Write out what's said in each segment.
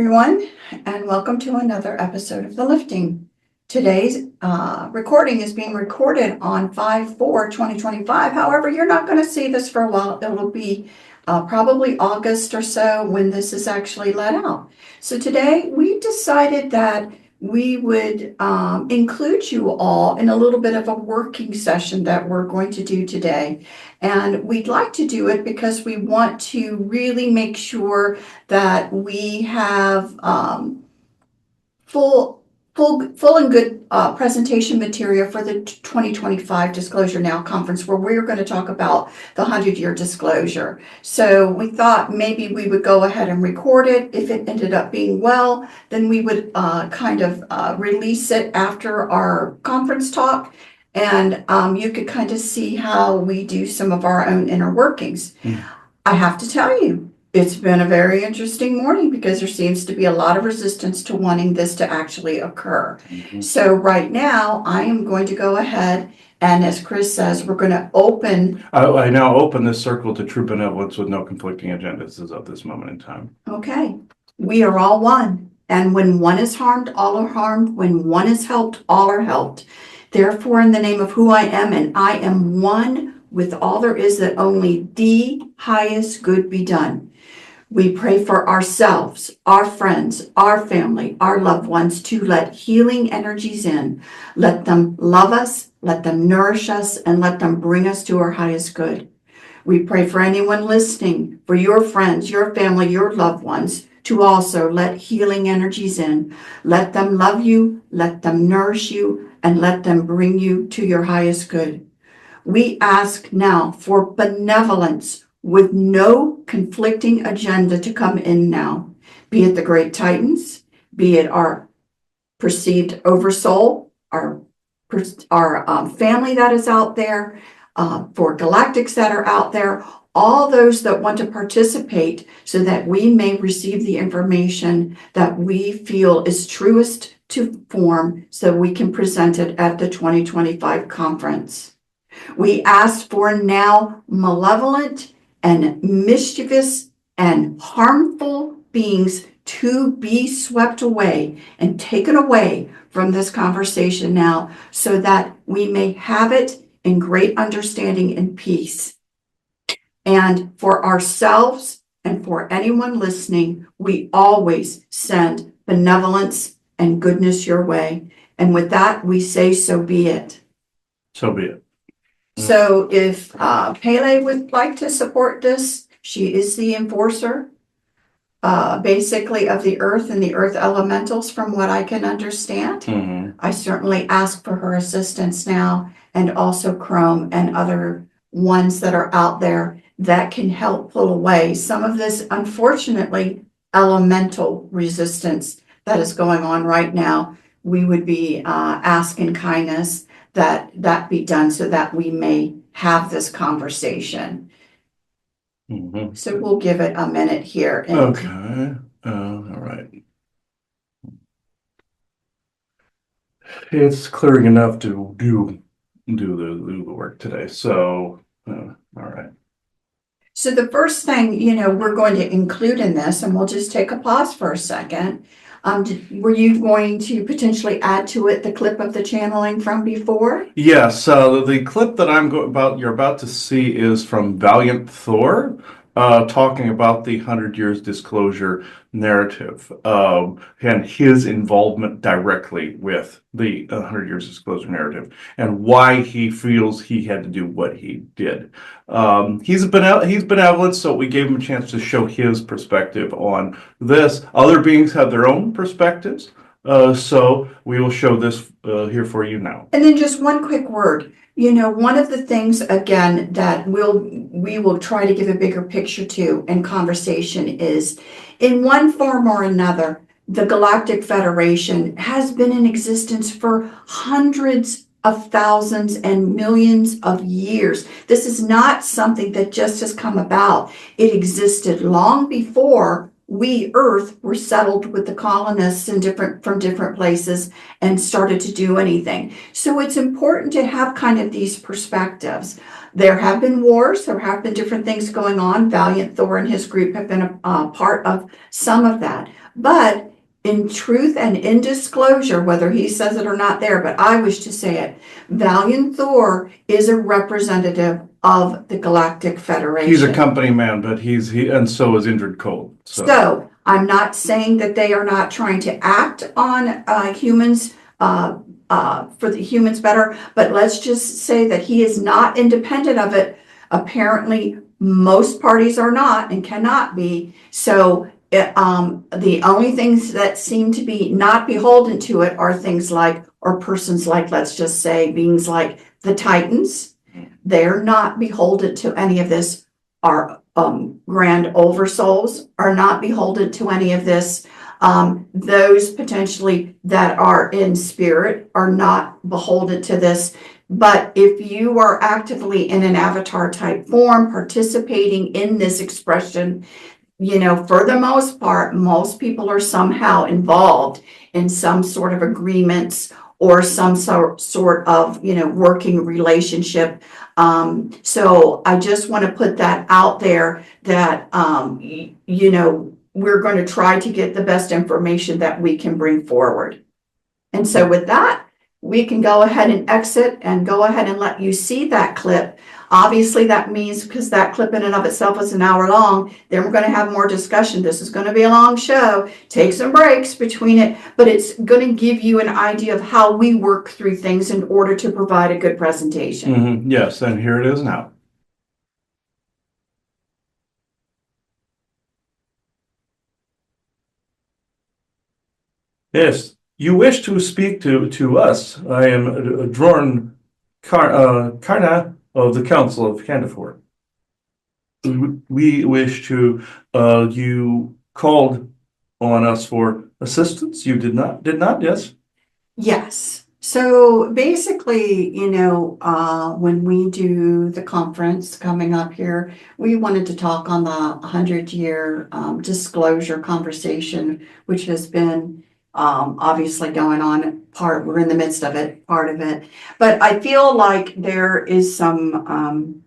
everyone, and welcome to another episode of The Lifting. Today's recording is being recorded on 5/4/2025. However, you're not going to see this for a while. It will be probably August or so when this is actually let out. So today we decided that we would include you all in a little bit of a working session that we're going to do today. And we'd like to do it because we want to really make sure that we have full and good presentation material for the 2025 Disclosure Now conference, where we're going to talk about the 100-year disclosure. So we thought maybe we would go ahead and record it. If it ended up being well, then we would release it after our conference talk. And you could kind of see how we do some of our own inner workings. I have to tell you, it's been a very interesting morning because there seems to be a lot of resistance to wanting this to actually occur. So right now, I am going to go ahead and, as Chris says, we're going to open. I now open this circle to true benevolence with no conflicting agendas as of this moment in time. Okay. We are all one. And when one is harmed, all are harmed. When one is helped, all are helped. Therefore, in the name of who I am, and I am one with all there is, that only the highest good be done. We pray for ourselves, our friends, our family, our loved ones, to let healing energies in. Let them love us, let them nourish us, and let them bring us to our highest good. We pray for anyone listening, for your friends, your family, your loved ones, to also let healing energies in. Let them love you, let them nourish you, and let them bring you to your highest good. We ask now for benevolence with no conflicting agenda to come in now, be it the great titans, be it our perceived oversoul, our family that is out there, for galactics that are out there, all those that want to participate, so that we may receive the information that we feel is truest to form, so we can present it at the 2025 conference. We ask for now malevolent and mischievous and harmful beings to be swept away and taken away from this conversation now, so that we may have it in great understanding and peace. And for ourselves and for anyone listening, we always send benevolence and goodness your way. And with that, we say, so be it. So be it. So if Pele would like to support this, she is the enforcer, basically, of the earth and the earth elementals, from what I can understand. I certainly ask for her assistance now, and also Chrome and other ones that are out there that can help pull away some of this, unfortunately, elemental resistance that is going on right now. We would be asking kindness that be done, so that we may have this conversation. So we'll give it a minute here. Okay. All right. It's clearing enough to do the work today. So, all right. So the first thing, we're going to include in this, and we'll just take a pause for a second. Were you going to potentially add to it the clip of the channeling from before? Yes. The clip that you're about to see is from Valiant Thor, talking about the 100 Years Disclosure narrative, and his involvement directly with the 100 Years Disclosure narrative, and why he feels he had to do what he did. He's benevolent, so we gave him a chance to show his perspective on this. Other beings have their own perspectives, so we will show this here for you now. And then just one quick word. One of the things, again, that we will try to give a bigger picture to in conversation is, in one form or another, the Galactic Federation has been in existence for hundreds of thousands and millions of years. This is not something that just has come about. It existed long before we, Earth, were settled with the colonists from different places and started to do anything. So it's important to have kind of these perspectives. There have been wars, there have been different things going on. Valiant Thor and his group have been a part of some of that. But in truth and in disclosure, whether he says it or not there, but I wish to say it, Valiant Thor is a representative of the Galactic Federation. He's a company man, but and so is Indrid Cold. So I'm not saying that they are not trying to act on humans for the humans better, but let's just say that he is not independent of it. Apparently, most parties are not and cannot be. So the only things that seem to be not beholden to it are things like, or persons like, let's just say, beings like the Titans. They're not beholden to any of this. Our grand oversouls are not beholden to any of this. Those potentially that are in spirit are not beholden to this. But if you are actively in an avatar type form, participating in this expression, for the most part, most people are somehow involved in some sort of agreements or some sort of, working relationship. So I just want to put that out there that, we're going to try to get the best information that we can bring forward. And so with that, we can go ahead and exit and go ahead and let you see that clip. Obviously, that means because that clip in and of itself is an hour long, then we're going to have more discussion. This is going to be a long show. Take some breaks between it, but it's going to give you an idea of how we work through things in order to provide a good presentation. Mm-hmm. Yes, and here it is now. Yes, you wish to speak to us. I am Drorn Karna of the Council of Candifor. We wish to, you called on us for assistance. You did not, yes? Yes. So basically, when we do the conference coming up here, we wanted to talk on the 100-year disclosure conversation, which has been obviously going on. We're in the midst of it, part of it. But I feel like there is some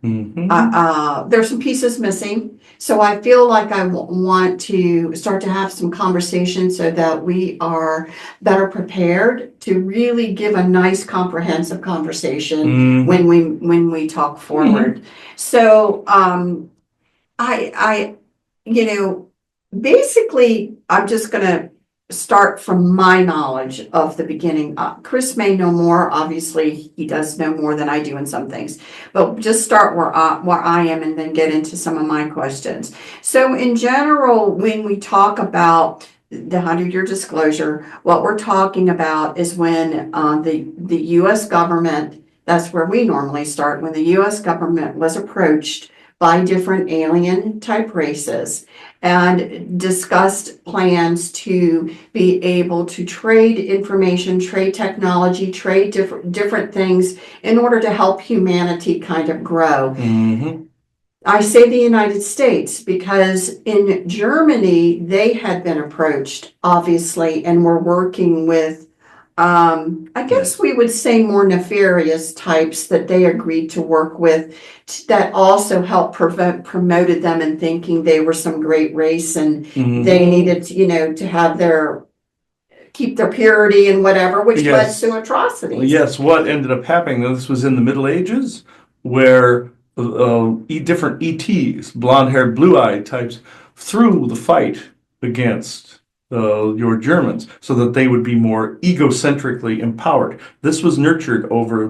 there's some pieces missing. So I feel like I want to start to have some conversations so that we are better prepared to really give a nice comprehensive conversation when we talk forward. So I basically I'm just gonna start from my knowledge of the beginning. Chris may know more. Obviously, he does know more than I do in some things. But just start where I am and then get into some of my questions. So in general, when we talk about the 100-year disclosure, what we're talking about is when the U.S. government, that's where we normally start, when the U.S. government was approached by different alien type races and discussed plans to be able to trade information, trade technology, trade different things in order to help humanity kind of grow. I say the United States because in Germany, they had been approached, obviously, and were working with I guess we would say more nefarious types that they agreed to work with that also helped promoted them in thinking they were some great race and they needed to, to have keep their purity and whatever, which led to atrocities. Yes, what ended up happening, this was in the Middle Ages, where different ETs, blonde-haired, blue-eyed types, threw the fight against your Germans so that they would be more egocentrically empowered. This was nurtured over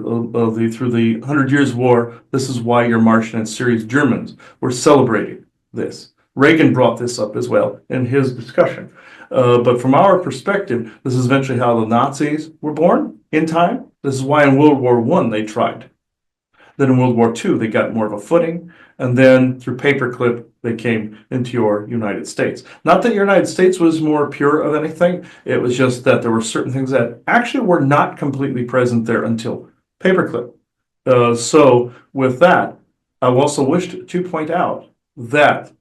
through the 100 Years' War. This is why your Martian and Syrian Germans were celebrating this. Reagan brought this up as well in his discussion. But from our perspective, this is eventually how the Nazis were born in time. This is why in World War I they tried. Then in World War II they got more of a footing, and then through paperclip they came into your United States. Not that your United States was more pure of anything, it was just that there were certain things that actually were not completely present there until paperclip. So with that, I also wish to point out that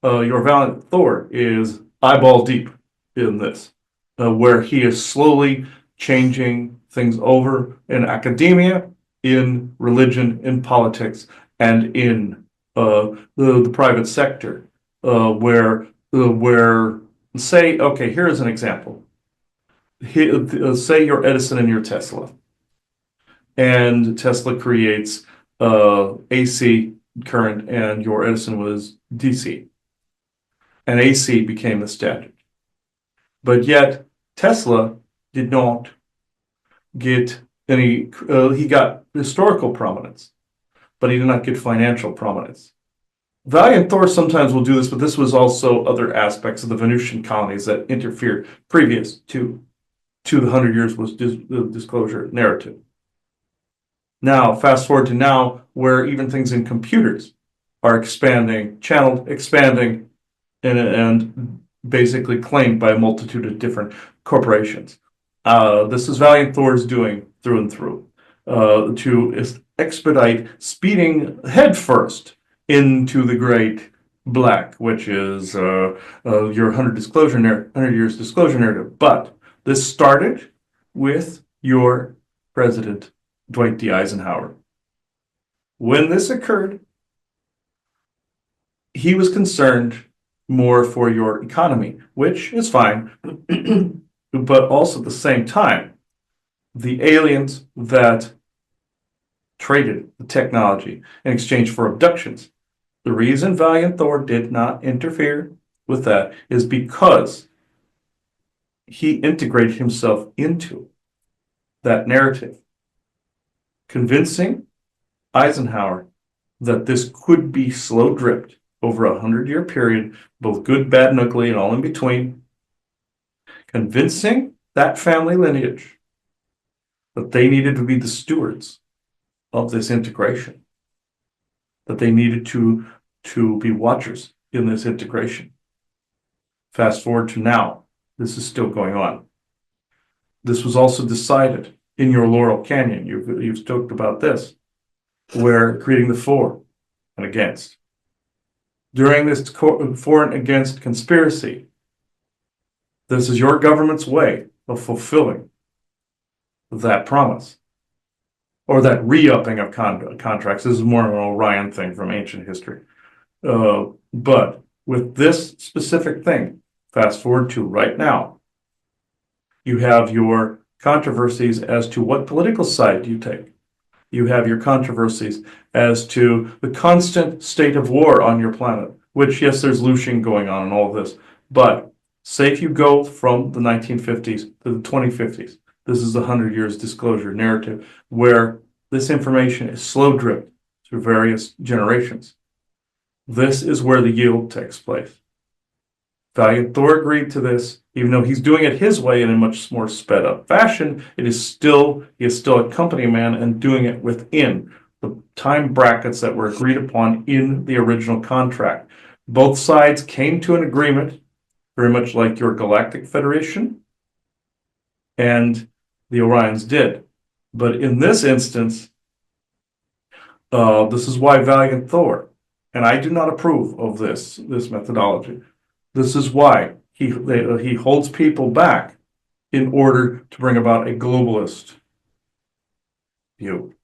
your Valiant Thor is eyeball deep in this, where he is slowly changing things over in academia, in religion, in politics, and in the private sector, where say, okay, here is an example. Say you're Edison and you're Tesla, and Tesla creates AC current, and your Edison was DC, and AC became the standard. But yet Tesla did not get any. He got historical prominence, but he did not get financial prominence. Valiant Thor sometimes will do this, but this was also other aspects of the Venusian colonies that interfered previous to the 100 years was the disclosure narrative. Now, fast forward to now, where even things in computers are expanding, channeled, expanding, and basically claimed by a multitude of different corporations. This is Valiant Thor's doing through and through to expedite speeding headfirst into the great black, which is your 100 years disclosure narrative. But this started with your president, Dwight D. Eisenhower. When this occurred, he was concerned more for your economy, which is fine, but also at the same time, the aliens that traded the technology in exchange for abductions. The reason Valiant Thor did not interfere with that is because he integrated himself into that narrative, convincing Eisenhower that this could be slow dripped over a 100-year period, both good, bad, and ugly, and all in between, convincing that family lineage that they needed to be the stewards of this integration, that they needed to be watchers in this integration. Fast forward to now, this is still going on. This was also decided in your Laurel Canyon. You've talked about this, where creating the for and against. During this for and against conspiracy, this is your government's way of fulfilling that promise, or that re-upping of contracts. This is more of an Orion thing from ancient history. But with this specific thing, fast forward to right now, you have your controversies as to what political side do you take. You have your controversies as to the constant state of war on your planet, which, yes, there's looting going on and all of this. But say if you go from the 1950s to the 2050s, this is the 100 years disclosure narrative, where this information is slow dripped through various generations. This is where the yield takes place. Valiant Thor agreed to this, even though he's doing it his way in a much more sped up fashion. He is still a company man and doing it within the time brackets that were agreed upon in the original contract. Both sides came to an agreement, very much like your Galactic Federation and the Orions did. But in this instance, this is why Valiant Thor, and I do not approve of this methodology. This is why he holds people back in order to bring about a globalist view.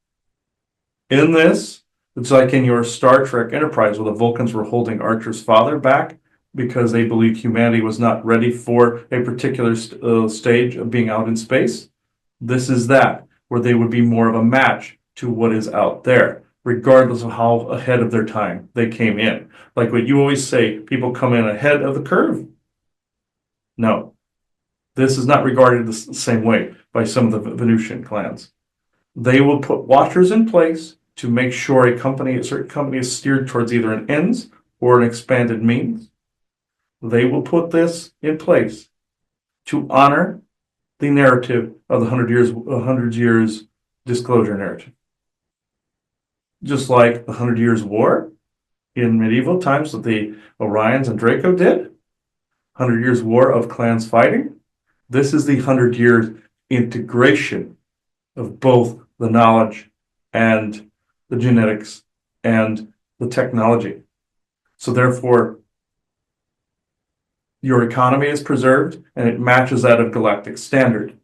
In this, it's like in your Star Trek Enterprise, where the Vulcans were holding Archer's father back because they believed humanity was not ready for a particular stage of being out in space. This is that, where they would be more of a match to what is out there, regardless of how ahead of their time they came in. Like what you always say, people come in ahead of the curve. No, this is not regarded the same way by some of the Venusian clans. They will put watchers in place to make sure a certain company is steered towards either an ends or an expanded means. They will put this in place to honor the narrative of the 100 years disclosure narrative. Just like the 100 Years' War in medieval times that the Orions and Draco did, 100 Years' War of clans fighting. This is the 100 years integration of both the knowledge and the genetics and the technology. So therefore, your economy is preserved and it matches that of galactic standard.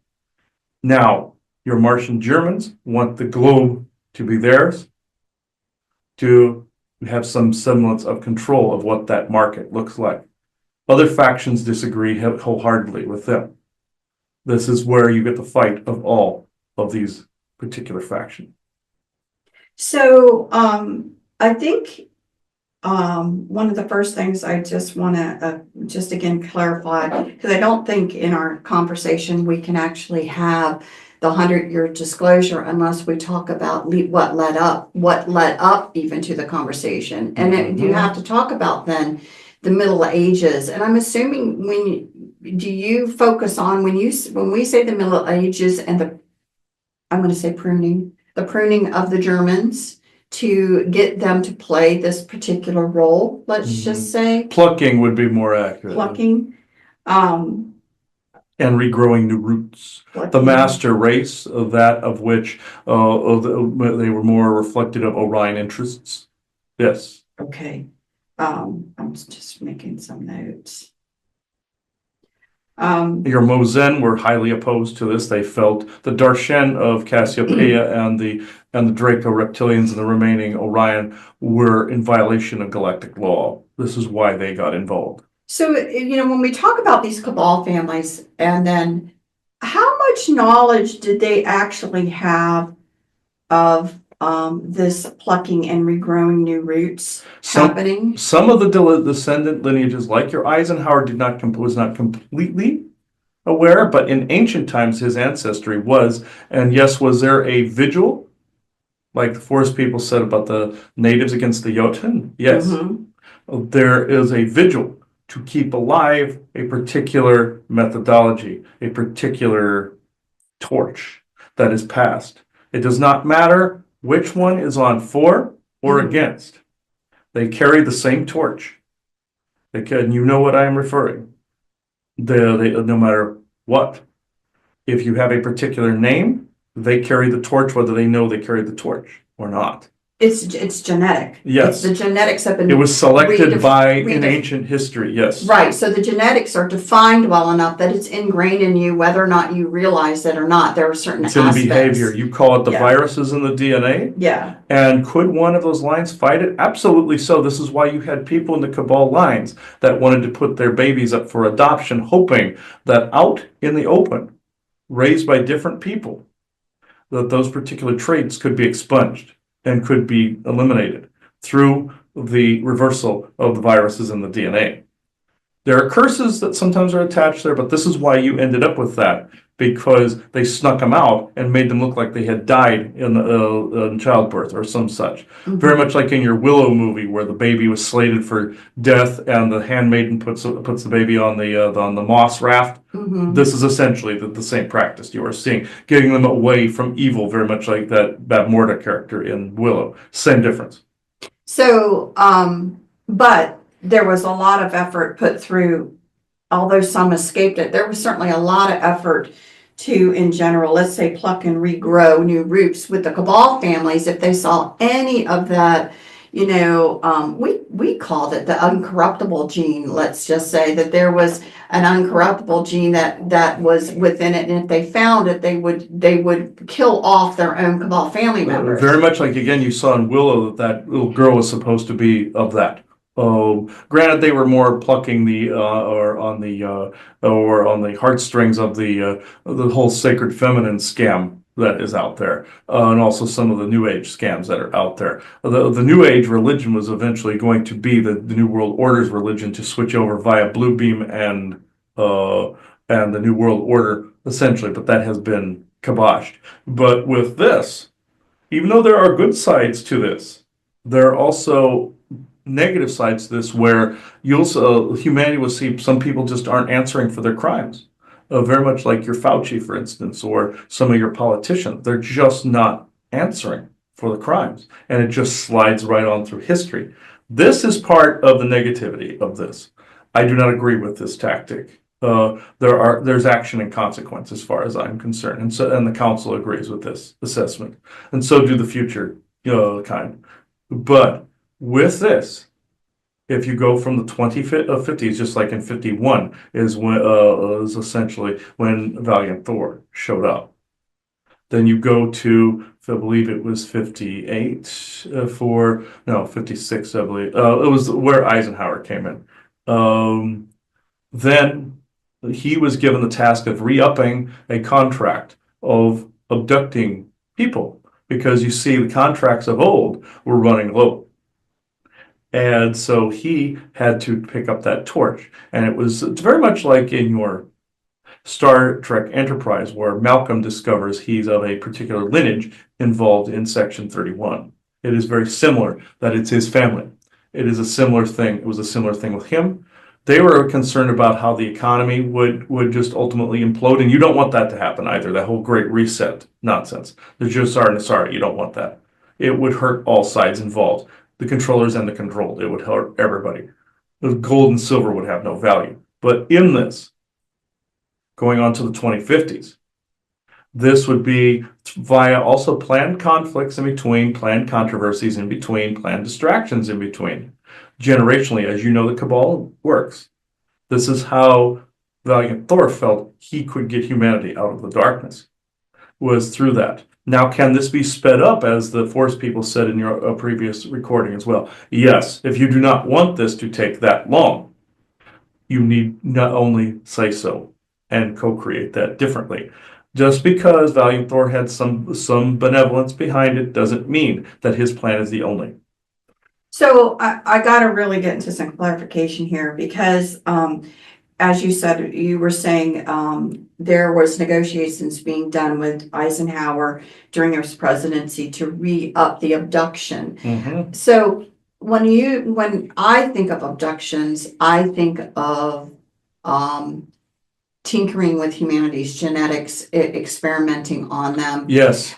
Now, your Martian Germans want the globe to be theirs, to have some semblance of control of what that market looks like. Other factions disagree wholeheartedly with them. This is where you get the fight of all of these particular factions. So, I think, one of the first things I just want to, just again clarify, because I don't think in our conversation we can actually have the 100-year disclosure unless we talk about what led up even to the conversation. And you have to talk about then the Middle Ages. And I'm assuming do you focus on when we say the Middle Ages and I'm going to say the pruning of the Germans to get them to play this particular role, let's just say. Plucking would be more accurate. Plucking. And regrowing new roots. Plucking. The master race, of which they were more reflective of Orion interests. Yes. Okay. I'm just making some notes. Your Mosen were highly opposed to this. They felt the Darshan of Cassiopeia and the Draco reptilians and the remaining Orion were in violation of galactic law. This is why they got involved. So, when we talk about these Cabal families, and then how much knowledge did they actually have of this plucking and regrowing new roots happening? Some of the descendant lineages, like your Eisenhower, was not completely aware, but in ancient times his ancestry was. And yes, was there a vigil, like the forest people said about the natives against the Jotun? Yes. Mm-hmm. There is a vigil to keep alive a particular methodology, a particular torch that is passed. It does not matter which one is on for or against. They carry the same torch. And you know what I am referring. No matter what. If you have a particular name, they carry the torch whether they know they carry the torch or not. It's genetic. Yes. It's the genetics have been. It was selected in ancient history, yes. Right, so the genetics are defined well enough that it's ingrained in you whether or not you realize it or not. There are certain aspects. It's in the behavior. You call it the viruses in the DNA. Yeah. And could one of those lines fight it? Absolutely so. This is why you had people in the Cabal lines that wanted to put their babies up for adoption, hoping that out in the open, raised by different people, that those particular traits could be expunged and could be eliminated through the reversal of the viruses in the DNA. There are curses that sometimes are attached there, but this is why you ended up with that, because they snuck them out and made them look like they had died in childbirth or some such. Mm-hmm. Very much like in your Willow movie, where the baby was slated for death and the handmaiden puts the baby on the moss raft. Mm-hmm. This is essentially the same practice you are seeing, getting them away from evil, very much like that Morta character in Willow. Same difference. So, but there was a lot of effort put through, although some escaped it. There was certainly a lot of effort to, in general, let's say, pluck and regrow new roots with the Cabal families. If they saw any of that, we called it the uncorruptible gene. Let's just say that there was an uncorruptible gene that was within it, and if they found it, they would kill off their own Cabal family members. Very much like, again, you saw in Willow that little girl was supposed to be of that. Granted, they were more plucking on the heartstrings of the whole sacred feminine scam that is out there, and also some of the New Age scams that are out there. The New Age religion was eventually going to be the New World Order's religion, to switch over via Bluebeam and the New World Order, essentially, but that has been kiboshed. But with this, even though there are good sides to this, there are also negative sides to this, where humanity will see some people just aren't answering for their crimes. Very much like your Fauci, for instance, or some of your politicians. They're just not answering for the crimes. And it just slides right on through history. This is part of the negativity of this. I do not agree with this tactic. There's action and consequence as far as I'm concerned. And the council agrees with this assessment. And so do the future kind. But with this, if you go from the 50s, just like in 51, is essentially when Valiant Thor showed up. Then you go to, I believe it was 58 56, I believe. It was where Eisenhower came in. Then he was given the task of re-upping a contract of abducting people, because you see the contracts of old were running low. And so he had to pick up that torch. And it's very much like in your Star Trek Enterprise, where Malcolm discovers he's of a particular lineage involved in Section 31. It is very similar that it's his family. It is a similar thing. It was a similar thing with him. They were concerned about how the economy would just ultimately implode, and you don't want that to happen either. That whole Great Reset nonsense. The sorry, you don't want that. It would hurt all sides involved, the controllers and the controlled. It would hurt everybody. The gold and silver would have no value. But in this, going on to the 2050s, this would be via also planned conflicts in between, planned controversies in between, planned distractions in between. Generationally, as you know, the Cabal works. This is how Valiant Thor felt he could get humanity out of the darkness, was through that. Now, can this be sped up, as the Force people said in your previous recording as well? Yes, if you do not want this to take that long, you need not only say so and co-create that differently. Just because Valiant Thor had some benevolence behind it doesn't mean that his plan is the only. So I got to really get into some clarification here because, as you said, you were saying there was negotiations being done with Eisenhower during his presidency to re-up the abduction. Mm-hmm. So when I think of abductions, I think of tinkering with humanity's genetics, experimenting on them. Yes.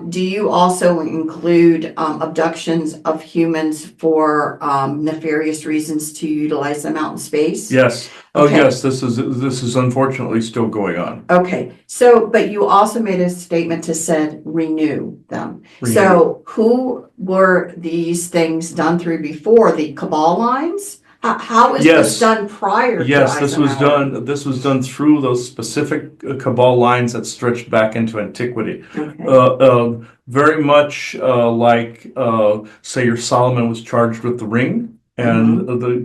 Do you also include abductions of humans for nefarious reasons to utilize them out in space? Yes. Oh, Okay. yes. This is unfortunately still going on. Okay, so, but you also made a statement to said renew them. Renew. So who were these things done through before, the Cabal lines? How is Yes. this done prior to Yes, this was Eisenhower? done. This was done through those specific Cabal lines that stretched back into antiquity. Okay. Very much like, say, your Solomon was charged with the ring and the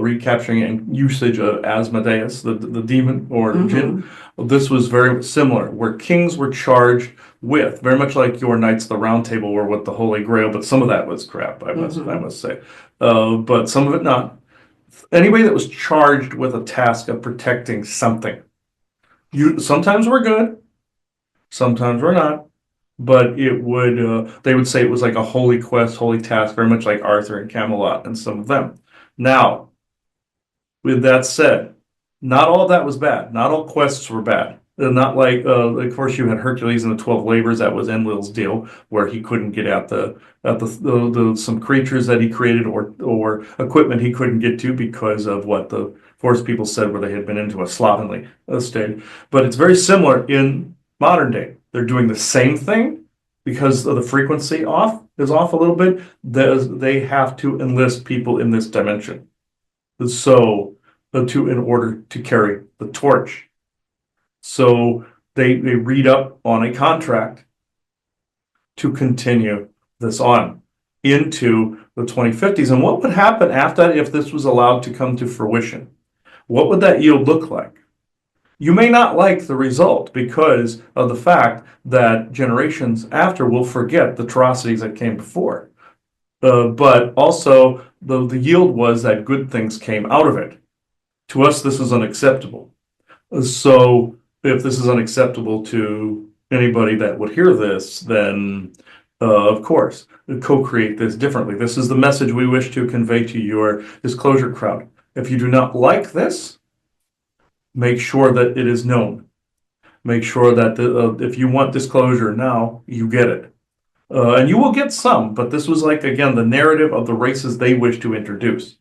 recapturing and usage of Asmodeus, the demon or jinn. This was very similar, where kings were charged with, very much like your Knights of the Round Table were with the Holy Grail, but some of that was crap, I must say. But some of it not. Anybody that was charged with a task of protecting something. Sometimes we're good, sometimes we're not, but they would say it was like a holy quest, holy task, very much like Arthur and Camelot and some of them. Now, with that said, not all of that was bad. Not all quests were bad. Not like, of course, you had Hercules and the 12 Labors. That was Enlil's deal, where he couldn't get at some creatures that he created or equipment he couldn't get to because of what the Force people said, where they had been into a slovenly state. But it's very similar in modern day. They're doing the same thing because of the frequency is off a little bit. They have to enlist people in this dimension. So, in order to carry the torch. So they read up on a contract to continue this on into the 2050s. And what would happen after that if this was allowed to come to fruition? What would that yield look like? You may not like the result because of the fact that generations after will forget the atrocities that came before. But also the yield was that good things came out of it. To us, this is unacceptable. So if this is unacceptable to anybody that would hear this, then of course, co-create this differently. This is the message we wish to convey to your disclosure crowd. If you do not like this, make sure that it is known. Make sure that if you want disclosure now, you get it. And you will get some, but this was like, again, the narrative of the races they wish to introduce.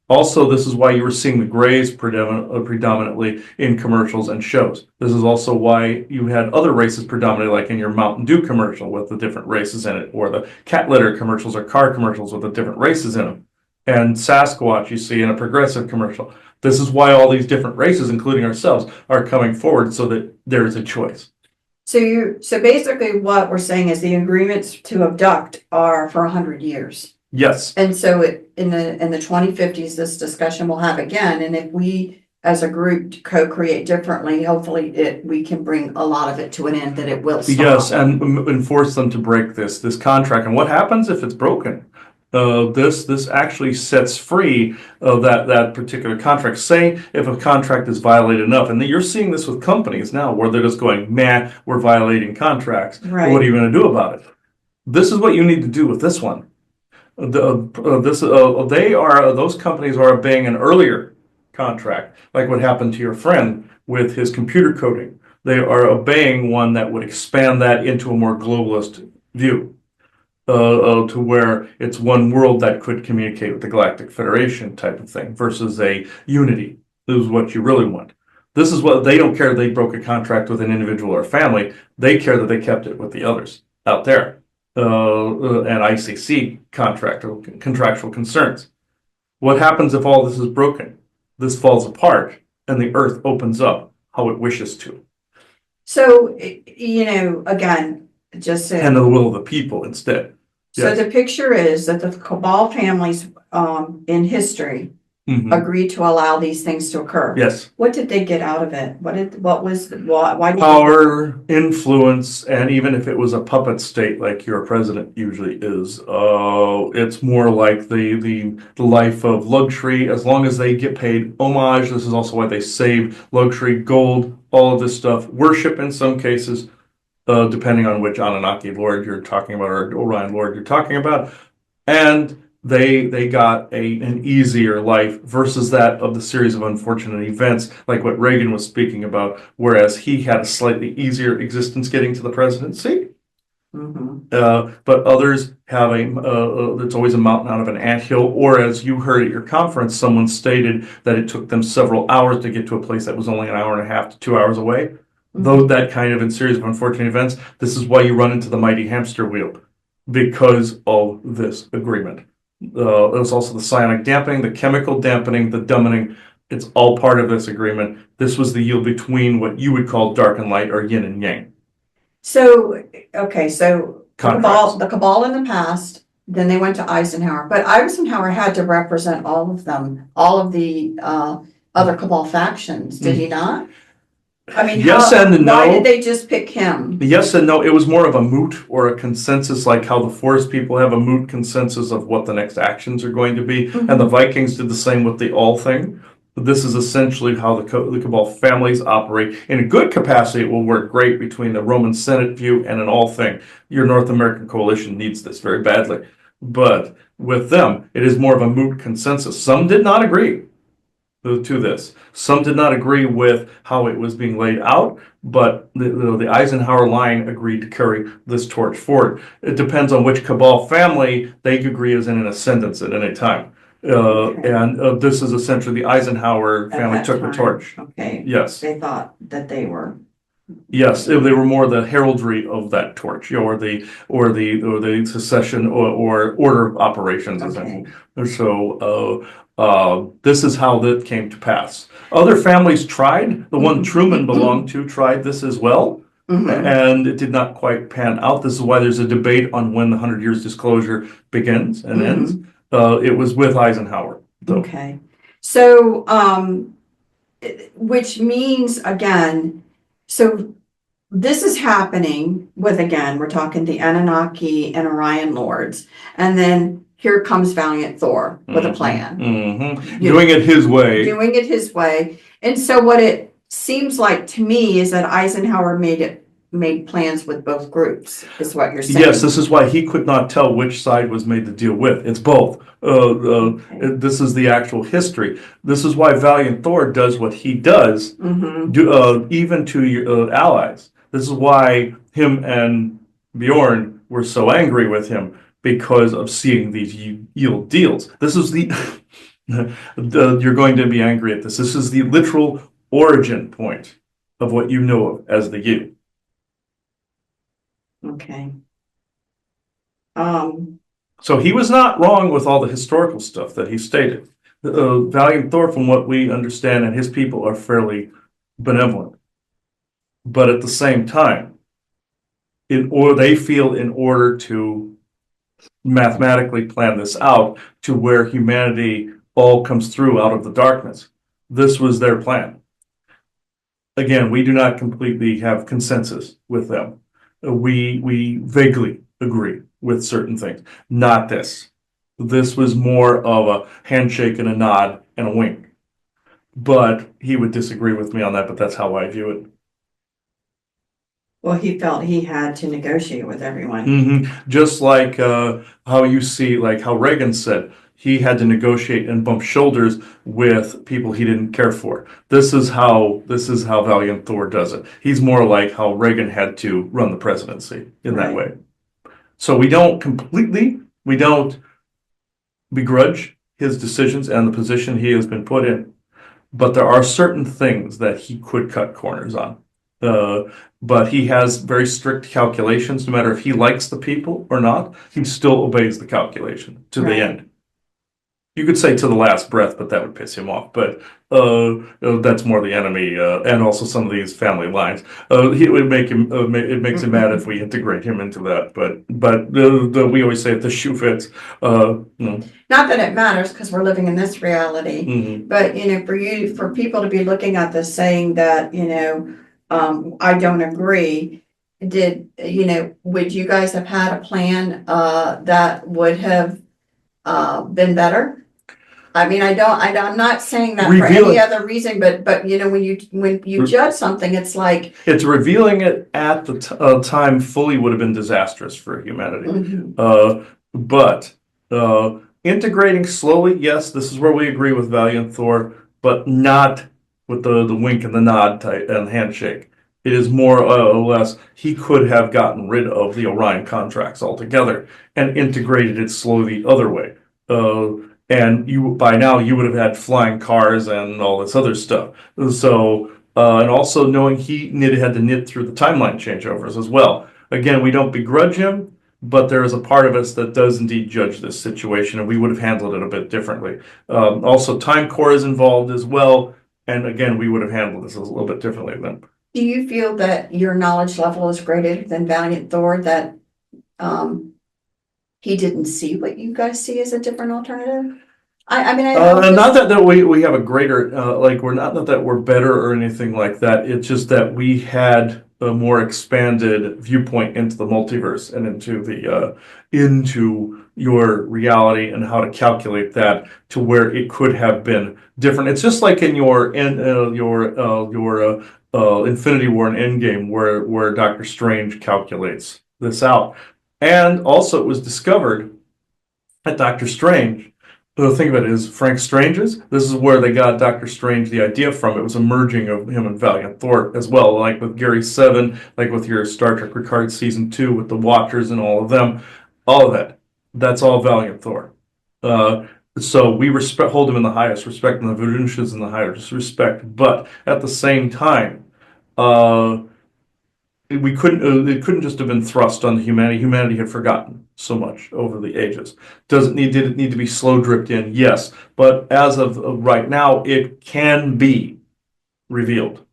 Also, this is why you were seeing the grays predominantly in commercials and shows. This is also why you had other races predominantly, like in your Mountain Dew commercial with the different races in it, or the cat litter commercials or car commercials with the different races in them. And Sasquatch you see in a progressive commercial. This is why all these different races, including ourselves, are coming forward so that there is a choice. So basically what we're saying is the agreements to abduct are for 100 years. Yes. And so in the 2050s, this discussion will have again, and if we as a group to co-create differently, hopefully we can bring a lot of it to an end, that it will stop. Yes, and enforce them to break this contract. And what happens if it's broken? This actually sets free that particular contract. Say if a contract is violated enough, and you're seeing this with companies now where they're just going, man, we're violating contracts. Right. What are you going to do about it? This is what you need to do with this one. Those companies are obeying an earlier contract, like what happened to your friend with his computer coding. They are obeying one that would expand that into a more globalist view, to where it's one world that could communicate with the Galactic Federation type of thing versus a unity. This is what you really want. This is what they don't care. They broke a contract with an individual or family. They care that they kept it with the others out there. An ICC contract or contractual concerns. What happens if all this is broken? This falls apart and the earth opens up how it wishes to. So, again, just so. And the will of the people instead. So Yes. the picture is that the Cabal families, in history, Mhm. agreed to allow these things to occur. Yes. What did they get out of it? Why did Power, influence, and even if it was a puppet state like your president usually is, it's more like the life of luxury. As long as they get paid homage, this is also why they save luxury, gold, all of this stuff, worship in some cases, depending on which Anunnaki lord you're talking about or Orion lord you're talking about, and they got an easier life versus that of the series of unfortunate events, like what Reagan was speaking about, whereas he had a slightly easier existence getting to the presidency. But others have it's always a mountain out of an anthill, or as you heard at your conference, someone stated that it took them several hours to get to a place that was only an hour and a half to 2 hours away. Though that kind of in series of unfortunate events, this is why you run into the mighty hamster wheel, because of this agreement. There's also the psionic dampening, the chemical dampening, the dumbing. It's all part of this agreement. This was the yield between what you would call dark and light, or yin and yang. So, okay, so Contracts. the Cabal in the past, then they went to Eisenhower, but Eisenhower had to represent all of them, all of the other Cabal factions, did he not? I mean, Yes and no. why did they just pick him? Yes and no. It was more of a moot or a consensus, like how the Forest people have a moot consensus of what the next actions are going to be, and the Vikings did the same with the All thing. This is essentially how the Cabal families operate. In a good capacity, it will work great between the Roman Senate view and an All thing. Your North American coalition needs this very badly. But with them, it is more of a moot consensus. Some did not agree to this. Some did not agree with how it was being laid out, but the Eisenhower line agreed to carry this torch forward. It depends on which Cabal family they agree is in an ascendance at any time. And this is essentially the Eisenhower family took the torch. Okay. Yes. They thought that they were. Yes, they were more the heraldry of that torch, or the secession or order of operations. Okay. So this is how that came to pass. Other families tried. The one Truman belonged to tried this as well, and it did not quite pan out. This is why there's a debate on when the 100 years disclosure begins and ends. It was with Eisenhower, though. Okay. So, which means, again, so this is happening with, again, we're talking the Anunnaki and Orion lords, and then here comes Valiant Thor with a plan. Doing it his way. Doing it his way. And so what it seems like to me is that Eisenhower made plans with both groups, is what you're saying. Yes, this is why he could not tell which side was made the deal with. It's both. This is the actual history. This is why Valiant Thor does what he does, even to your allies. This is why him and Bjorn were so angry with him, because of seeing these yield deals. This is you're going to be angry at this. This is the literal origin point of what you know of as the you. Okay. So he was not wrong with all the historical stuff that he stated. Valiant Thor, from what we understand, and his people are fairly benevolent. But at the same time, they feel in order to mathematically plan this out to where humanity all comes through out of the darkness, This was their plan. Again, we do not completely have consensus with them. We vaguely agree with certain things, not this. This was more of a handshake and a nod and a wink. But he would disagree with me on that, but that's how I view it. Well, he felt he had to negotiate with everyone. Just like how you see, like how Reagan said, he had to negotiate and bump shoulders with people he didn't care for. This is how Valiant Thor does it. He's more like how Reagan had to run the presidency in that way. So we don't begrudge his decisions and the position he has been put in, but there are certain things that he could cut corners on. But he has very strict calculations. No matter if he likes the people or not, he still obeys the calculation to the end. You could say to the last breath, but that would piss him off. But that's more the enemy, and also some of these family lines. It would make him. It makes him mad if we integrate him into that. But we always say if the shoe fits. Not that it matters because we're living in this reality. But for people to be looking at this saying that I don't agree. Would you guys have had a plan that would have been better? I mean, I'm not saying that for any other reason, but when you judge something, it's like it's revealing it at the time fully would have been disastrous for humanity. But integrating slowly, yes, this is where we agree with Valiant Thor, but not with the wink and the nod type and handshake. It is more or less he could have gotten rid of the Orion contracts altogether and integrated it slowly the other way. And by now you would have had flying cars and all this other stuff. So and also knowing he had to knit through the timeline changeovers as well. Again, we don't begrudge him, but there is a part of us that does indeed judge this situation, and we would have handled it a bit differently. Also, Time Corps is involved as well, and again, we would have handled this a little bit differently then. Do you feel that your knowledge level is greater than Valiant Thor, that he didn't see what you guys see as a different alternative? Not that we have a greater, we're not that we're better or anything like that. It's just that we had a more expanded viewpoint into the multiverse and into your reality and how to calculate that to where it could have been different. It's just like in your Infinity War and Endgame, where Doctor Strange calculates this out. And also it was discovered that Doctor Strange, the thing about it is Frank Strange's, this is where they got Doctor Strange the idea from. It was a merging of him and Valiant Thor as well, like with Gary Seven, like with your Star Trek Picard Season 2 with the Watchers and all of them. All of that. That's all Valiant Thor. So we hold him in the highest respect and the Venusians in the highest respect. But at the same time, it couldn't just have been thrust on humanity. Humanity had forgotten so much over the ages. Did it need to be slow dripped in? Yes. But as of right now, it can be revealed.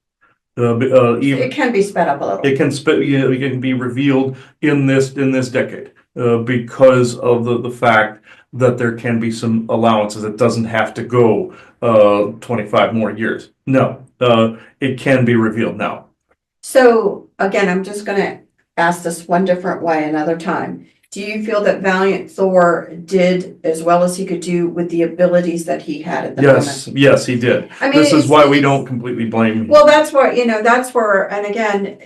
It can be sped up a little. It can be revealed in this decade because of the fact that there can be some allowances. It doesn't have to go 25 more years. No, it can be revealed now. So again, I'm just going to ask this one different way another time. Do you feel that Valiant Thor did as well as he could do with the abilities that he had at the moment? Yes, he did. I mean, this is why we don't completely blame him. Well, that's where, and again,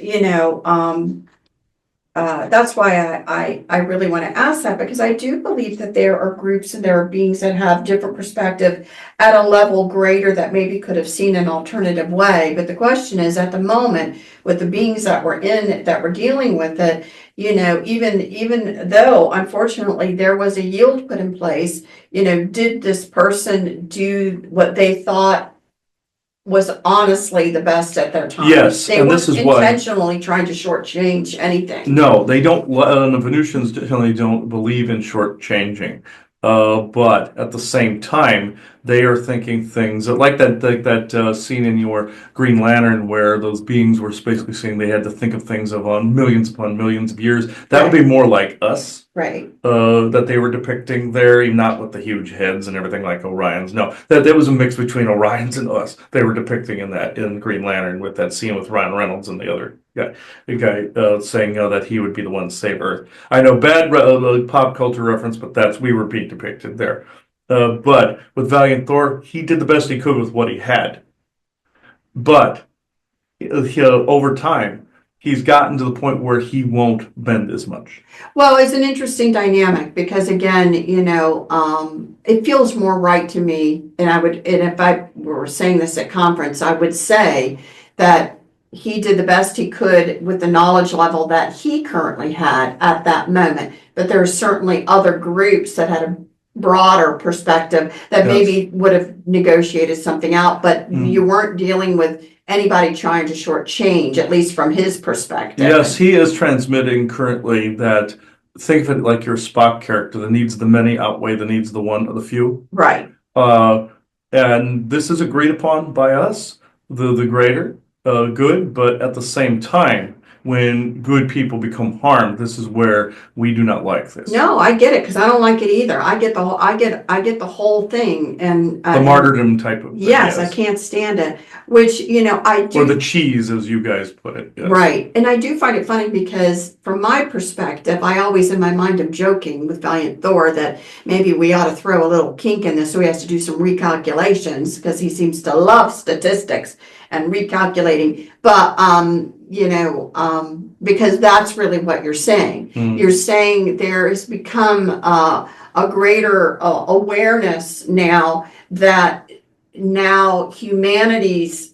that's why I really want to ask that, because I do believe that there are groups and there are beings that have different perspective at a level greater that maybe could have seen an alternative way. But the question is, at the moment, with the beings that were dealing with it, even though unfortunately there was a yield put in place, did this person do what they thought was honestly the best at their time? Yes, they weren't intentionally trying to shortchange anything. No, they don't. The Venusians generally don't believe in shortchanging, but at the same time, they are thinking things like that scene in your Green Lantern where those beings were basically saying they had to think of things of on millions upon millions of years. That would be more like us. Right. That they were depicting there, not with the huge heads and everything like Orion's. No, that was a mix between Orion's and us. They were depicting in Green Lantern with that scene with Ryan Reynolds and the other guy, saying that he would be the one to save Earth. I know, bad pop culture reference, but we were being depicted there. But with Valiant Thor, he did the best he could with what he had. But over time, he's gotten to the point where he won't bend as much. Well, it's an interesting dynamic because again, it feels more right to me. And if I were saying this at conference, I would say that he did the best he could with the knowledge level that he currently had at that moment. But there are certainly other groups that had a broader perspective that maybe would have negotiated something out, but you weren't dealing with anybody trying to shortchange, at least from his perspective. Yes, he is transmitting currently that, think of it like your Spock character, the needs of the many outweigh the needs of the one or the few. Right. And this is agreed upon by us, the greater good, but at the same time, when good people become harmed, this is where we do not like this. No, I get it because I don't like it either. I get the whole, I get the whole thing, and the martyrdom type of thing. Yes, I can't stand it. Which I do. Or the cheese, as you guys put it. Yes. Right, and I do find it funny because, from my perspective, I always in my mind am joking with Valiant Thor that maybe we ought to throw a little kink in this, so he has to do some recalculations because he seems to love statistics and recalculating. But because that's really what you're saying. You're saying there has become a greater awareness now that humanity's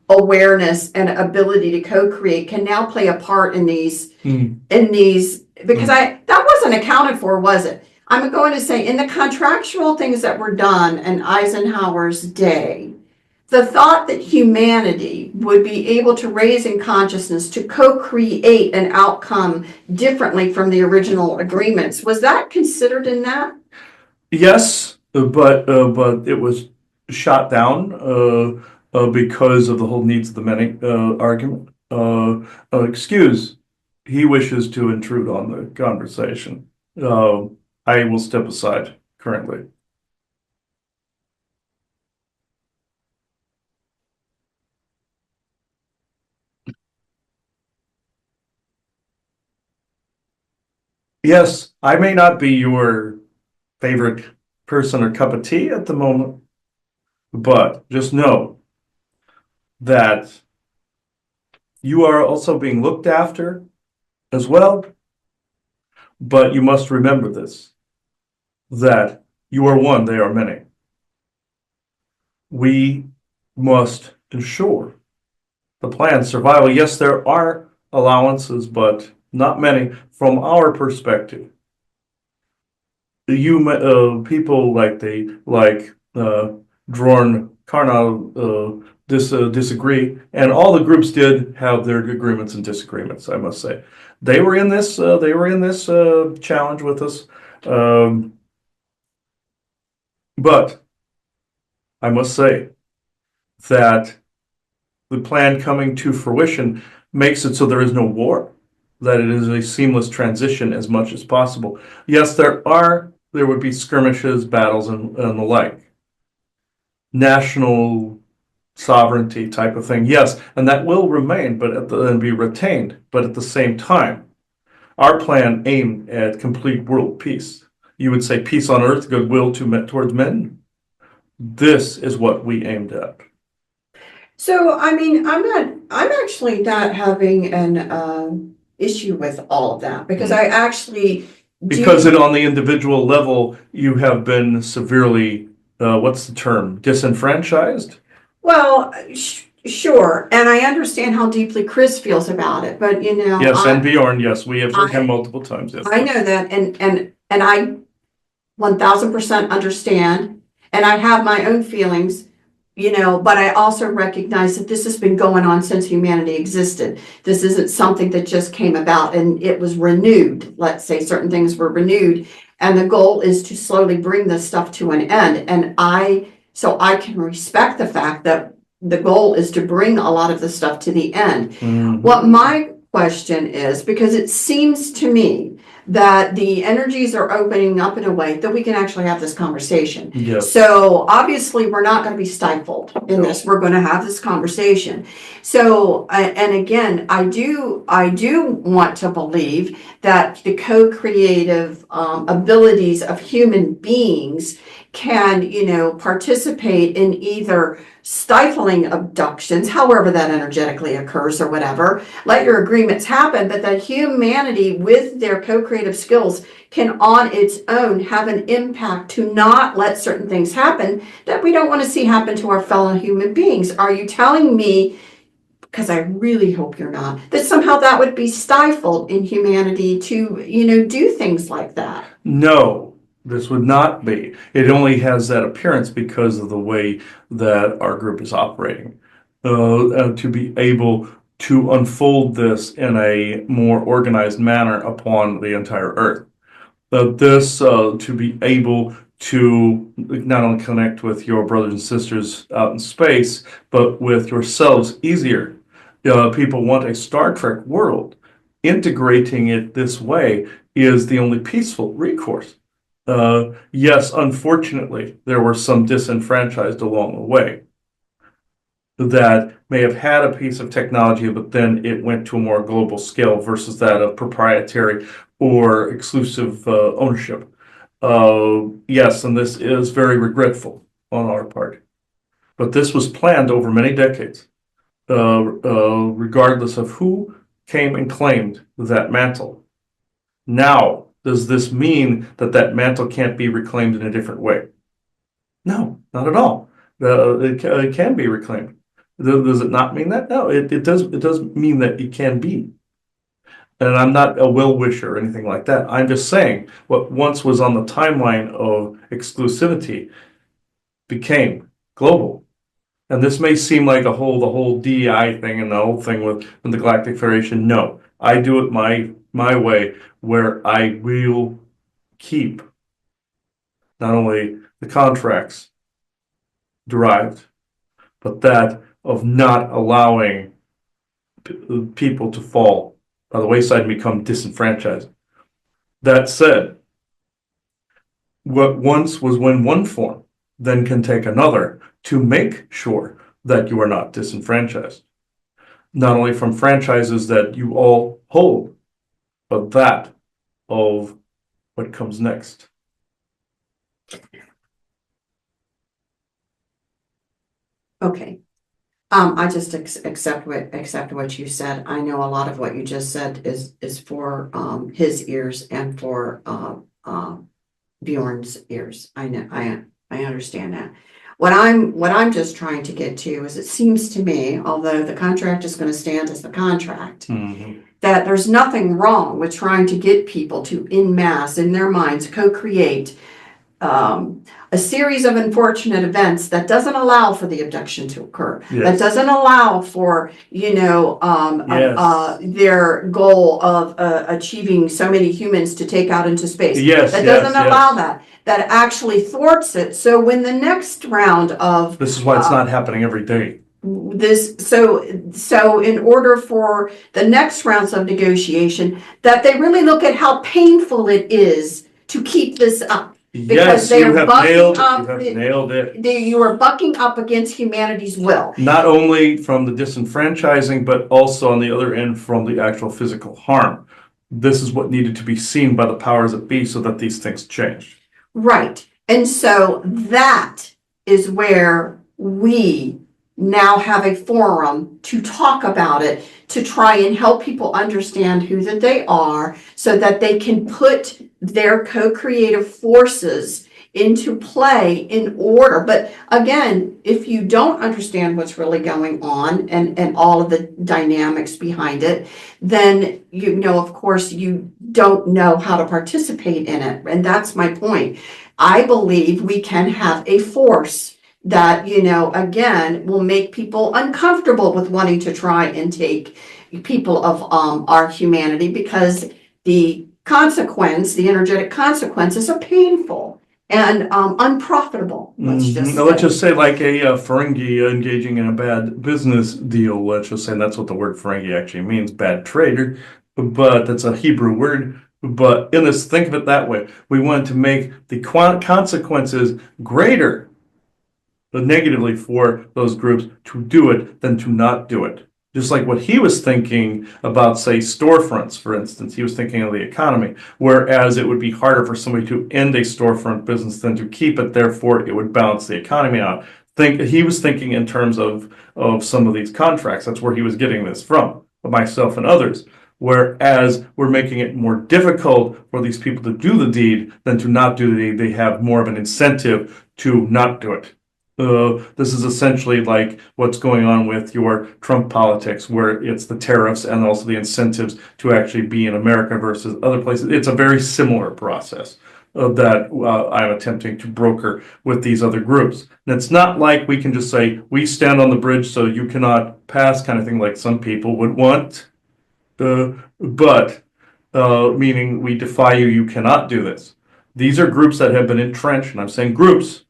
awareness and ability to co-create can now play a part in these because that wasn't accounted for, was it? I'm going to say in the contractual things that were done in Eisenhower's day, the thought that humanity would be able to raise in consciousness to co-create an outcome differently from the original agreements, was that considered in that? Yes, but it was shot down because of the whole needs of the many argument. He wishes to intrude on the conversation. I will step aside currently. Yes, I may not be your favorite person or cup of tea at the moment, but just know that you are also being looked after as well. But you must remember this, that you are one, they are many. We must ensure the plan's survival. Yes, there are allowances, but not many from our perspective. People like Drorn Karnal disagree, and all the groups did have their agreements and disagreements. I must say, they were in this. Challenge with us, but I must say that the plan coming to fruition makes it so there is no war, that it is a seamless transition as much as possible. Yes, there would be skirmishes, battles, and the like. National sovereignty type of thing, yes, and that will remain, and be retained. But at the same time, our plan aimed at complete world peace. You would say peace on earth, goodwill towards men. This is what we aimed at. So, I'm actually not having an issue with all of that because I actually on the individual level, you have been severely, what's the term, disenfranchised? Well, sure, and I understand how deeply Chris feels about it, but Yes, and Bjorn, yes, we have heard him multiple times. Yes, I know that, and I 1000% understand, and I have my own feelings, but I also recognize that this has been going on since humanity existed. This isn't something that just came about and it was renewed. Let's say certain things were renewed. And the goal is to slowly bring this stuff to an end. So I can respect the fact that the goal is to bring a lot of the stuff to the end. What my question is, because it seems to me that the energies are opening up in a way that we can actually have this conversation. Yes. So obviously, we're not going to be stifled in this. We're going to have this conversation. So, and again, I do want to believe that the co-creative abilities of human beings can, participate in either stifling abductions, however that energetically occurs or whatever. Let your agreements happen, but that humanity with their co-creative skills can on its own have an impact to not let certain things happen that we don't want to see happen to our fellow human beings. Are you telling me, because I really hope you're not, that somehow that would be stifled in humanity to, do things like that? No, this would not be. It only has that appearance because of the way that our group is operating. To be able to unfold this in a more organized manner upon the entire Earth. To be able to not only connect with your brothers and sisters out in space, but with yourselves easier. People want a Star Trek world. Integrating it this way is the only peaceful recourse. Yes, unfortunately, there were some disenfranchised along the way that may have had a piece of technology, but then it went to a more global scale versus that of proprietary or exclusive ownership. Yes, and this is very regretful on our part. But this was planned over many decades, regardless of who came and claimed that mantle. Now, does this mean that that mantle can't be reclaimed in a different way? No, not at all. It can be reclaimed. Does it not mean that? No, it does. It does mean that it can be. And I'm not a well-wisher or anything like that. I'm just saying what once was on the timeline of exclusivity became global. And this may seem like the whole DEI thing and the whole thing with the Galactic Federation. No, I do it my way, where I will keep not only the contracts derived, but that of not allowing people to fall by the wayside and become disenfranchised. That said, what once was in one form then can take another to make sure that you are not disenfranchised. Not only from franchises that you all hold, but that of what comes next. Okay. I just accept what you said. I know a lot of what you just said is for his ears and for Bjorn's ears. I know, I understand that. What I'm just trying to get to is, it seems to me, although the contract is going to stand as the contract, that there's nothing wrong with trying to get people to en masse in their minds co-create a series of unfortunate events that doesn't allow for the abduction to occur, that doesn't allow for, their goal of achieving so many humans to take out into space. That doesn't allow that actually thwarts it. So when the next round of... This is why it's not happening every day. So in order for the next rounds of negotiation, that they really look at how painful it is to keep this up. Yes, you have nailed it. You are bucking up against humanity's will. Not only from the disenfranchising, but also on the other end from the actual physical harm. This is what needed to be seen by the powers that be so that these things change. Right. And so that is where we now have a forum to talk about it, to try and help people understand who that they are, so that they can put their co-creative forces into play in order. But again, if you don't understand what's really going on and all of the dynamics behind it, then of course you don't know how to participate in it. And that's my point. I believe we can have a force that, again, will make people uncomfortable with wanting to try and take people of our humanity, because the consequence, the energetic consequences are painful and unprofitable, let's just Now, let's say. just say like a Ferengi engaging in a bad business deal. Let's just say that's what the word Ferengi actually means, bad trader. But that's a Hebrew word. But in this, think of it that way. We want to make the consequences greater, negatively for those groups to do it than to not do it. Just like what he was thinking about, say, storefronts, for instance, he was thinking of the economy, whereas it would be harder for somebody to end a storefront business than to keep it, therefore it would balance the economy out. He was thinking in terms of some of these contracts. That's where he was getting this from, myself and others. Whereas we're making it more difficult for these people to do the deed than to not do the deed. They have more of an incentive to not do it. This is essentially like what's going on with your Trump politics, where it's the tariffs and also the incentives to actually be in America versus other places. It's a very similar process that I'm attempting to broker with these other groups. And it's not like we can just say, we stand on the bridge so you cannot pass kind of thing like some people would want. But meaning we defy you, you cannot do this. These are groups that have been entrenched, and I'm saying groups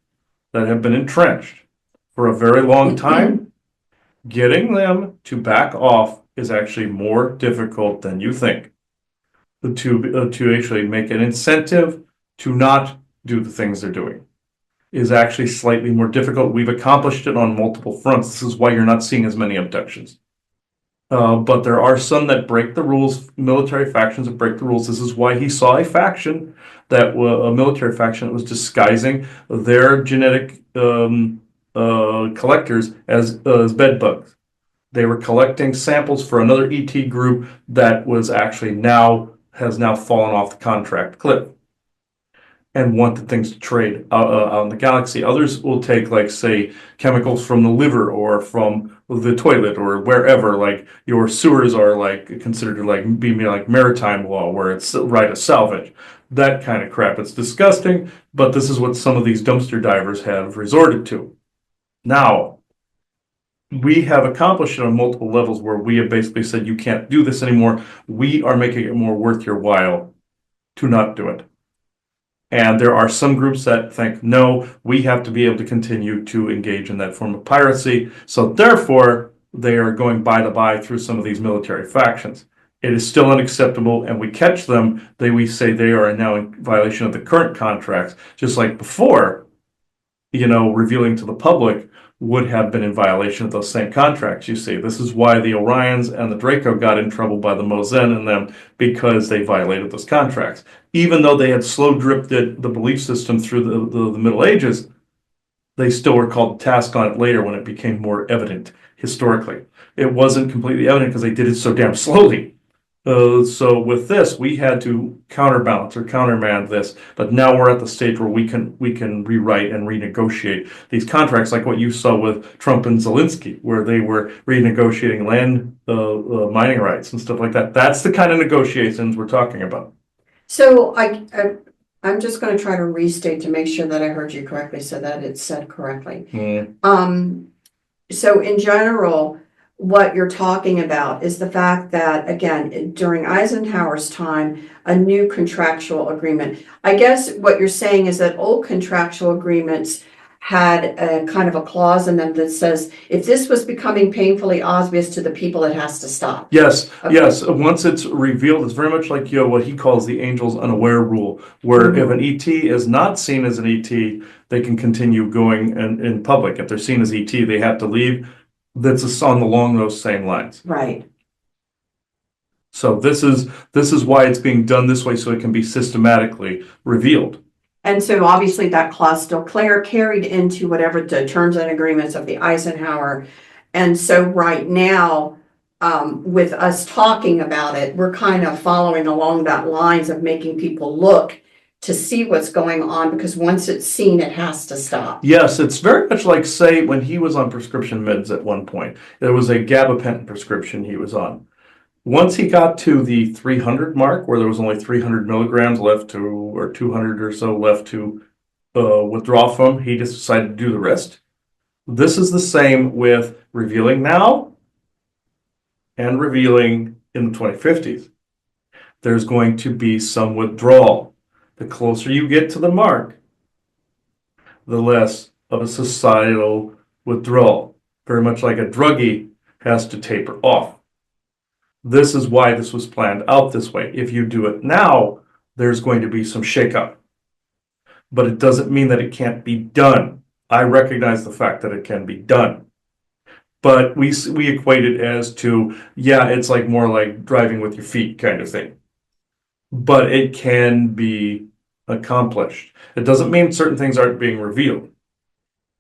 that have been entrenched for a very long time. Getting them to back off is actually more difficult than you think. To actually make an incentive to not do the things they're doing is actually slightly more difficult. We've accomplished it on multiple fronts. This is why you're not seeing as many abductions. But there are some that break the rules, military factions that break the rules. This is why he saw a faction a military faction that was disguising their genetic collectors as bed bugs. They were collecting samples for another ET group that was actually has now fallen off the contract cliff and wanted things to trade out in the galaxy. Others will take, like, say, chemicals from the liver or from the toilet or wherever. Like, your sewers are like considered to like be like maritime law, where it's right of salvage. That kind of crap. It's disgusting, but this is what some of these dumpster divers have resorted to. Now, we have accomplished it on multiple levels where we have basically said, you can't do this anymore. We are making it more worth your while to not do it. And there are some groups that think, no, we have to be able to continue to engage in that form of piracy. So therefore, they are going by through some of these military factions. It is still unacceptable, and we catch them. We say they are now in violation of the current contracts, just like before, revealing to the public would have been in violation of those same contracts. You see, this is why the Orions and the Draco got in trouble by the Mozen and them, because they violated those contracts. Even though they had slow drifted the belief system through the Middle Ages, they still were called to task on it later when it became more evident historically. It wasn't completely evident because they did it so damn slowly. So with this, we had to counterbalance or countermand this, but now we're at the stage where we can rewrite and renegotiate these contracts, like what you saw with Trump and Zelensky, where they were renegotiating land mining rights and stuff like that. That's the kind of negotiations we're talking about. So I'm just going to try to restate to make sure that I heard you correctly, so that it's said correctly. So in general, what you're talking about is the fact that, again, during Eisenhower's time, a new contractual agreement. I guess what you're saying is that old contractual agreements had a kind of a clause in them that says, if this was becoming painfully obvious to the people, it has to stop. Yes, okay. Yes. Once it's revealed, it's very much like what he calls the angel's unaware rule, where if an ET is not seen as an ET, they can continue going in public. If they're seen as ET, they have to leave. That's along those same lines. Right. So this is why it's being done this way, so it can be systematically revealed. And so obviously that clause still carried into whatever the terms and agreements of the Eisenhower. And so right now, with us talking about it, we're kind of following along that lines of making people look to see what's going on, because once it's seen, it has to stop. Yes, it's very much like, say, when he was on prescription meds at one point. There was a gabapentin prescription he was on. Once he got to the 300 mark, where there was only 300 milligrams left to, or 200 or so left to withdraw from, he just decided to do the rest. This is the same with revealing now and revealing in the 2050s. there's going to be some withdrawal. The closer you get to the mark, the less of a societal withdrawal. Very much like a druggie has to taper off. This is why this was planned out this way. If you do it now, there's going to be some shakeup. But it doesn't mean that it can't be done. I recognize the fact that it can be done. But we equate it as to, yeah, it's like more like driving with your feet kind of thing. But it can be accomplished. It doesn't mean certain things aren't being revealed.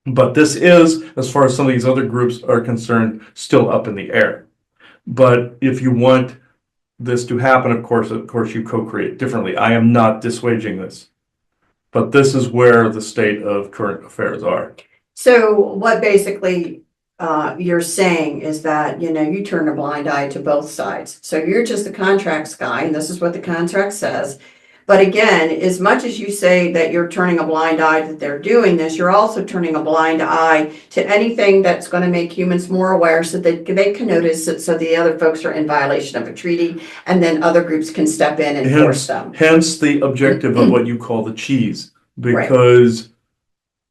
But this is, as far as some of these other groups are concerned, still up in the air. But if you want this to happen, of course, you co-create differently. I am not dissuading this. But this is where the state of current affairs are. So what basically you're saying is that, you turn a blind eye to both sides. So you're just the contracts guy, and this is what the contract says. But again, as much as you say that you're turning a blind eye that they're doing this, you're also turning a blind eye to anything that's going to make humans more aware so that they can notice it, so the other folks are in violation of a treaty, and then other groups can step in and force them. Hence the objective of what you call the cheese, because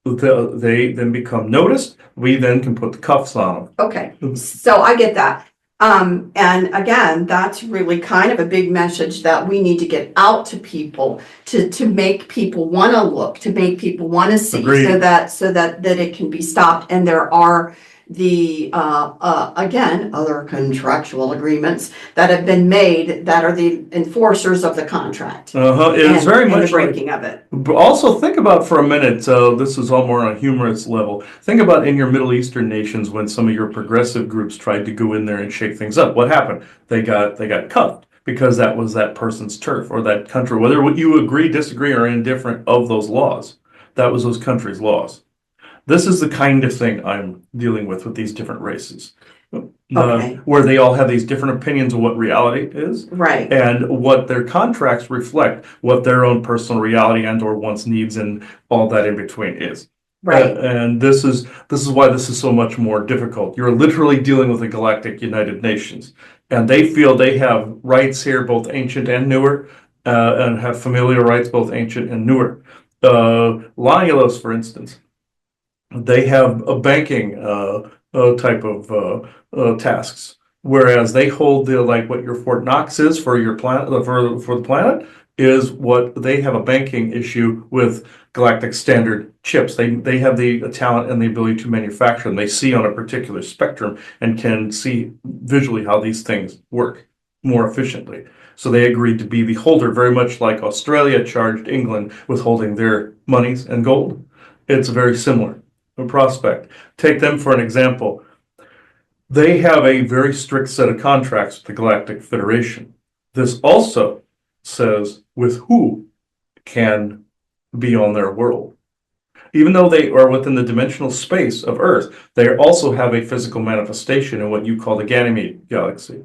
they then become noticed. We then can put the cuffs on them. Okay, so I get that. And again, that's really kind of a big message that we need to get out to people to make people want to look, to make people want to see. Agreed. so that it can be stopped. And there are the again, other contractual agreements that have been made that are the enforcers of the contract. It's very much the breaking of it. But also think about for a minute, this is all more on a humorous level. Think about in your Middle Eastern nations when some of your progressive groups tried to go in there and shake things up. What happened? They got cuffed because that was that person's turf or that country. Whether you agree, disagree, or indifferent of those laws, that was those countries' laws. This is the kind of thing I'm dealing with these different races. Where they all have these different opinions of what reality is, right, and what their contracts reflect, what their own personal reality and or wants, needs, and all that in between is. right. And this is why this is so much more difficult. You're literally dealing with the Galactic United Nations, and they feel they have rights here, both ancient and newer, and have familial rights, both ancient and newer. Lanilos, for instance, they have a banking type of tasks, whereas they hold the like what your Fort Knox is for your planet for the planet is what they have a banking issue with galactic standard chips. They have the talent and the ability to manufacture them. They see on a particular spectrum and can see visually how these things work more efficiently. So they agreed to be the holder, very much like Australia charged England with holding their monies and gold. It's very similar. A prospect. Take them for an example. They have a very strict set of contracts with the Galactic Federation. This also says with who can be on their world. Even though they are within the dimensional space of Earth, they also have a physical manifestation in what you call the Ganymede galaxy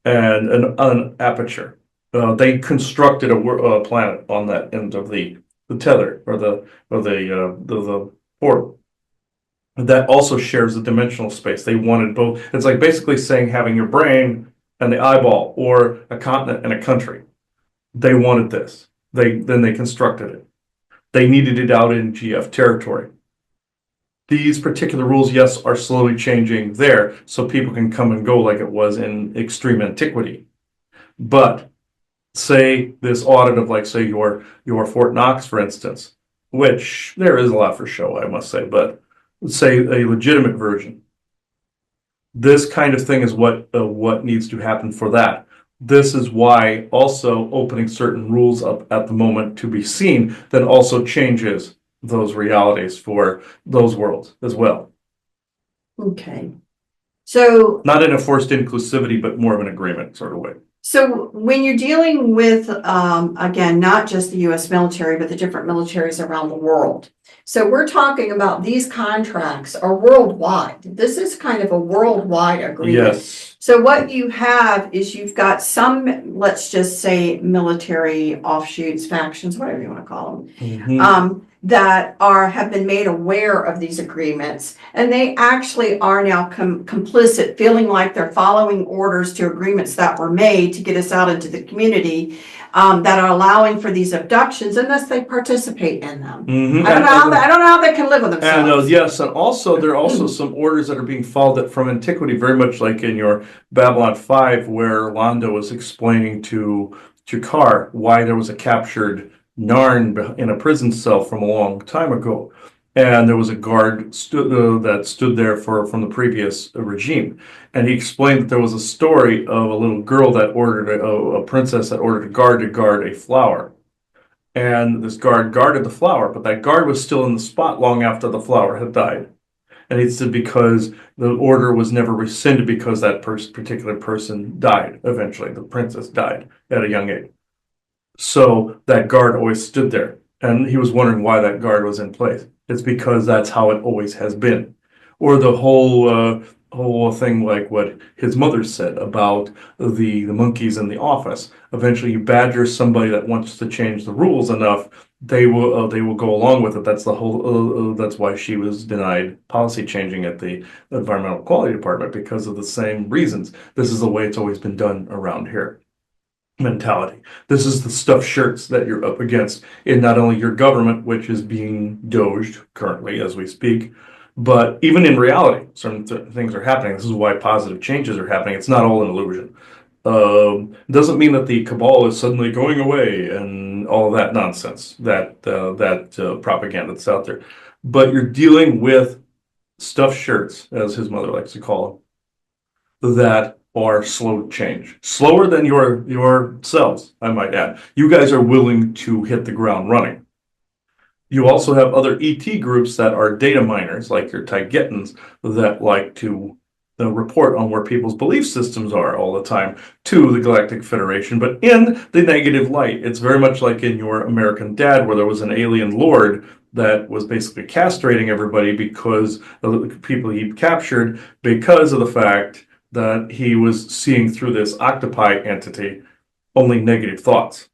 and an aperture. They constructed a planet on that end of the tether or the port. That also shares the dimensional space. They wanted both. It's like basically saying having your brain and the eyeball, or a continent and a country. They wanted this. Then they constructed it. They needed it out in GF territory. These particular rules, yes, are slowly changing there, so people can come and go like it was in extreme antiquity. But say this audit of, like, say your Fort Knox, for instance, which there is a lot for show, I must say, but say a legitimate version. This kind of thing is what needs to happen for that. This is why also opening certain rules up at the moment to be seen then also changes those realities for those worlds as well. Okay. So not in a forced inclusivity, but more of an agreement sort of way. So when you're dealing with, again, not just the U.S. military, but the different militaries around the world. So we're talking about these contracts are worldwide. This is kind of a worldwide agreement. Yes. So what you have is you've got some, let's just say, military offshoots, factions, whatever you want to call them, Mhm. that have been made aware of these agreements, and they actually are now complicit, feeling like they're following orders to agreements that were made to get us out into the community, that are allowing for these abductions, and thus they participate in them. Mhm. I don't know how they can live with And themselves. yes, and also there are also some orders that are being followed that from antiquity, very much like in your Babylon 5, where Londo was explaining to Jakar why there was a captured Narn in a prison cell from a long time ago, and there was a guard that stood there from the previous regime, and he explained that there was a story of a little girl that ordered a princess that ordered a guard to guard a flower. And this guard guarded the flower, but that guard was still in the spot long after the flower had died. And he said because the order was never rescinded because that particular person died eventually. The princess died at a young age. So that guard always stood there. And he was wondering why that guard was in place. It's because that's how it always has been. Or the whole thing like what his mother said about the monkeys in the office. Eventually you badger somebody that wants to change the rules enough, they will go along with it. That's the whole that's why she was denied policy changing at the environmental quality department, because of the same reasons. This is the way it's always been done around here mentality. This is the stuffed shirts that you're up against in not only your government, which is being doged currently as we speak, but even in reality, certain things are happening. This is why positive changes are happening. It's not all an illusion. Doesn't mean that the cabal is suddenly going away and all of that nonsense, that propaganda that's out there. But you're dealing with stuffed shirts, as his mother likes to call them, that are slow to change. Slower than yourselves, I might add. You guys are willing to hit the ground running. You also have other ET groups that are data miners, like your Taigetans, that like to report on where people's belief systems are all the time to the Galactic Federation, but in the negative light. It's very much like in your American Dad, where there was an alien lord that was basically castrating everybody because of the people he captured, because of the fact that he was seeing through this octopi entity only negative thoughts.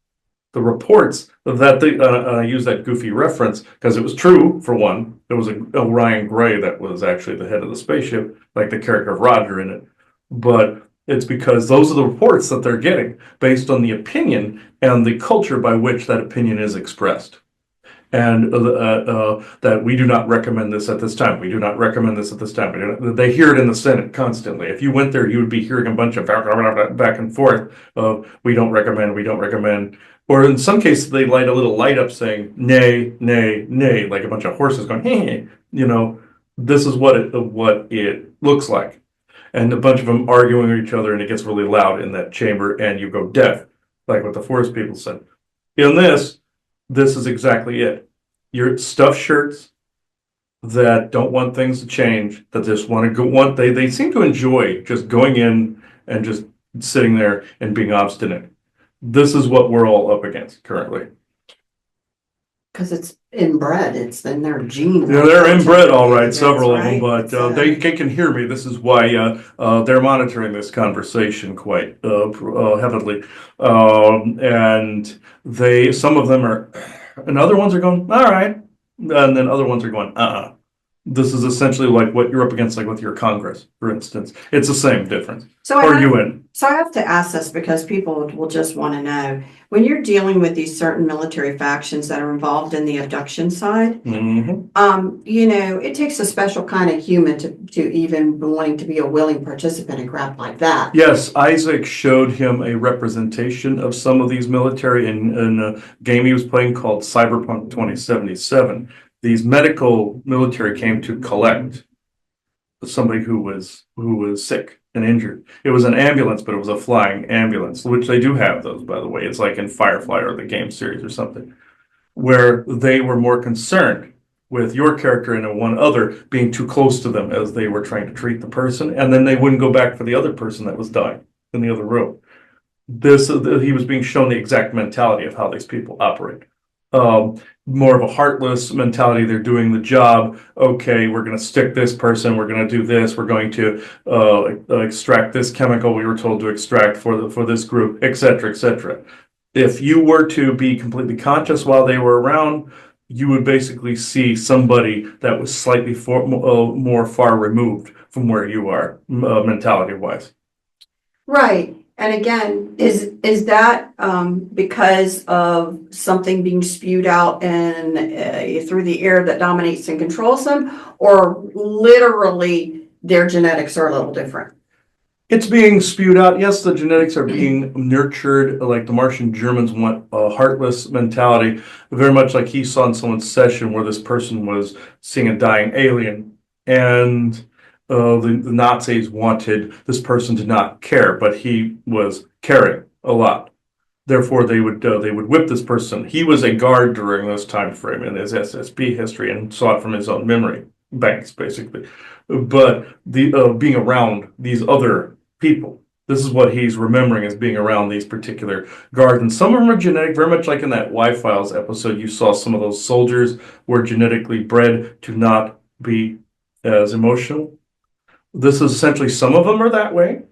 The reports that I use that goofy reference because it was true. For one, there was a Orion Gray that was actually the head of the spaceship, like the character of Roger in it. But it's because those are the reports that they're getting based on the opinion and the culture by which that opinion is expressed. And that we do not recommend this at this time. We do not recommend this at this time. They hear it in the Senate constantly. If you went there, you would be hearing a bunch of back and forth of we don't recommend, we don't recommend. Or in some cases, they light a little light up saying nay, nay, nay, like a bunch of horses going, hey, this is what it looks like. And a bunch of them arguing with each other, and it gets really loud in that chamber, and you go deaf, like what the forest people said. In this is exactly it. Your stuffed shirts that don't want things to change, that just want to go, they seem to enjoy just going in and just sitting there and being obstinate. This is what we're all up against currently. Because it's inbred, it's in their genes. Yeah, they're inbred, all right, That's several of them, right. but they can hear me. This is why they're monitoring this conversation quite heavily, and some of them are, and other ones are going, all right, and then other ones are going, This is essentially like what you're up against, like with your Congress, for instance. It's the same difference. So Or UN. So I have to ask this because people will just want to know, when you're dealing with these certain military factions that are involved in the abduction side, it takes a special kind of human to even wanting to be a willing participant in crap like that. Yes, Isaac showed him a representation of some of these military in a game he was playing called Cyberpunk 2077. These medical military came to collect somebody who was sick and injured. It was an ambulance, but it was a flying ambulance, which they do have those, by the way. It's like in Firefly or the game series or something, where they were more concerned with your character and one other being too close to them as they were trying to treat the person, and then they wouldn't go back for the other person that was dying in the other room. He was being shown the exact mentality of how these people operate. more of a heartless mentality. They're doing the job. Okay, we're going to stick this person. We're going to do this. We're going to extract this chemical we were told to extract for this group, et cetera, et cetera. If you were to be completely conscious while they were around, you would basically see somebody that was slightly more far removed from where you are, mentality-wise. Right. And again, is that because of something being spewed out and through the air that dominates and controls them, or literally their genetics are a little different? It's being spewed out. Yes, the genetics are being nurtured, like the Martian Germans want a heartless mentality, very much like he saw in someone's session where this person was seeing a dying alien, and the Nazis wanted this person to not care, but he was caring a lot. Therefore, they would whip this person. He was a guard during this time frame in his SSB history and saw it from his own memory banks, basically. But the being around these other people, this is what he's remembering as being around these particular guards. And some of them are genetic, very much like in that Y-Files episode. You saw some of those soldiers were genetically bred to not be as emotional. This is essentially, some of them are that way,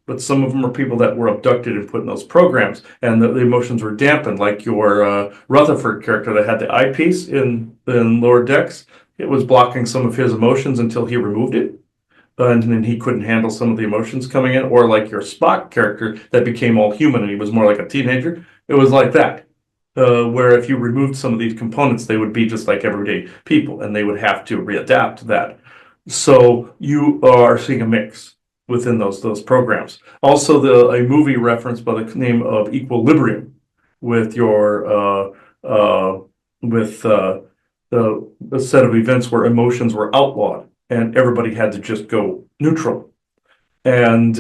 but some of them are people that were abducted and put in those programs, and the emotions were dampened, like your Rutherford character that had the eyepiece in Lower Decks. It was blocking some of his emotions until he removed it, and then he couldn't handle some of the emotions coming in. Or like your Spock character that became all human and he was more like a teenager. It was like that, where if you removed some of these components, they would be just like everyday people, and they would have to readapt to that. So you are seeing a mix within those programs. Also, a movie reference by the name of Equilibrium, with your with a set of events where emotions were outlawed and everybody had to just go neutral. And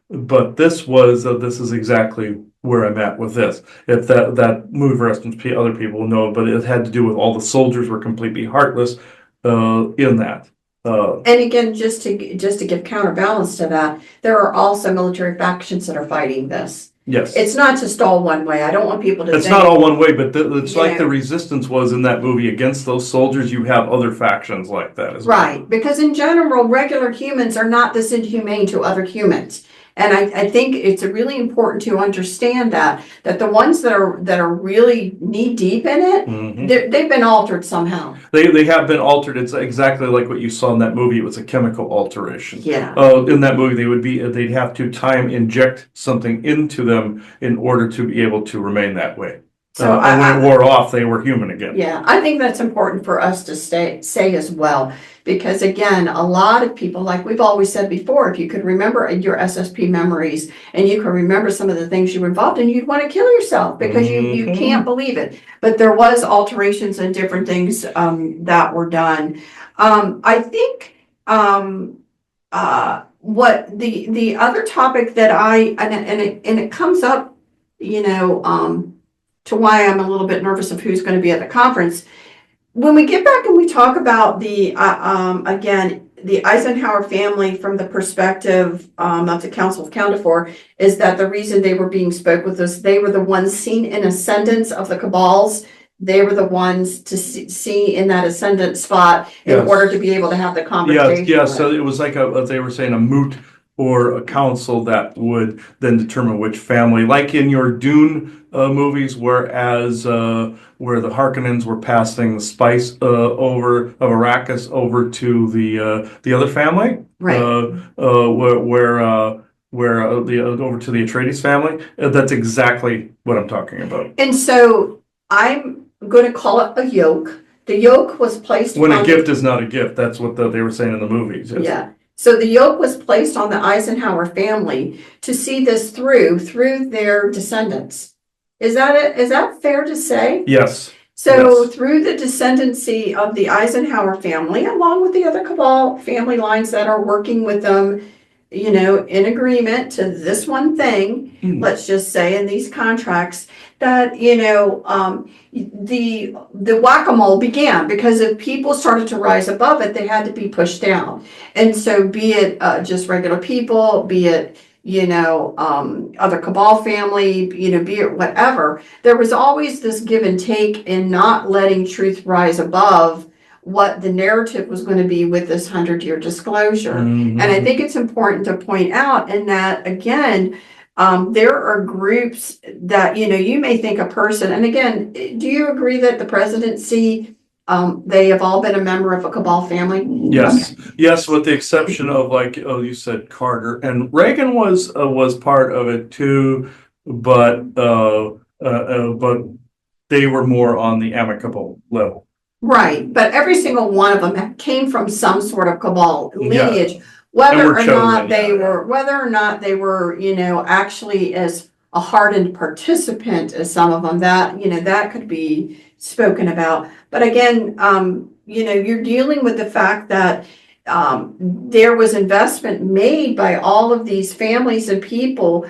but this is exactly where I'm at with this. If that movie reference, other people know, but it had to do with all the soldiers were completely heartless in that. And again, just to give counterbalance to that, there are also military factions that are fighting this. Yes. It's not just all one way. I don't want people to It's think. not all one way, but it's like Yeah. the resistance was in that movie against those soldiers. You have other factions like that as well. Right, because in general, regular humans are not this inhumane to other humans. And I think it's really important to understand that the ones that are really knee deep in it, Mhm. they've been altered somehow. They have been altered. It's exactly like what you saw in that movie. It was a chemical alteration. Yeah. In that movie, they'd have to time inject something into them in order to be able to remain that way. So and when it wore off, they were human again. Yeah, I think that's important for us to say as well, because again, a lot of people, like we've always said before, if you could remember your SSP memories and you can remember some of the things you were involved in, you'd want to kill yourself because you can't believe it. But there was alterations and different things that were done. I think what the other topic that and it comes up, to why I'm a little bit nervous of who's going to be at the conference. When we get back and we talk about the Eisenhower family from the perspective of the Council of Accounted For, is that the reason they were being spoke with us, they were the ones seen in ascendance of the cabals. They were the ones to see in that ascendant spot in order to be able to have the conversation. Yeah. So it was like they were saying, a moot or a council that would then determine which family, like in your Dune movies, where the Harkonnens were passing the spice over of Arrakis over to the other family, right? Where over to the Atreides family. That's exactly what I'm talking about. And so I'm going to call it a yoke. The yoke was placed when a gift is not a gift. That's what they were saying in the movies. Yes. Yeah. So the yoke was placed on the Eisenhower family to see this through their descendants. Is that fair to say? Yes. So yes. Through the descendancy of the Eisenhower family, along with the other cabal family lines that are working with them, in agreement to this one thing, let's just say in these contracts, that, the whack-a-mole began, because if people started to rise above it, they had to be pushed down. And so be it just regular people, be it, other cabal family, be it whatever, there was always this give and take in not letting truth rise above what the narrative was going to be with this 100-year disclosure. Mhm. And I think it's important to point out in that, again, there are groups that, you may think a person, and again, do you agree that the presidency, they have all been a member of a cabal family? Yes, yes, with the exception of like, oh, you said Carter and Reagan was part of it too, but they were more on the amicable level. Right, but every single one of them came from some sort of cabal lineage, And whether were or chosen, not they yeah. were, actually as a hardened participant as some of them, that could be spoken about. But again, you're dealing with the fact that there was investment made by all of these families and people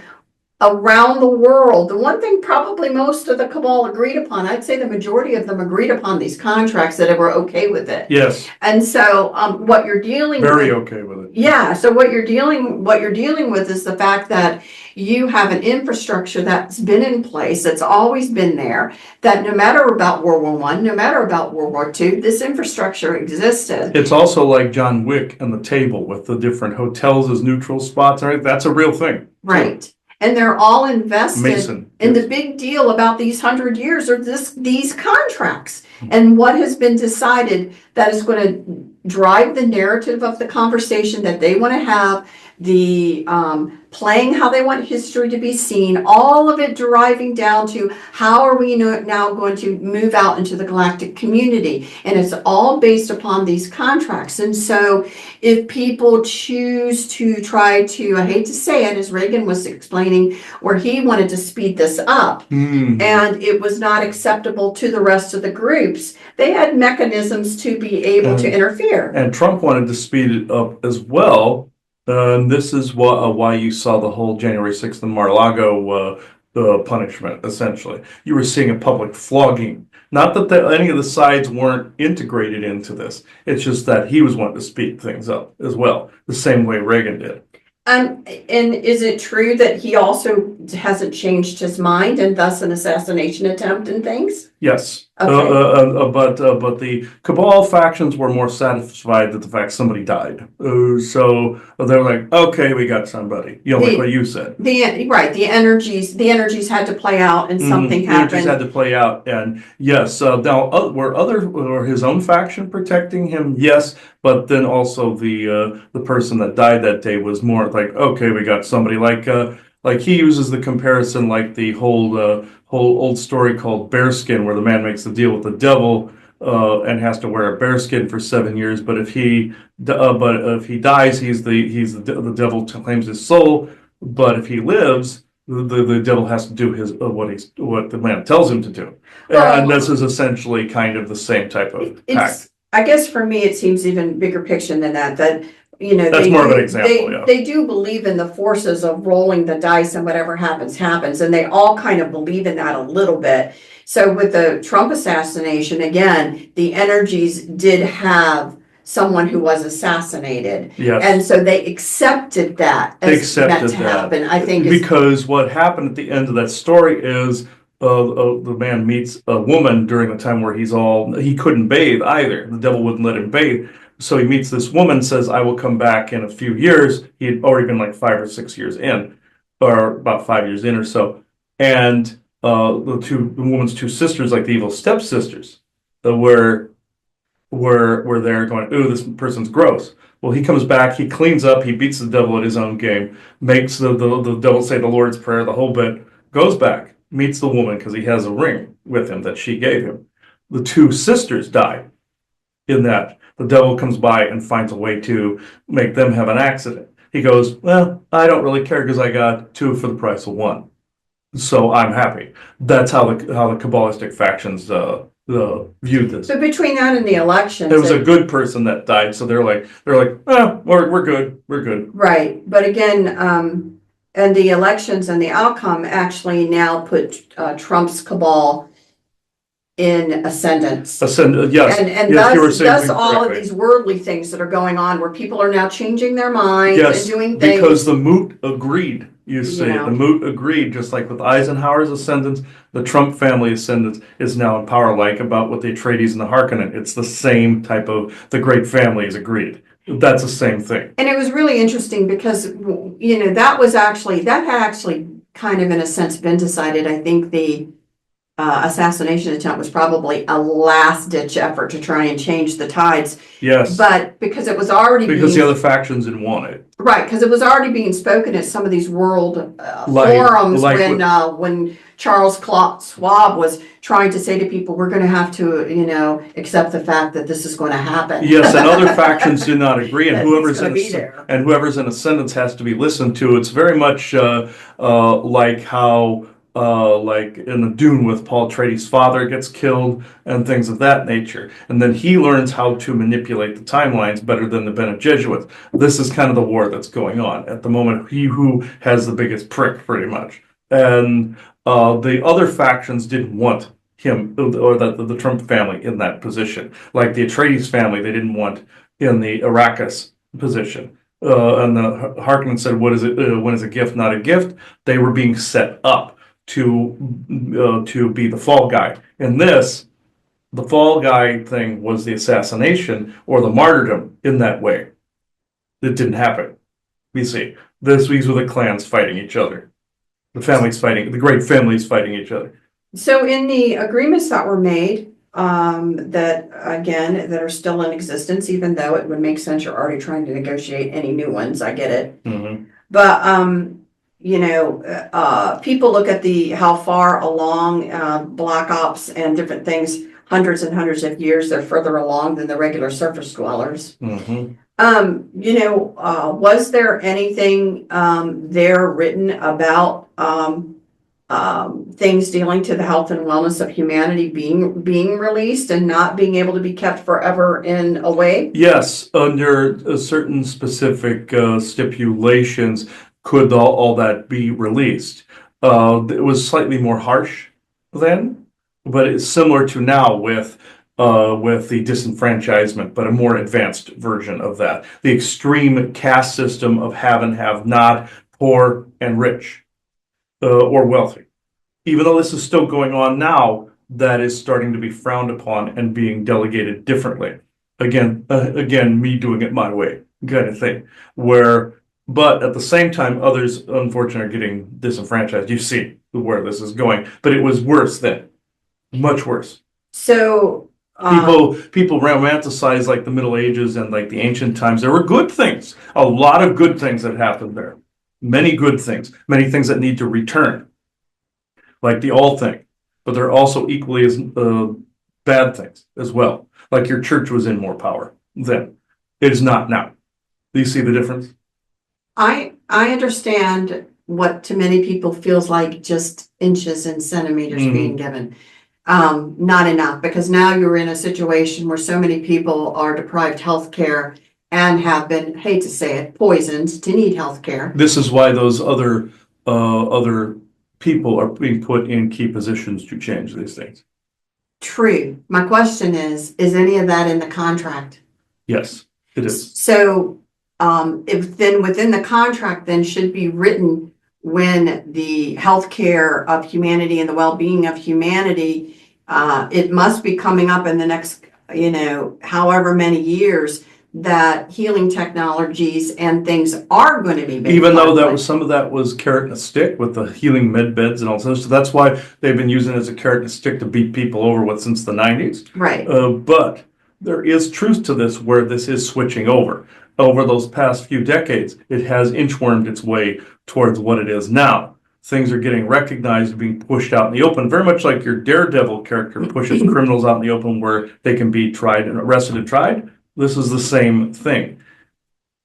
around the world. The one thing probably most of the cabal agreed upon, I'd say the majority of them agreed upon these contracts, that they were okay with it. Yes, And so what you're dealing very with, okay with it. yeah, so what you're dealing with is the fact that you have an infrastructure that's been in place, that's always been there, that no matter about World War I, no matter about World War II, this infrastructure existed. It's also like John Wick and the table with the different hotels as neutral spots, right? That's a real thing. Right. And they're all invested Mason, in yes. the big deal about these 100 years or these contracts and what has been decided that is going to drive the narrative of the conversation that they want to have, the playing how they want history to be seen, all of it deriving down to how are we now going to move out into the galactic community. And it's all based upon these contracts. And so if people choose to try to, I hate to say it, as Reagan was explaining, where he wanted to speed this up and it was not acceptable to the rest of the groups, they had mechanisms to be able to interfere. And Trump wanted to speed it up as well. And this is why you saw the whole January 6th in Mar-a-Lago punishment, essentially. You were seeing a public flogging. Not that any of the sides weren't integrated into this. It's just that he was wanting to speed things up as well, the same way Reagan did. And is it true that he also hasn't changed his mind and thus an assassination attempt and things? Yes. Okay. But the cabal factions were more satisfied that the fact somebody died. So they're like, okay, we got somebody. Like what you said. The energies had to play out and something The energies happened. had to play out, and yes. Now, were his own faction protecting him? Yes, but then also the person that died that day was more like, okay, we got somebody like he uses the comparison like the whole old story called Bearskin, where the man makes the deal with the devil and has to wear a bearskin for 7 years. But if he dies, the devil claims his soul. But if he lives, the devil has to do what the man tells him to do. And this is essentially kind of the same type of pact. I guess for me, it seems even bigger picture than that. That's more of an example, yeah. They do believe in the forces of rolling the dice and whatever happens, and they all kind of believe in that a little bit. So with the Trump assassination, again, the energies did have someone who was assassanated. Yes. And so they accepted that as meant to happen, I think. Because what happened at the end of that story is the man meets a woman during the time where he couldn't bathe either. The devil wouldn't let him bathe. So he meets this woman, says, I will come back in a few years. He had already been like 5 or 6 years in, or about 5 years in or so. And the woman's two sisters, like the evil stepsisters, were there going, ooh, this person's gross. Well, he comes back, he cleans up, he beats the devil at his own game, makes the devil say the Lord's Prayer, the whole bit, goes back, meets the woman because he has a ring with him that she gave him. The two sisters die in that. The devil comes by and finds a way to make them have an accident. He goes, well, I don't really care because I got 2 for the price of 1. So I'm happy. That's how the Kabbalistic factions viewed this. So between that and the elections, there was a good person that died, so they're like, we're good, right? But again, and the elections and the outcome actually now put Trump's cabal in ascendance. Yes, And yes, you were thus, saying thus all of correctly. these worldly things that are going on where people are now changing their minds and Yes, doing because things, the moot agreed, you you see, know. the moot agreed, just like with Eisenhower's ascendance, the Trump family ascendance is now in power, like about with the Atreides and the Harkonnen. It's the same type of, the great families agreed. That's the same thing. And it was really interesting because, you know, that had actually kind of in a sense been decided. I think the assassination attempt was probably a last ditch effort to try and change the tides. Yes, But because it was already because the being, other factions didn't want it. right, because it was already being spoken at some of these world Like- forums like when Charles Schwab was trying to say to people, we're going to have to, you know, accept the fact that this is going to happen. Yes, and other factions do not agree, and That whoever's it's gonna in be there. and whoever's in ascendance has to be listened to. It's very much like how like in the Dune with Paul Atreides' father gets killed and things of that nature, and then he learns how to manipulate the timelines better than the Bene Gesserit. This is kind of the war that's going on at the moment. He who has the biggest prick, pretty much, and the other factions didn't want him or the Trump family in that position. Like the Atreides family, they didn't want in the Arrakis position. And the Harkonnen said, "What is it? When is a gift not a gift?" They were being set up to be the fall guy. In this, the fall guy thing was the assassination or the martyrdom in that way. It didn't happen. You see, these were the clans fighting each other. The families fighting, the great families fighting each other. So in the agreements that were made, that again, that are still in existence, even though it would make sense, you're already trying to negotiate any new ones, I get it. Mm-hmm. But, you know, people look at how far along, Black Ops and different things, hundreds and hundreds of years, they're further along than the regular surface dwellers. Mm-hmm. You know, was there anything, there written about, things dealing to the health and wellness of humanity being released and not being able to be kept forever in a way? Yes, under certain specific stipulations, could all that be released? It was slightly more harsh then, but it's similar to now with the disenfranchisement, but a more advanced version of that. The extreme caste system of have and have not, poor and rich, or wealthy. Even though this is still going on now, that is starting to be frowned upon and being delegated differently. Again, me doing it my way, kind of thing. But at the same time, others, unfortunately, are getting disenfranchised. You see where this is going, but it was worse then, much worse. So People romanticize like the Middle Ages and like the ancient times. There were good things, a lot of good things that happened there. Many good things, many things that need to return, like the all thing. But there are also equally as bad things as well. Like your church was in more power then. It is not now. Do you see the difference? I understand what to many people feels like just inches and centimeters being given. Not enough, because now you're in a situation where so many people are deprived health care and have been, hate to say it, poisoned to need health care. This is why those other people are being put in key positions to change these things. True. My question is any of that in the contract? Yes, it is. So, if then within the contract then should be written when the healthcare of humanity and the well-being of humanity, it must be coming up in the next, you know, however many years, that healing technologies and things are going to be made. Even though that was some of that was carrot and a stick with the healing med beds and all this, so that's why they've been using it as a carrot and a stick to beat people over with since the 90s. Right. But there is truth to this where this is switching over. Over those past few decades, it has inchwormed its way towards what it is now. Things are getting recognized, being pushed out in the open, very much like your Daredevil character pushes criminals out in the open where they can be tried and arrested and tried. This is the same thing.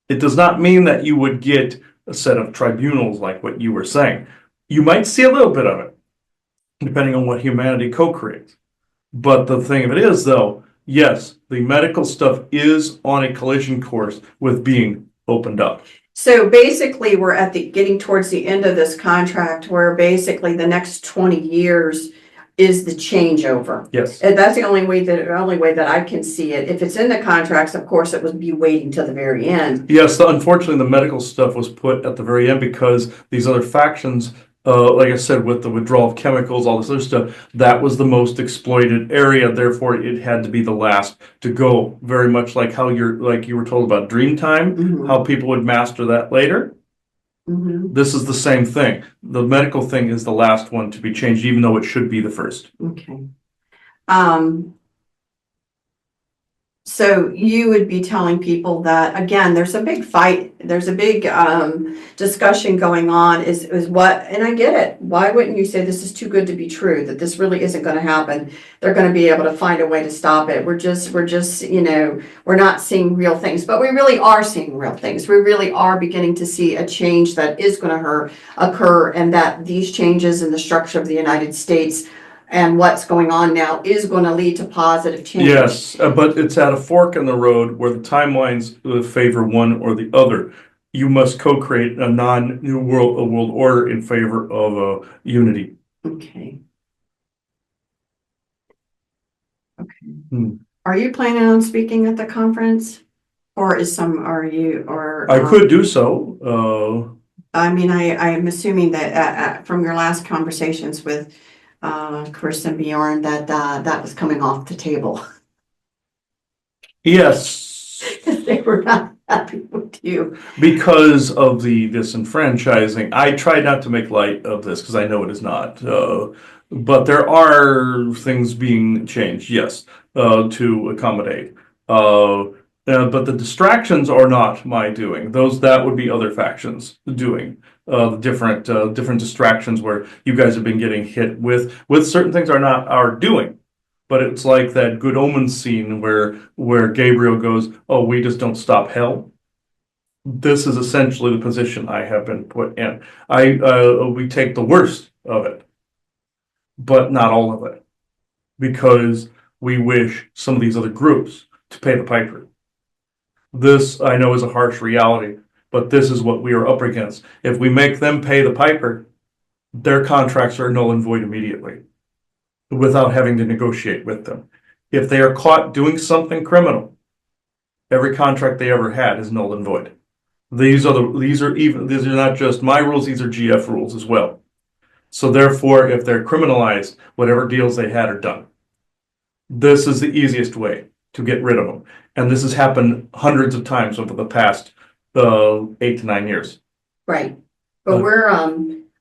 It does not mean that you would get a set of tribunals like what you were saying. You might see a little bit of it, depending on what humanity co-creates. But the thing of it is, though, yes, the medical stuff is on a collision course with being opened up. So basically, we're at getting towards the end of this contract, where basically the next 20 years is the changeover. Yes. And that's the only way that I can see it. If it's in the contracts, of course, it would be waiting till the very end. Yes, unfortunately, the medical stuff was put at the very end because these other factions, like I said, with the withdrawal of chemicals, all this other stuff, that was the most exploited area. Therefore, it had to be the last to go. Very much like how you were told about Dreamtime, Mhm. how people would master that later. Mhm. This is the same thing. The medical thing is the last one to be changed, even though it should be the first. Okay. So you would be telling people that, again, there's a big fight, there's a big discussion going on is what, and I get it. Why wouldn't you say this is too good to be true, that this really isn't going to happen? They're going to be able to find a way to stop it. We're just, we're not seeing real things, but we really are seeing real things. We really are beginning to see a change that is going to occur, and that these changes in the structure of the United States and what's going on now is going to lead to positive change. Yes, but it's at a fork in the road where the timelines favor one or the other. You must co-create a non-new world order in favor of unity. Okay. Okay. Hmm. Are you planning on speaking at the conference? Or I could do so. I mean, I'm assuming that from your last conversations with Chris and Bjorn that was coming off the table. Yes. They were not happy with you. Because of the disenfranchising. I try not to make light of this because I know it is not. But there are things being changed, yes, to accommodate. But the distractions are not my doing. That would be other factions doing. Different distractions where you guys have been getting hit with certain things are not our doing. But it's like that Good Omens scene where Gabriel goes, "Oh, we just don't stop hell." This is essentially the position I have been put in. We take the worst of it, but not all of it, because we wish some of these other groups to pay the piper. This, I know, is a harsh reality, but this is what we are up against. If we make them pay the piper, their contracts are null and void immediately, without having to negotiate with them. If they are caught doing something criminal, every contract they ever had is null and void. These are not just my rules, these are GF rules as well. So therefore, if they're criminalized, whatever deals they had are done. This is the easiest way to get rid of them. And this has happened hundreds of times over the past 8 to 9 years. Right. But we're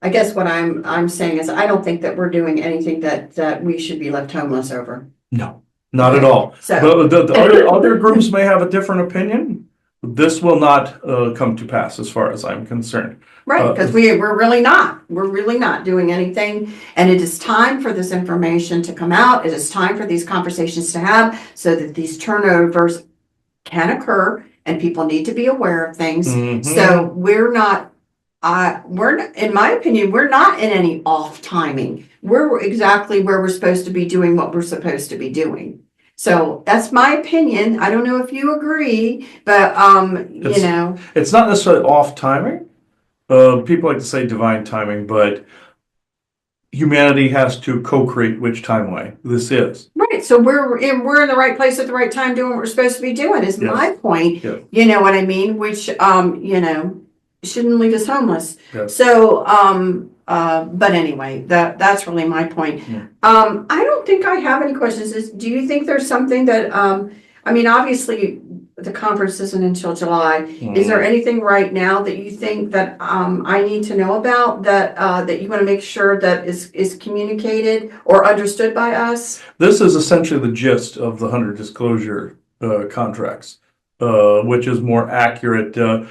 I guess what I'm saying is I don't think that we're doing anything that we should be left homeless over. No, not at all. So the other groups may have a different opinion. This will not come to pass as far as I'm concerned. right, because we're really not doing anything, and it is time for this information to come out. It is time for these conversations to have so that these turnovers can occur, and people need to be aware of things. Mhm. So in my opinion, we're not in any off timing. We're exactly where we're supposed to be doing what we're supposed to be doing. So that's my opinion. I don't know if you agree, but It's not necessarily off timing. People like to say divine timing, but humanity has to co-create which timeline this is. right. So we're in the right place at the right time doing what we're supposed to be doing is Yes. my point. Yeah. You know what I mean? Which shouldn't leave us homeless. Yes. So but anyway, that's really my point. Yeah. I don't think I have any questions. Do you think there's something that I mean, obviously the conference isn't until July. Is there anything right now that you think that I need to know about that you want to make sure that is communicated or understood by us? This is essentially the gist of the 100 disclosure contracts, which is more accurate. The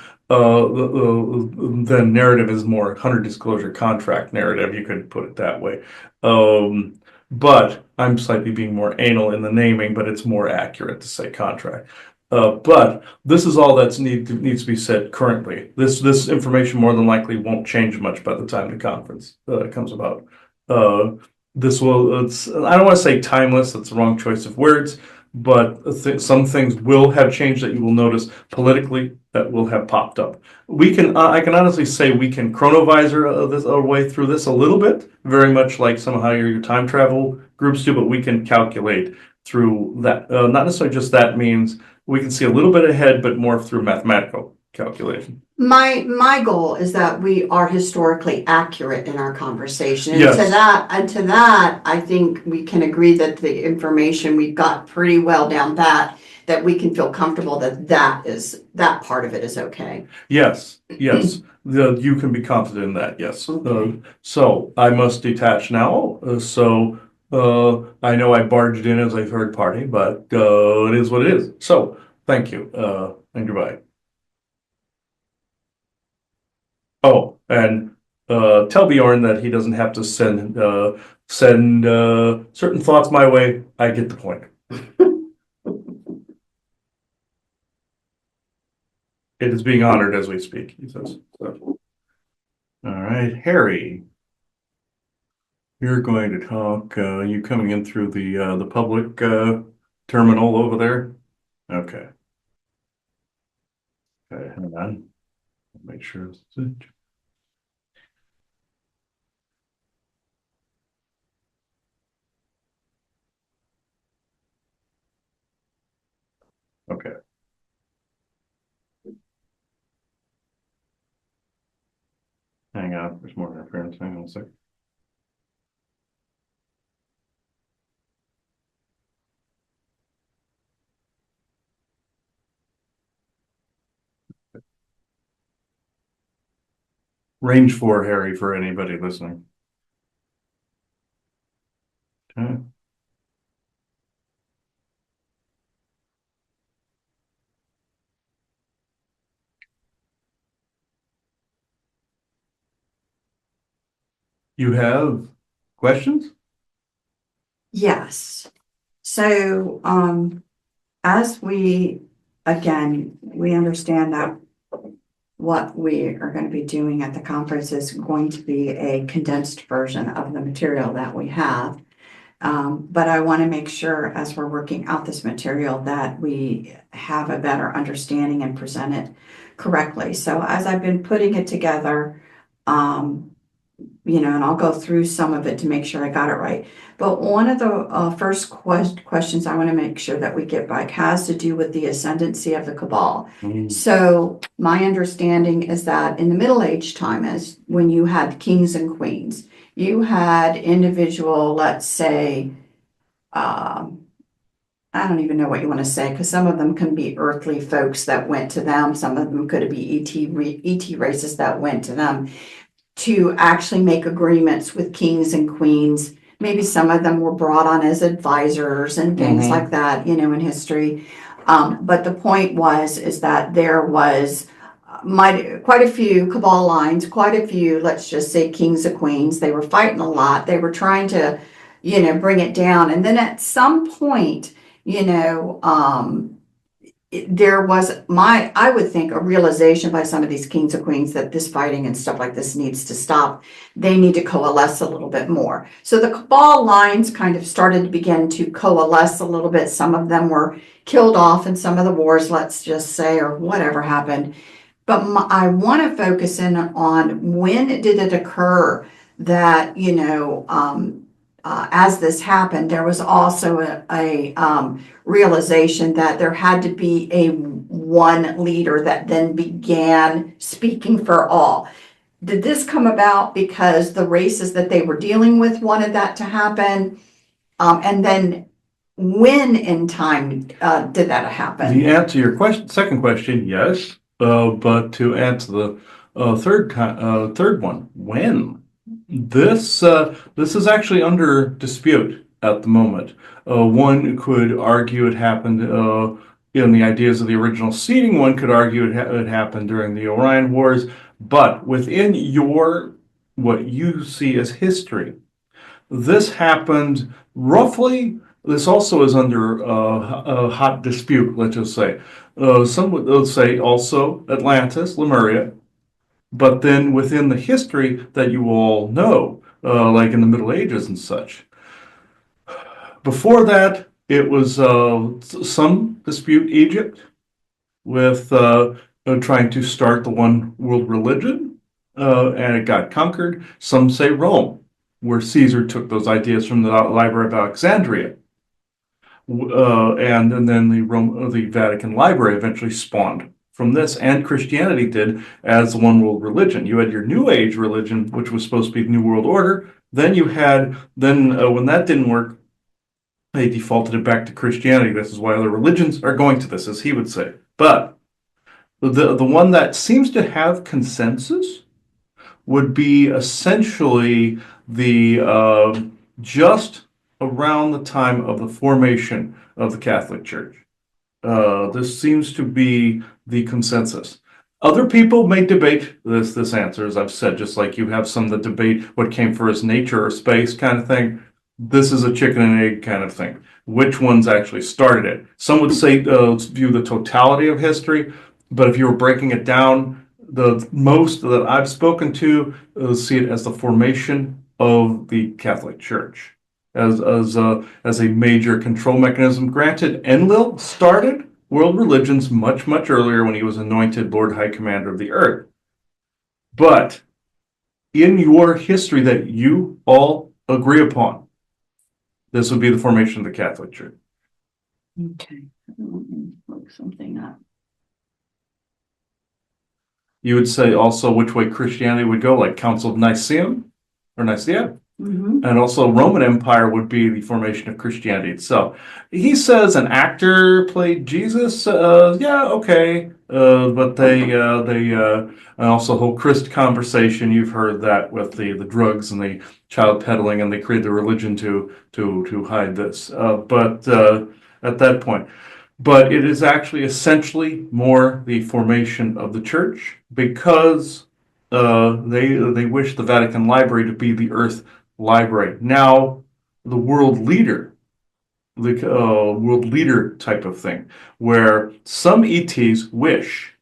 narrative is more 100 disclosure contract narrative, you could put it that way. But I'm slightly being more anal in the naming, but it's more accurate to say contract. But this is all that's needs to be said currently. This information more than likely won't change much by the time the conference comes about. I don't want to say timeless, that's the wrong choice of words, but some things will have changed that you will notice politically that will have popped up. I can honestly say we can chronovisor our way through this a little bit, very much like some of how your time travel groups do, but we can calculate through that. Not necessarily just that means we can see a little bit ahead, but more through mathematical calculation. My goal is that we are historically accurate in our conversation. And Yes. to that, I think we can agree that the information we've got pretty well down pat, that we can feel comfortable that part of it is okay. Yes, yes, you can be confident in that, yes. So I must detach now, I know I barged in as a third party, but it is what it is. So, thank you, and goodbye. Oh, and tell Bjorn that he doesn't have to send certain thoughts my way. I get the point. It is being honored as we speak, he says. So. All right, Harry. You're going to talk, you coming in through the public terminal over there? Okay. Okay, hang on. Make sure. Okay. Hang on, there's more interference. Hang on a second. Range 4, Harry, for anybody listening. Okay. You have questions? Yes. So, as we understand that what we are going to be doing at the conference is going to be a condensed version of the material that we have. But I want to make sure as we're working out this material that we have a better understanding and present it correctly. So as I've been putting it together, and I'll go through some of it to make sure I got it right. But one of the first questions I want to make sure that we get back has to do with the ascendancy of the cabal. So my understanding is that in the Middle Age time is when you had kings and queens, you had individual, let's say, I don't even know what you want to say, because some of them can be earthly folks that went to them. Some of them could be ET races that went to them to actually make agreements with kings and queens. Maybe some of them were brought on as advisors and things like that, in history. But the point is that there was quite a few cabal lines, quite a few, let's just say kings and queens. They were fighting a lot. They were trying to, bring it down. And then at some point, there was I would think a realization by some of these kings and queens that this fighting and stuff like this needs to stop. They need to coalesce a little bit more. So the cabal lines kind of started to begin to coalesce a little bit. Some of them were killed off in some of the wars, let's just say, or whatever happened. But I want to focus in on when did it occur that, as this happened, there was also a realization that there had to be a one leader that then began speaking for all. Did this come about because the races that they were dealing with wanted that to happen? And then when in time did that happen? The answer to your second question, yes. But to answer the third one, when? This is actually under dispute at the moment. One could argue it happened in the ideas of the original seeding. One could argue it happened during the Orion Wars. But within what you see as history, this happened roughly. This also is under a hot dispute, let's just say. Some would say also Atlantis, Lemuria. But then within the history that you all know, like in the Middle Ages and such, before that, it was some dispute Egypt with trying to start the one world religion, and it got conquered. Some say Rome, where Caesar took those ideas from the Library of Alexandria. And then the Vatican Library eventually spawned from this, and Christianity did as the one world religion. You had your New Age religion, which was supposed to be the New World Order. Then when that didn't work, they defaulted it back to Christianity. This is why other religions are going to this, as he would say. But the one that seems to have consensus would be essentially the just around the time of the formation of the Catholic Church. This seems to be the consensus. Other people may debate this answer, as I've said, just like you have some that debate what came first, nature or space kind of thing. This is a chicken and egg kind of thing. Which ones actually started it? Some would say view the totality of history, but if you were breaking it down, the most that I've spoken to see it as the formation of the Catholic Church as a major control mechanism. Granted, Enlil started world religions much, much earlier when he was anointed Lord High Commander of the Earth. But in your history that you all agree upon, this would be the formation of the Catholic Church. Okay, let me look something up. You would say also which way Christianity would go, like Council of Nicaea or Nicaea. Mm-hmm. And also Roman Empire would be the formation of Christianity itself. He says an actor played Jesus. Yeah, okay. But they also whole Christ conversation. You've heard that with the drugs and the child peddling, and they created the religion to hide this. But at that point, but it is actually essentially more the formation of the church, because they wish the Vatican Library to be the Earth Library. Now, the world leader type of thing, where some ETs wish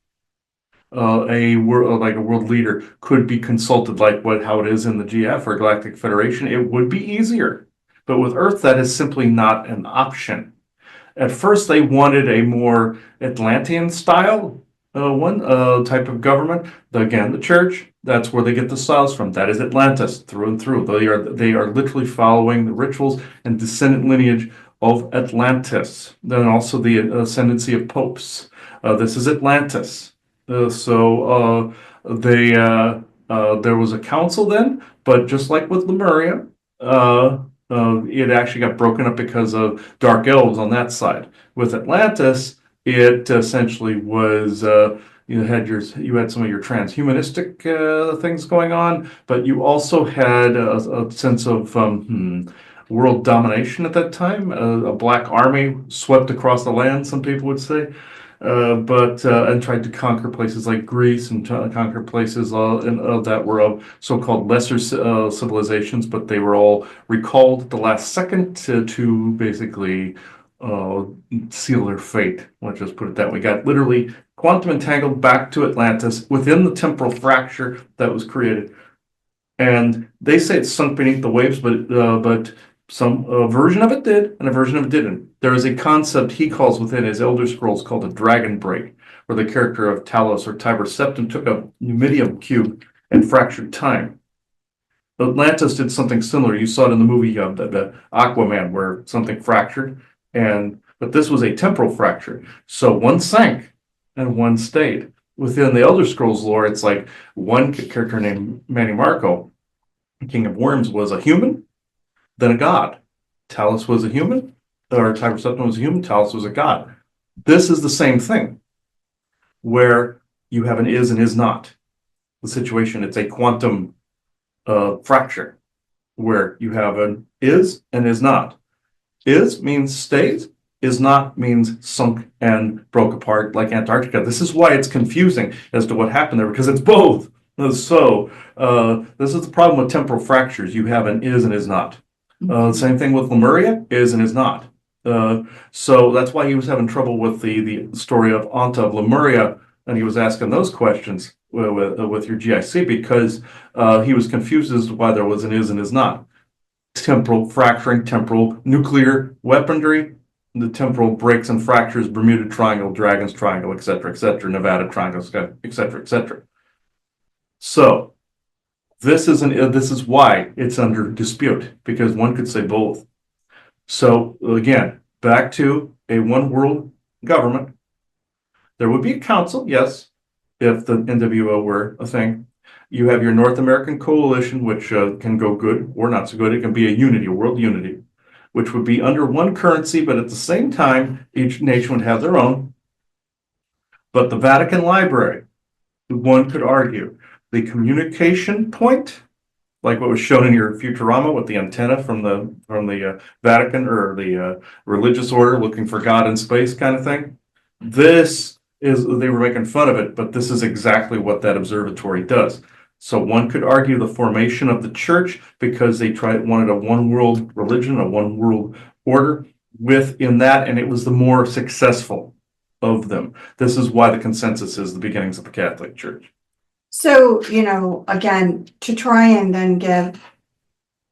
a world leader could be consulted like how it is in the GF or Galactic Federation. It would be easier, but with Earth, that is simply not an option. At first, they wanted a more Atlantean style type of government. Again, the church, that's where they get the styles from. That is Atlantis through and through. They are literally following the rituals and descendant lineage of Atlantis. Then also the ascendancy of popes. This is Atlantis. There was a council then, but just like with Lemuria, it actually got broken up because of dark elves on that side. With Atlantis, it essentially was you had some of your transhumanistic things going on, but you also had a sense of world domination at that time. A black army swept across the land, some people would say, and tried to conquer places like Greece and conquer places that were of so-called lesser civilizations, but they were all recalled at the last second to basically seal their fate. Let's just put it that way. Got literally quantum entangled back to Atlantis within the temporal fracture that was created. And they say it sunk beneath the waves, but some version of it did, and a version of it didn't. There is a concept he calls within his Elder Scrolls called a dragon break, where the character of Talos or Tiber Septim took a Numidium cube and fractured time. Atlantis did something similar. You saw it in the movie the Aquaman, where something fractured, but this was a temporal fracture. So one sank and one stayed. Within the Elder Scrolls lore, it's like one character named Manny Marco, King of Worms, was a human, then a god. Talos was a human, or Tiber Septim was a human, Talos was a god. This is the same thing, where you have an is and is not. The situation, it's a quantum fracture, where you have an is and is not. Is means stays, is not means sunk and broke apart like Antarctica. This is why it's confusing as to what happened there, because it's both. So this is the problem with temporal fractures. You have an is and is not. Same thing with Lemuria, is and is not. So that's why he was having trouble with the story of Anta of Lemuria, and he was asking those questions with your GIC, because he was confused as to why there was an is and is not. Temporal fracturing, temporal nuclear weaponry, the temporal breaks and fractures, Bermuda Triangle, Dragon's Triangle, etc., etc., Nevada Triangle, etc., etc. So this is why it's under dispute, because one could say both. So again, back to a one world government. There would be a council, yes, if the NWO were a thing. You have your North American coalition, which can go good or not so good. It can be a unity, a world unity, which would be under one currency, but at the same time, each nation would have their own. But the Vatican Library, one could argue, the communication point, like what was shown in your Futurama with the antenna from the Vatican or the religious order looking for God in space kind of thing. This is, they were making fun of it, but this is exactly what that observatory does. So one could argue the formation of the church because they wanted a one world religion, a one world order within that, and it was the more successful of them. This is why the consensus is the beginnings of the Catholic Church. So, again, to try and then give,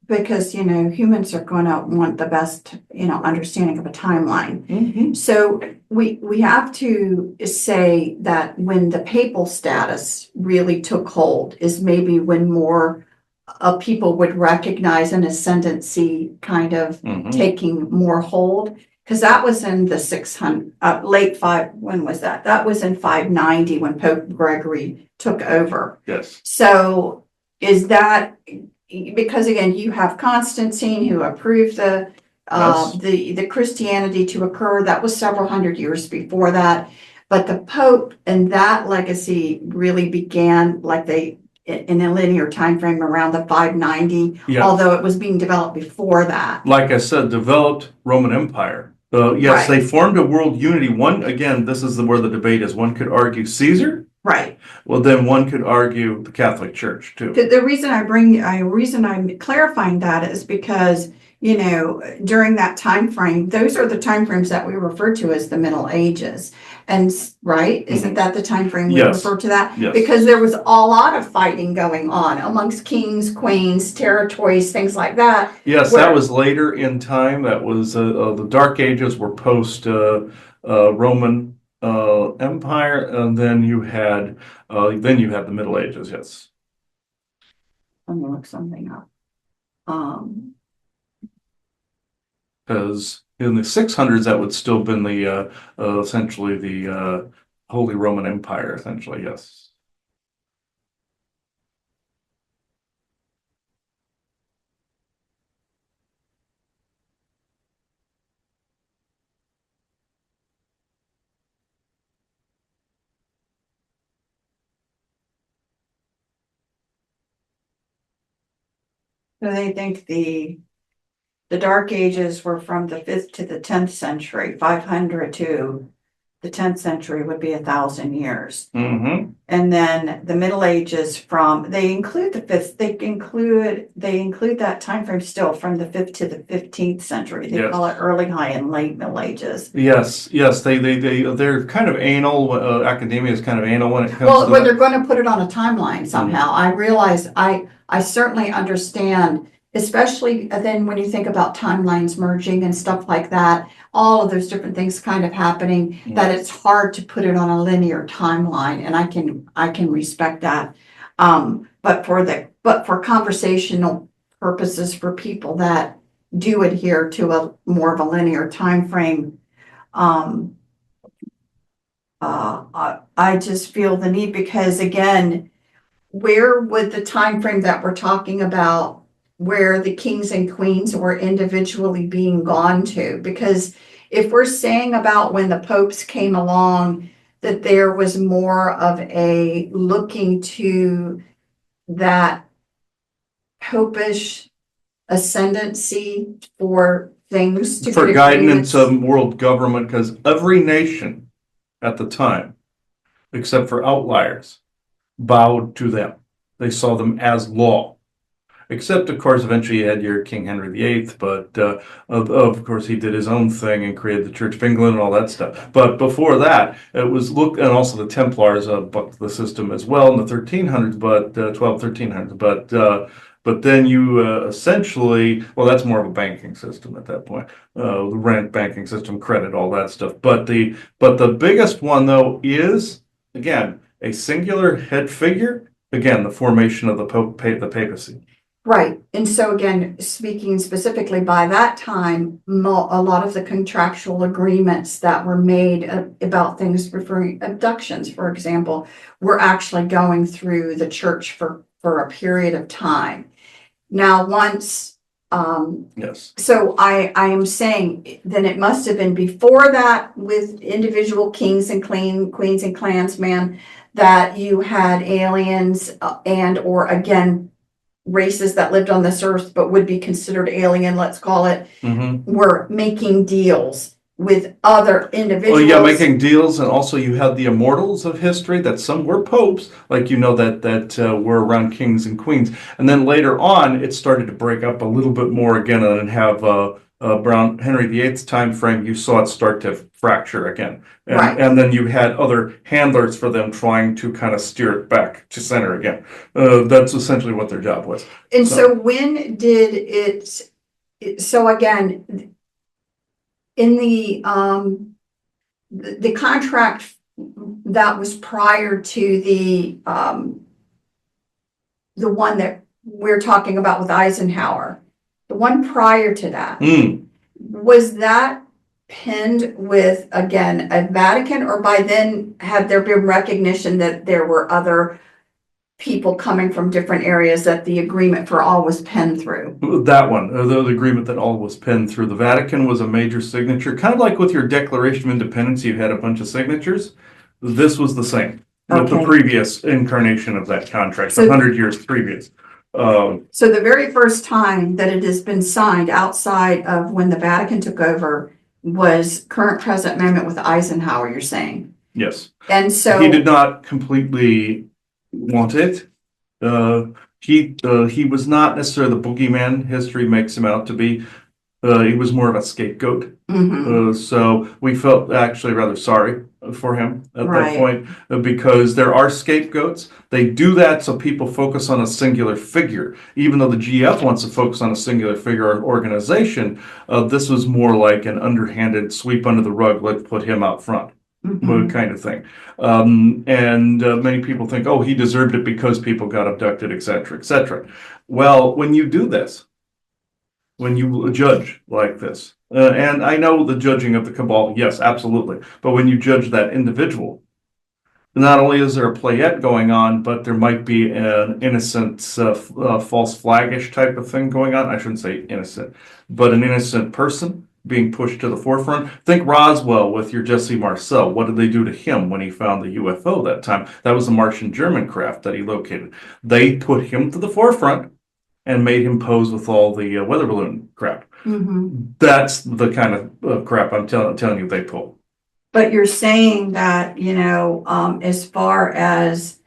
because, humans are going to want the best, understanding of a timeline. So we have to say that when the papal status really took hold is maybe when more people would recognize an ascendancy kind of taking more hold. Because that was in the 600, when was that? That was in 590 when Pope Gregory took over. Yes. So is that, because again, you have Constantine who approved the Christianity to occur. That was several hundred years before that. But the Pope and that legacy really began in a linear time frame around the 590, although it was being developed before that. Like I said, developed Roman Empire. Yes, right. They formed a world unity. One, again, this is where the debate is. One could argue Caesar. Right. Well, then one could argue the Catholic Church too. The reason I'm clarifying that is because, during that time frame, those are the time frames that we refer to as the Middle Ages. And right, isn't that the time frame we refer to that? Yes. Because there was a lot of fighting going on amongst kings, queens, territories, things like that. Yes, that was later in time. That was the Dark Ages were post Roman Empire, and then you had the Middle Ages. Yes. I'm gonna look something up. Because in the 600s, that would still been the essentially the Holy Roman Empire. Essentially, yes. So they think the Dark Ages were from the 5th to the 10th century. 500 to the 10th century would be 1,000 years. Mm-hmm. And then the Middle Ages they include the 5th, they include that time frame still from the 5th to the 15th century. They call it early, high, and late Middle Ages. Yes, they're kind of anal. Academia is kind of anal when it comes to but they're going to put it on a timeline somehow. I realize I certainly understand, especially then when you think about timelines merging and stuff like that, all of those different things kind of happening, that it's hard to put it on a linear timeline, and I can respect that. But for conversational purposes, for people that do adhere to a more of a linear time frame, I just feel the need, because again, where would the time frame that we're talking about, where the kings and queens were individually being gone to? Because if we're saying about when the popes came along, that there was more of a looking to that popish ascendancy for things to for guidance of world government, because every nation at the time, except for outliers, bowed to them. They saw them as law. Except, of course, eventually you had your King Henry VIII, but of course he did his own thing and created the Church of England and all that stuff. But before that, it was and also the Templars bucked the system as well in the 1300s, but 1300s. But then you essentially, well, that's more of a banking system at that point. The rent, banking system, credit, all that stuff. But the biggest one though is again a singular head figure. Again, the formation of the the papacy. Right. And so again, speaking specifically by that time, a lot of the contractual agreements that were made about things referring abductions, for example, were actually going through the church for a period of time. Now, once, Yes. so I am saying then it must have been before that with individual kings and queens and clansmen that you had aliens and or again races that lived on this earth but would be considered alien, let's call it, were making deals with other individuals. Well, yeah, making deals, and also you had the immortals of history that some were popes, like that were around kings and queens, and then later on it started to break up a little bit more again and have around Henry VIII's time frame. You saw it start to fracture again, and then you had other handlers for them trying to kind of steer it back to center again. That's essentially what their job was. And so when did it? So again, in the contract that was prior to the one that we're talking about with Eisenhower, the one prior to that, was that pinned with, again, a Vatican, or by then had there been recognition that there were other people coming from different areas that the agreement for all was penned through? That one, the agreement that all was penned through. The Vatican was a major signature, kind of like with your Declaration of Independence, you had a bunch of signatures. This was the same with the previous incarnation of that contract, 100 years previous. So the very first time that it has been signed outside of when the Vatican took over was current present amendment with Eisenhower, you're saying? Yes. And so he did not completely want it. He was not necessarily the boogeyman history makes him out to be. He was more of a scapegoat. So we felt actually rather sorry for him at that point because there are scapegoats. They do that so people focus on a singular figure. Even though the GF wants to focus on a singular figure or organization, this was more like an underhanded sweep under the rug, let's put him out front. Kind of thing. And many people think, oh, he deserved it because people got abducted, etc., etc. Well, when you do this, when you judge like this, and I know the judging of the cabal, yes, absolutely. But when you judge that individual, not only is there a playette going on, but there might be an innocent, false flagish type of thing going on. I shouldn't say innocent, but an innocent person being pushed to the forefront. Think Roswell with your Jesse Marcel. What did they do to him when he found the UFO that time? That was a Martian German craft that he located. They put him to the forefront and made him pose with all the weather balloon crap. That's the kind of crap I'm telling you they pull. But you're saying that, as far as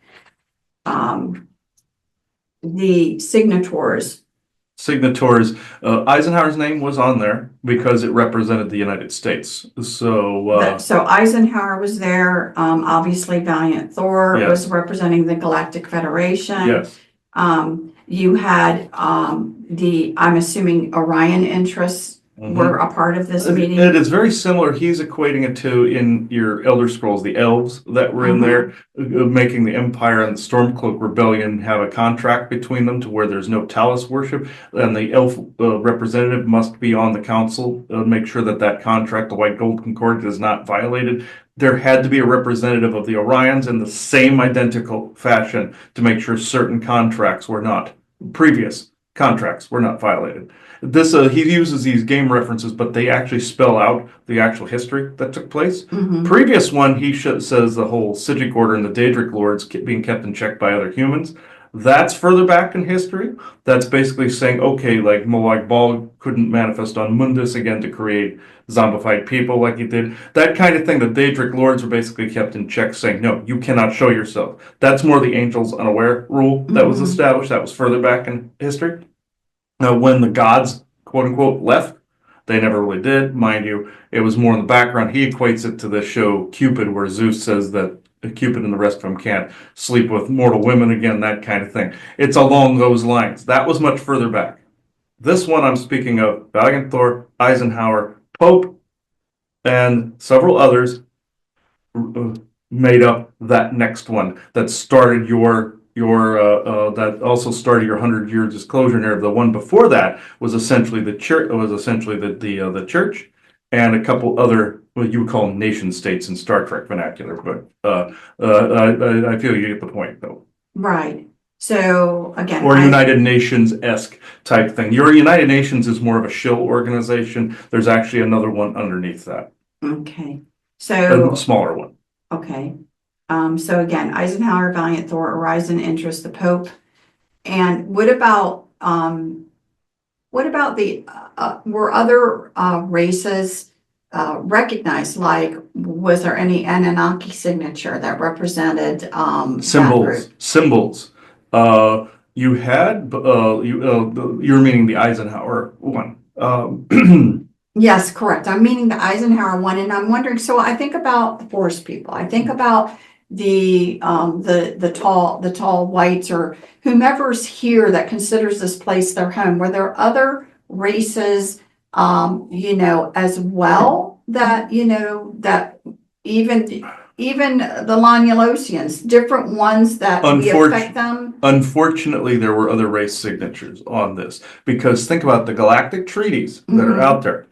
the signatories, Eisenhower's name was on there because it represented the United States. So Eisenhower was there. Obviously, Valiant Thor was representing the Galactic Federation. Yes. You had I'm assuming Orion interests were a part of this meeting. It is very similar. He's equating it to in your Elder Scrolls, the elves that were in there, making the Empire and the Stormcloak Rebellion have a contract between them to where there's no Talos worship, and the elf representative must be on the council, make sure that that contract, the White Gold Concord, is not violated. There had to be a representative of the Orions in the same identical fashion to make sure certain contracts were not, previous contracts were not violated. This he uses these game references, but they actually spell out the actual history that took place. Previous one, he says the whole Psijic Order and the Daedric Lords being kept in check by other humans. That's further back in history. That's basically saying, okay, like Molag Bal couldn't manifest on Mundus again to create zombified people like he did. That kind of thing. The Daedric Lords were basically kept in check, saying, no, you cannot show yourself. That's more the Angels Unaware rule that was established. That was further back in history. Now, when the gods, quote unquote, left, they never really did. Mind you, it was more in the background. He equates it to the show Cupid, where Zeus says that Cupid and the rest of them can't sleep with mortal women again, that kind of thing. It's along those lines. That was much further back. This one I'm speaking of, Valiant Thor, Eisenhower, Pope, and several others made up that next one that started that also started your 100-year disclosure narrative. The one before that was essentially the church, the church, and a couple other what you would call nation states in Star Trek vernacular. But I feel you get the point, though. Right. So again, Or United Nations-esque type thing. Your United Nations is more of a shill organization. There's actually another one underneath that, okay. So a smaller one. okay. So again, Eisenhower, Valiant Thor, Horizon, Interest, the Pope. And what about the were other races recognized? Like, was there any Anunnaki signature that represented Symbols. You had you're meaning the Eisenhower one. Yes, correct. I'm meaning the Eisenhower one, and I'm wondering. So I think about the forest people. I think about the tall whites or whomever's here that considers this place their home. Were there other races, as well that that even the Lonulosians, different ones that we affect them? Unfortunately, there were other race signatures on this because think about the galactic treaties that are out there.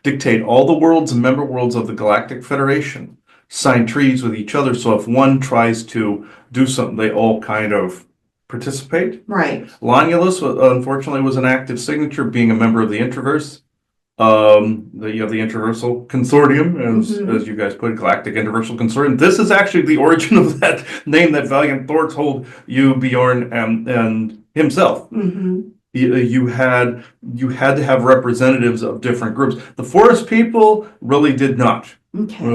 Dictate all the worlds and member worlds of the Galactic Federation sign treaties with each other. So if one tries to do something, they all kind of participate. Right. Lonulus, unfortunately, was an active signature, being a member of the Introverse. The Intraversal Consortium, as you guys put it, Galactic Intraversal Consortium. This is actually the origin of that name that Valiant Thor told you, Bjorn, and himself. You had to have representatives of different groups. The forest people really did not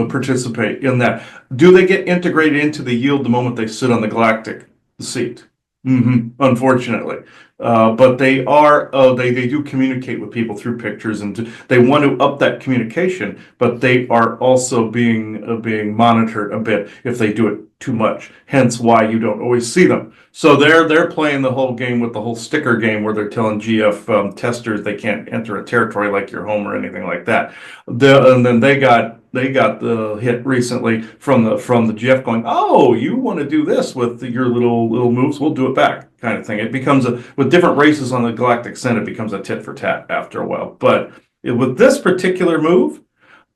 participate in that. Do they get integrated into the yield the moment they sit on the galactic seat? Unfortunately. But they are, they do communicate with people through pictures, and they want to up that communication, but they are also being monitored a bit if they do it too much. Hence why you don't always see them. So they're playing the whole game with the whole sticker game where they're telling GF testers they can't enter a territory like your home or anything like that. And then they got the hit recently from the GF going, oh, you want to do this with your little moves, we'll do it back, kind of thing. It becomes with different races on the Galactic Senate, it becomes a tit for tat after a while. But with this particular move,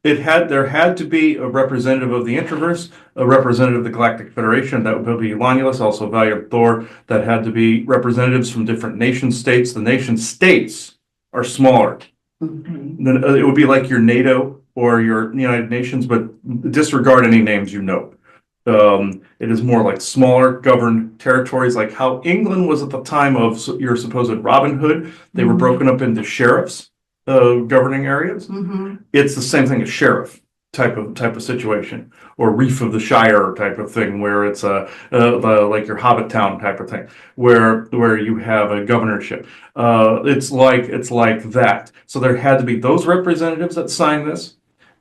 there had to be a representative of the Introverse, a representative of the Galactic Federation. That would be Lonulus, also Valiant Thor. That had to be representatives from different nation states. The nation states are smaller. Then it would be like your NATO or your United Nations, but disregard any names you know. It is more like smaller governed territories, like how England was at the time of your supposed Robin Hood. They were broken up into sheriffs, governing areas. It's the same thing as sheriff type of situation, or Reef of the Shire type of thing, where it's like your Hobbit town type of thing, where you have a governorship. It's like that. So there had to be those representatives that signed this.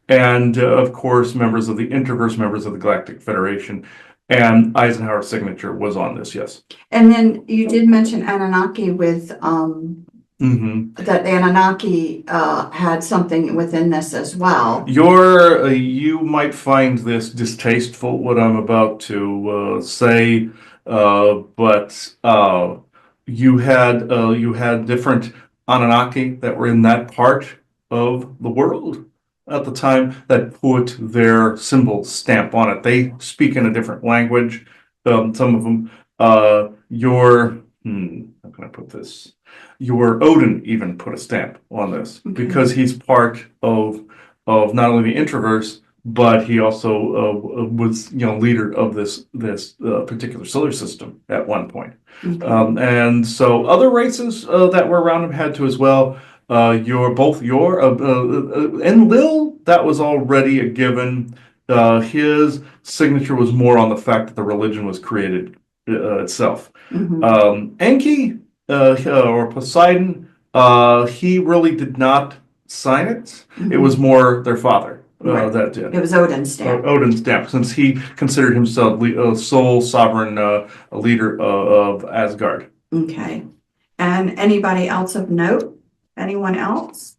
And of course, members of the Introverse, members of the Galactic Federation, and Eisenhower's signature was on this, yes. And then you did mention Anunnaki with that the Anunnaki had something within this as well. You might find this distasteful, what I'm about to say, but you had different Anunnaki that were in that part of the world at the time that put their symbol stamp on it. They speak in a different language. Some of them, how can I put this? Your Odin even put a stamp on this because he's part of not only the Introverse, but he also was leader of this particular solar system at one point. And so other races that were around him had to as well. Enlil, that was already a given. His signature was more on the fact that the religion was created itself. Enki or Poseidon, he really did not sign it. It was more their father Right. that did. It was Odin's stamp. Odin's stamp, since he considered himself sole sovereign leader of Asgard. Okay. And anybody else of note? Anyone else?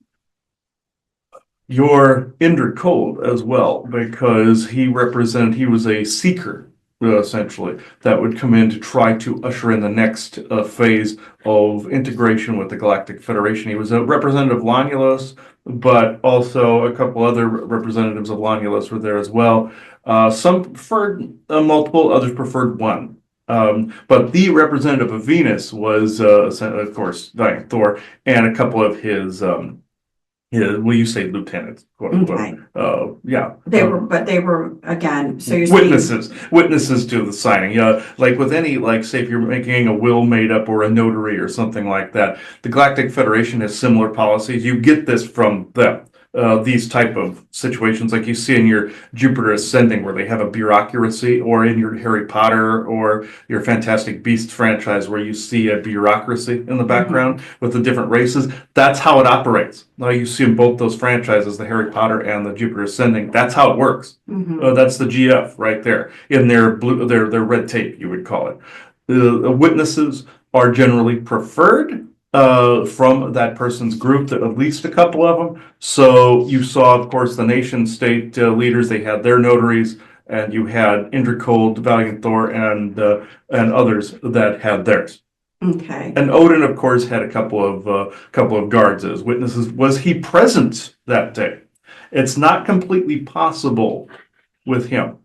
Your Indrid Cold as well, because he was a seeker, essentially, that would come in to try to usher in the next phase of integration with the Galactic Federation. He was a representative of Lonulus, but also a couple other representatives of Lonulus were there as well. Some preferred multiple, others preferred one. But the representative of Venus was, of course, Valiant Thor, and a couple of his well, you say lieutenants, quote unquote. Okay. Yeah. They were again, so you're saying. Witnesses to the signing. Yeah, like with any, like, say if you're making a will made up or a notary or something like that, the Galactic Federation has similar policies. You get this from them. These type of situations, like you see in your Jupiter Ascending, where they have a bureaucracy, or in your Harry Potter or your Fantastic Beasts franchise, where you see a bureaucracy in the background with the different races. That's how it operates. Now you see in both those franchises, the Harry Potter and the Jupiter Ascending. That's how it works. That's the GF right there in their their red tape, you would call it. The witnesses are generally preferred from that person's group, at least a couple of them. So you saw, of course, the nation state leaders, they had their notaries, and you had Indrid Cold, Valiant Thor, and others that had theirs. Okay. And Odin, of course, had a couple of guards as witnesses. Was he present that day? It's not completely possible with him.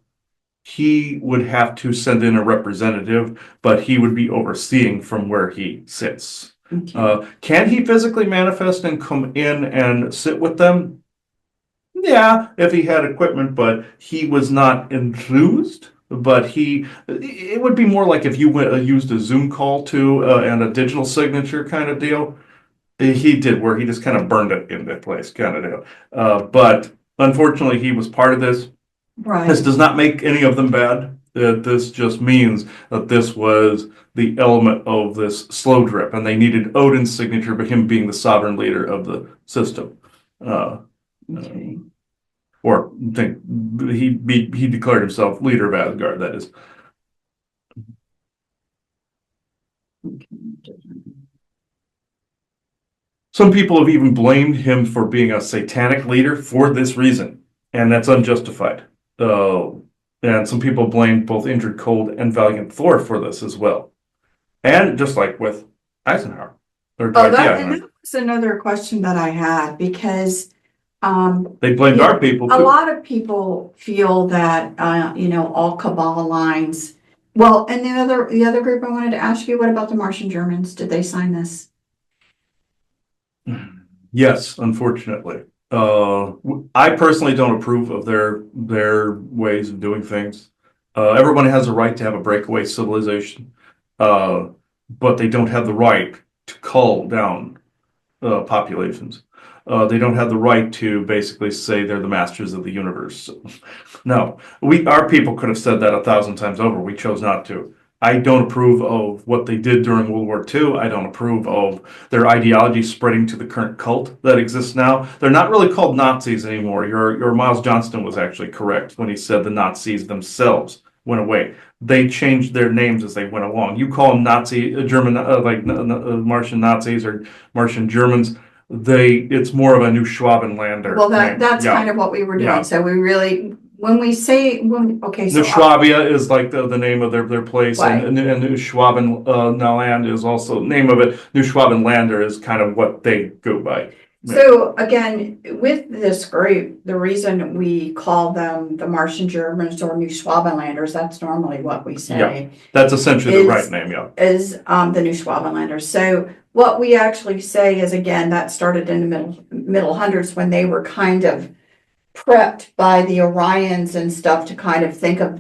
He would have to send in a representative, but he would be overseeing from where he sits. Okay. Can he physically manifest and come in and sit with them? Yeah, if he had equipment, but he was not enthused. But it would be more like if you used a Zoom call and a digital signature kind of deal. He did, where he just kind of burned it into place kind of deal. But unfortunately, he was part of this. Right. This does not make any of them bad. This just means that this was the element of this slow drip, and they needed Odin's signature, but him being the sovereign leader of the system. Okay. Or he declared himself leader of Asgard, that is. Some people have even blamed him for being a satanic leader for this reason, and that's unjustified. And some people blamed both Indrid Cold and Valiant Thor for this as well. And just like with Eisenhower. That was another question that I had, because they blamed our people too. A lot of people feel that all Kabbalah lines. Well, and the other group I wanted to ask you, what about the Martian Germans? Did they sign this? Yes, unfortunately. I personally don't approve of their ways of doing things. Everyone has a right to have a breakaway civilization, but they don't have the right to cull down populations. They don't have the right to basically say they're the masters of the universe. No, our people could have said that 1,000 times over. We chose not to. I don't approve of what they did during World War II. I don't approve of their ideology spreading to the current cult that exists now. They're not really called Nazis anymore. Your Miles Johnston was actually correct when he said the Nazis themselves went away. They changed their names as they went along. You call them German, Martian Nazis or Martian Germans. It's more of a New Schwabenländer. Well, that's kind of what we were doing. Yeah. So we really. When we say, okay, so. New Schwabia is like the name of their place, right. and New Schwabenland is also the name of it. New Schwabenländer is kind of what they go by. So again, with this group, the reason we call them the Martian Germans or New Schwabenlanders, that's normally what we say. Yeah, that's essentially the right name, yeah. Is the New Schwabenlanders. So what we actually say is, again, that started in the middle hundreds when they were kind of prepped by the Orions and stuff to kind of think of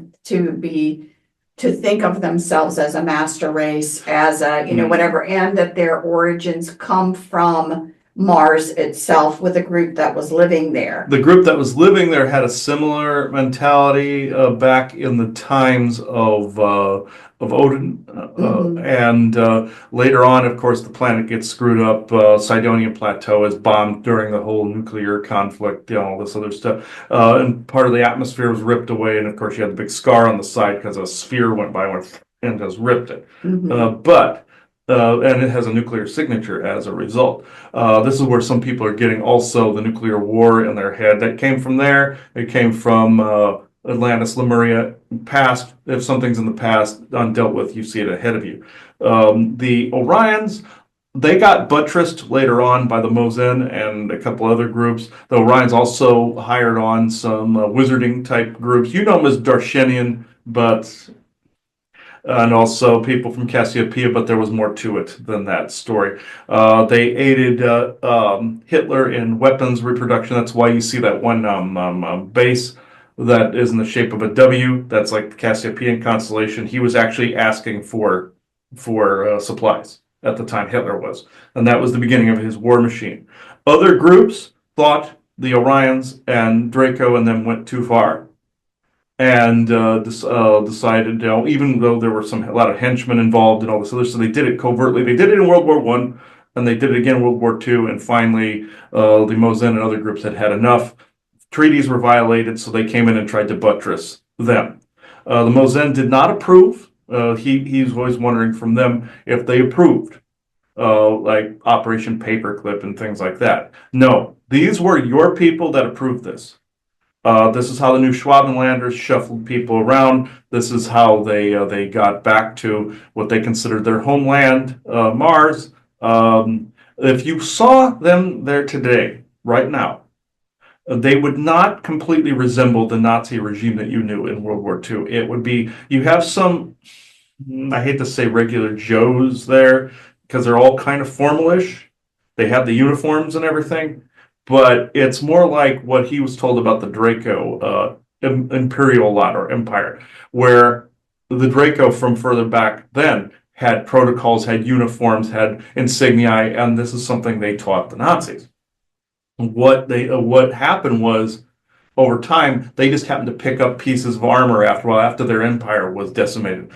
themselves as a master race, as a whatever, and that their origins come from Mars itself with a group that was living there. The group that was living there had a similar mentality back in the times of Odin. Mhm. And later on, of course, the planet gets screwed up. Sidonian Plateau is bombed during the whole nuclear conflict, all this other stuff. And part of the atmosphere was ripped away. And of course, you had the big scar on the side because a sphere went by and just ripped it. Mhm. And it has a nuclear signature as a result. This is where some people are getting also the nuclear war in their head. That came from there. It came from Atlantis, Lemuria, past. If something's in the past undealt with, you see it ahead of you. The Orions, they got buttressed later on by the Mozen and a couple other groups. The Orions also hired on some wizarding type groups. You know them as Darshenian, but and also people from Cassiopeia, but there was more to it than that story. They aided Hitler in weapons reproduction. That's why you see that one base that is in the shape of a W. That's like the Cassiopeian constellation. He was actually asking for supplies at the time Hitler was, and that was the beginning of his war machine. Other groups thought the Orions and Draco and them went too far and decided, even though there were a lot of henchmen involved and all this other stuff, they did it covertly. They did it in World War One, and they did it again in World War Two, and finally, the Mozen and other groups had had enough. Treaties were violated, so they came in and tried to buttress them. The Mozen did not approve. He's always wondering from them if they approved, like Operation Paperclip and things like that. No, these were your people that approved this. This is how the new Schwabenlanders shuffled people around. This is how they got back to what they considered their homeland, Mars. If you saw them there today, right now, they would not completely resemble the Nazi regime that you knew in World War II. It would be, you have some, I hate to say regular Joes there, because they're all kind of formalish. They have the uniforms and everything, but it's more like what he was told about the Draco Imperial lot or Empire, where the Draco from further back then had protocols, had uniforms, had insignia, and this is something they taught the Nazis. What happened was over time they just happened to pick up pieces of armor after their empire was decimated.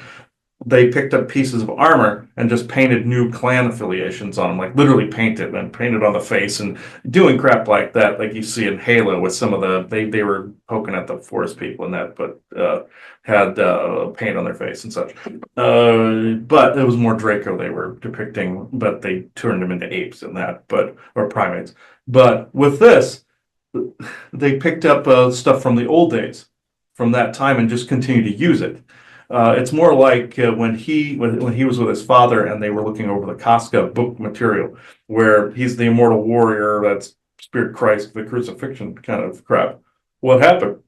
They picked up pieces of armor and just painted new clan affiliations on them, like literally painted on the face and doing crap like that, like you see in Halo with some of they were poking at the forest people and that, but had paint on their face and such. But it was more Draco they were depicting, but they turned them into apes and that, or primates. But with this, they picked up stuff from the old days, from that time, and just continue to use it. It's more like when he was with his father and they were looking over the Casca book material, where he's the immortal warrior, that's Spirit Christ, the crucifixion kind of crap. What happened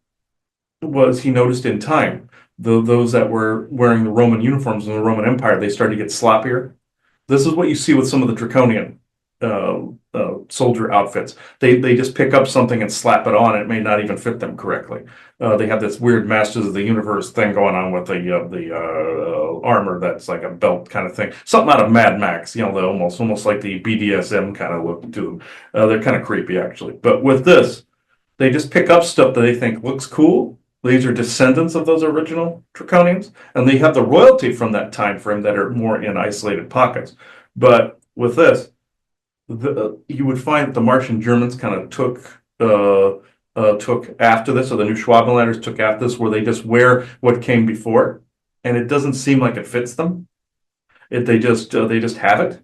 was he noticed in time those that were wearing the Roman uniforms in the Roman Empire, they started to get sloppier. This is what you see with some of the Draconian soldier outfits. They just pick up something and slap it on. It may not even fit them correctly. They have this weird Masters of the Universe thing going on with the armor that's like a belt kind of thing. Something out of Mad Max, almost like the BDSM kind of look to them. They're kind of creepy actually. But with this, they just pick up stuff that they think looks cool. These are descendants of those original Draconians, and they have the royalty from that time frame that are more in isolated pockets. But with this, you would find that the Martian Germans kind of took after this, or the new Schwabenlanders took after this, where they just wear what came before, and it doesn't seem like it fits them. They just have it,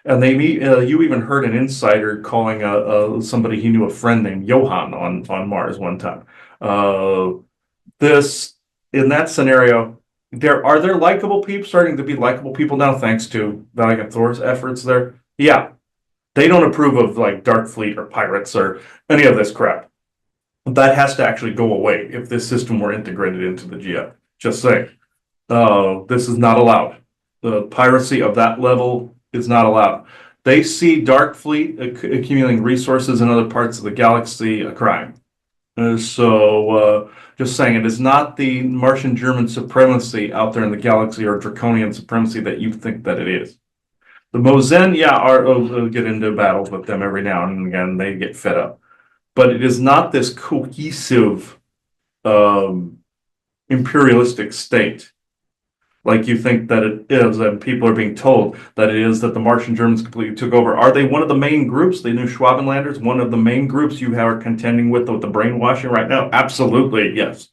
and you even heard an insider calling somebody he knew, a friend named Johan on Mars one time. This in that scenario. Are there likable people starting to be likable people now, thanks to Valiant Thor's efforts there? Yeah, they don't approve of like Dark Fleet or pirates or any of this crap. That has to actually go away if this system were integrated into the GF. Just saying. This is not allowed. The piracy of that level is not allowed. They see Dark Fleet accumulating resources in other parts of the galaxy a crime. Just saying, it is not the Martian German supremacy out there in the galaxy or Draconian supremacy that you think that it is. The Mozen, get into battles with them every now and again. They get fed up. But it is not this cohesive imperialistic state. like you think that it is, and people are being told that it is, that the Martian Germans completely took over. Are they one of the main groups, the New Schwabenlanders, one of the main groups you are contending with the brainwashing right now? Absolutely, yes.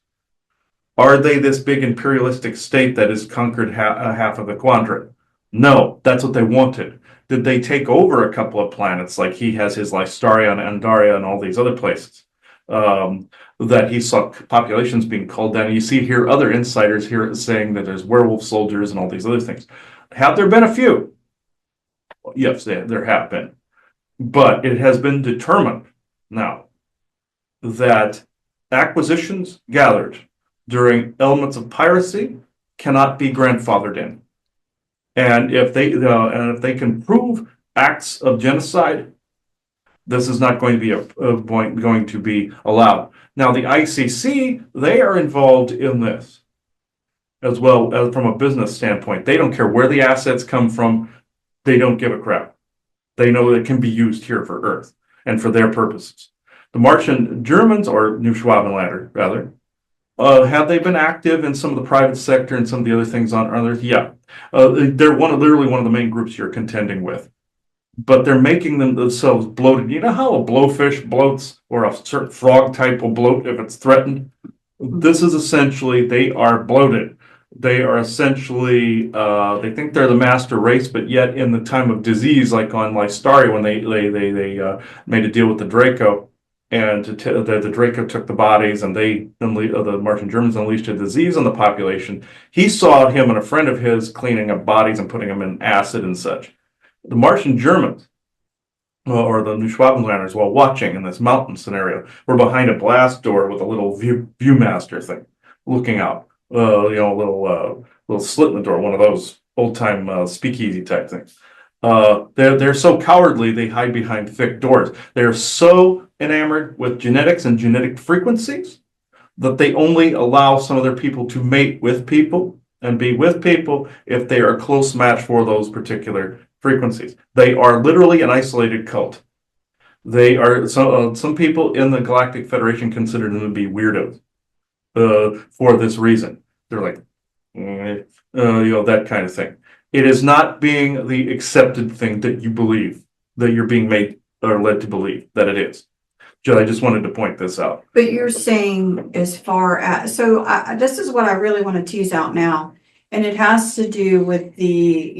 Are they this big imperialistic state that has conquered half of the quadrant? No, that's what they wanted. Did they take over a couple of planets like he has his Lystaria and Andaria and all these other places? That he saw populations being culled down. You see here other insiders here saying that there's werewolf soldiers and all these other things. Have there been a few? Yes, there have been. But it has been determined now that acquisitions gathered during elements of piracy cannot be grandfathered in. And if they can prove acts of genocide, this is not going to be going to be allowed. Now, the ICC, they are involved in this as well as from a business standpoint. They don't care where the assets come from. They don't give a crap. They know it can be used here for Earth and for their purposes. The Martian Germans, or New Schwabenlander, rather, have they been active in some of the private sector and some of the other things on Earth? Yeah. They're literally one of the main groups you're contending with. But they're making themselves bloated. You know how a blowfish bloats, or a certain frog type will bloat if it's threatened? This is essentially, they are bloated. They are essentially, they think they're the master race, but yet in the time of disease, like on Lystaria, when they made a deal with the Draco, and the Draco took the bodies, and the Martian Germans unleashed a disease on the population. He saw him and a friend of his cleaning up bodies and putting them in acid and such. The Martian Germans, or the New Schwabenlanders, while watching in this mountain scenario, were behind a blast door with a little viewmaster thing, looking out. A little slit in the door, one of those old time speakeasy type things. They're so cowardly they hide behind thick doors. They're so enamored with genetics and genetic frequencies that they only allow some of their people to mate with people and be with people if they are a close match for those particular frequencies. They are literally an isolated cult. They are some people in the Galactic Federation consider them to be weirdos for this reason. They're like, that kind of thing. It is not being the accepted thing that you believe, that you're being made or led to believe that it is. I just wanted to point this out. But you're saying as far as, so this is what I really want to tease out now. And it has to do with the,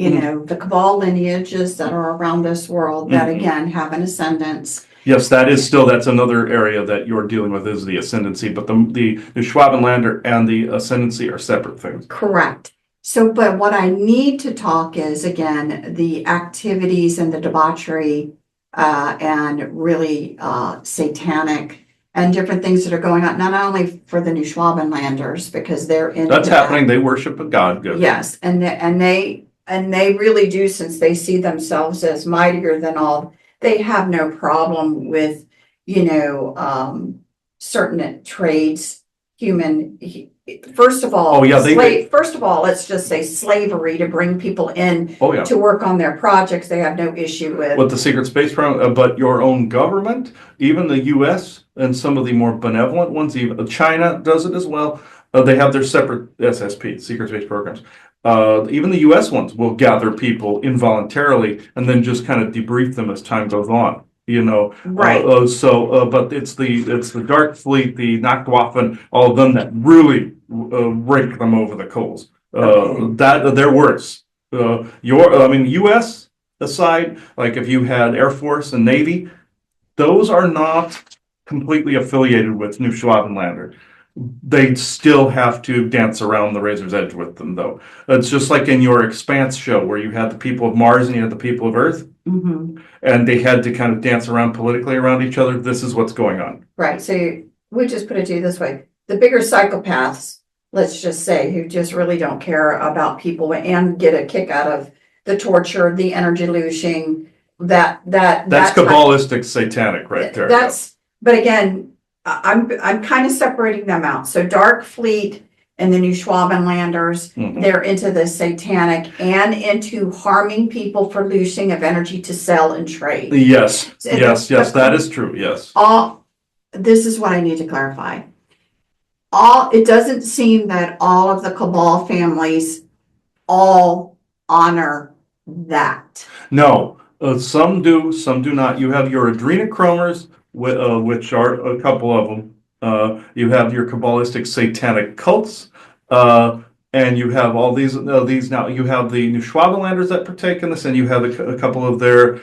the Cabal lineages that are around this world that again have an ascendance. Yes, that's another area that you're dealing with, is the ascendancy, but the Schwabenlander and the ascendancy are separate things. Correct. So, but what I need to talk is, again, the activities and the debauchery and really satanic and different things that are going on, not only for the New Schwabenlanders, because they're in that's happening. They worship a god. Good. Yes, and they really do, since they see themselves as mightier than all. They have no problem with, certain trades, first of all, first of all, let's just say slavery to bring people in to work on their projects. They have no issue with the secret space program, but your own government, even the U.S. and some of the more benevolent ones, even China does it as well. They have their separate SSP, secret space programs. Even the U.S. ones will gather people involuntarily and then just kind of debrief them as time goes on. Right. But it's the Dark Fleet, the Nachtwaffen, all of them that really rake them over the coals. That they're worse. U.S. aside, like if you had Air Force and Navy, those are not completely affiliated with New Schwabenlander. They still have to dance around the razor's edge with them, though. It's just like in your Expanse show where you had the people of Mars and you had the people of Earth, and they had to kind of dance around politically around each other. This is what's going on. Right. So we just put it to you this way. The bigger psychopaths, let's just say, who just really don't care about people and get a kick out of the torture, the energy looshing, that's Kabbalistic satanic right there. But again, I'm kind of separating them out. So Dark Fleet and the New Schwabenlanders, they're into the satanic and into harming people for looshing of energy to sell and trade. Yes, that is true. Yes. This is what I need to clarify. It doesn't seem that all of the Cabal families all honor that. No, some do, some do not. You have your adrenochromers, which are a couple of them. You have your Kabbalistic satanic cults, and you have all these. Now you have the New Schwabenlanders that partake in this, and you have a couple of their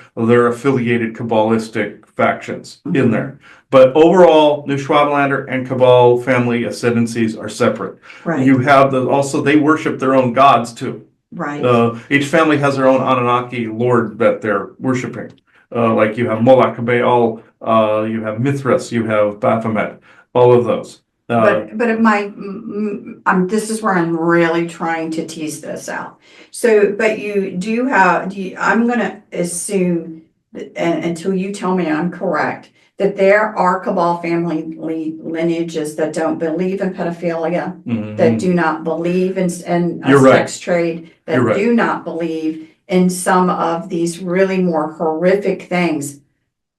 affiliated Kabbalistic factions in there. But overall, New Schwabenlander and Cabal family ascendancies are separate. Right, You have also they worship their own gods too. right, Each family has their own Anunnaki lord that they're worshiping. Like you have Moloch, Baal, you have Mithras, you have Baphomet, all of those. but this is where I'm really trying to tease this out. So, but you do have, I'm gonna assume, until you tell me I'm correct, that there are Cabal family lineages that don't believe in pedophilia, that do not believe in You're right. sex trade, that You're right. do not believe in some of these really more horrific things.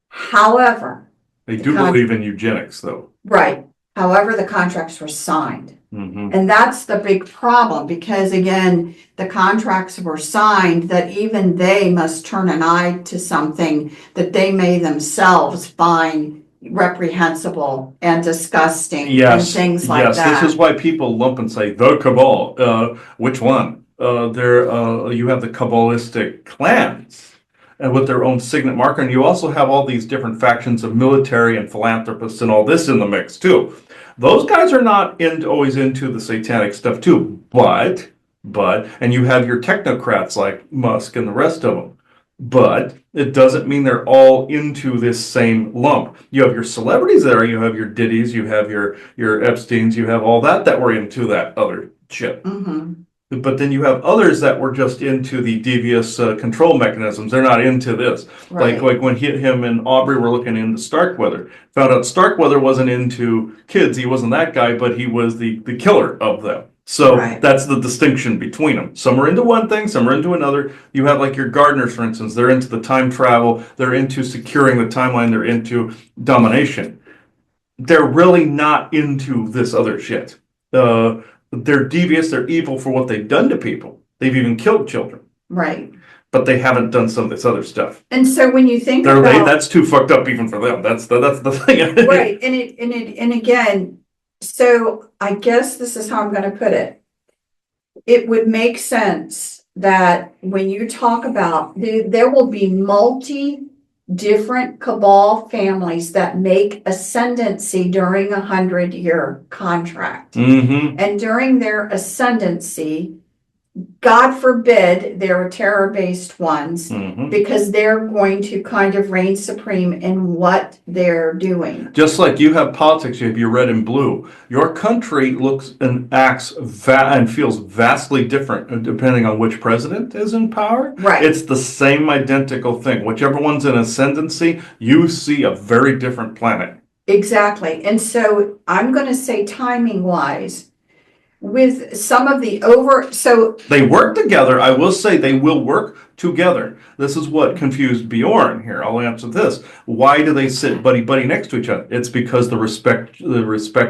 However, They do believe in eugenics, though. right, however, the contracts were signed. Mhm. And that's the big problem, because again, the contracts were signed that even they must turn an eye to something that they may themselves find reprehensible and disgusting and Yes, things like yes. that. This is why people lump and say the Cabal. Which one? You have the Kabbalistic clans, and with their own signet marker, and you also have all these different factions of military and philanthropists and all this in the mix too. Those guys are not always into the satanic stuff too, but, and you have your technocrats like Musk and the rest of them. But it doesn't mean they're all into this same lump. You have your celebrities there, you have your Diddy's, you have your Epstein's, you have all that were into that other shit. Mhm. But then you have others that were just into the devious control mechanisms. They're not into this. Right. Like when him and Aubrey were looking into Starkweather. Found out Starkweather wasn't into kids. He wasn't that guy, but he was the killer of them. So Right. that's the distinction between them. Some are into one thing, some are into another. You have like your Gardeners, for instance. They're into the time travel. They're into securing the timeline. They're into domination. They're really not into this other shit. They're devious, they're evil for what they've done to people. They've even killed children, Right. but they haven't done some of this other stuff. And so when you think about That's too fucked up even for them. That's the thing. right, and again, so I guess this is how I'm gonna put it. It would make sense that when you talk about, there will be different Cabal families that make ascendancy during 100-year contract. Mm-hmm. And during their ascendancy, God forbid they're terror-based ones, Mm-hmm. because they're going to kind of reign supreme in what they're doing. Just like you have politics, you have your red and blue. Your country looks and acts and feels vastly different depending on which president is in power. Right. It's the same identical thing. Whichever one's in ascendancy, you see a very different planet. Exactly. And so I'm going to say timing-wise, with some of so they work together. I will say they will work together. This is what confused Bjorn here. I'll answer this. Why do they sit buddy next to each other? It's because the respect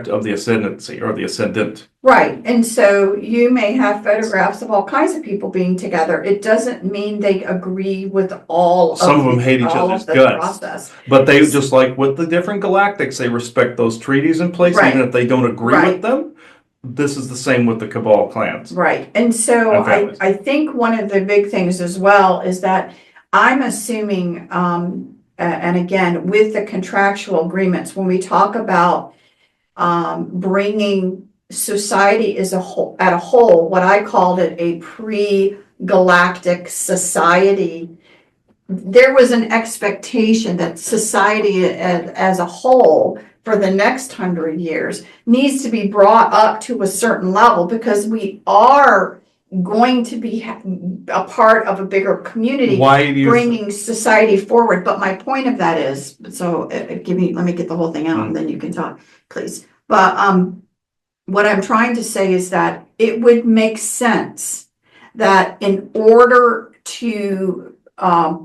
of the ascendancy or the ascendant. Right. And so you may have photographs of all kinds of people being together. It doesn't mean they agree with Some of them hate each other's guts. Process. But they, just like with the different galactics, they respect those treaties in place, right. even if they don't agree right. with them. This is the same with the Cabal clans. Right. And so I think one of the big things as well is that I'm assuming, and again, with the contractual agreements, when we talk about bringing society as a whole, what I called it a pre-galactic society, there was an expectation that society as a whole for the next 100 years needs to be brought up to a certain level, because we are going to be a part of a bigger community, bringing society forward. But my point of that is, so let me get the whole thing out and then you can talk, please. But what I'm trying to say is that it would make sense that in order to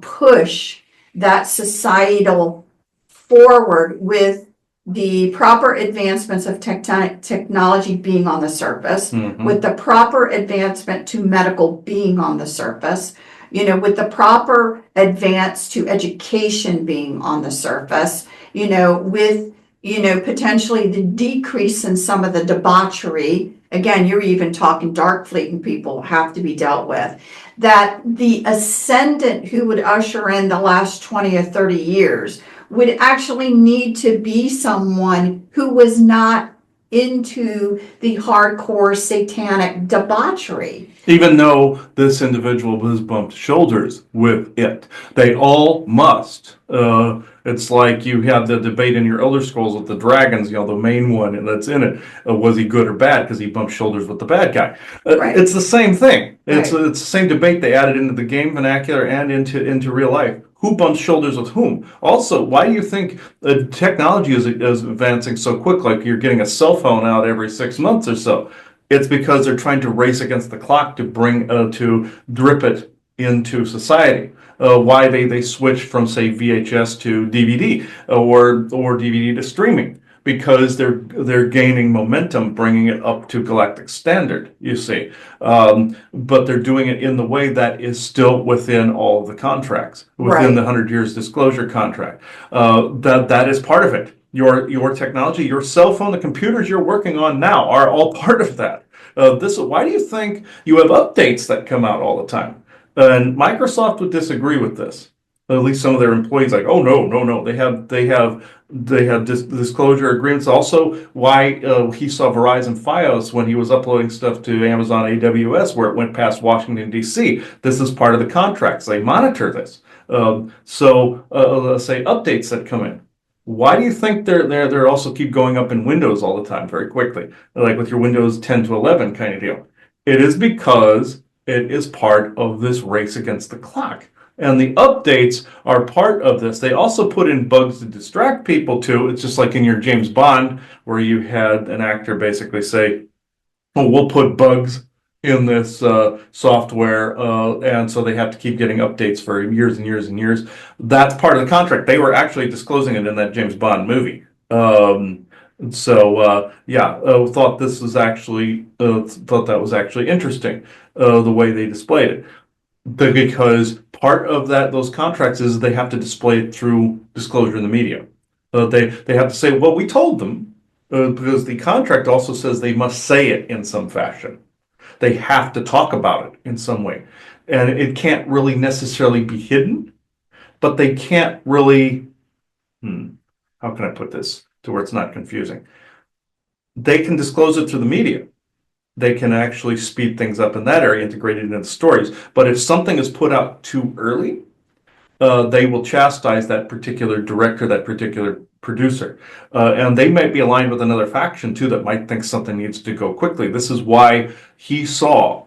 push that societal forward with the proper advancements of technology being on the surface, Mhm. with the proper advancement to medical being on the surface, with the proper advance to education being on the surface, with, potentially the decrease in some of the debauchery. Again, you're even talking dark fleet and people have to be dealt with. That the ascendant who would usher in the last 20 or 30 years would actually need to be someone who was not into the hardcore satanic debauchery. Even though this individual has bumped shoulders with it, they all must. It's like you had the debate in your Elder Scrolls with the dragons, the main one that's in it. Was he good or bad because he bumped shoulders with the bad guy? Right. It's the same thing. It's Right. the same debate they added into the game vernacular and into real life. Who bumps shoulders with whom? Also, why do you think technology is advancing so quick? Like you're getting a cell phone out every 6 months or so. It's because they're trying to race against the clock to bring to drip it into society. Why they switched from say VHS to DVD or DVD to streaming, because they're gaining momentum, bringing it up to galactic standard. You see, but they're doing it in the way that is still within all of the contracts, within Right. the 100 years disclosure contract. That is part of it. Your technology, your cell phone, the computers you're working on now are all part of that. Why do you think you have updates that come out all the time? And Microsoft would disagree with this. At least some of their employees, like, oh no, no, no. They have disclosure agreements. Also, why he saw Verizon FiOS when he was uploading stuff to Amazon AWS, where it went past Washington D.C. This is part of the contracts. They monitor this. Let's say updates that come in. Why do you think they're also keep going up in Windows all the time very quickly, like with your Windows 10 to 11 kind of deal? It is because it is part of this race against the clock. And the updates are part of this. They also put in bugs to distract people too. It's just like in your James Bond, where you had an actor basically say, oh, we'll put bugs in this software, and so they have to keep getting updates for years and years and years. That's part of the contract. They were actually disclosing it in that James Bond movie. Thought this was actually thought that was actually interesting, the way they displayed it. Because part of those contracts is they have to display it through disclosure in the media. They have to say, well, we told them, because the contract also says they must say it in some fashion. They have to talk about it in some way. And it can't really necessarily be hidden, but they can't really, how can I put this to where it's not confusing? They can disclose it through the media. They can actually speed things up in that area, integrated into the stories. But if something is put out too early, they will chastise that particular director, that particular producer. And they might be aligned with another faction too that might think something needs to go quickly. This is why he saw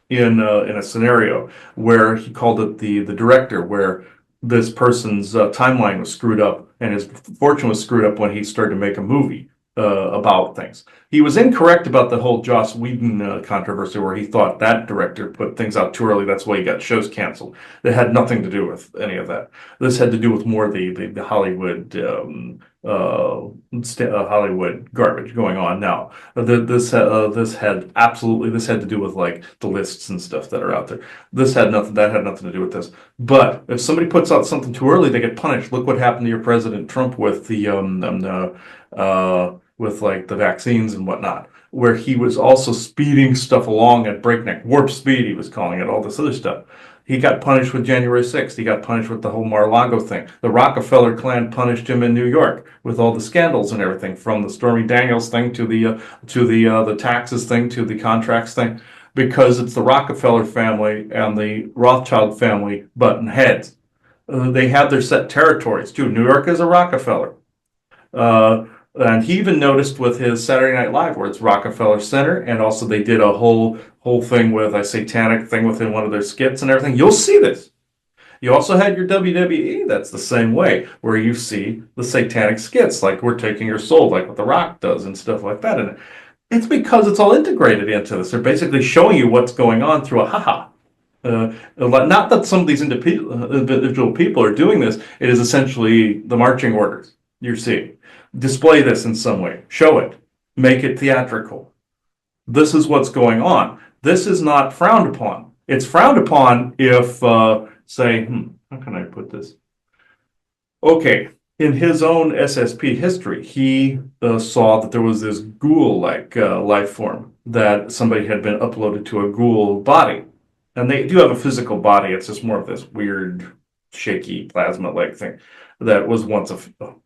in a scenario where he called it the director, where this person's timeline was screwed up and his fortune was screwed up when he started to make a movie about things. He was incorrect about the whole Joss Whedon controversy, where he thought that director put things out too early. That's why he got shows canceled. It had nothing to do with any of that. This had to do with more the Hollywood Hollywood garbage going on now. This had to do with like the lists and stuff that are out there. That had nothing to do with this. But if somebody puts out something too early, they get punished. Look what happened to your President Trump with with like the vaccines and whatnot, where he was also speeding stuff along at breakneck warp speed. He was calling it all this other stuff. He got punished with January 6th. He got punished with the whole Mar-a-Lago thing. The Rockefeller clan punished him in New York with all the scandals and everything, from the Stormy Daniels thing to the taxes thing to the contracts thing, because it's the Rockefeller family and the Rothschild family button heads. They have their set territories too. New York is a Rockefeller. And he even noticed with his Saturday Night Live, where it's Rockefeller Center, and also they did a whole thing with a satanic thing within one of their skits and everything. You'll see this. You also had your WWE, that's the same way, where you see the satanic skits, like We're Taking Your Soul, like what The Rock does and stuff like that. And it's because it's all integrated into this. They're basically showing you what's going on through a haha. Not that some of these individual people are doing this. It is essentially the marching orders you're seeing. display this in some way, show it, make it theatrical. This is what's going on. This is not frowned upon. It's frowned upon if, say, how can I put this? Okay, in his own SSP history, he saw that there was this ghoul-like life form that somebody had been uploaded to a ghoul body. And they do have a physical body. It's just more of this weird, shaky plasma-like thing that was once a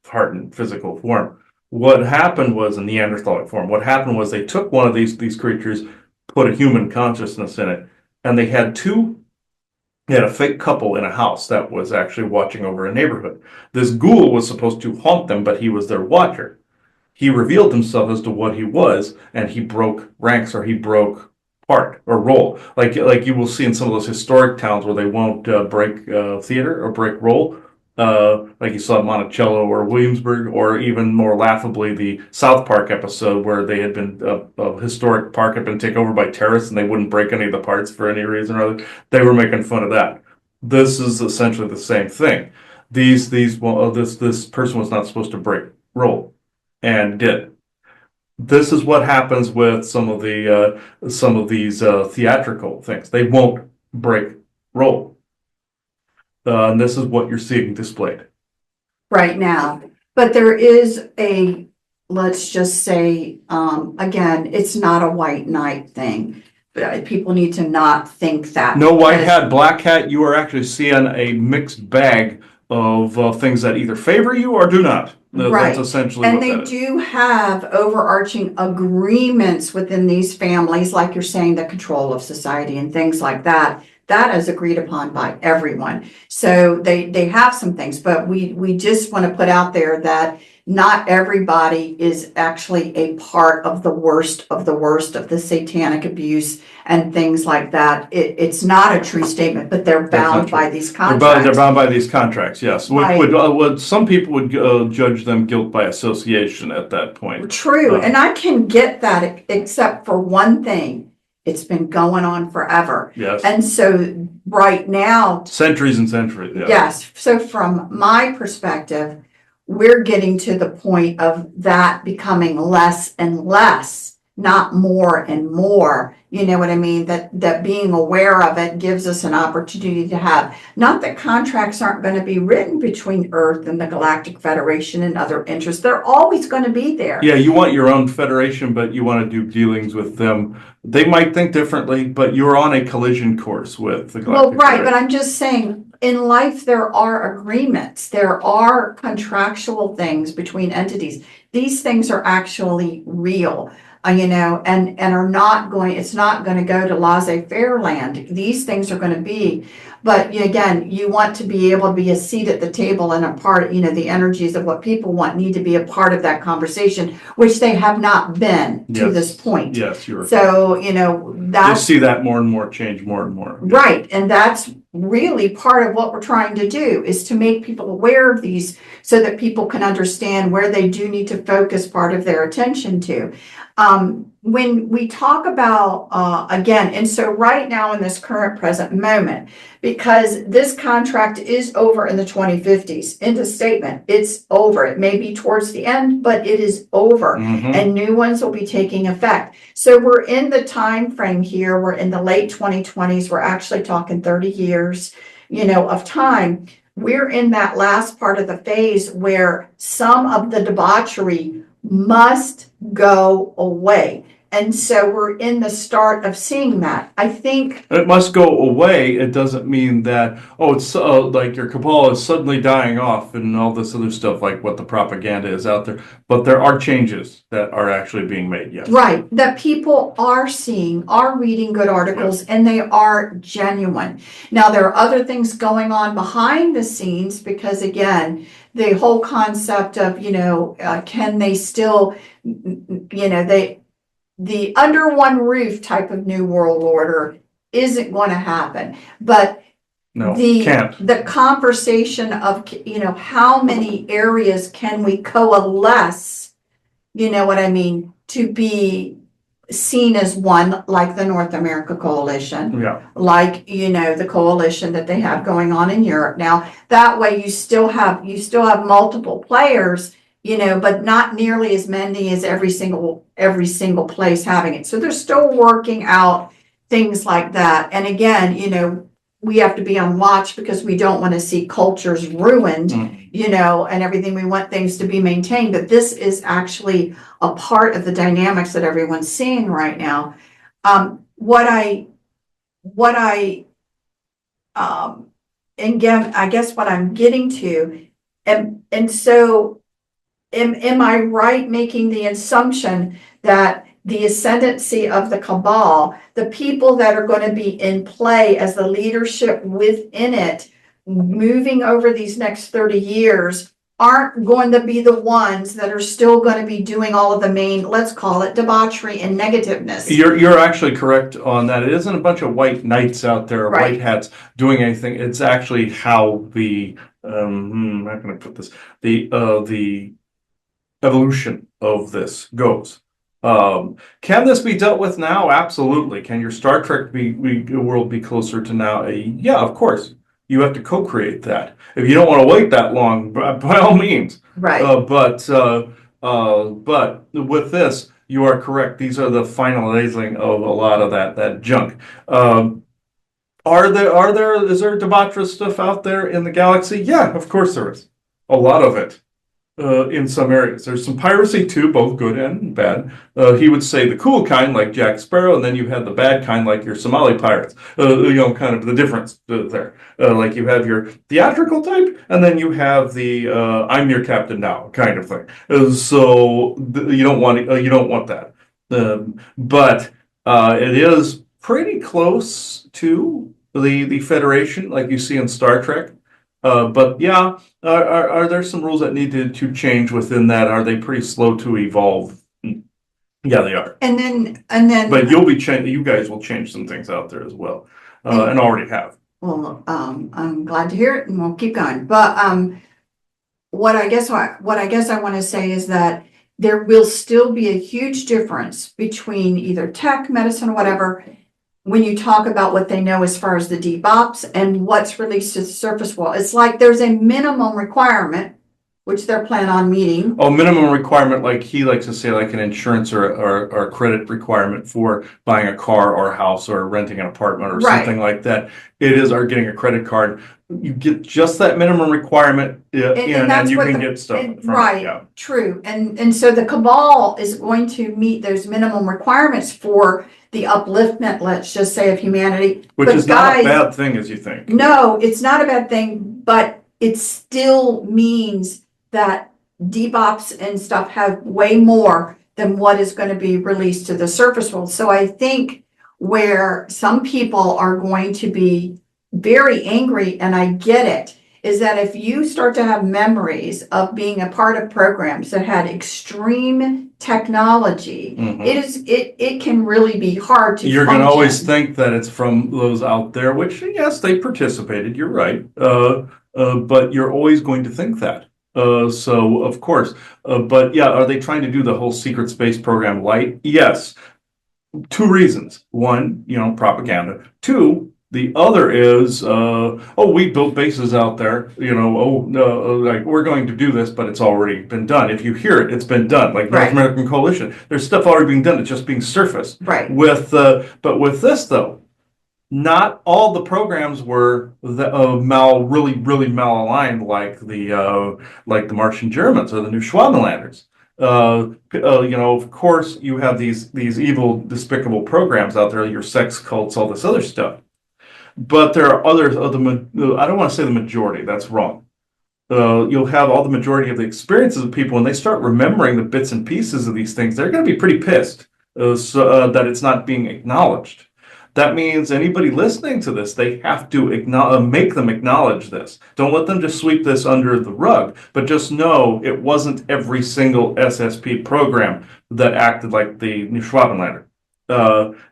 hardened physical form. What happened was a Neanderthalic form. What happened was they took one of these creatures, put a human consciousness in it, and they had a fake couple in a house that was actually watching over a neighborhood. This ghoul was supposed to haunt them, but he was their watcher. He revealed himself as to what he was, and he broke ranks, or he broke part or role. Like you will see in some of those historic towns where they won't break theater or break role. Like you saw at Monticello or Williamsburg, or even more laughably, the South Park episode where they had been a historic park had been taken over by terrorists and they wouldn't break any of the parts for any reason or other. They were making fun of that. This is essentially the same thing. This person was not supposed to break role, and did. This is what happens with some of these theatrical things. They won't break role. And this is what you're seeing displayed right now. But there is let's just say, again, it's not a white knight thing. But people need to not think that. No white hat, black hat. You are actually seeing a mixed bag of things that either favor you or do not. Right. That's essentially and what they that is. do have overarching agreements within these families, like you're saying, the control of society and things like that. That is agreed upon by everyone. So they have some things, but we just want to put out there that not everybody is actually a part of the worst of the satanic abuse and things like that. It's not a true statement, but they're bound by these contracts. They're bound by these contracts, yes. Right. Some people would judge them guilt by association at that point. True, and I can get that, except for one thing. It's been going on forever. Yes. And so right now, centuries and centuries. Yeah. yes. So from my perspective, we're getting to the point of that becoming less and less, not more and more. You know what I mean? That being aware of it gives us an opportunity to have, not that contracts aren't going to be written between Earth and the Galactic Federation and other interests. They're always going to be there. Yeah, you want your own federation, but you want to do dealings with them. They might think differently, but you're on a collision course with the Galactic Well, right, Federation. but I'm just saying, in life, there are agreements. There are contractual things between entities. These things are actually real. And are not going, it's not going to go to laissez-faire land. These things are going to be, but again, you want to be able to be a seat at the table and a part, the energies of what people want need to be a part of that conversation, which they have not been to this point. Yes, you're. So, You'll see that more and more change more and more. Right, and that's really part of what we're trying to do, is to make people aware of these so that people can understand where they do need to focus part of their attention to. When we talk about, again, and so right now in this current present moment, because this contract is over in the 2050s, into statement, it's over. It may be towards the end, but it is over, and new ones will be taking effect. So we're in the time frame here. We're in the late 2020s. We're actually talking 30 years, of time. We're in that last part of the phase where some of the debauchery must go away. And so we're in the start of seeing that. I think it must go away. It doesn't mean that, it's like your cabal is suddenly dying off and all this other stuff, like what the propaganda is out there. But there are changes that are actually being made, yes. Right. That people are seeing, are reading good articles, and they are genuine. Now, there are other things going on behind the scenes because, again, the whole concept of, can they still, the under one roof type of new world order isn't going to happen. But the conversation of, how many areas can we coalesce, what I mean, to be seen as one, like the North America Coalition, like, the coalition that they have going on in Europe now. That way you still have multiple players, you know, but not nearly as many as every single place having it. So they're still working out things like that. And again, you know, we have to be on watch because we don't want to see cultures ruined, you know, and everything. We want things to be maintained, but this is actually a part of the dynamics that everyone's seeing right now. And again, I guess what I'm getting to, and so am I right making the assumption that the ascendancy of the cabal, the people that are going to be in play as the leadership within it, moving over these next 30 years, aren't going to be the ones that are still going to be doing all of the main, let's call it debauchery and negativeness? You're actually correct on that. It isn't a bunch of white knights out there, or Right. white hats doing anything. It's actually how the how can I put this? The evolution of this goes. Can this be dealt with now? Absolutely. Can your Star Trek world be closer to now? Yeah, of course. You have to co-create that. If you don't want to wait that long, by all means. Right. But with this, you are correct. These are the finalizing of a lot of that junk. Is there debaucherous stuff out there in the galaxy? Yeah, of course there is. A lot of it. In some areas. There's some piracy too, both good and bad. He would say the cool kind, like Jack Sparrow, and then you had the bad kind, like your Somali pirates. You know, kind of the difference there. Like you have your theatrical type, and then you have the I'm your captain now kind of thing. You don't want that. But it is pretty close to the Federation, like you see in Star Trek. But yeah, are there some rules that need to change within that? Are they pretty slow to evolve? Yeah, they are. And then, But you guys will change some things out there as well, and already have. well, I'm glad to hear it, and we'll keep going. But what I guess I want to say is that there will still be a huge difference between either tech, medicine, or whatever, when you talk about what they know as far as the deep ops and what's released to the surface world. It's like there's a minimum requirement, which they're planning on meeting. Oh, minimum requirement, like he likes to say, like an insurance or credit requirement for buying a car or a house or renting an apartment or Right. something like that. It is, or getting a credit card. You get just that minimum requirement, and you can get stuff from it. Right, Yeah. true. And so the cabal is going to meet those minimum requirements for the upliftment, let's just say, of humanity. Which But is not guys, a bad thing, as you think. no, it's not a bad thing, but it still means that deep ops and stuff have way more than what is going to be released to the surface world. So I think where some people are going to be very angry, and I get it, is that if you start to have memories of being a part of programs that had extreme technology, it can really be hard to You're going to function. always think that it's from those out there, which yes, they participated. You're right, but you're always going to think that. So of course, but yeah, are they trying to do the whole secret space program light? Yes. Two reasons. One, propaganda. Two, the other is, we built bases out there, like we're going to do this, but it's already been done. If you hear it, it's been done. Like North Right. American Coalition, there's stuff already being done. It's just being surfaced. Right. But with this though, not all the programs were really malaligned like the Martian Germans or the New Schwabenlanders. Of course, you have these evil, despicable programs out there, your sex cults, all this other stuff. But there are others of I don't want to say the majority, that's wrong. You'll have all the majority of the experiences of people, when they start remembering the bits and pieces of these things, they're going to be pretty pissed that it's not being acknowledged. That means anybody listening to this, they have to make them acknowledge this. Don't let them just sweep this under the rug, but just know it wasn't every single SSP program that acted like the New Schwabenlander.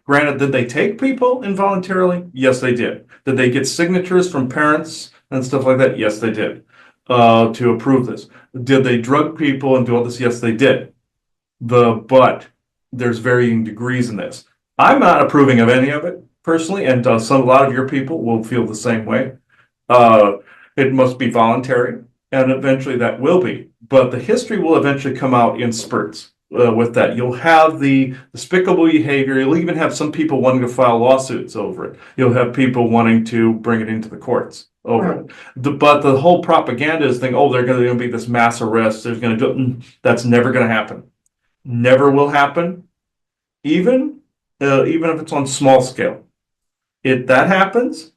Granted, did they take people involuntarily? Yes, they did. Did they get signatures from parents and stuff like that? Yes, they did, to approve this. Did they drug people and do all this? Yes, they did. But there's varying degrees in this. I'm not approving of any of it personally, and a lot of your people will feel the same way. It must be voluntary, and eventually that will be. But the history will eventually come out in spurts. With that, you'll have the despicable behavior. You'll even have some people wanting to file lawsuits over it. You'll have people wanting to bring it into the courts over Right. it. But the whole propaganda is thing, oh, they're going to be this mass arrest. There's going to do that's never going to happen. Never will happen. Even if it's on small scale. If that happens,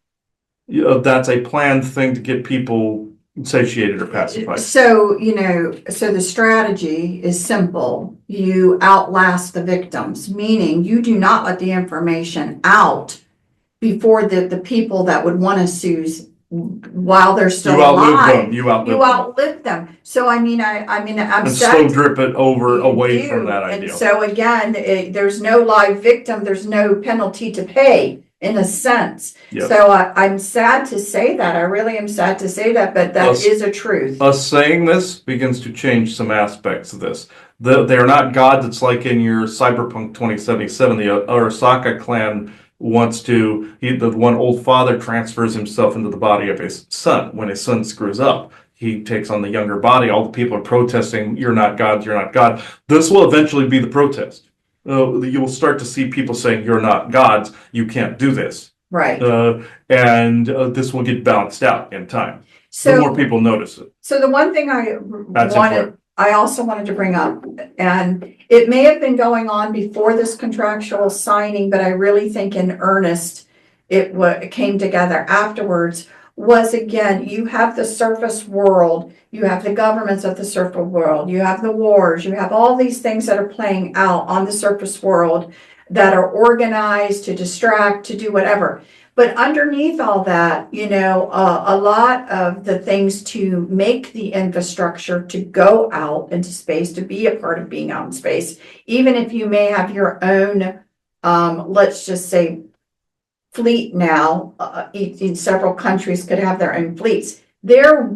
that's a planned thing to get people satiated or pacified. So, so the strategy is simple. You outlast the victims, meaning you do not let the information out before the people that would want to sue while they're still You outlive alive. them. You outlive You them. outlive them. So I'm And sad. slow drip it over You away from do. that And ideal. so again, there's no live victim, there's no penalty to pay in a sense. Yes. So I'm sad to say that. I really am sad to say that, but that Us- is a truth. Us saying this begins to change some aspects of this. They're not gods. It's like in your Cyberpunk 2077, the Arasaka clan wants to, the one old father transfers himself into the body of his son. When his son screws up, he takes on the younger body. All the people are protesting, you're not God, you're not God. This will eventually be the protest. You will start to see people saying, you're not gods, you can't do this. Right. And this will get balanced out in time. The So, more people notice it. so the one thing That's important. I also wanted to bring up, and it may have been going on before this contractual signing, but I really think in earnest, it came together afterwards, was again, you have the surface world, you have the governments of the surface world, you have the wars, you have all these things that are playing out on the surface world that are organized to distract, to do whatever. But underneath all that, a lot of the things to make the infrastructure to go out into space, to be a part of being out in space, even if you may have your own, let's just say, fleet now, in several countries could have their own fleets. There,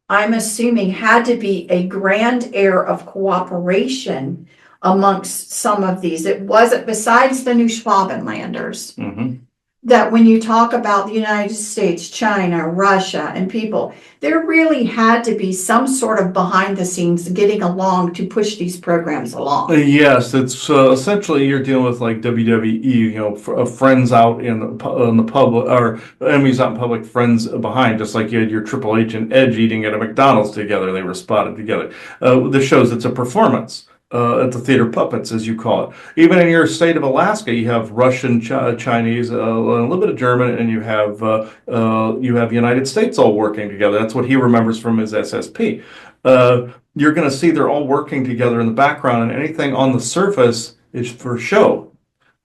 I'm assuming, had to be a grand air of cooperation amongst some of these. It wasn't, besides the new Schwabenlanders, Mm-hmm. that when you talk about the United States, China, Russia, and people, there really had to be some sort of behind the scenes getting along to push these programs along. Yes, it's essentially you're dealing with like WWE, friends out in the public, or enemies out in public, friends behind, just like you had your Triple H and Edge eating at a McDonald's together. They were spotted together. This shows it's a performance. At the theater puppets, as you call it. Even in your state of Alaska, you have Russian, Chinese, a little bit of German, and you have United States all working together. That's what he remembers from his SSP. You're going to see they're all working together in the background, and anything on the surface is for show.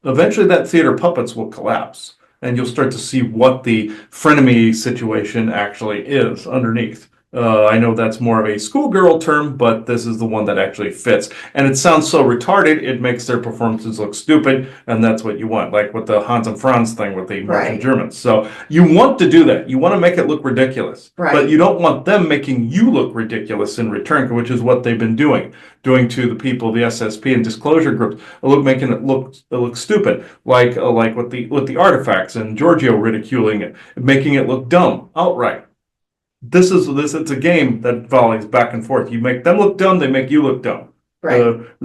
Eventually, that theater puppets will collapse, and you'll start to see what the frenemy situation actually is underneath. I know that's more of a schoolgirl term, but this is the one that actually fits. And it sounds so retarded, it makes their performances look stupid, and that's what you want, like with the Hans and Franz thing with the Martian Right. Germans. So you want to do that. You want to make it look ridiculous. Right. But you don't want them making you look ridiculous in return, which is what they've been doing to the people, the SSP and disclosure groups, making it look stupid, like with the artifacts and Giorgio ridiculing it, making it look dumb outright. It's a game that volleys back and forth. You make them look dumb, they make you look dumb. Right. It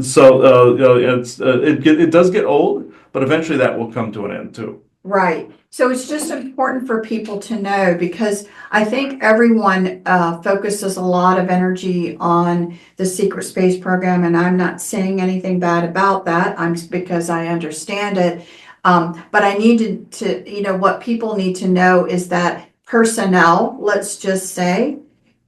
does get old, but eventually that will come to an end too. Right. So it's just important for people to know, because I think everyone focuses a lot of energy on the secret space program, and I'm not saying anything bad about that. Because I understand it. But I needed to, what people need to know is that personnel, let's just say,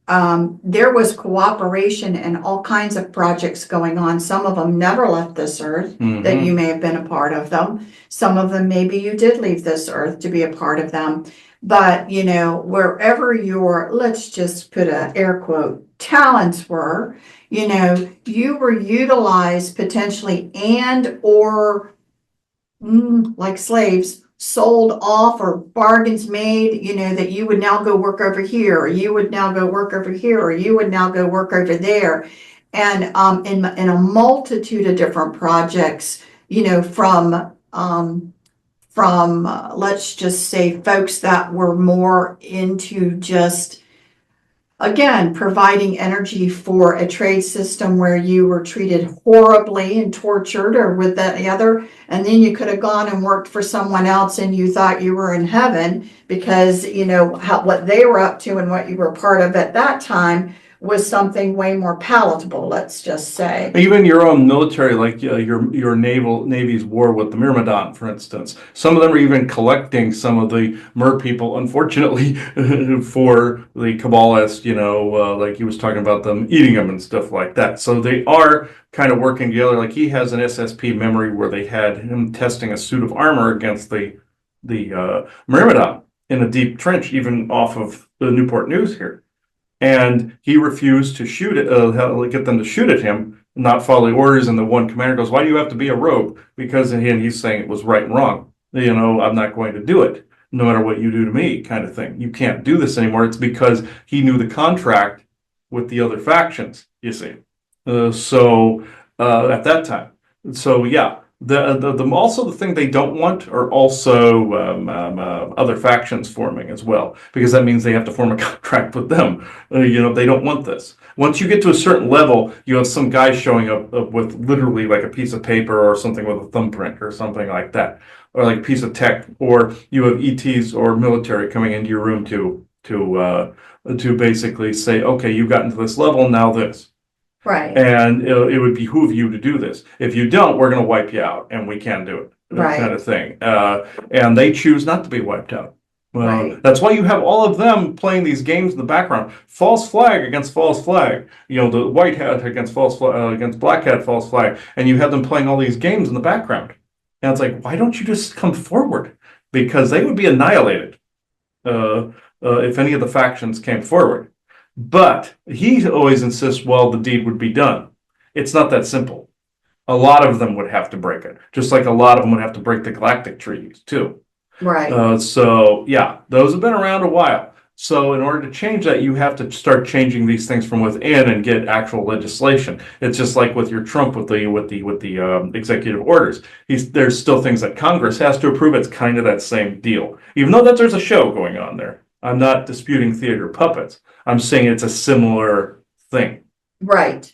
there was cooperation and all kinds of projects going on. Some of them never left this earth, that you may have been a part of them. Some of them, maybe you did leave this earth to be a part of them. But, wherever your, let's just put a air quote, talents were, you were utilized potentially and or like slaves, sold off, or bargains made, that you would now go work over here, or you would now go work over here, or you would now go work over there. And in a multitude of different projects, from let's just say folks that were more into just again, providing energy for a trade system where you were treated horribly and tortured or with that other, and then you could have gone and worked for someone else and you thought you were in heaven because, you know, what they were up to and what you were part of at that time was something way more palatable, let's just say. Even your own military, like your Navy's war with the Myrmidon, for instance. Some of them are even collecting some of the Mer people, unfortunately, for the Kabbalists, you know, like he was talking about them eating them and stuff like that. So they are kind of working together. Like he has an SSP memory where they had him testing a suit of armor against the Myrmidon in a deep trench, even off of the Newport News here. And he refused to shoot it, get them to shoot at him, not follow the orders. And the one commander goes, "Why do you have to be a rogue?" Because he's saying it was right and wrong. You know, I'm not going to do it, no matter what you do to me, kind of thing. You can't do this anymore. It's because he knew the contract with the other factions, you see. At that time. So yeah, also the thing they don't want are also other factions forming as well, because that means they have to form a contract with them. You know, they don't want this. Once you get to a certain level, you have some guy showing up with literally like a piece of paper or something with a thumbprint or something like that, or like a piece of tech, or you have ETs or military coming into your room to basically say, okay, you got into this level, now this. Right. And it would behoove you to do this. If you don't, we're going to wipe you out, and we can't do it. That Right. kind of thing. And they choose not to be wiped out. Right. That's why you have all of them playing these games in the background. False flag against false flag. You know, the white hat against against black hat false flag, and you have them playing all these games in the background. And it's like, why don't you just come forward? Because they would be annihilated if any of the factions came forward. But he always insists, well, the deed would be done. It's not that simple. A lot of them would have to break it, just like a lot of them would have to break the galactic treaties too. Right. So yeah, those have been around a while. So in order to change that, you have to start changing these things from within and get actual legislation. It's just like with your Trump with the executive orders. There's still things that Congress has to approve. It's kind of that same deal, even though there's a show going on there. I'm not disputing theater puppets. I'm saying it's a similar thing. Right.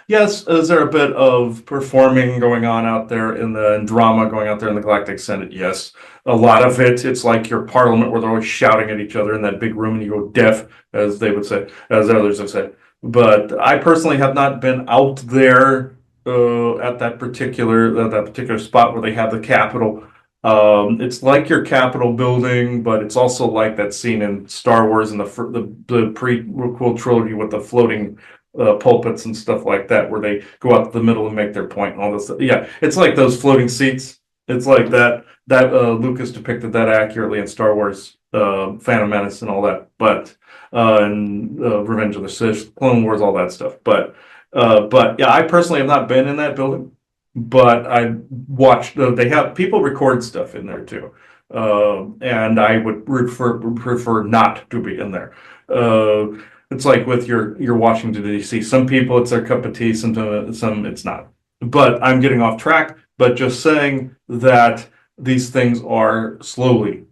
Yes, is there a bit of performing going on out there and drama going out there in the Galactic Senate? Yes. A lot of it's like your parliament where they're always shouting at each other in that big room and you go deaf, as they would say, as others have said. But I personally have not been out there at that particular spot where they have the Capitol. It's like your Capitol building, but it's also like that scene in Star Wars in the prequel trilogy with the floating pulpits and stuff like that, where they go out to the middle and make their point and all this stuff. Yeah, it's like those floating seats. It's like that. Lucas depicted that accurately in Star Wars, Phantom Menace and all that, but and Revenge of the Sith, Clone Wars, all that stuff. But yeah, I personally have not been in that building. But I watched, they have people record stuff in there too. And I would prefer not to be in there. It's like with your Washington DC. Some people it's their cup of tea, some it's not. But I'm getting off track, but just saying that these things are slowly,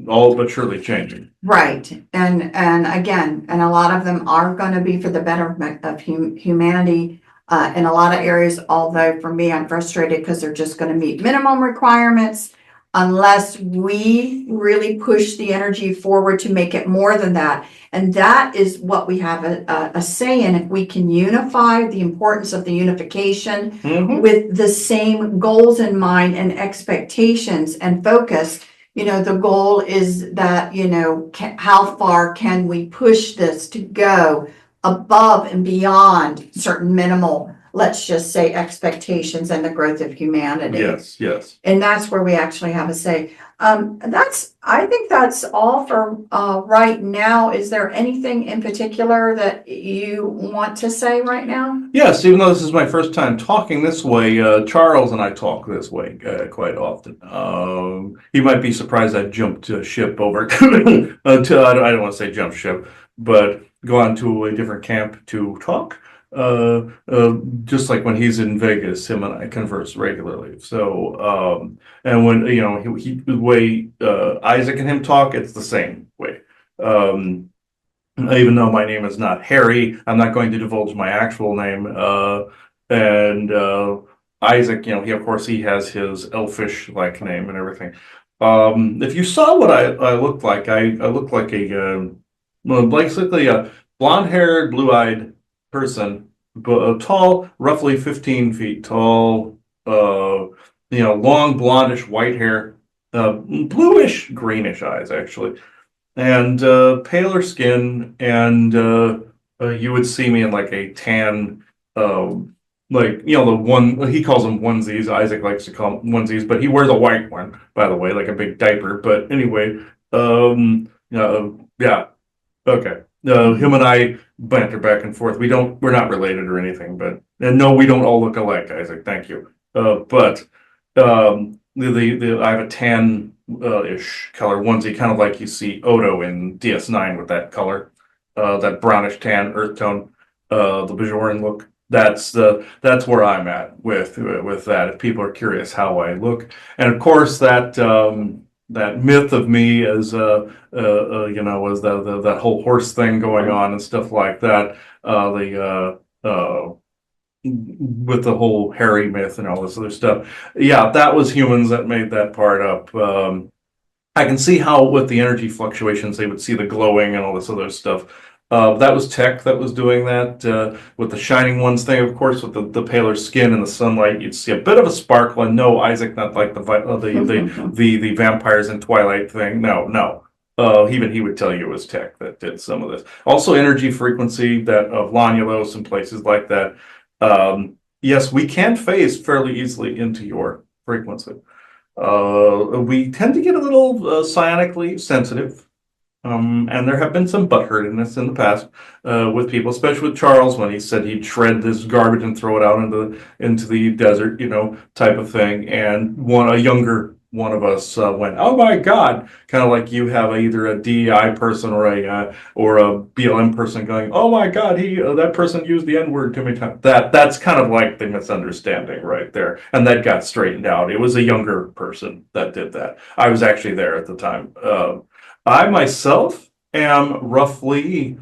all but surely changing. Right. And again, and a lot of them are going to be for the betterment of humanity. In a lot of areas, although for me, I'm frustrated because they're just going to meet minimum requirements unless we really push the energy forward to make it more than that. And that is what we have a say in. If we can unify the importance of the unification with the same goals in mind and expectations and focus, you know, the goal is that, you know, how far can we push this to go above and beyond certain minimal, let's just say, expectations and the growth of humanity. Yes, yes. And that's where we actually have a say. I think that's all for right now. Is there anything in particular that you want to say right now? Yes, even though this is my first time talking this way, Charles and I talk this way quite often. He might be surprised I jumped ship over to, I don't want to say jump ship, but gone to a different camp to talk. Just like when he's in Vegas, him and I converse regularly. So, and when, you know, the way Isaac and him talk, it's the same way. even though my name is not Harry, I'm not going to divulge my actual name. And Isaac, he of course he has his elfish like name and everything. If you saw what I looked like, I looked like well, basically a blonde-haired, blue-eyed person, but tall, roughly 15 feet tall. Long blondish white hair, bluish greenish eyes actually, and paler skin, and you would see me in like a tan, the one he calls them onesies. Isaac likes to call them onesies, but he wears a white one, by the way, like a big diaper. But anyway, yeah, okay. Him and I banter back and forth. We're not related or anything, and no, we don't all look alike, Isaac. Thank you. But I have a tan ish color onesie, kind of like you see Odo in DS9 with that color, that brownish tan earth tone, the Bajoran look. That's where I'm at with that. If people are curious how I look, and of course that myth of me as was that whole horse thing going on and stuff like that. With the whole Harry myth and all this other stuff. Yeah, that was humans that made that part up. I can see how with the energy fluctuations they would see the glowing and all this other stuff. That was tech that was doing that. With the Shining Ones thing, of course, with the paler skin and the sunlight, you'd see a bit of a sparkle. And no, Isaac, not like the vampires in Twilight thing. No. Even he would tell you it was tech that did some of this. Also, energy frequency that of Lanulos and places like that. Yes, we can phase fairly easily into your frequency. We tend to get a little psionically sensitive, and there have been some butthurtedness in the past with people, especially with Charles when he said he'd shred this garbage and throw it out into the desert, type of thing. And a younger one of us went, "Oh my God!" Kind of like you have either a DEI person or a BLM person going, "Oh my God, that person used the N-word too many times." That's kind of like the misunderstanding right there, and that got straightened out. It was a younger person that did that. I was actually there at the time. I myself am roughly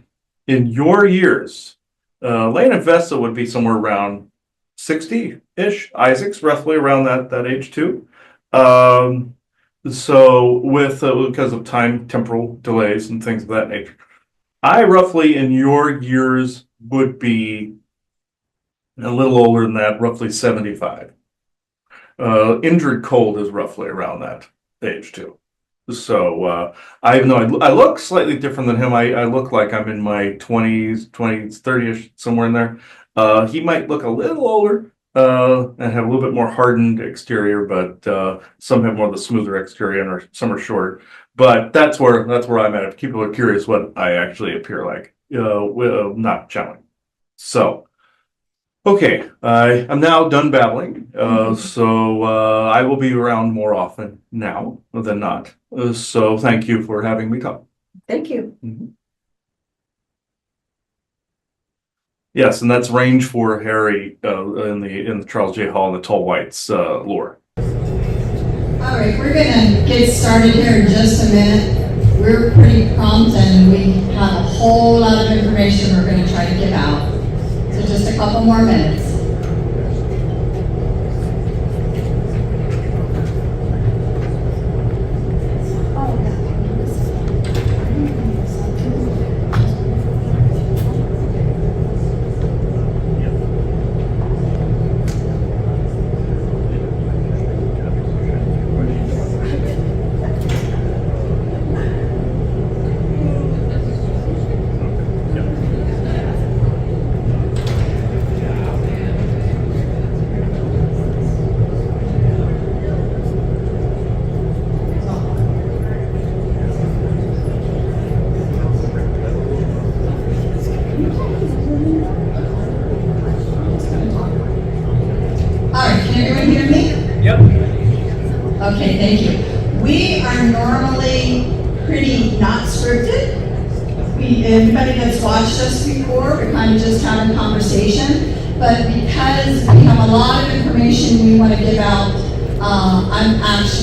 in your years. Lane and Vesta would be somewhere around 60-ish. Isaac's roughly around that age too. So with because of temporal delays and things of that nature, I roughly in your years would be a little older than that, roughly 75. Indrid Cold is roughly around that age too. So even though I look slightly different than him, I look like I'm in my 20s, 30ish, somewhere in there. He might look a little older. And have a little bit more hardened exterior, but some have more of the smoother exterior, and some are shorter. But that's where I'm at. If people are curious what I actually appear like, not challenging. So, okay, I'm now done babbling. So I will be around more often now than not. So thank you for having me talk. Thank you. Mm-hmm. Yes, and that's range for Harry in the Charles J. Hall and the Tall Whites lore. All right, we're gonna get started here in just a minute. We're pretty prompt and we have a whole lot of information we're gonna try to give out. So just a couple more minutes. Okay, thank you. We are normally pretty not scripted. Anybody that's watched us before, we kind of just have a conversation. But because we have a lot of information we want to give out,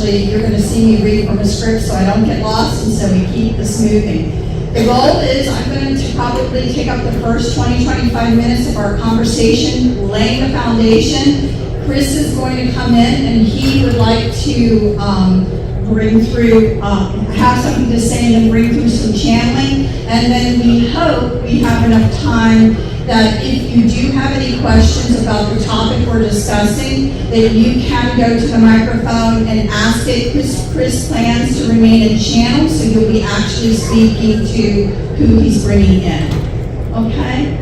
you're going to see me read from a script so I don't get lost, and so we keep this moving. The goal is I'm going to probably take up the first 25 minutes of our conversation, laying the foundation. Chris is going to come in and he would like to bring through, have something to say and then bring through some channeling. And then we hope we have enough time that if you do have any questions about the topic we're discussing, that you can go to the microphone and ask it. Chris plans to remain in channel, so you'll be actually speaking to who he's bringing in. Okay?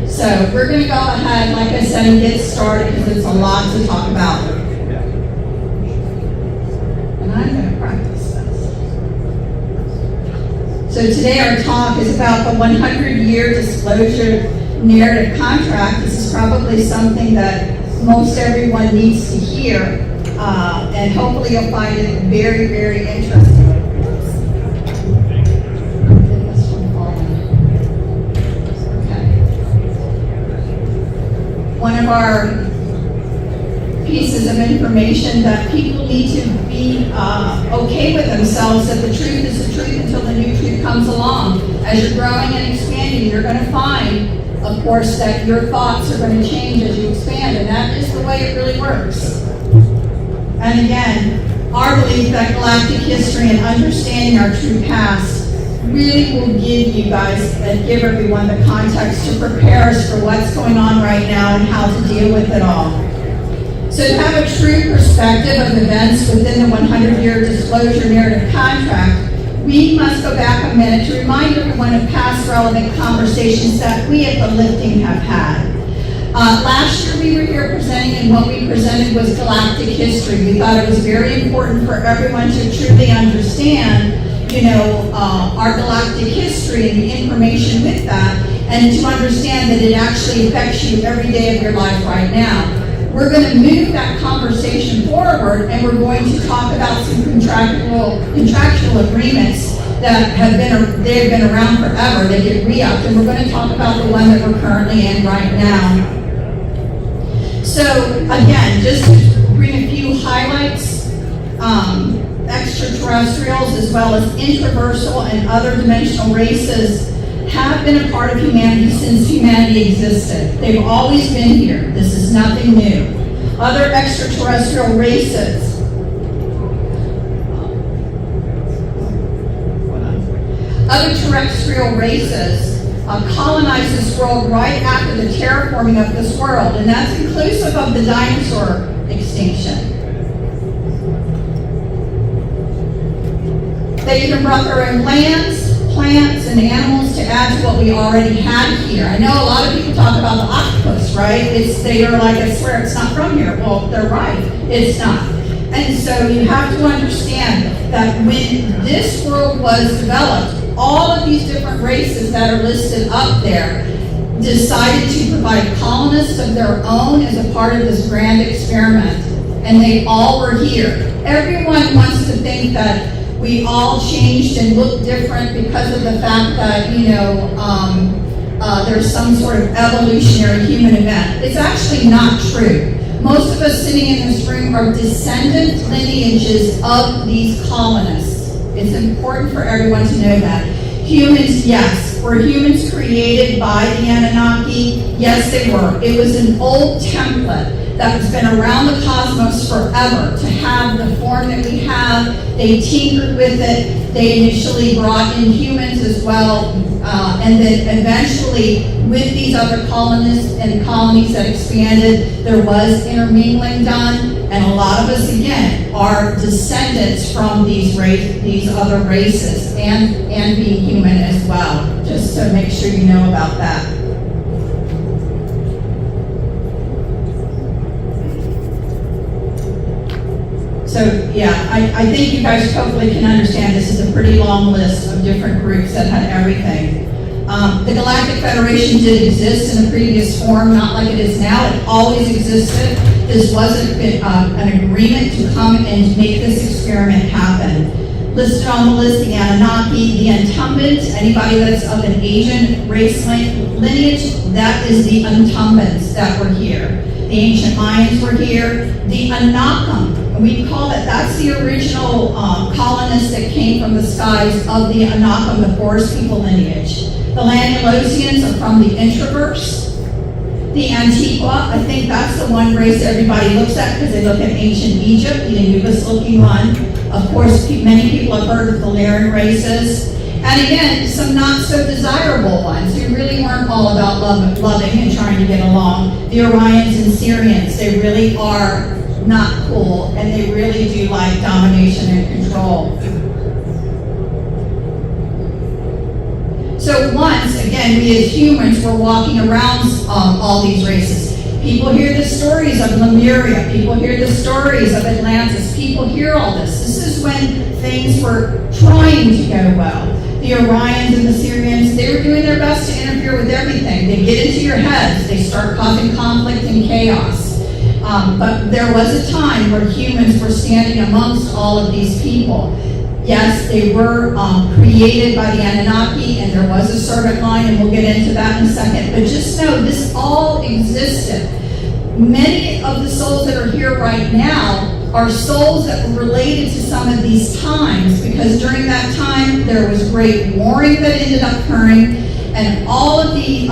So we're going to go ahead, like I said, and get started because it's a lot to talk about. And I'm going to practice this. So today our talk is about the 100-year disclosure narrative contract. This is probably something that most everyone needs to hear, and hopefully you'll find it very, very interesting. One of our pieces of information that people need to be okay with themselves, that the truth is the truth until the new truth comes along. As you're growing and expanding, you're going to find, of course, that your thoughts are going to change as you expand, and that is the way it really works. And again, our belief that galactic history and understanding our true past really will give you guys and give everyone the context to prepare us for what's going on right now and how to deal with it all. So to have a true perspective of events within the 100-year disclosure narrative contract, we must go back a minute to remind everyone of past relevant conversations that we at the Lifting have had. Last year we were here presenting, and what we presented was galactic history. We thought it was very important for everyone to truly understand, our galactic history and the information with that, and to understand that it actually affects you every day of your life right now. We're going to move that conversation forward, and we're going to talk about some contractual agreements that have been around forever. They get re-upped, and we're going to talk about the one that we're currently in right now. So again, just to bring a few highlights, extraterrestrials as well as intraversal and other dimensional races have been a part of humanity since humanity existed. They've always been here. This is nothing new. Other extraterrestrial races colonized this world right after the terraforming of this world, and that's inclusive of the dinosaur extinction. They even brought their own lands, plants, and animals to add to what we already had here. I know a lot of people talk about the octopus, right? They are like, I swear it's not from here. Well, they're right, it's not. And so you have to understand that when this world was developed, all of these different races that are listed up there decided to provide colonists of their own as a part of this grand experiment. And they all were here. Everyone wants to think that we all changed and look different because of the fact that, there's some sort of evolutionary human event. It's actually not true. Most of us sitting in this room are descendant lineages of these colonists. It's important for everyone to know that. Humans, yes. Were humans created by the Anunnaki? Yes, they were. It was an old template that has been around the cosmos forever to have the form that we have. They tinkered with it. They initially brought in humans as well. And then eventually, with these other colonists and colonies that expanded, there was intermingling done. And a lot of us, again, are descendants from these other races and being human as well, just to make sure you know about that. So yeah, I think you guys hopefully can understand this is a pretty long list of different groups that had everything. The Galactic Federation did exist in a previous form, not like it is now. It always existed. This wasn't an agreement to come and make this experiment happen. Listed on the list, the Anunnaki, the Untumbans, anybody that's of an Asian race lineage, that is the Untumbans that were here. The ancient Mayans were here. The Anakim, And we call that's the original colonists that came from the skies of the Anakim, the forest people lineage. The Lanulosians are from the Introverse. The Antiqua, I think that's the one race everybody looks at because they look at ancient Egypt, the Anubis-looking one. Of course, many people have heard of the Lyran races. And again, some not so desirable ones who really weren't all about loving and trying to get along. The Orions and Syrians, they really are not cool, and they really do like domination and control. So once, again, we as humans were walking around all these races. People hear the stories of Lemuria. People hear the stories of Atlantis. People hear all this. This is when things were trying to go well. The Orions and the Syrians, they were doing their best to interfere with everything. They get into your heads. They start causing conflict and chaos. But there was a time where humans were standing amongst all of these people. Yes, they were created by the Anunnaki, and there was a servant line, and we'll get into that in a second. But just know, this all existed. Many of the souls that are here right now are souls that were related to some of these times, because during that time, there was great warring that ended up occurring, and all of the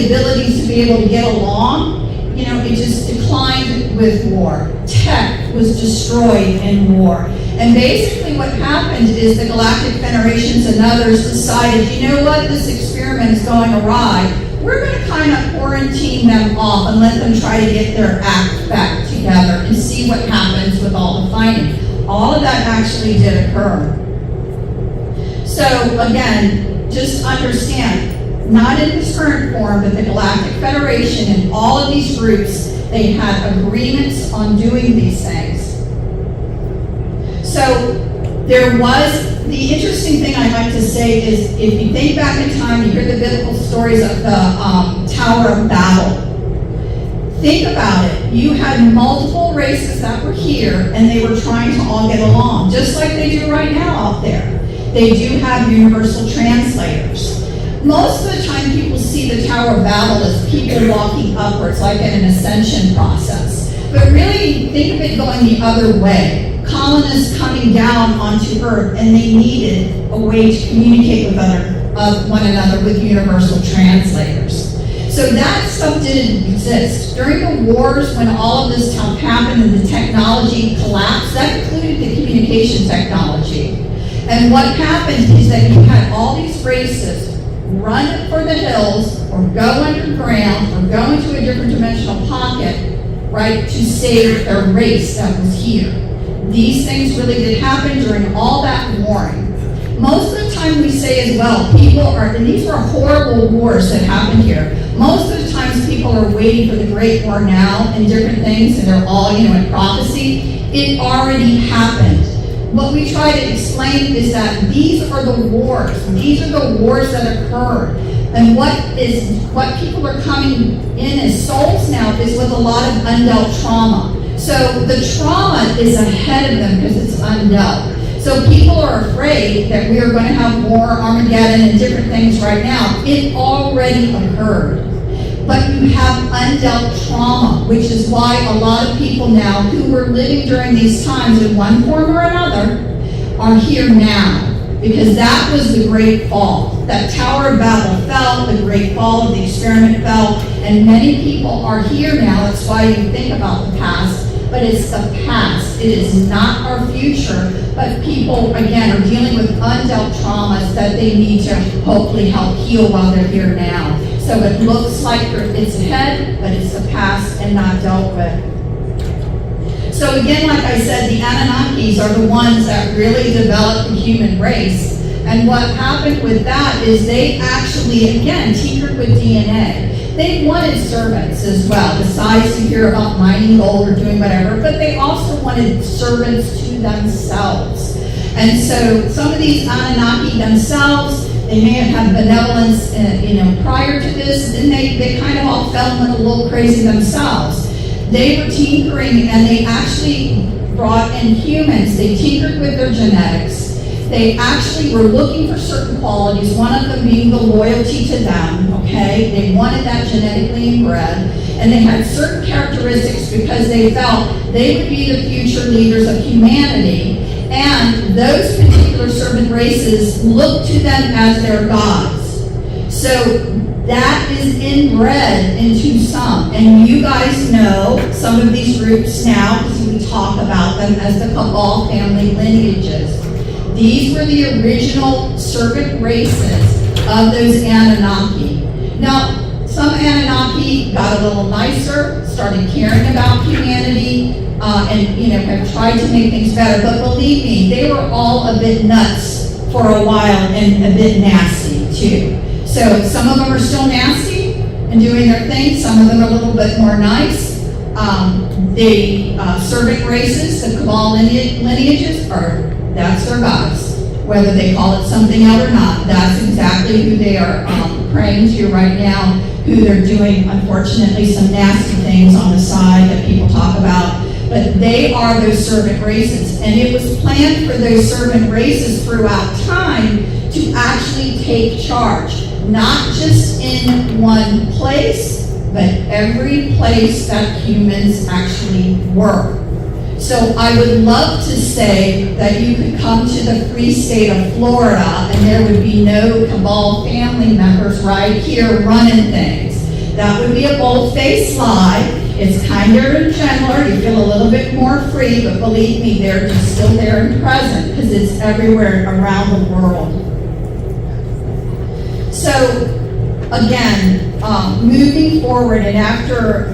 abilities to be able to get along, it just declined with war. Tech was destroyed in war. And basically what happened is the Galactic Federations and others decided, you know what, this experiment is going awry. We're going to kind of quarantine them off and let them try to get their act back together and see what happens with all the fighting. All of that actually did occur. So again, just understand, not in this current form, but the Galactic Federation and all of these groups, they had agreements on doing these things. So there was, the interesting thing I'd like to say is, if you think back in time, you hear the biblical stories of the Tower of Babel. Think about it. You had multiple races that were here, and they were trying to all get along, just like they do right now out there. They do have universal translators. Most of the time people see the Tower of Babel as people walking upwards, like in an ascension process. But really, think of it going the other way. Colonists coming down onto Earth, and they needed a way to communicate with one another with universal translators. So that stuff didn't exist. During the wars, when all of this stuff happened and the technology collapsed, that included the communication technology. And what happened is that you had all these races run for the hills, or go underground, or go into a different dimensional pocket, right, to save their race that was here. These things really did happen during all that warring. Most of the time we say as well, and these were horrible wars that happened here. Most of the times people are waiting for the Great War now and different things, and they're all, in prophecy. It already happened. What we try to explain is that these are the wars. These are the wars that occurred. And what people are coming in as souls now is with a lot of undealt trauma. So the trauma is ahead of them because it's undealt. So people are afraid that we are going to have war, Armageddon, and different things right now. It already occurred. But you have undealt trauma, which is why a lot of people now who were living during these times in one form or another are here now. Because that was the Great Fall. That Tower of Babel fell, the Great Fall of the experiment fell, and many people are here now. That's why you think about the past. But it's the past. It is not our future. But people, again, are dealing with undealt traumas that they need to hopefully help heal while they're here now. So it looks like it's ahead, but it's the past and not dealt with. So again, like I said, the Anunnakis are the ones that really developed the human race. And what happened with that is they actually, again, tinkered with DNA. They wanted servants as well, besides to hear about mining gold or doing whatever, but they also wanted servants to themselves. And so some of these Anunnaki themselves, they may have had benevolence, prior to this, and then they kind of all felt a little crazy themselves. They were tinkering, and they actually brought in humans. They tinkered with their genetics. They actually were looking for certain qualities, one of them being the loyalty to them, okay? They wanted that genetically inbred. and they had certain characteristics because they felt they would be the future leaders of humanity, and those particular servant races looked to them as their gods. So that is inbred into some, and you guys know some of these groups now because we talk about them as the Cabal family lineages. These were the original servant races of those Anunnaki. Now, some Anunnaki got a little nicer, started caring about humanity, and have tried to make things better. But believe me, they were all a bit nuts for a while and a bit nasty too. So some of them are still nasty and doing their thing. Some of them are a little bit more nice. The servant races, the Cabal lineages, that's their gods. Whether they call it something else or not, that's exactly who they are praying to right now, who they're doing, unfortunately, some nasty things on the side that people talk about. But they are those servant races. And it was planned for those servant races throughout time to actually take charge. Not just in one place, but every place that humans actually were. So I would love to say that you could come to the free state of Florida and there would be no Cabal family members right here running things. That would be a bold-faced lie. It's kinder and gentler. You feel a little bit more free, but believe me, they're just still there and present because it's everywhere around the world. So, again, moving forward and after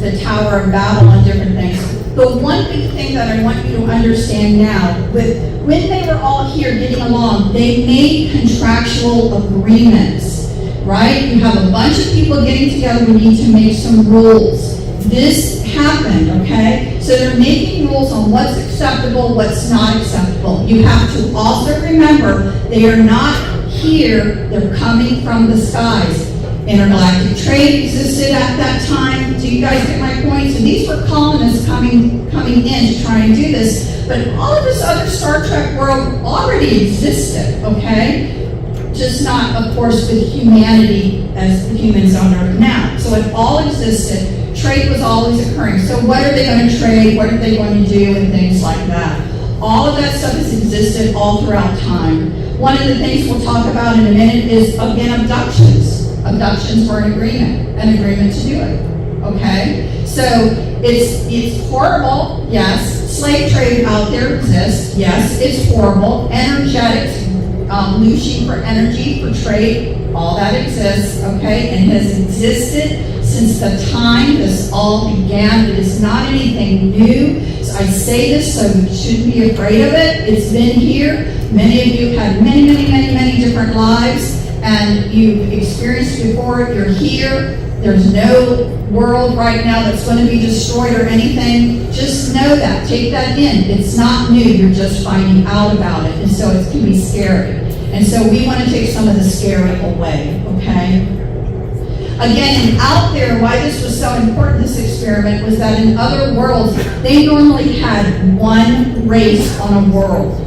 the Tower of Babel and different things, the one big thing that I want you to understand now, when they were all here getting along, they made contractual agreements, right? You have a bunch of people getting together, we need to make some rules. This happened, okay? So they're making rules on what's acceptable, what's not acceptable. You have to also remember, they are not here, they're coming from the skies. Intergalactic trade existed at that time. Do you guys get my point? So these were colonists coming in to try and do this, but all of this other Star Trek world already existed, okay? Just not, of course, with humanity as humans on Earth now. So it all existed. Trade was always occurring. So what are they going to trade? What are they going to do? And things like that. All of that stuff has existed all throughout time. One of the things we'll talk about in a minute is, again, abductions. Abductions were an agreement to do it, okay? So it's horrible, yes. Slave trade out there exists, yes, it's horrible. Energetics, looshing for energy, for trade, all that exists, okay? And has existed since the time this all began. It is not anything new. So I say this so you shouldn't be afraid of it. It's been here. Many of you have had many different lives. And you've experienced before, you're here, there's no world right now that's going to be destroyed or anything. Just know that, take that in. It's not new, you're just finding out about it, and so it can be scary. And so we want to take some of the scary away, okay? Again, and out there, why this was so important, this experiment, was that in other worlds, they normally had one race on a world.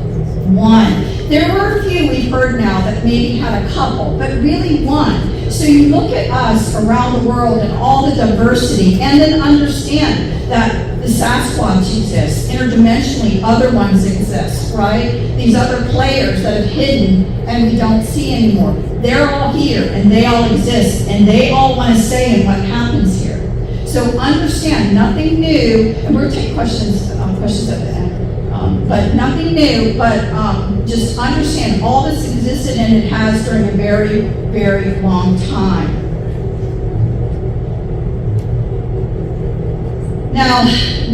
One. There were a few we've heard now that maybe had a couple, but really one. So you look at us around the world and all the diversity, and then understand that the Sasquatch exists. Interdimensionally, other ones exist, right? These other players that have hidden and we don't see anymore. They're all here, and they all exist, and they all want to say in what happens here. So understand, nothing new, and we'll take questions at the end. But nothing new, but just understand all this existed and it has during a very long time. Now,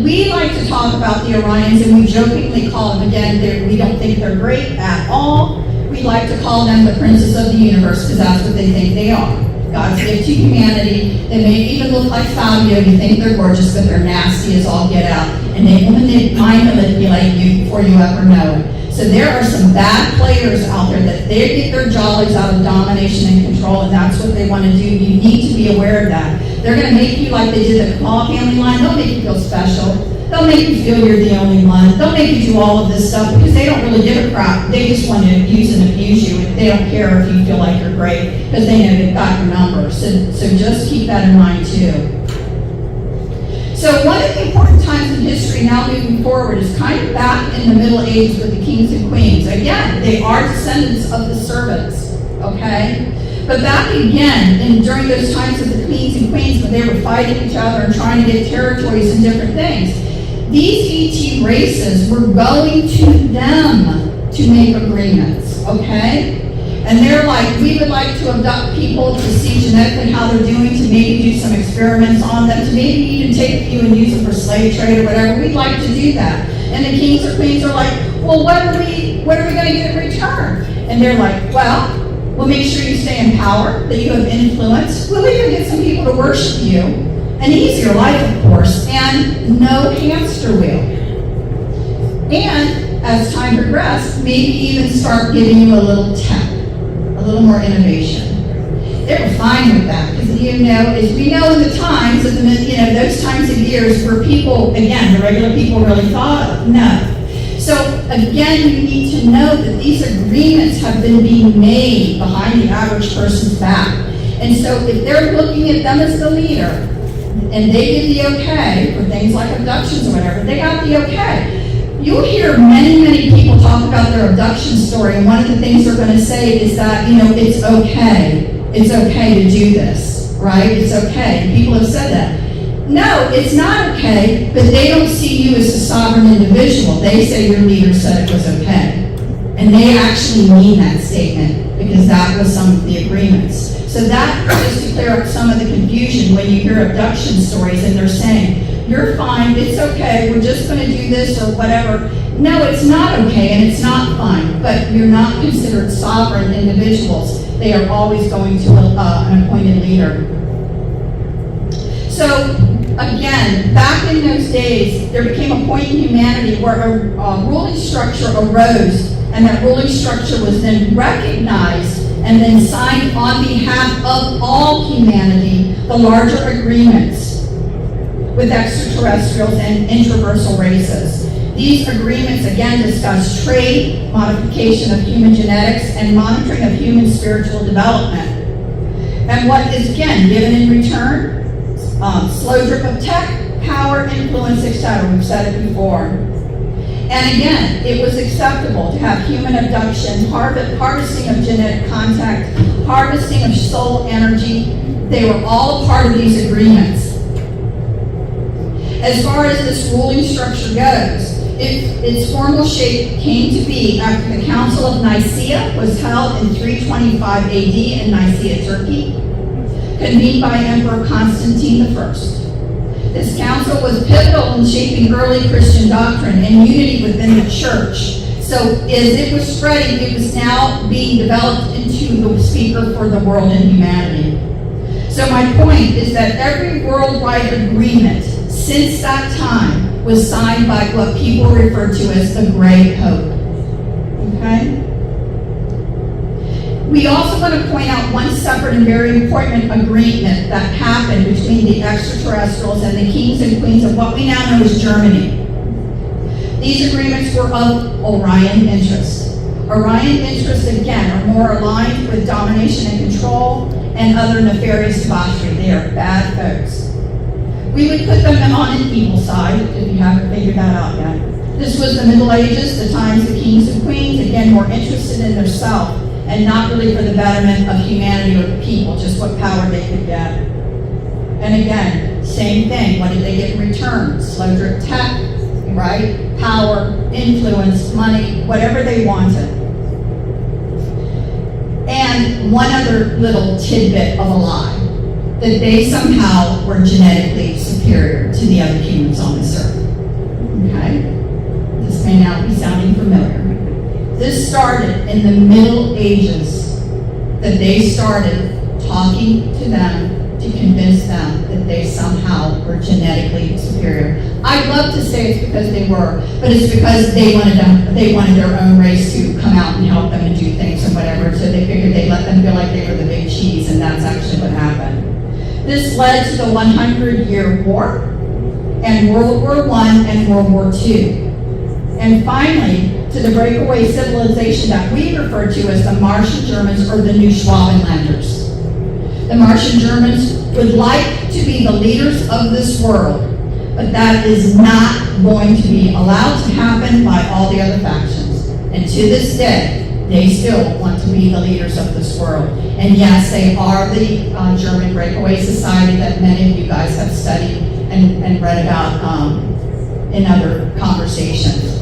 we like to talk about the Orions and we jokingly call them, again, we don't think they're great at all. We like to call them the princes of the universe because that's what they think they are. God's gift to humanity. They may even look like Fabio. You think they're gorgeous, but they're nasty as all get out. And they will mind manipulate you before you ever know it. So there are some bad players out there that they get their jollies out of domination and control, and that's what they want to do. You need to be aware of that. They're going to make you like they did the Cabal family line. They'll make you feel special. They'll make you feel you're the only one. They'll make you do all of this stuff because they don't really give a crap. They just want to use and abuse you. They don't care if you feel like you're great because they know they've got your number. So just keep that in mind too. So one of the important times in history now moving forward is kind of back in the Middle Ages with the kings and queens. Again, they are descendants of the servants, okay? But back again, and during those times of the kings and queens when they were fighting each other and trying to get territories and different things, these ET races were going to them to make agreements, okay? And they're like, we would like to abduct people to see genetically how they're doing, to maybe do some experiments on them, to maybe even take a few and use them for slave trade or whatever. We'd like to do that. And the kings or queens are like, well, what are we going to get in return? And they're like, well, we'll make sure you stay in power, that you have influence. We'll even get some people to worship you. An easier life, of course, and no hamster wheel. And as time progressed, maybe even start giving you a little tech, a little more innovation. They were fine with that because as we know in the times of those times of years where people, again, the regular people really thought of, no. So again, you need to know that these agreements have been being made behind the average person's back. And so if they're looking at them as the leader, and they give the okay for things like abductions or whatever, they got the okay. You'll hear many, many people talk about their abduction story, and one of the things they're going to say is that, it's okay. It's okay to do this, right? It's okay. People have said that. No, it's not okay, but they don't see you as a sovereign individual. They say your leader said it was okay. And they actually mean that statement because that was some of the agreements. So that, just to clear up some of the confusion when you hear abduction stories and they're saying, you're fine, it's okay, we're just going to do this or whatever. No, it's not okay and it's not fine, but you're not considered sovereign individuals. They are always going to an appointed leader. So, again, back in those days, there became a point in humanity where a ruling structure arose, and that ruling structure was then recognized and then signed on behalf of all humanity, the larger agreements with extraterrestrials and intraversal races. These agreements, again, discuss trade, modification of human genetics, and monitoring of human spiritual development. And what is, again, given in return? Slow drip of tech, power, influence, etc. We've said it before. And again, it was acceptable to have human abduction, harvesting of genetic contact, harvesting of soul energy. They were all part of these agreements. As far as this ruling structure goes, its formal shape came to be after the Council of Nicaea was held in 325 AD in Nicaea, Turkey, convened by Emperor Constantine I. This council was pivotal in shaping early Christian doctrine and unity within the church. So as it was spreading, it was now being developed into the speaker for the world and humanity. So my point is that every worldwide agreement since that time was signed by what people refer to as the Great Hope. Okay? We also want to point out one separate and very important agreement that happened between the extraterrestrials and the kings and queens of what we now know as Germany. These agreements were of Orion interest. Orion interests, again, are more aligned with domination and control and other nefarious debauchery. They are bad folks. We would put them on an evil side, if you haven't figured that out yet. This was the Middle Ages, the times the kings and queens, again, more interested in their self and not really for the betterment of humanity or the people, just what power they could get. And again, same thing. What did they get in return? Slow drip tech, right? Power, influence, money, whatever they wanted. And one other little tidbit of a lie, that they somehow were genetically superior to the other humans on this earth. Okay? This may now be sounding familiar. This started in the Middle Ages, that they started talking to them to convince them that they somehow were genetically superior. I'd love to say it's because they were, but it's because they wanted their own race to come out and help them and do things and whatever, so they figured they'd let them feel like they were the big cheese, and that's actually what happened. This led to the 100-Year War, and World War I and World War II. And finally, to the breakaway civilization that we refer to as the Martian Germans or the New Schwabenlanders. The Martian Germans would like to be the leaders of this world, but that is not going to be allowed to happen by all the other factions. And to this day, they still want to be the leaders of this world. And yes, they are the German breakaway society that many of you guys have studied and read about in other conversations.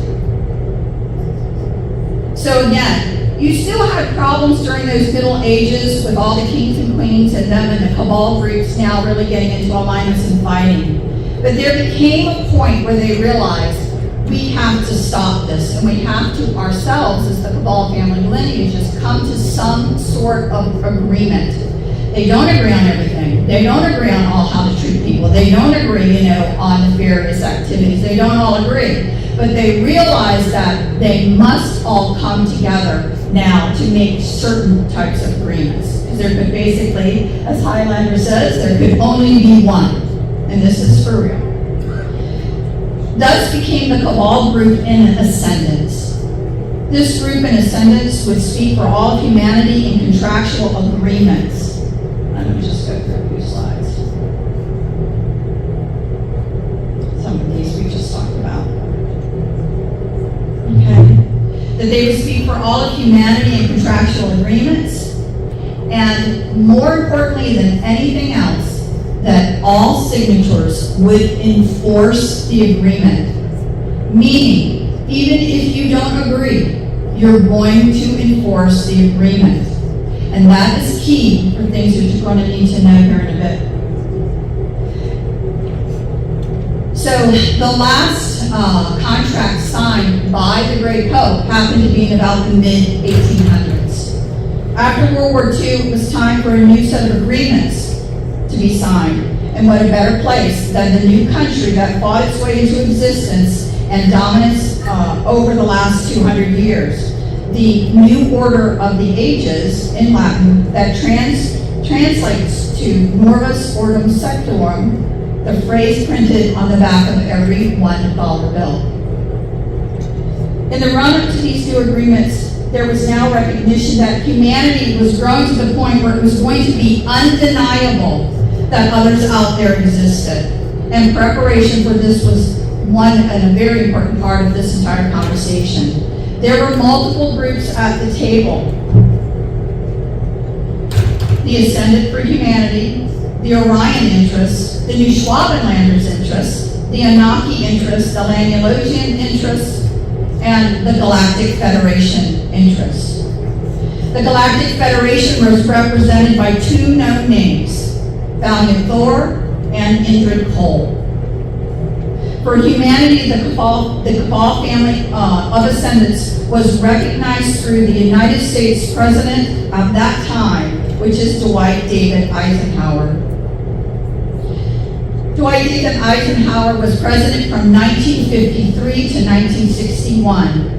So again, you still had problems during those Middle Ages with all the kings and queens and them and the cabal groups now really getting into alliance and fighting. But there became a point where they realized we have to stop this, and we have to ourselves, as the cabal family lineages, come to some sort of agreement. They don't agree on everything. They don't agree on how to treat people. They don't agree, on the various activities. They don't all agree. But they realize that they must all come together now to make certain types of agreements. Because there could basically, as Highlander says, there could only be one. And this is for real. Thus became the cabal group in ascendance. This group in ascendance would speak for all of humanity in contractual agreements. Let me just go through a few slides. Some of these we just talked about. Okay. That they would speak for all of humanity in contractual agreements, and more importantly than anything else, that all signatories would enforce the agreement. Meaning, even if you don't agree, you're going to enforce the agreement. And that is key for things that you're going to need to know here in a bit. So the last contract signed by the Great Pope happened to be in about the mid-1800s. After World War II, it was time for a new set of agreements to be signed. And what a better place than the new country that fought its way into existence and dominance over the last 200 years. The New Order of the Ages in Latin that translates to Novus Ordo Seclorum, the phrase printed on the back of every $1 bill. In the run-up to these new agreements, there was now recognition that humanity was growing to the point where it was going to be undeniable that others out there existed. And preparation for this was one and a very important part of this entire conversation. There were multiple groups at the table. The Ascendant for Humanity, the Orion interests, the New Schwabenlanders interests, the Anunnaki interests, the Laniologian interests, and the Galactic Federation interests. The Galactic Federation was represented by two known names, Valiant Thor and Indrid Cold. For humanity, the cabal family of ascendants was recognized through the United States President of that time, which is Dwight David Eisenhower. Dwight David Eisenhower was president from 1953 to 1961.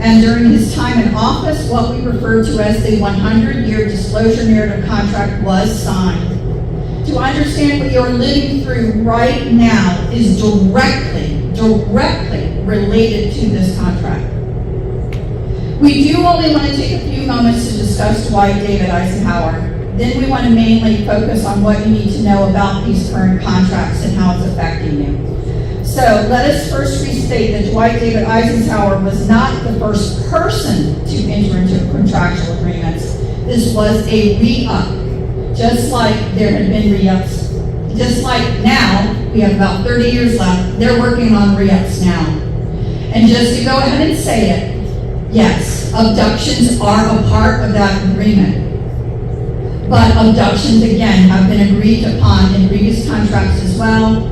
And during his time in office, what we refer to as the 100-year disclosure narrative contract was signed. To understand what you're living through right now is directly related to this contract. We do only want to take a few moments to discuss Dwight David Eisenhower. Then we want to mainly focus on what you need to know about these current contracts and how it's affecting you. So let us first restate that Dwight David Eisenhower was not the first person to enter into contractual agreements. This was a re-up. Just like there had been re-ups. Just like now, we have about 30 years left, they're working on re-ups now. And just to go ahead and say it, yes, abductions are a part of that agreement. But abductions, again, have been agreed upon in previous contracts as well,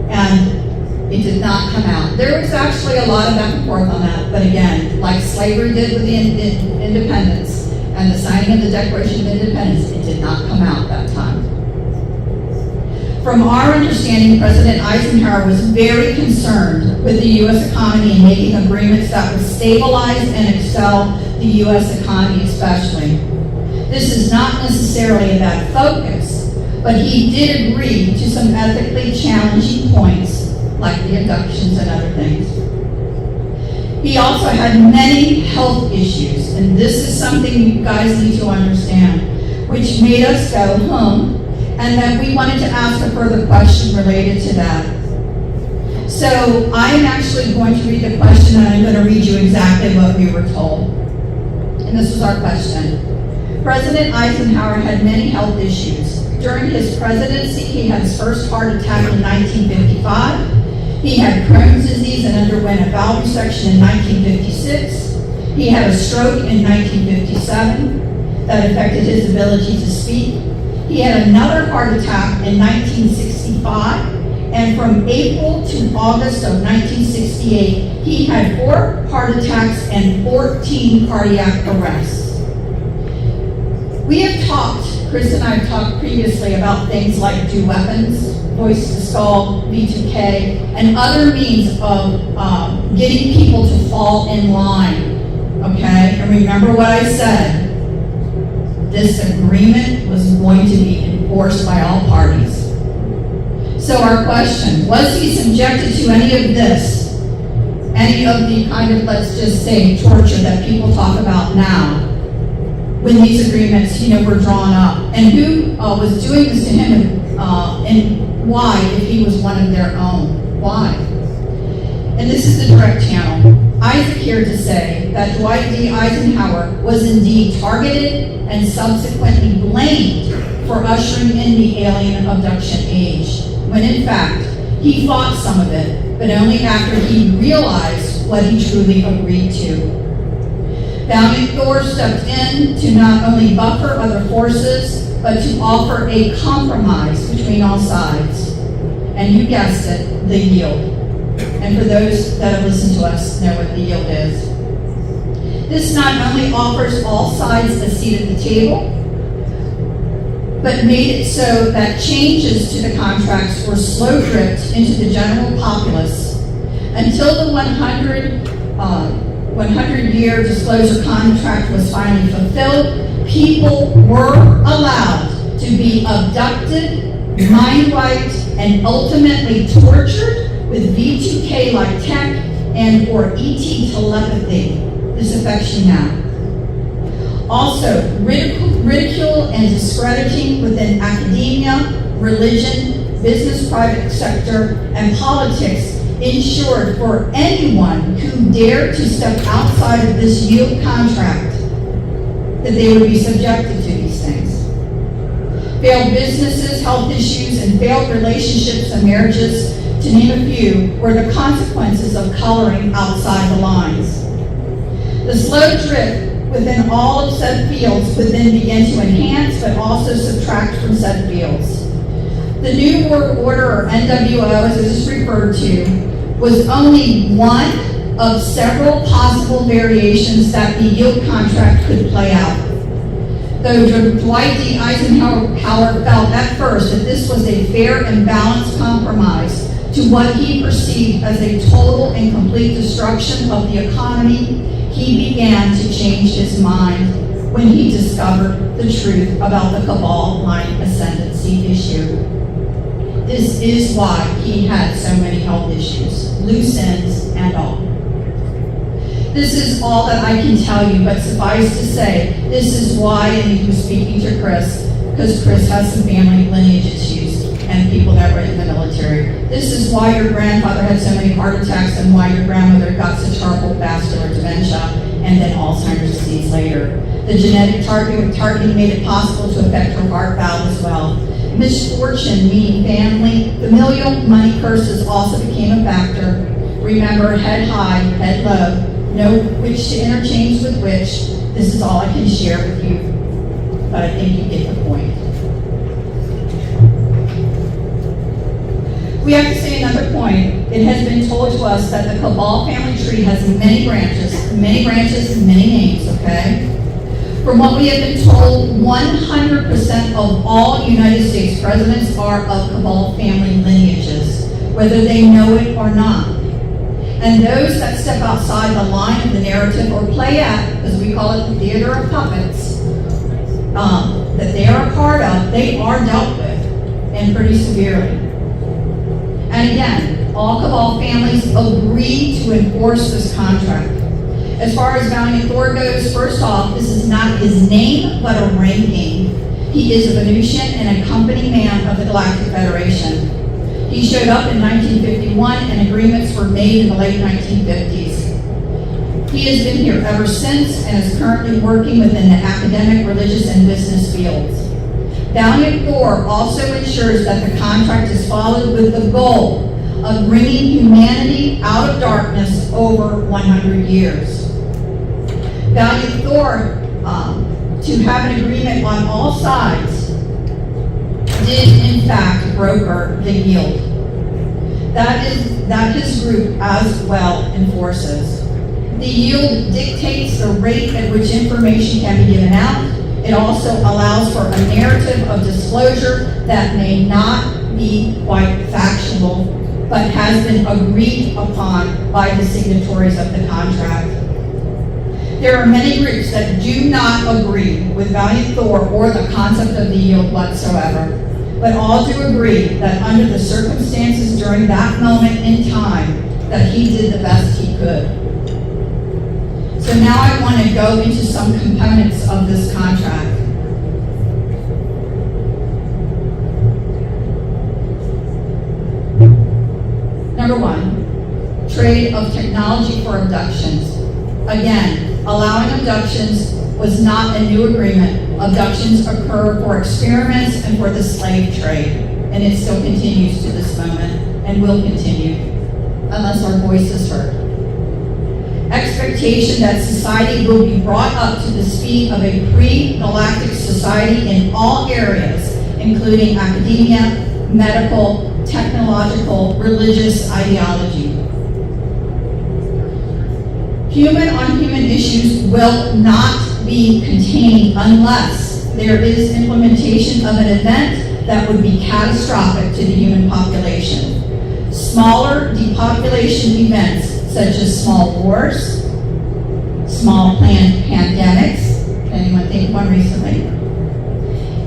and it did not come out. There was actually a lot of back and forth on that, but again, like slavery did with the independence, and the signing of the Declaration of Independence, it did not come out that time. From our understanding, President Eisenhower was very concerned with the U.S. economy and making agreements that would stabilize and excel the U.S. economy especially. This is not necessarily a bad focus, but he did agree to some ethically challenging points, like the abductions and other things. He also had many health issues, and this is something you guys need to understand, which made us go, and then we wanted to ask a further question related to that. So I am actually going to read the question, and I'm going to read you exactly what we were told. And this was our question. President Eisenhower had many health issues. During his presidency, he had his first heart attack in 1955. He had Crohn's disease and underwent a valve resection in 1956. He had a stroke in 1957 that affected his ability to speak. He had another heart attack in 1965. And from April to August of 1968, he had 4 heart attacks and 14 cardiac arrests. We have talked, Chris and I have talked previously about things like do weapons, voice to skull, V2K, and other means of getting people to fall in line, okay? And remember what I said, this agreement was going to be enforced by all parties. So our question, was he subjected to any of this? Any of the kind of, let's just say, torture that people talk about now when these agreements, were drawn up? And who was doing this to him and why, if he was one of their own? Why? And this is the direct channel. Isaac here to say that Dwight D. Eisenhower was indeed targeted and subsequently blamed for ushering in the alien abduction age, when in fact, he fought some of it, but only after he realized what he truly agreed to. Valiant Thor stepped in to not only buffer other forces, but to offer a compromise between all sides. And you guessed it, the yield. And for those that have listened to us know what the yield is. This not only offers all sides a seat at the table, but made it so that changes to the contracts were slow dripped into the general populace until the 100-year disclosure contract was finally fulfilled. People were allowed to be abducted, mind-wiped, and ultimately tortured with V2K-like tech and or ET telepathy. This affects you now. Also, ridicule and discrediting within academia, religion, business, private sector, and politics ensured for anyone who dared to step outside of this yield contract that they would be subjected to these things. Failed businesses, health issues, and failed relationships and marriages, to name a few, were the consequences of coloring outside the lines. The slow drip within all of said fields would then begin to enhance but also subtract from said fields. The New World Order, or NWO as it is referred to, was only one of several possible variations that the yield contract could play out. Though Dwight D. Eisenhower felt at first that this was a fair and balanced compromise to what he perceived as a total and complete destruction of the economy, he began to change his mind when he discovered the truth about the cabal line ascendancy issue. This is why he had so many health issues, loose ends and all. This is all that I can tell you, but suffice to say, this is why, and he was speaking to Chris, because Chris has some family lineage issues and people that were in the military. This is why your grandfather had so many heart attacks and why your grandmother got such horrible vascular dementia and then Alzheimer's disease later. The genetic targeting made it possible to affect her heart valve as well. Misfortune, meaning family, familial, money curses also became a factor. Remember, head high, head low, know which to interchange with which. This is all I can share with you, but I think you get the point. We have to say another point. It has been told to us that the Cabal family tree has many branches and many names, okay? From what we have been told, 100% of all United States presidents are of Cabal family lineages, whether they know it or not. And those that step outside the line of the narrative or play at, as we call it, the theater of puppets, that they are a part of, they are dealt with. and pretty severely. And again, all Cabal families agreed to enforce this contract. As far as Valiant Thor goes, first off, this is not his name, but a ranking. He is a Venusian and a company man of the Galactic Federation. He showed up in 1951 and agreements were made in the late 1950s. He has been here ever since and is currently working within the academic, religious, and business fields. Valiant Thor also ensures that the contract is followed with the goal of bringing humanity out of darkness over 100 years. Valiant Thor, to have an agreement on all sides, did in fact broker the yield. That his group as well enforces. The yield dictates the rate at which information can be given out. It also allows for a narrative of disclosure that may not be quite factual, but has been agreed upon by the signatories of the contract. There are many groups that do not agree with Valiant Thor or the concept of the yield whatsoever, but all do agree that under the circumstances during that moment in time, that he did the best he could. So now I want to go into some components of this contract. Number one, trade of technology for abductions. Again, allowing abductions was not a new agreement. Abductions occur for experiments and for the slave trade, and it still continues to this moment and will continue unless our voice is heard. Expectation that society will be brought up to the speed of a pre-galactic society in all areas, including academia, medical, technological, religious ideology. Human-on-human issues will not be contained unless there is implementation of an event that would be catastrophic to the human population. Smaller depopulation events such as small wars, small planned pandemics, can anyone think of one recently?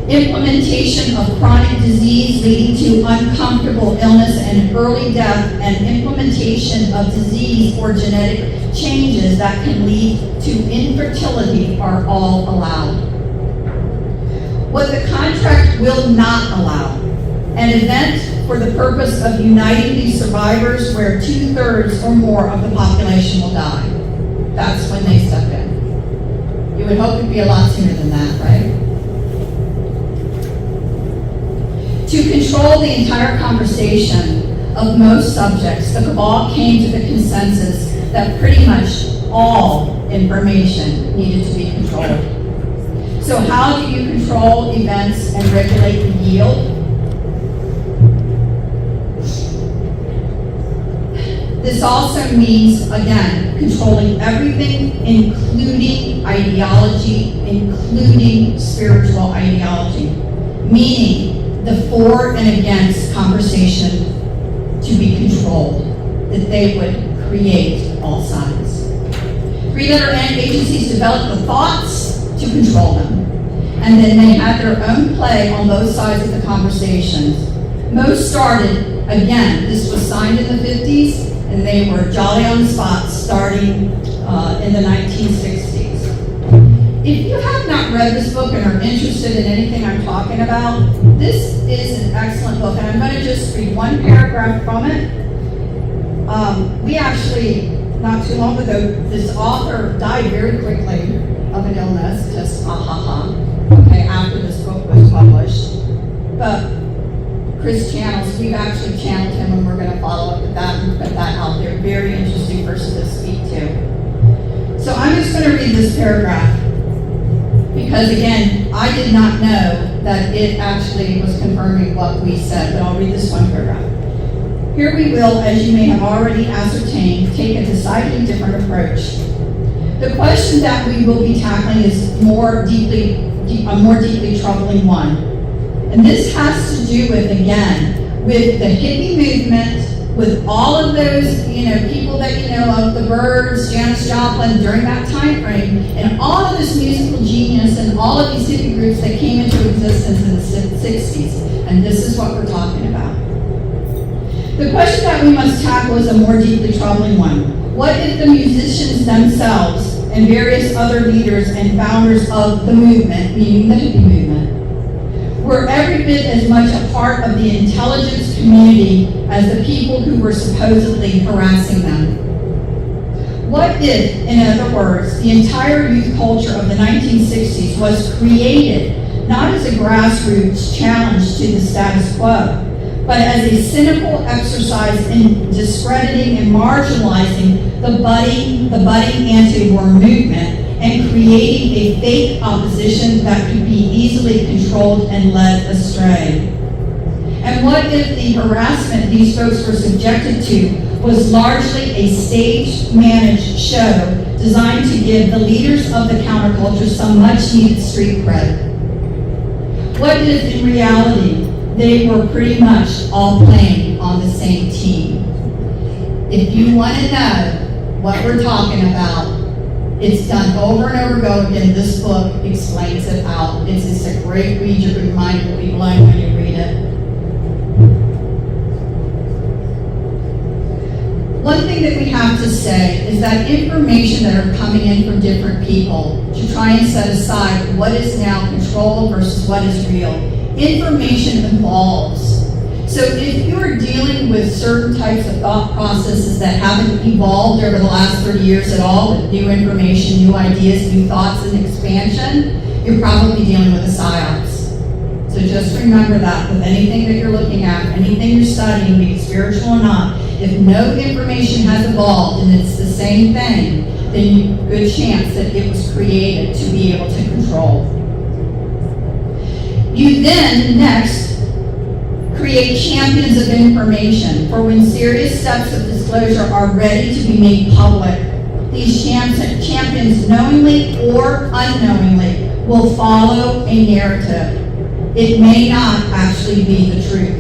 Implementation of chronic disease leading to uncomfortable illness and early death, and implementation of disease or genetic changes that can lead to infertility are all allowed. What the contract will not allow, an event for the purpose of uniting these survivors where 2/3 or more of the population will die. That's when they step in. You would hope it'd be a lot sooner than that, right? To control the entire conversation of most subjects, the Cabal came to the consensus that pretty much all information needed to be controlled. So how do you control events and regulate the yield? This also means, again, controlling everything, including ideology, including spiritual ideology, meaning the for and against conversation to be controlled, that they would create all sides. Three-letter N agencies develop the thoughts to control them, and then they had their own play on both sides of the conversations. Most started, again, this was signed in the 50s, and they were jolly on the spot starting in the 1960s. If you have not read this book and are interested in anything I'm talking about, this is an excellent book, and I'm going to just read one paragraph from it. We actually, not too long ago, this author died very quickly of an illness, just okay, after this book was published. But Chris Channels, we've actually channeled him, and we're going to follow up with that and put that out there. Very interesting person to speak to. So I'm just going to read this paragraph, because again, I did not know that it actually was confirming what we said, but I'll read this one paragraph. Here we will, as you may have already ascertained, take a decidedly different approach. The question that we will be tackling is a more deeply troubling one. And this has to do with, again, with the hippie movement, with all of those, people that of the Byrds, Janis Joplin during that time frame, and all of this musical genius and all of these hippie groups that came into existence in the 60s. And this is what we're talking about. The question that we must tackle is a more deeply troubling one. What if the musicians themselves and various other leaders and founders of the movement, meaning the hippie movement, were every bit as much a part of the intelligence community as the people who were supposedly harassing them? What if, in other words, the entire youth culture of the 1960s was created not as a grassroots challenge to the status quo, but as a cynical exercise in discrediting and marginalizing the budding anti-war movement and creating a fake opposition that could be easily controlled and led astray? And what if the harassment these folks were subjected to was largely a stage-managed show designed to give the leaders of the counterculture some much-needed street cred? What if, in reality, they were pretty much all playing on the same team? If you want to know what we're talking about, it's done over and over again. This book explains it out. It's just a great read. Your mind will be blown when you read it. One thing that we have to say is that information that are coming in from different people to try and set aside what is now control versus what is real. Information evolves. So if you're dealing with certain types of thought processes that haven't evolved over the last 30 years at all, with new information, new ideas, new thoughts, and expansion, you're probably dealing with a psyops. So just remember that with anything that you're looking at, anything you're studying, be it spiritual or not, if no information has evolved and it's the same thing, then good chance that it was created to be able to control. You then, next, create champions of information for when serious steps of disclosure are ready to be made public. These champions, knowingly or unknowingly, will follow a narrative. It may not actually be the truth.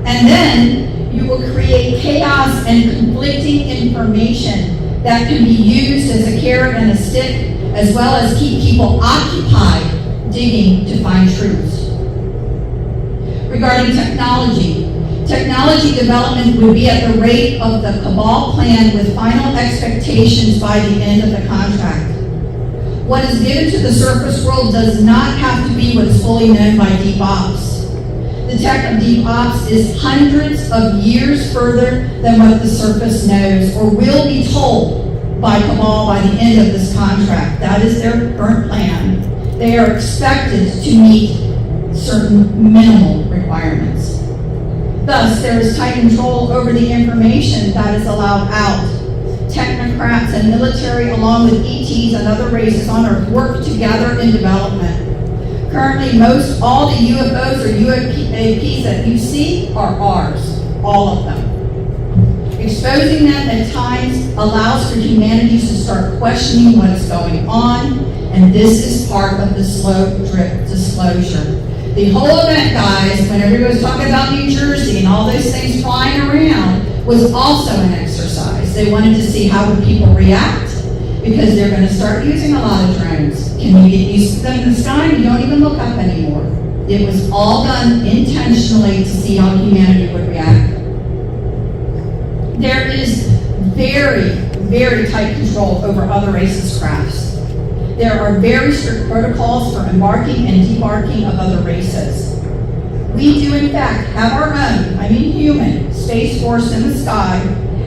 And then you will create chaos and conflicting information that can be used as a carrot and a stick, as well as keep people occupied digging to find truths. Regarding technology development would be at the rate of the cabal plan with final expectations by the end of the contract. What is given to the surface world does not have to be what is fully known by deep ops. The tech of deep ops is hundreds of years further than what the surface knows or will be told by cabal by the end of this contract. That is their current plan. They are expected to meet certain minimal requirements. Thus, there is tight control over the information that is allowed out. Technocrats and military, along with ETs and other races on Earth, work together in development. Currently, all the UFOs or UAPs that you see are ours, all of them. Exposing them at times allows for humanity to start questioning what is going on, and this is part of the slow drip disclosure. The whole event, guys, when everybody was talking about New Jersey and all those things flying around, was also an exercise. They wanted to see how would people react, because they're going to start using a lot of drones. Can you get used to them in the sky? You don't even look up anymore. It was all done intentionally to see how humanity would react. There is very, very tight control over other races' crafts. There are very strict protocols for embarking and debarking of other races. We do, in fact, have our own, human, Space Force in the sky,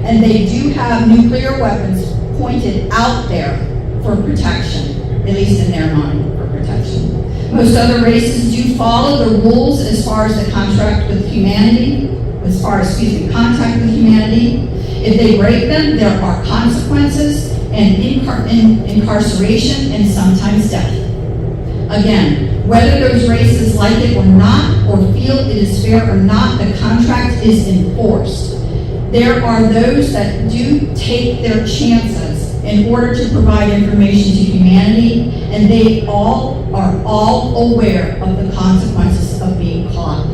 and they do have nuclear weapons pointed out there for protection, at least in their mind, for protection. Most other races do follow the rules as far as the contact with humanity. If they break them, there are consequences and incarceration and sometimes death. Again, whether those races like it or not, or feel it is fair or not, the contract is enforced. There are those that do take their chances in order to provide information to humanity, and they all are aware of the consequences of being caught.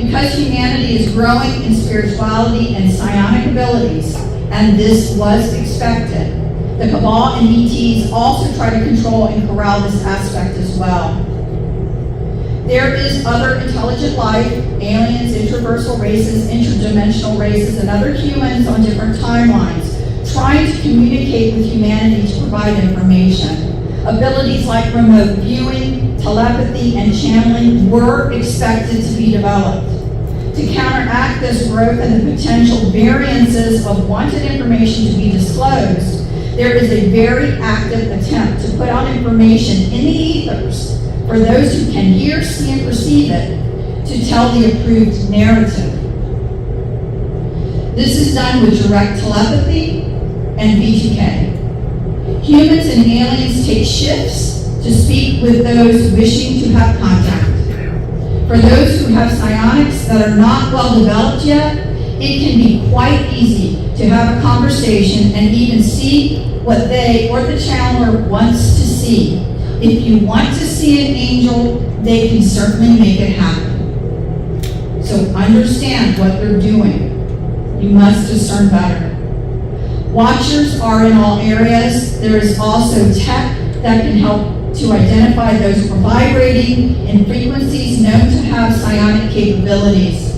Because humanity is growing in spirituality and psionic abilities, and this was expected, the Cabal and ETs also try to control and corral this aspect as well. There is other intelligent life, aliens, interversal races, interdimensional races, and other humans on different timelines, trying to communicate with humanity to provide information. Abilities like remote viewing, telepathy, and channeling were expected to be developed. To counteract this growth and the potential variances of wanted information to be disclosed, there is a very active attempt to put out information in the ethers for those who can hear, see, and perceive it to tell the approved narrative. This is done with direct telepathy and V2K. Humans and aliens take shifts to speak with those wishing to have contact. For those who have psionics that are not well developed yet, it can be quite easy to have a conversation and even see what they or the channeler wants to see. If you want to see an angel, they can certainly make it happen. So understand what they're doing. You must discern better. Watchers are in all areas. There is also tech that can help to identify those who are vibrating in frequencies known to have psionic capabilities.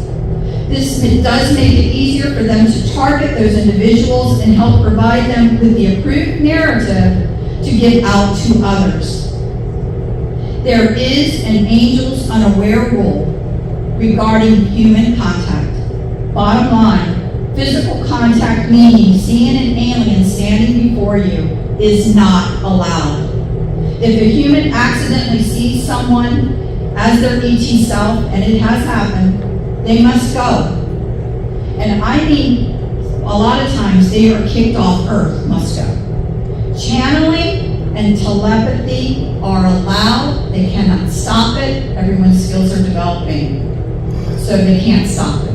This does make it easier for them to target those individuals and help provide them with the approved narrative to give out to others. There is an angel's unaware rule regarding human contact. Bottom line, physical contact, meaning seeing an alien standing before you, is not allowed. If a human accidentally sees someone as their ET self, and it has happened, they must go. And I mean, a lot of times they are kicked off Earth, must go. Channeling and telepathy are allowed. They cannot stop it. Everyone's skills are developing, so they can't stop it.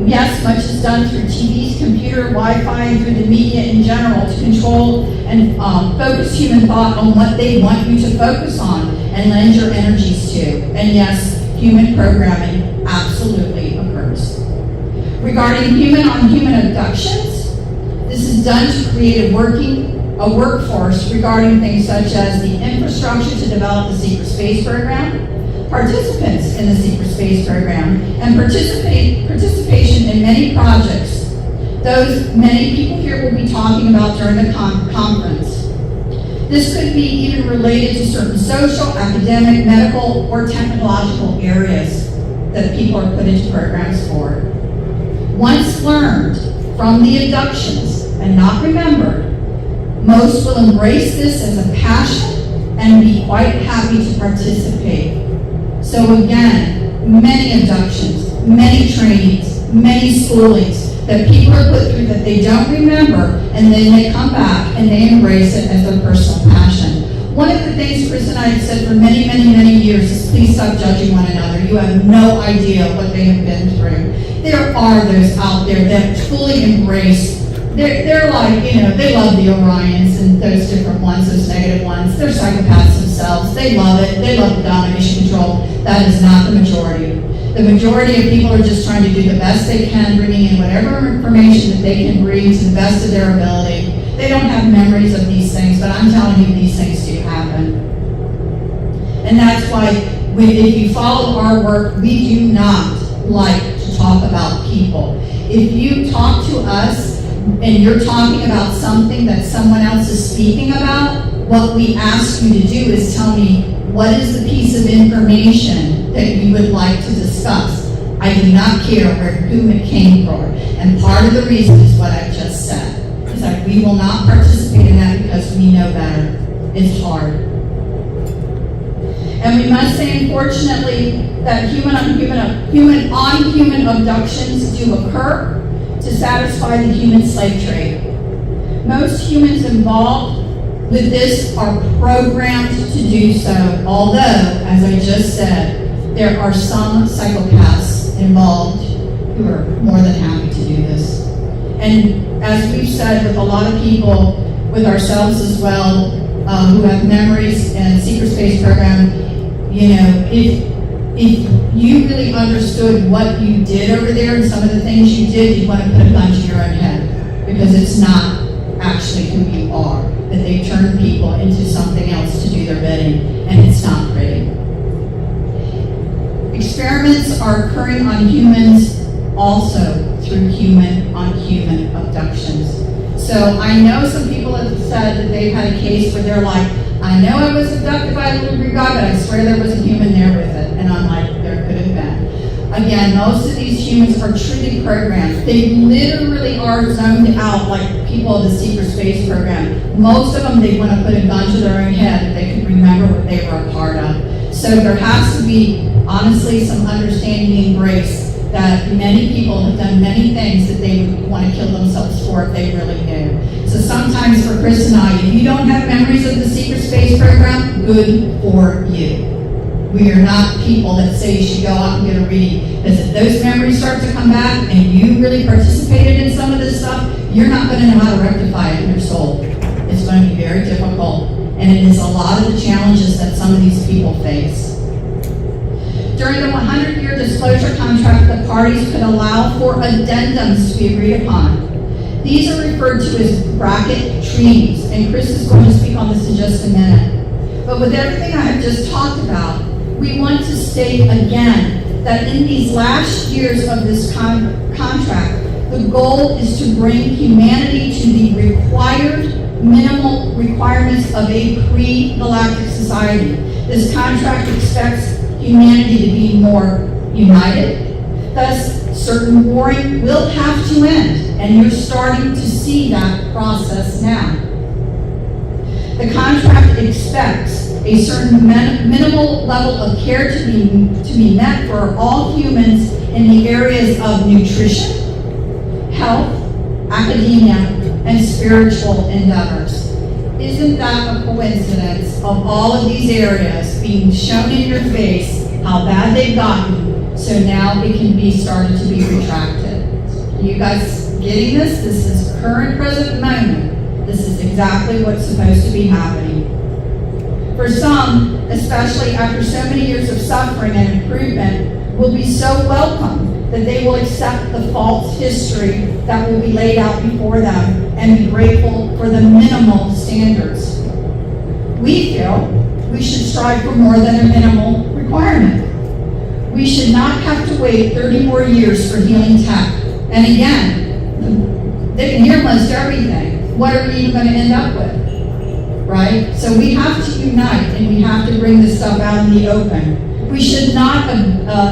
Yes, much is done through TVs, computer, Wi-Fi, and through the media in general to control and focus human thought on what they want you to focus on and lend your energies to. And yes, human programming absolutely occurs. Regarding human-on-human abductions, this is done to create a workforce regarding things such as the infrastructure to develop the secret space program, participants in the secret space program, and participation in many projects. Those many people here will be talking about during the conference. This could be even related to certain social, academic, medical, or technological areas that people are put into programs for. Once learned from the abductions and not remembered, most will embrace this as a passion and be quite happy to participate. So again, many abductions, many trainings, many schoolings that people are put through that they don't remember, and then they come back and they embrace it as their personal passion. One of the things Chris and I have said for many, many, many years is please stop judging one another. You have no idea what they have been through. There are those out there that fully embrace. They're like, they love the Orions and those different ones, those negative ones. They're psychopaths themselves. They love it. They love the domination control. That is not the majority. The majority of people are just trying to do the best they can, bringing in whatever information that they can bring to the best of their ability. They don't have memories of these things, but I'm telling you, these things do happen. And that's why if you follow our work, we do not like to talk about people. If you talk to us and you're talking about something that someone else is speaking about, what we ask you to do is tell me, what is the piece of information that you would like to discuss? I do not care whom it came from. And part of the reason is what I just said. Is that we will not participate in that because we know better. It's hard. And we must say, unfortunately, that human-on-human abductions do occur to satisfy the human slave trade. Most humans involved with this are programmed to do so, although, as I just said, there are some psychopaths involved who are more than happy to do this. And as we've said with a lot of people, with ourselves as well, who have memories and secret space program, if if you really understood what you did over there and some of the things you did, you'd want to put a gun to your own head, because it's not actually who you are, that they turn people into something else to do their bidding, and it's not pretty. Experiments are occurring on humans also through human-on-human abductions. So I know some people have said that they've had a case where they're like, I know I was abducted by a little green guy, but I swear there was a human there with it. And I'm like, there could have been. Again, most of these humans are truly programmed. They literally are zoned out like people of the secret space program. Most of them, they want to put a gun to their own head if they could remember what they were a part of. So there has to be, honestly, some understanding and grace that many people have done many things that they would want to kill themselves for if they really knew. So sometimes for Chris and I, if you don't have memories of the secret space program, good for you. We are not people that say you should go out and get a reading, because if those memories start to come back and you really participated in some of this stuff, you're not going to know how to rectify it in your soul. It's going to be very difficult, and it is a lot of the challenges that some of these people face. During the 100-year disclosure contract, the parties could allow for addendums to be agreed upon. These are referred to as bracket treaties, and Chris is going to speak on this in just a minute. But with everything I have just talked about, we want to state again that in these last years of this contract, the goal is to bring humanity to the required minimal requirements of a pre-galactic society. This contract expects humanity to be more united. Thus, certain warring will have to end, and you're starting to see that process now. The contract expects a certain minimal level of care to be met for all humans in the areas of nutrition, health, academia, and spiritual endeavors. Isn't that a coincidence of all of these areas being shown in your face how bad they've gotten, so now it can be started to be retracted? Are you guys getting this? This is current present moment. This is exactly what's supposed to be happening. For some, especially after so many years of suffering and improvement, will be so welcome that they will accept the false history that will be laid out before them and be grateful for the minimal standards. We feel we should strive for more than a minimal requirement. We should not have to wait 30 more years for healing tech. And again, they can hear most everything. What are we even going to end up with? Right? So we have to unite, and we have to bring this stuff out in the open. We should not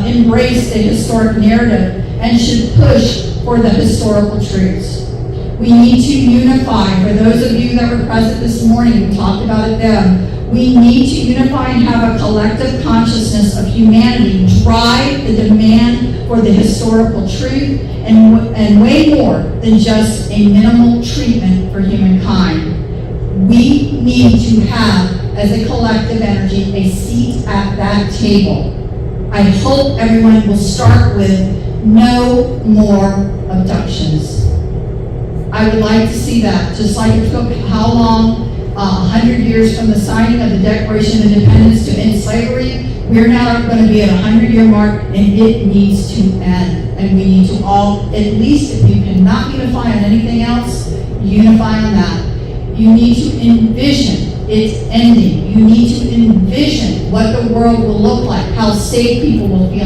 embrace the historic narrative and should push for the historical truths. We need to unify. For those of you that were present this morning, we talked about it then. We need to unify and have a collective consciousness of humanity drive the demand for the historical truth and way more than just a minimal treatment for humankind. We need to have, as a collective energy, a seat at that table. I hope everyone will start with no more abductions. I would like to see that, just like it took how long, 100 years from the signing of the Declaration of Independence to end slavery. We're now going to be at a 100-year mark, and it needs to end. And we need to all, at least if you cannot unify on anything else, unify on that. You need to envision its ending. You need to envision what the world will look like, how safe people will feel,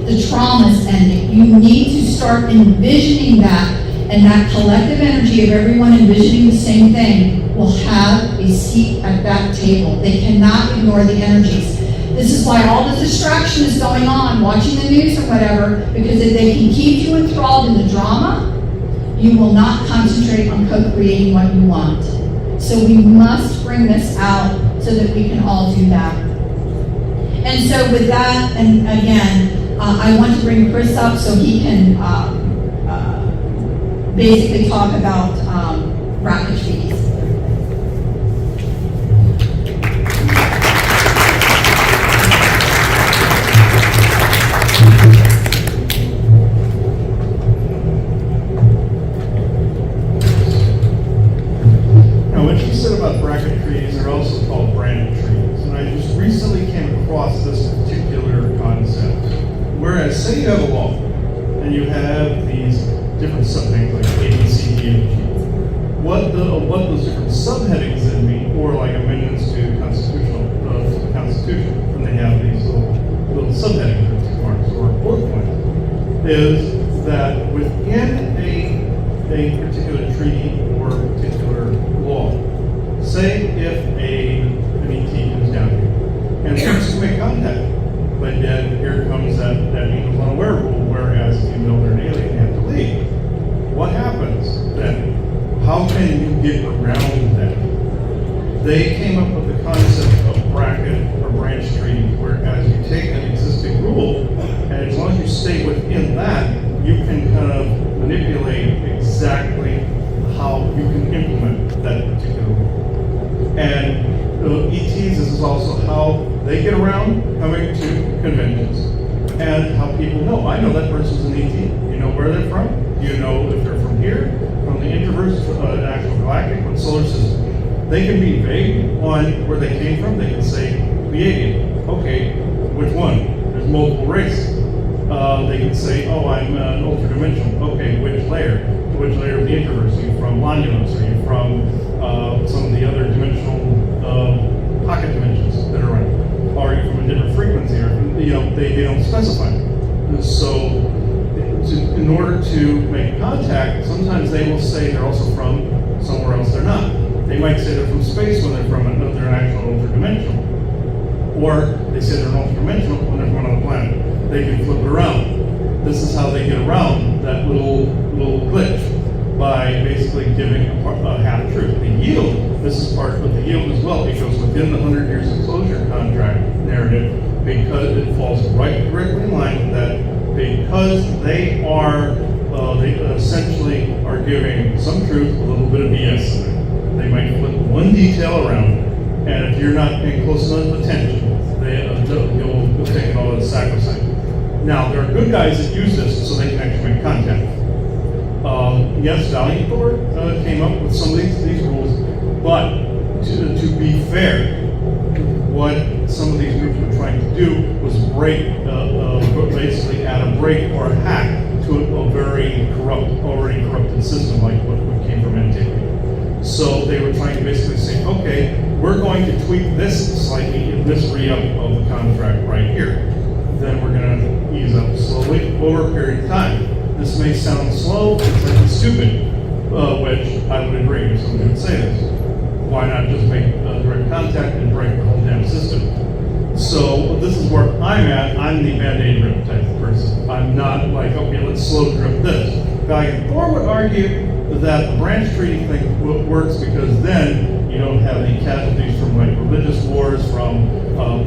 the traumas ending. You need to start envisioning that, and that collective energy of everyone envisioning the same thing will have a seat at that table. They cannot ignore the energies. This is why all the distraction is going on, watching the news or whatever, because if they can keep you enthralled in the drama, you will not concentrate on co-creating what you want. So we must bring this out so that we can all do that. And so with that, and again, I want to bring Chris up so he can basically talk about bracket treaties. Bracket treaties are also called branded treaties, and I just recently came across this particular concept. subheadings like A, B, C, D, and G. What those different subheadings then mean, or like amendments to the Constitution, and they have these little subheadings or tick marks or bullet points, is that within a particular treaty or particular law, say if an ET comes down here and wants to make contact, but yet here comes that Angels Unaware rule, whereas if you know they're an alien, you have to leave. What happens then? How can you get around that? They came up with the concept of bracket or branch treaty, whereas you take an existing rule, and as long as you stay within that, you can kind of manipulate exactly how you can implement that particular rule. And ETs, this is also how they get around coming to conventions, and how people know, I know that person's an ET. You know where they're from? You know if they're from here, from the Introverse, actual galactic, what solar system. They can be vague on where they came from. They can say, Pleiadian. Okay, which one? There's multiple races. They can say, oh, I'm an ultra-dimensional. Okay, which layer? Which layer of the Introverse? Are you from Lonulus? Are you from some of the other dimensional pocket dimensions that are around? Are you from a different frequency? Or, they don't specify. So, in order to make contact, sometimes they will say they're also from somewhere else they're not. They might say they're from space when they're from another actual ultra-dimensional. Or they say they're ultra-dimensional when they're from another planet. They can flip it around. This is how they get around that little glitch, by basically giving a half-truth. The yield, this is part of the yield as well, it goes within the 100 years disclosure contract narrative, because it falls right directly in line with that, because they essentially are giving some truth, a little bit of BS in it. They might flip one detail around, and if you're not paying close enough attention, you'll think all as sacrosanct. Now, there are good guys that use this so they can actually make contact. Yes, Valiant Thor came up with some of these rules, but to be fair, what some of these groups were trying to do was basically add a break or a hack to a very already corrupted system like what came from antiquity. So they were trying to basically say, okay, we're going to tweak this slightly in this re-up of the contract right here. Then we're going to ease up slowly over a period of time. This may sound slow, it's stupid, which I would agree if someone would say this. Why not just make direct contact and break the whole damn system? So this is where I'm at. I'm the Band-Aid drip type of person. I'm not like, okay, let's slow drip this. Valiant Thor would argue that the branch treaty thing works because then you don't have any casualties from like religious wars, from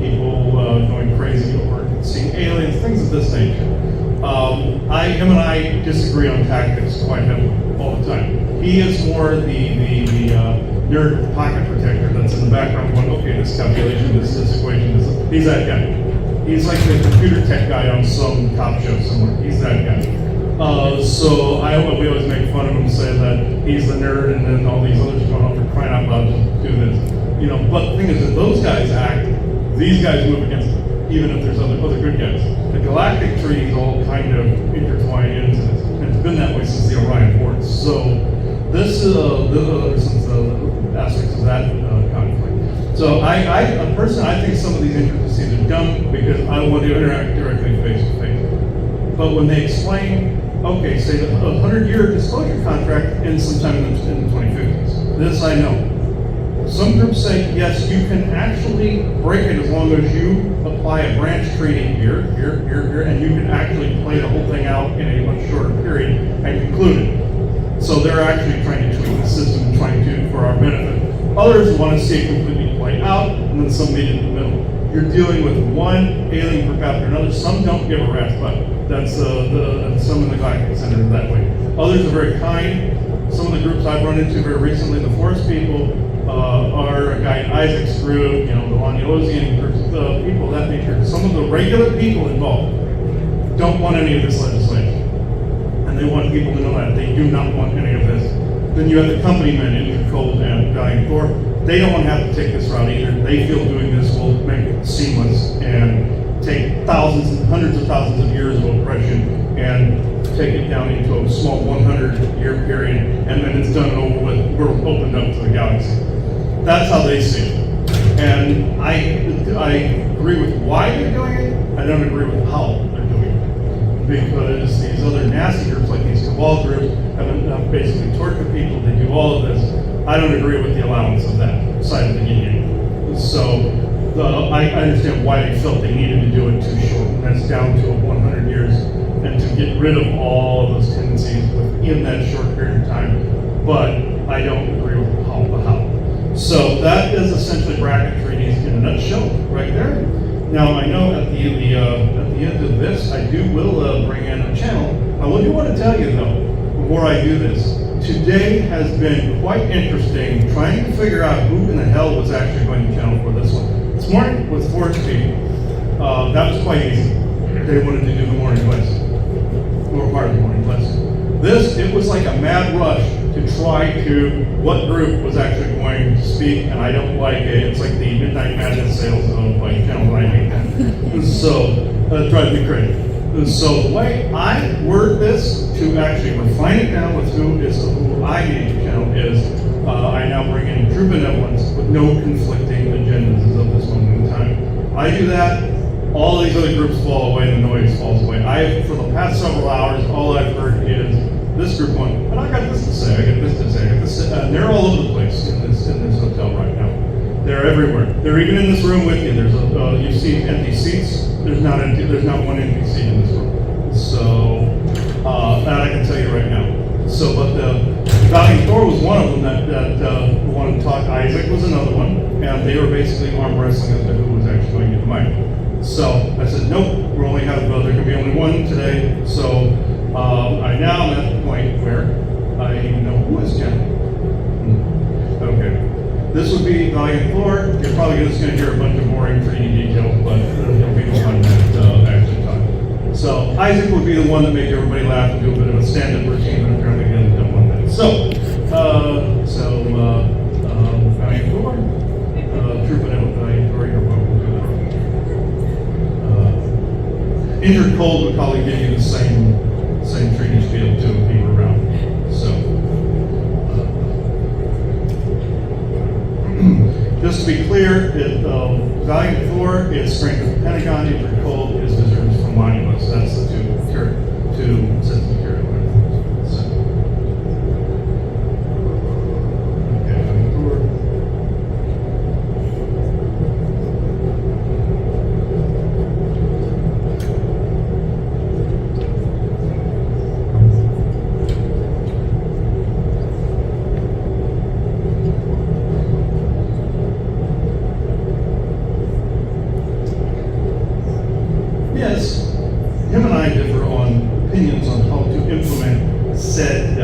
people going crazy over seeing aliens, things of this nature. Him and I disagree on tactics quite heavily all the time. He is more the nerd pocket protector that's in the background going, okay, this calculation, this equation, he's that guy. He's like the computer tech guy on some cop show somewhere. He's that guy. So we always make fun of him, say that he's the nerd, and then all these others going off for crying out loud to do this. But the thing is that those guys act, these guys move against them, even if there's other good guys. The Galactic Treaty is all kind of intertwined into this, and it's been that way since the Orion Wars. So this is some aspects of that conflict. So I think some of these intricacies are dumb because I want to interact directly face to face. But when they explain, okay, say the 100-year disclosure contract ends sometime in the 2050s. This I know. Some groups say, yes, you can actually break it as long as you apply a branch treaty here, and you can actually play the whole thing out in a much shorter period and conclude it. So they're actually trying to tweak the system and trying to, for our benefit. Others want to see it completely play out, and then some meet in the middle. You're dealing with one alien group after another. Some don't give a rat's butt. That's some of the Galactic Center that way. Others are very kind. Some of the groups I've run into very recently, the Forest people, are a guy in Isaac's group, the Lonulosian groups, people of that nature. Some of the regular people involved don't want any of this legislation. And they want people to know that. They do not want any of this. Then you have the company men, Indra Cold and Valiant Thor. They don't want to have to take this route either. They feel doing this will make it seamless and take thousands and hundreds of thousands of years of oppression and take it down into a small 100-year period, and then it's done and over with, we're opened up to the galaxy. That's how they see it. And I agree with why they're doing it, I don't agree with how they're doing it. Because these other nasty groups, like these cabal groups, have basically tortured people, they do all of this. I don't agree with the allowance of that side of the union. So, I understand why they felt they needed to do it too short, and that's down to 100 years, and to get rid of all of those tendencies within that short period of time. But I don't agree with the how. So that is essentially bracket treaties in a nutshell, right there. Now I know at the end of this, I will bring in a channel. I do want to tell you though, before I do this, today has been quite interesting trying to figure out who in the hell was actually going to channel for this one. This morning was Forest Speed. That was quite easy. They wanted to do the morning lesson, or part of the morning lesson. This, it was like a mad rush to try to, what group was actually going to speak, and I don't like it. It's like the Midnight Madness sales of like Channel 9. So, it drives me crazy. So the way I word this to actually refine it down with who I need to channel is, I now bring in true benevolence with no conflicting agendas as of this moment in time. I do that, all these other groups fall away, the noise falls away. For the past several hours, all I've heard is this group one, and I got this to say, I got this to say, I got this to say, and they're all over the place in this hotel right now. They're everywhere. They're even in this room with you. You've seen empty seats. There's not one empty seat in this room. So, that I can tell you right now. So, but Valiant Thor was one of them that wanted to talk. Isaac was another one, and they were basically arm wrestling as to who was actually going to get the mic. So I said, nope, there can be only one today. So I now am at the point where I know who is Jen. Okay. This would be Valiant Thor. You're probably just going to hear a bunch of boring 3D details, but it'll be the one that actually talks. So Isaac would be the one that made everybody laugh and do a bit of a stand-up routine, but apparently he hasn't done one that. So Valiant Thor, True Benevolent Valiant Thor, you're welcome to that. Injured Cold would probably give you the same treaty spiel too if he were around. So. Just to be clear, Valiant Thor is strength of the Pentagon, Injured Cold is visitors from Monuments. That's the two sets of carrier lines. So. Okay, Valiant Thor. Yes, him and I differ on opinions on how to implement said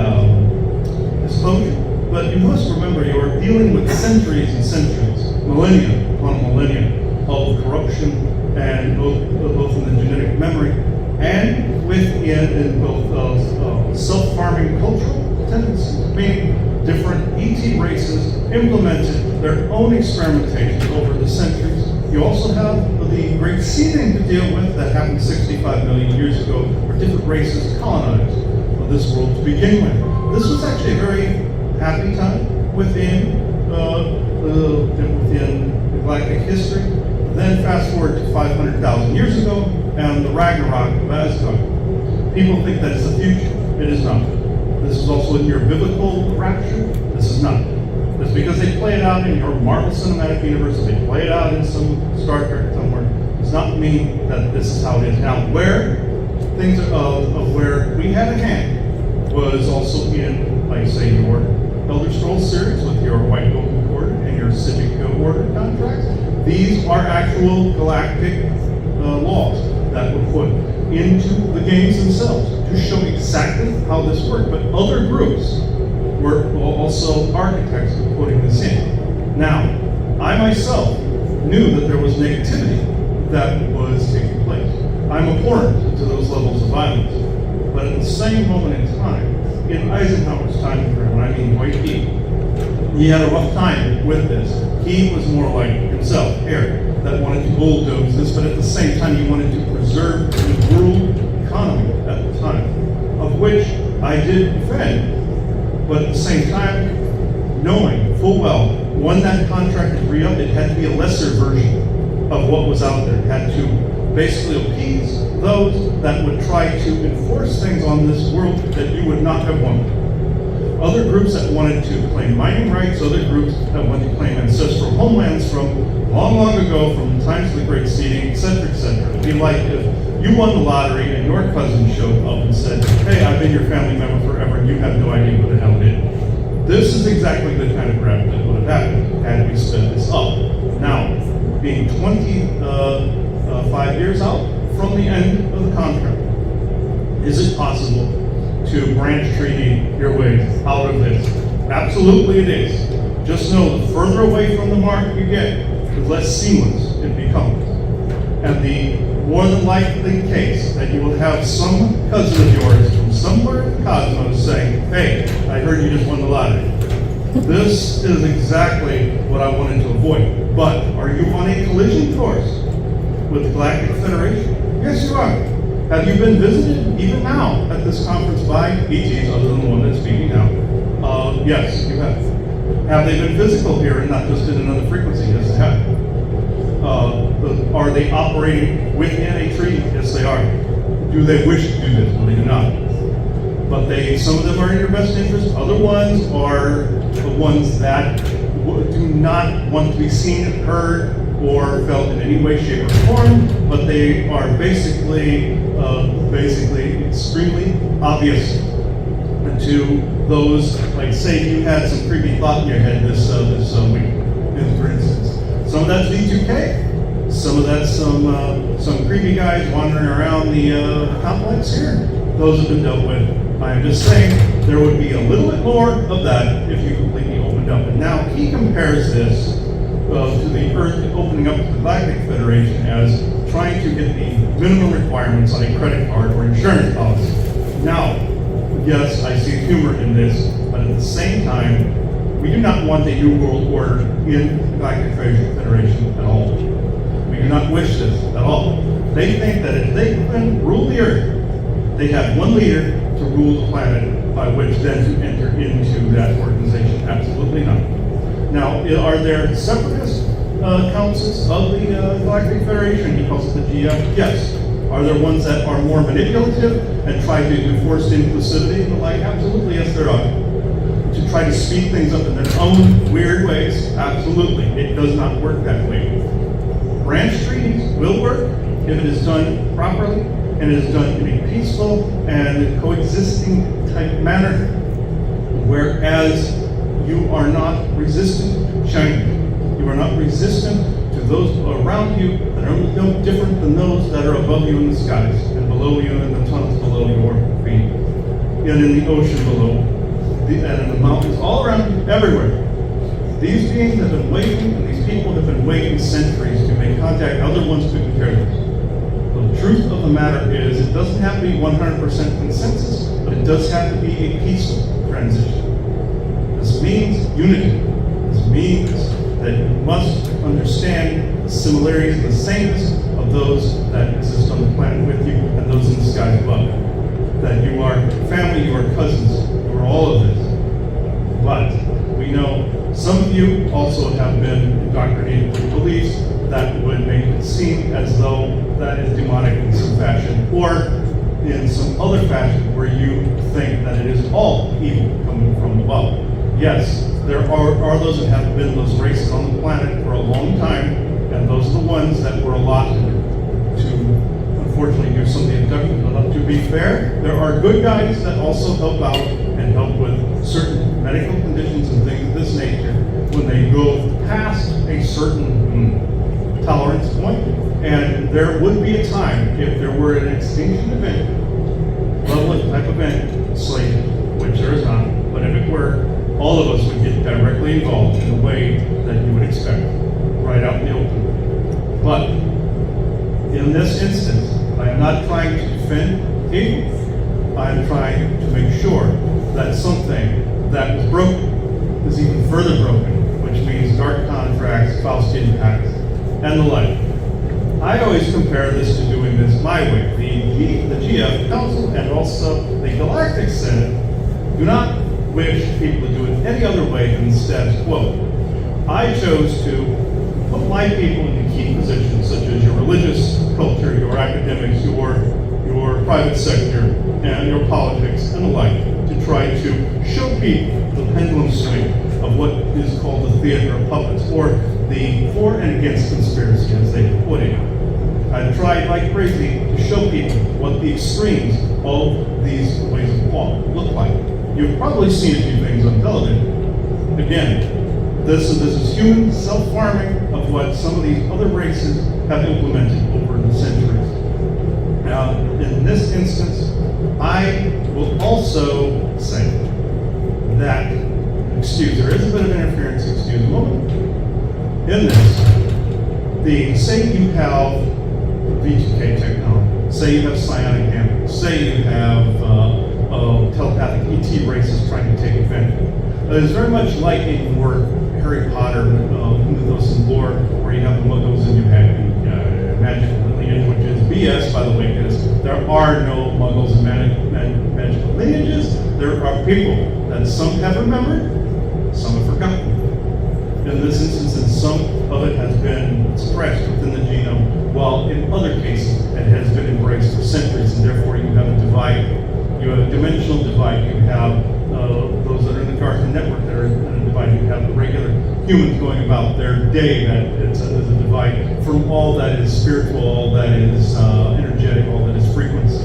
disclosure, but you must remember you are dealing with centuries and centuries, millennia upon millennia of corruption, and both in the genetic memory and within both self-farming cultural tendencies, meaning different ET races implemented their own experimentation over the centuries. You also have the great seeding to deal with that happened 65 million years ago, where different races colonized this world to begin with. This was actually a very happy time within galactic history. Then fast forward to 500,000 years ago, and the Ragnarok of Asgard. People think that it's the future. It is not. This is also in your biblical rapture. This is not. It's because they play it out in your Marvel Cinematic Universe, they play it out in some Star Trek somewhere. Does not mean that this is how it is. Now, where things of where we had a hand was also in, like say, your Elder Scrolls series with your White Golden Order and your Civic Order contracts. These are actual galactic laws that were put into the games themselves to show exactly how this worked. But other groups were also architects of putting this in. Now, I myself knew that there was negativity that was taking place. I'm abhorrent to those levels of violence. But at the same moment in time, in Eisenhower's time frame, when I mean Dwight D., he had a rough time with this. He was more like himself, Eric, that wanted to bulldoze this, but at the same time he wanted to preserve the world economy at the time. A of which I did defend, but at the same time, knowing full well, when that contract was re-upped, it had to be a lesser version of what was out there. It had to basically appease those that would try to enforce things on this world that you would not have wanted. Other groups that wanted to claim mining rights, other groups that wanted to claim ancestral homelands from long, long ago, from the times of the Great Seeding, et cetera, et cetera. It'd be like if you won the lottery and your cousin showed up and said, hey, I've been your family member forever, and you have no idea what the hell did. This is exactly the kind of crap that would have happened had we sped this up. Now, being 25 years out from the end of the contract, is it possible to branch treaty your way out of this? Absolutely it is. Just know the further away from the mark you get, the less seamless it becomes. And the more than likely case that you will have some cousin of yours from somewhere in the cosmos saying, hey, I heard you just won the lottery. This is exactly what I wanted to avoid. But are you on a collision course with the Galactic Federation? Yes, you are. Have you been visited, even now, at this conference by ETs, other than the one that's speaking now? Yes, you have. Have they been physical here and not just in another frequency? Yes, they have. Are they operating within a treaty? Yes, they are. Do they wish to do this? No, they do not. But some of them are in your best interest. Other ones are the ones that do not want to be seen, heard, or felt in any way, shape, or form. But they are basically extremely obvious to those. Like, say you had some creepy thought in your head this week, for instance. Some of that's V2K. Some of that's some creepy guys wandering around the complex here. Those have been dealt with. I'm just saying there would be a little bit more of that if you completely opened up. And now he compares this to the Earth opening up to the Galactic Federation as trying to get the minimum requirements on a credit card or insurance policy. Now, yes, I see humor in this, but at the same time, we do not want a new world order in the Galactic Federation at all. We do not wish this at all. They think that if they can rule the Earth, they have one leader to rule the planet by which then to enter into that organization. Absolutely not. Now, are there separatist councils of the Galactic Federation? He calls it the GF. Yes. Are there ones that are more manipulative and try to do forced inclusivity and the like? Absolutely, yes, there are. To try to speed things up in their own weird ways? Absolutely. It does not work that way. Branch treaties will work if it is done properly and it is done in a peaceful and coexisting type manner, whereas you are not resistant to change. You are not resistant to those around you that are no different than those that are above you in the skies and below you in the tunnels below your feet and in the ocean below and in the mountains all around you, everywhere. These beings have been waiting, and these people have been waiting centuries to make contact. Other ones couldn't care less. The truth of the matter is, it doesn't have to be 100% consensus, but it does have to be a peaceful transition. This means unity. This means that you must understand the similarities and the sameness of those that exist on the planet with you and those in the sky above. That you are family, you are cousins, you are all of this. But we know some of you also have been indoctrinated with beliefs that would make it seem as though that is demonic in some fashion, or in some other fashion where you think that it is all evil coming from above. Yes, there are those that have been those races on the planet for a long time, and those are the ones that were allotted to, unfortunately, do some of the abductions. But to be fair, there are good guys that also help out and help with certain medical conditions and things of this nature when they go past a certain tolerance point. And there would be a time, if there were an extinction event, level type event, slavery, which there is not, but if it were, all of us would get directly involved in the way that you would expect, right out in the open. But in this instance, I am not trying to defend evil. I am trying to make sure that something that was broken is even further broken, which means dark contracts, Faustian pacts, and the like. I always compare this to doing doing this my way. The GF Council and also the Galactic Senate do not wish people to do it any other way than the status quo. I chose to put my people into key positions such as your religious culture, your academics, your private sector, and your politics and the like, to try to show people the pendulum swing of what is called the theater of puppets, or the for and against conspiracy, as they put it. I've tried like crazy to show people what the extremes of these ways of thought look like. You've probably seen a few things on television. Again, this is human self-harming of what some of these other races have implemented over the centuries. Now, in this instance, I will also say that, there is a bit of interference, excuse a moment. In this, say you have V2K technology, say you have psionic hammering, say you have telepathic ET races trying to take advantage. It is very much like in your Harry Potter mythos and lore, where you have the muggles and you have the magical lineage, which is BS, by the way, because there are no muggles and magical lineages. There are people that some have remembered, some have forgotten. In this instance, some of it has been suppressed within the genome, while in other cases it has been embraced for centuries, and therefore you have a divide. You have a dimensional divide. You have those that are in the Cartoon Network that are in a divide. You have the regular humans going about their day, that there's a divide from all that is spiritual, all that is energetic, all that is frequency.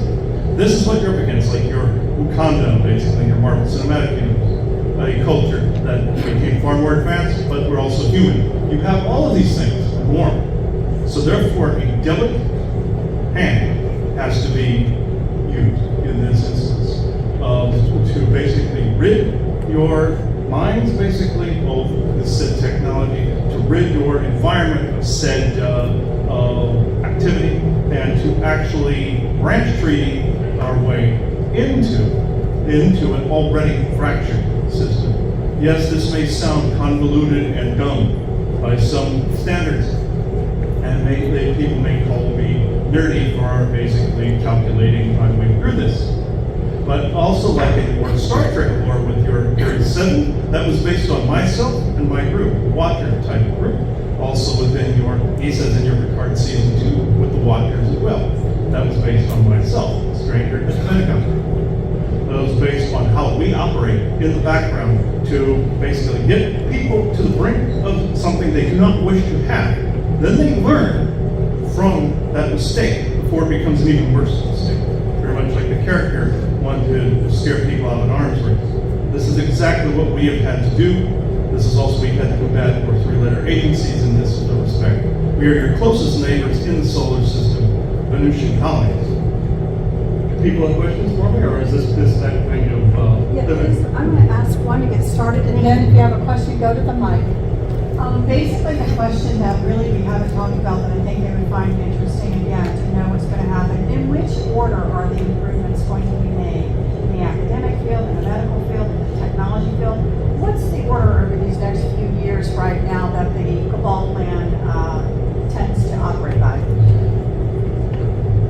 This is what you're up against, like your Wakanda, basically, your Marvel Cinematic Universe. A culture that became far more advanced, but we're also human. You have all of these things warm. So therefore, a delicate hand has to be used in this instance to basically rid your minds, basically, of this said technology, to rid your environment of said activity, and to actually branch treating our way into an already fractured system. Yes, this may sound convoluted and dumb by some standards, and people may call me nerdy for basically calculating my way through this. But also, like in your Star Trek lore with your Period 7, that was based on myself and my group, the Watcher type of group. Also within your, he says in your Picard Season 2 with the Watchers as well. That was based on myself, Stranger at the Pentagon. That was based on how we operate in the background to basically get people to the brink of something they do not wish to have. Then they learn from that mistake before it becomes an even worse mistake. Very much like the character wanted to scare people out of an arms race. This is exactly what we have had to do. This is also we had to combat our three-letter agencies in this respect. We are your closest neighbors in the solar system, Venusian colonies. People have questions for me, or is this that kind of Yeah, please, I'm going to ask one to get started, and then if you have a question, go to the mic. Basically, the question that really we haven't talked about that I think they would find interesting, again, to know what's going to happen. In which order are the improvements going to be made? In the academic field, in the medical field, in the technology field? What's the order over these next few years right now that the Cabal plan tends to operate by?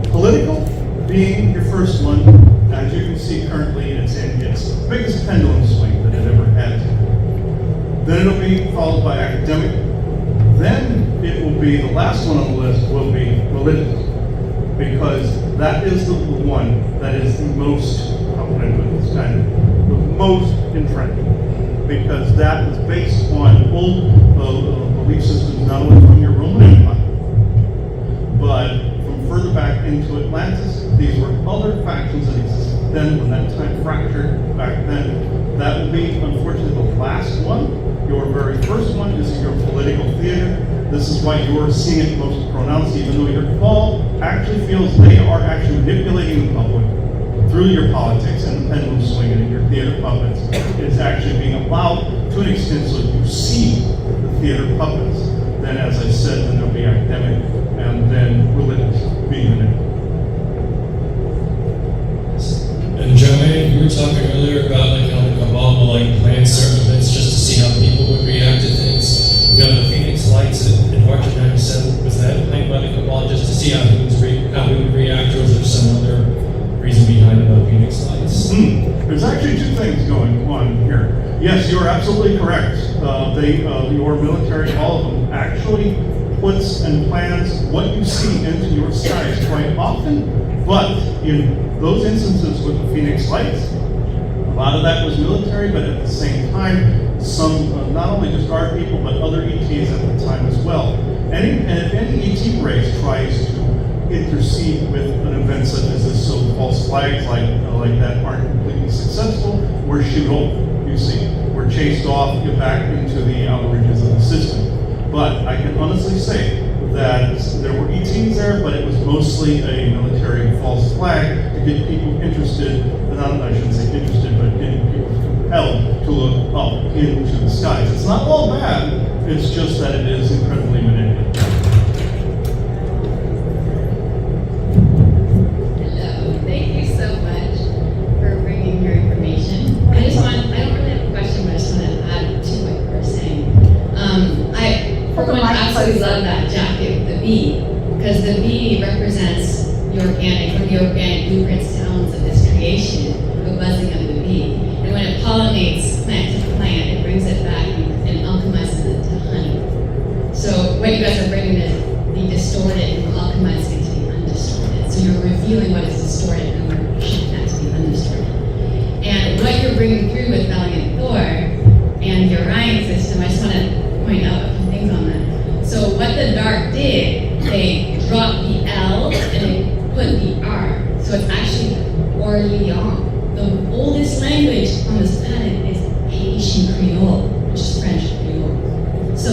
Political being your first one, as you can see currently, it's in its biggest pendulum swing that it ever had. Then it'll be followed by academic. Then it will be, the last one on the list will be religious, because that is the one that is the most, how can I put this kind of, the most entrenched, because that is based on old belief systems, not only from your Roman Empire, but from further back into Atlantis. These were other factions that existed then when that time fractured back then. That will be, unfortunately, the last one. Your very first one is your political theater. This is why you're seeing it most pronounced, even though your cabal actually feels they are actually manipulating the public through your politics and the pendulum swing and your theater puppets. It's actually being allowed to an extent so you see the theater puppets. Then, as I said, then there'll be academic and then religious being the next. And Joanne, you were talking earlier about like how the Cabal will like plan certain events just to see how people would react to things. You know, the Phoenix Lights in March of '97, was that planned by the Cabal just to see how we would Yes, you're absolutely correct. Your military, all of them, actually puts and plans what you see into your skies quite often. But in those instances with the Phoenix Lights, a lot of that was military, but at the same time, some, not only just our people, but other ETs at the time as well. And if any ET race tries to intercede with an event such as this, so false flags like that aren't completely successful, we're shoot off. You see, we're chased off, get back into the outer reaches of the system. But I can honestly say that there were ETs there, but it was mostly a military false flag to get people interested, I shouldn't say interested, but getting people compelled to look up into the skies. It's not all bad, it's just that it is incredibly manipulative. Hello, thank you so much for bringing your information. I don't really have a question, but I just want to add to what you were saying. For one, I absolutely love that jacket, the bee, because the bee represents the organic blueprints, sounds of this creation, the buzzing of the bee. And when it pollinates plant to plant, it brings it back and alchemizes it to honey. So what you guys are bringing is the distorted and alchemizing it to be undistorted. So you're revealing what is distorted and we're shifting that to be undistorted. And what you're bringing through with Valiant Thor and the Orion system, I just want to point out a few things on that. So what the Dark did, they dropped the L and they put the R. So it's actually Orléans. The oldest language on this planet is Haitian Creole, which is French Creole. So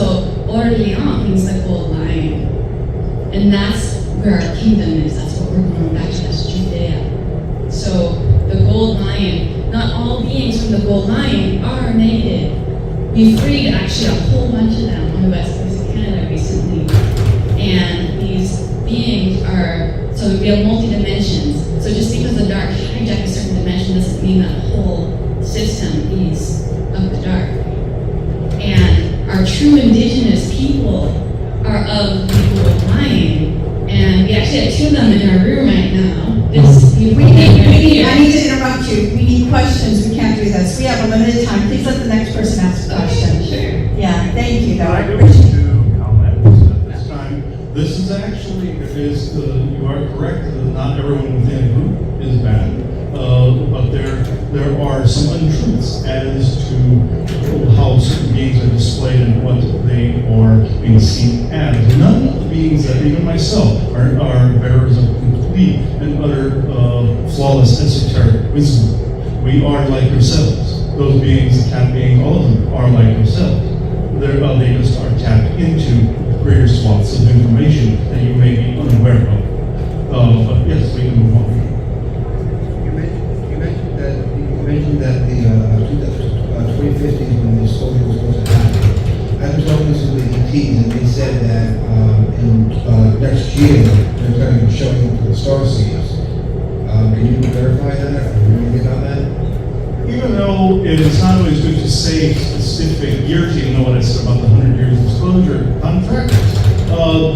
Orléans means the gold lion. And that's where our kingdom is. That's what we're going back to, that's Judea. So the gold lion, not all beings from the gold lion are negative. We freed actually a whole bunch of them on the west coast of Canada recently. And these beings are, so we have multi-dimensions. So just because the dark hijacked a certain dimension doesn't mean that whole system is of the dark. And our true indigenous people are of the gold lion. And we actually have two of them in our room right now. I need to interrupt you. We need questions. We can't do this. We have a limited time. Please let the next person ask a question. Sure. Yeah, thank you, I do though. wish to comment at this time. This is actually, you are correct, that not everyone within a group is bad. But there are some untruths as to how certain beings are displayed and what they are being seen as. None of the beings that even myself are bearers of complete and utter flawless esoteric wisdom. We are like yourselves. Those beings, the cat beings, all of them are like yourselves. They just are tapped into greater swaths of information that you may be unaware of. But yes, we can move on. You mentioned that the 2050 when the disclosure was supposed to happen. I've been talking to the ETs and they said that in next year they're going to be showing up to the star seeds. Can you verify that or anything about that? Even though it is not always good to say specific years, even though it's about the 100 years disclosure contract, there'll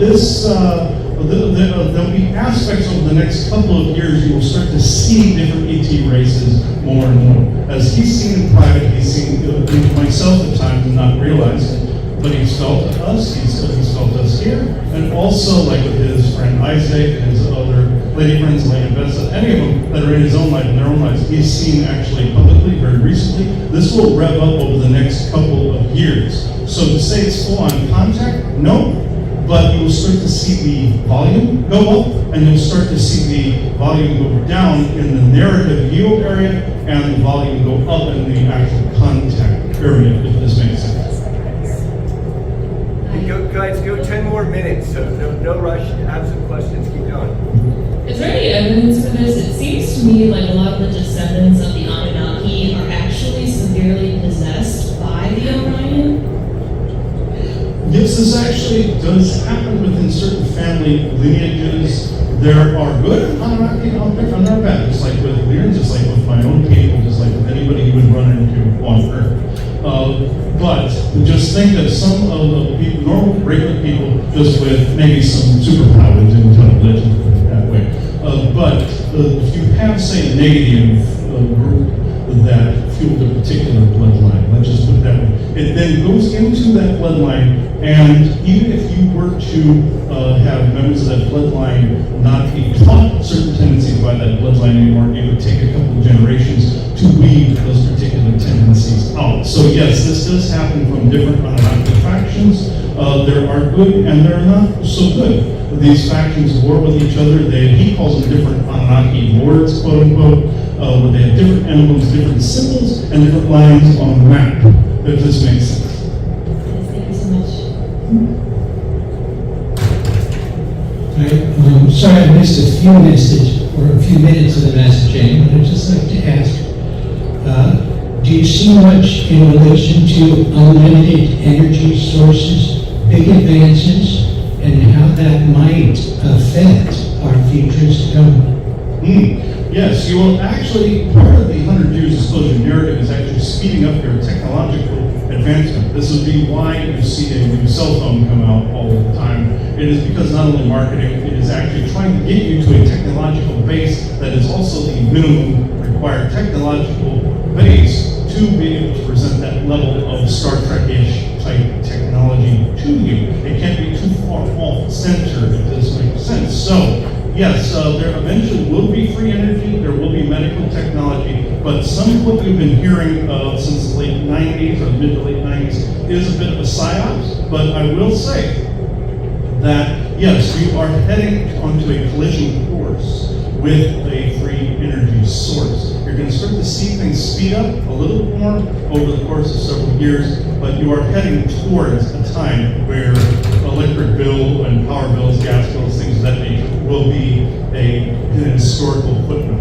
be aspects over the next couple of years you will start to see different ET races more and more. As he's seen in private, he's seen myself at times and not realized it, but he's felt us, he's felt us here, and also like with his friend Isaac and his other lady friends, Elena Bessa, any of them that are in his own life, in their own lives, he's seen actually publicly very recently. This will rev up over the next couple of years. So to say it's full on contact, no. But you will start to see the volume go up, and you'll start to see the volume go down in the narrative yield area, and the volume go up in the actual contact area, if this makes sense. Guys, go 10 more minutes, so no rush. Have some questions, keep going. Is there any evidence for this? It seems to me like a lot of the descendants of the Anunnaki are actually severely possessed by the Orion. Yes, this actually does happen within certain family lineages. There are good Anunnaki out there, and there are bad. Just like with Lyrians, just like with my own people, just like with anybody you would run into on Earth. But just think that some of the people, normal, regular people, just with maybe some superpowers in television, put it that way. But if you have, say, a negative group that fueled a particular bloodline, let's then goes into that floodline, and even if you were to have members of that floodline not be taught certain tendencies by that bloodline anymore, it would take a couple of generations to weed those particular tendencies out. So yes, this does happen from different Anunnaki factions. There are good and there are not so good. These factions war with each other. He calls them different Anunnaki lords, quote unquote, where they have different emblems, different symbols, and different lines on the map. If this makes sense. Yes, thank you so much. Sorry, I missed a few minutes of the messaging, but I'd just like to ask, do you see much in relation to unlimited energy sources, big advances, and how that might affect our futures to come? Yes, you will actually, part of the 100 Years Disclosure narrative is actually speeding up your technological advancement. This would be why you see a new cell phone come out all the time. It is because not only marketing, it is actually trying to get you to a technological base that is also the minimum required technological base to be able to present that level of Star Trek-ish type technology to you. It can't be too far off center, if this makes sense. So, yes, there eventually will be free energy, there will be medical technology, but some of what we've been hearing since the late 90s or mid to late 90s is a bit of a psyops, but I will say that, yes, you are heading onto a collision course with a free energy source. You're going to start to see things speed up a little bit more over the course of several years, but you are heading towards a time where electric bill and power bills, gas bills, things of that nature will be an historical footnote.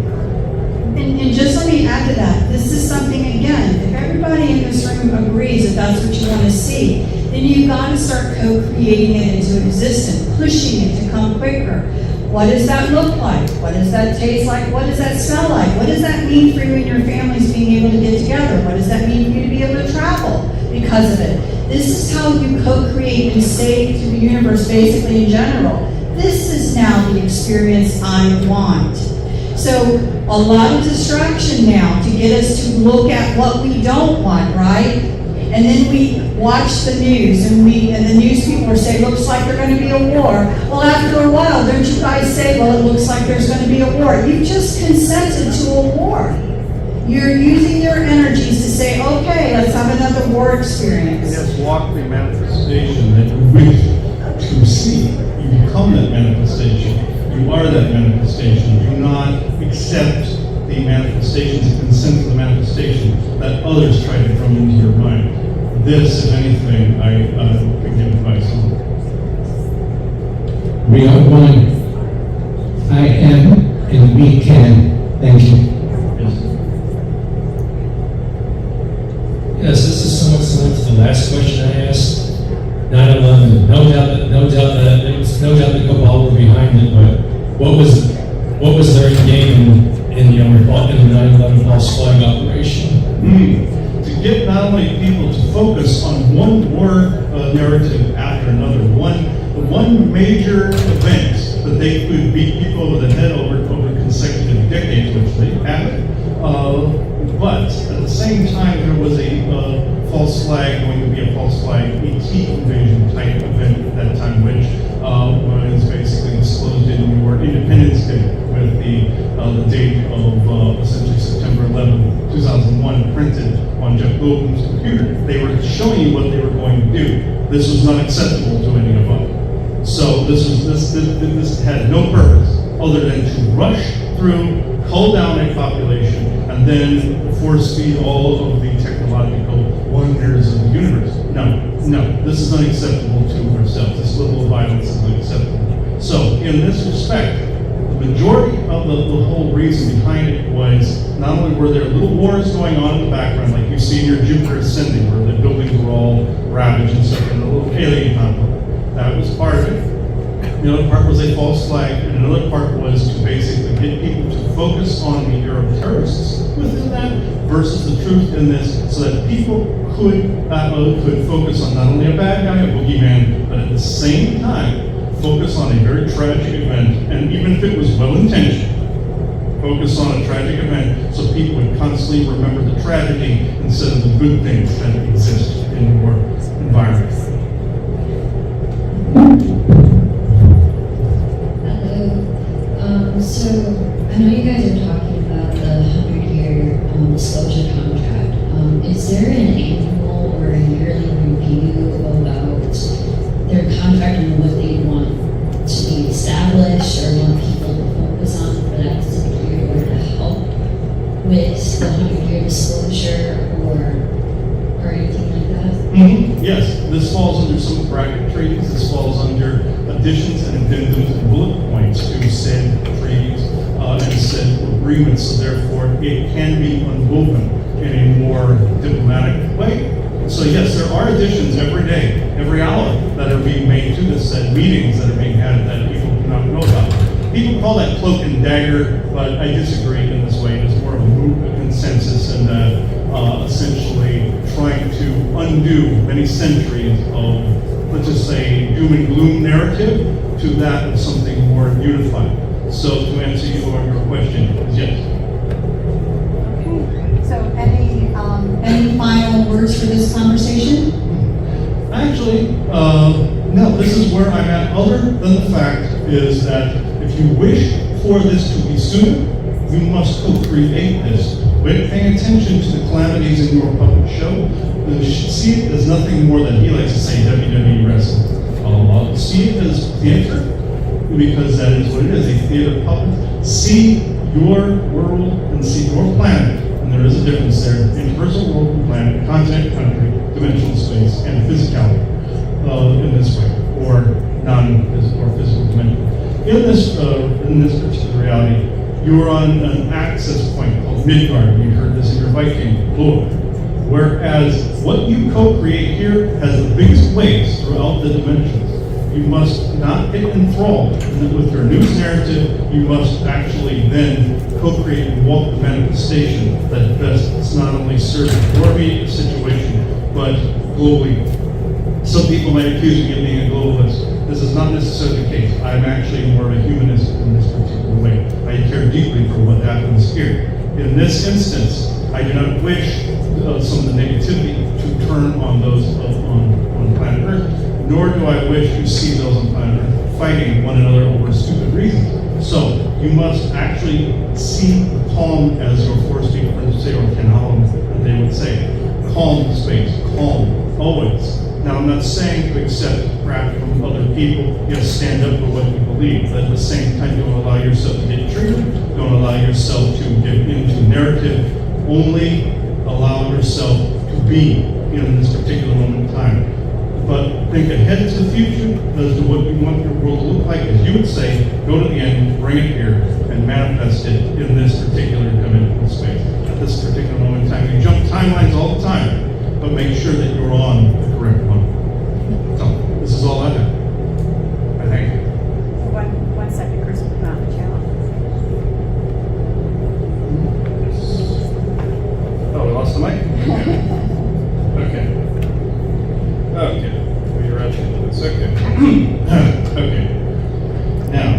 And just let me add to that, this is something, again, if everybody in this room agrees that that's what you want to see, then you've got to start co-creating it into existence, pushing it to come quicker. What does that look like? What does that taste like? What does that smell like? What does that mean for you and your families being able to get together? What does that mean for you to be able to travel because of it? This is how you co-create and say to the universe, basically in general, this is now the experience I want. So a lot of distraction now to get us to look at what we don't want, right? And then we watch the news, and the news people are saying, looks like there's going to be a war. Well, after a while, don't you guys say, well, it looks like there's going to be a war. You just consented to a war. You're using your energies to say, okay, let's have another war experience. Yes, walk the manifestation that you wish to see. You become that manifestation. You are that manifestation. Do not accept the manifestations and consent to the manifestation that others try to drum into your mind. This, if anything, I would give advice on. We are one. I am, and we can. Thank you. Yes. Yes, this is somewhat similar to the last question I asked. 9/11, no doubt that Cabal were behind it, but what was their end game in the 9/11 false flag operation? To get not only people to focus on one war narrative after another, one major event that they could beat people over the head over consecutive decades, which they haven't. But at the same time, there was a false flag going to be a false flag ET invasion type event at that time, which was basically disclosed in your Independence Day with the date of essentially September 11, 2001, printed on Jeff Goldblum's computer. They were showing you what they were going to do. This was not acceptable to any of us. So this had no purpose other than to rush through, cull down a population, and then force feed all of the technological wonders of the universe. No, this is unacceptable to ourselves. This level of violence is unacceptable. So in this respect, the majority of the whole reason behind it was not only were there little wars going on in the background, like you see in your Jupiter Ascending, where the buildings were all ravaged and stuff, and a little alien conflict. That was part of it. The other part was a false flag, and another part was to basically get people to focus on the Arab terrorists within that versus the truth in this, so that people could focus on not only a bad guy, a boogeyman, but at the same time focus on a very tragic event, and even if it was well-intentioned, focus on a tragic event so people would constantly remember the tragedy instead of the good things that exist in in your environment. Hello. So I know you guys are talking about the 100-year disclosure contract. Is there an annual or a yearly review about their contract and what they want to be established or want people to focus on for that specific year or to help with the 100-year disclosure or anything like that? Yes, this falls under some bracket treaties, this falls under additions and addendums and bullet points to said treaties and said agreements, so therefore it can be unwoven in a more diplomatic way. So yes, there are additions every day, every hour that are being made to this set, meetings that are being had that people do not know about. People call that cloak and dagger, but I disagree in this way. It's more of a consensus and essentially trying to undo many centuries of, let's just say, doom and gloom narrative to that of something more unified. So to answer your question is yes. Okay, so Any final words for this conversation? Actually, no, this is where I'm at, other than the fact is that if you wish for this to be sooner, you must co-create this. With paying attention to the calamities in your puppet show, you should see it as nothing more than, he likes to say, WWE wrestling. See it as theater, because that is what it is, a theater puppet. See your world and see your planet, and there is a difference there, interpersonal world and planet, continent, country, dimensional space, and physicality in this way, or non-physical or physical dimension. In this particular reality, you are on an access point called Midgard. You heard this in your Viking lore. Whereas what you co-create here has the biggest waves throughout the dimensions. You must not get enthralled with your news narrative. You must actually then co-create and walk the manifestation that best not only serves your immediate situation, but globally. Some people might accuse me of being a globalist. This is not necessarily the case. I'm actually more of a humanist in this particular way. I care deeply for what happens here. In this instance, I do not wish some of the negativity to turn on those on planet Earth, nor do I wish to see those on planet Earth fighting one another over stupid reasons. So you must actually see calm as your force people would say, or Ken they would say. Calm space, calm, always. Now, I'm not saying to accept crap from other people. You have to stand up for what you believe. But at the same time, don't allow yourself to get triggered. Don't allow yourself to get into narrative. Only allow yourself to be in this particular moment in time. But think ahead to the future as to what you want your world to look like. As you would say, go to the end, bring it here, and manifest it in this particular dimensional space. At this particular moment in time, you jump timelines all the time. But make sure that you're on the correct one. So, this is all I have. I thank you. One second, Chris, put on the channel. Oh, we lost the mic? Okay. Okay. We're actually, it's okay. Okay. Now,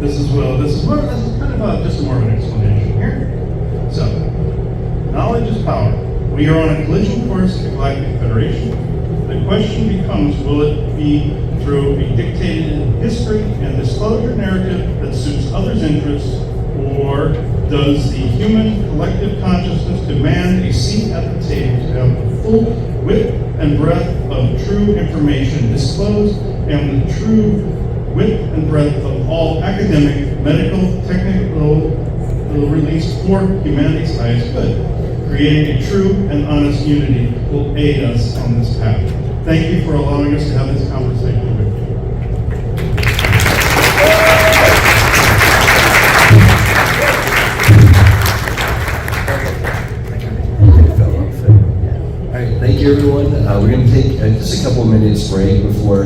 this is kind of just more of an explanation here. So, knowledge is power. We are on a collision course with the Galactic Federation. The question becomes, will it be through a dictated history and disclosure narrative that suits others' interests, or does the human collective consciousness demand a seat at the table to have the full width and breadth of true information disclosed, and the true width and breadth of all academic, medical, technical release for humanity's highest good? Creating a true and honest unity will aid us on this path. Thank you for allowing us to have this conversation with you. All right, thank you everyone. We're going to take just a couple of minutes break before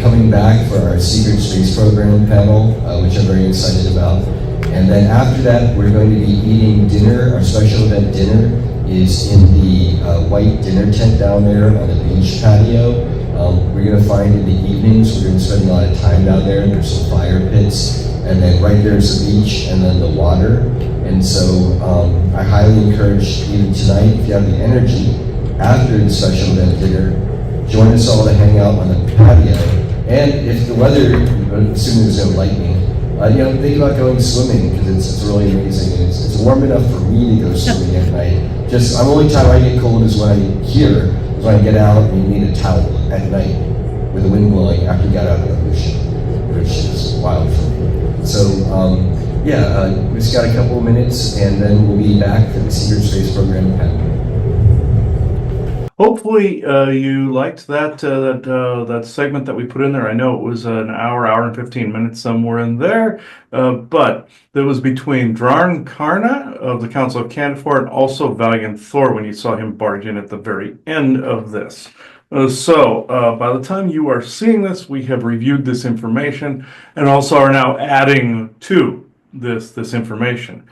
coming back for our Secret Space Program panel, which I'm very excited about. And then after that, we're going to be eating dinner. Our special event dinner is in the white dinner tent down there on the beach patio. We're going to find in the evenings, we're going to spend a lot of time down there. There's some fire pits, and then right there's the beach and then the water. And so I highly encourage, even tonight, if you have the energy, after the special event dinner, join us all to hang out on the patio. And if the weather, assuming there's no lightning, think about going swimming, because it's really amazing. It's warm enough for me to go swimming at night. The only time I get cold is when when I get out and you need a towel at night with the wind blowing after you got out of the ocean, which is wild for me. So, we've just got a couple of minutes, and then we'll be back for the Secret Space Program panel. Hopefully, you liked that segment that we put in there. I know it was an hour and 15 minutes, somewhere in there, but that was between Drarn Karna of the Council of Candifor and also Valiant Thor when you saw him barge in at the very end of this. So by the time you are seeing this, we have reviewed this information and also are now adding to this information.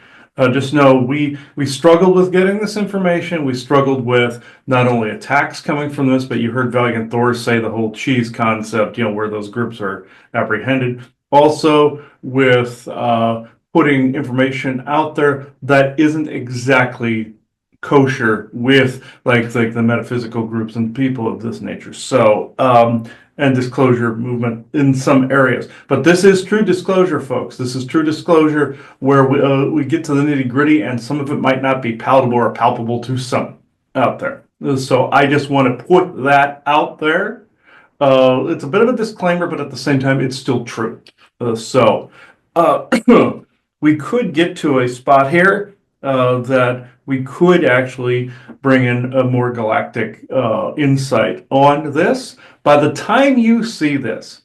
Just know we struggled with getting this information. We struggled with not only attacks coming from this, but you heard Valiant Thor say the whole cheese concept, where those groups are apprehended. Also with putting information out there that isn't exactly kosher with like the metaphysical groups and people of this nature. So and disclosure movement in some areas. But this is true disclosure, folks. This is true disclosure where we get to the nitty gritty, and some of it might not be palatable or palpable to some out there. So I just want to put that out there. It's a bit of a disclaimer, but at the same time, it's still true. We could get to a spot here that we could actually bring in a more galactic insight on this. By the time you see this,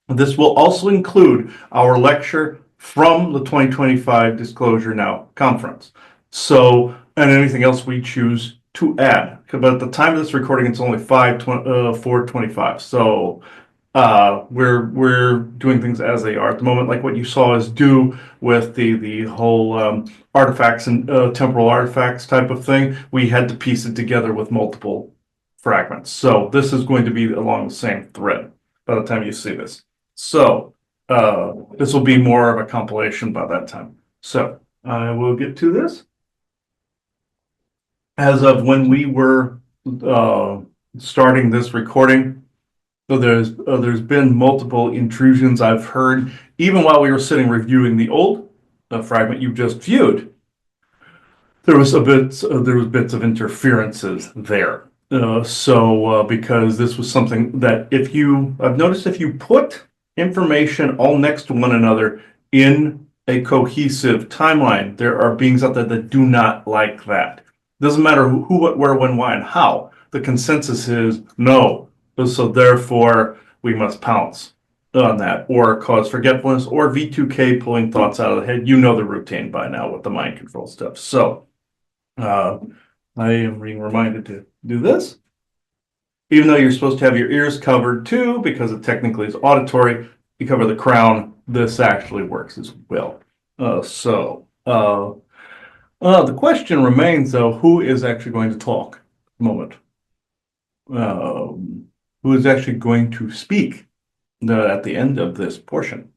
this will also include our lecture from the 2025 Disclosure Now conference. So, and anything else we choose to add. But at the time of this recording, it's only 4:25. So we're doing things as they are at the moment, like what you saw us do with the whole artifacts and temporal artifacts type of thing. We had to piece it together with multiple fragments. So this is going to be along the same thread by the time you see this. So this will be more of a compilation by that time. So I will get to this. As of when we were starting this recording, so there's been multiple intrusions I've heard, even while we were sitting reviewing the old fragment you just viewed. There was bits of interferences there. Because this was something that I've noticed if you put information all next to one another in a cohesive timeline, there are beings out there that do not like that. Doesn't matter who, what, where, when, why, and how. The consensus is no. So therefore, we must pounce on that, or cause forgetfulness, or V2K pulling thoughts out of the head. You know the routine by now with the mind control stuff. So I am being reminded to do this. Even though you're supposed to have your ears covered too, because it technically is auditory, you cover the crown, this actually works as well. The question remains, though, who is actually going to talk at the moment? Who is actually going to speak at the end of this portion?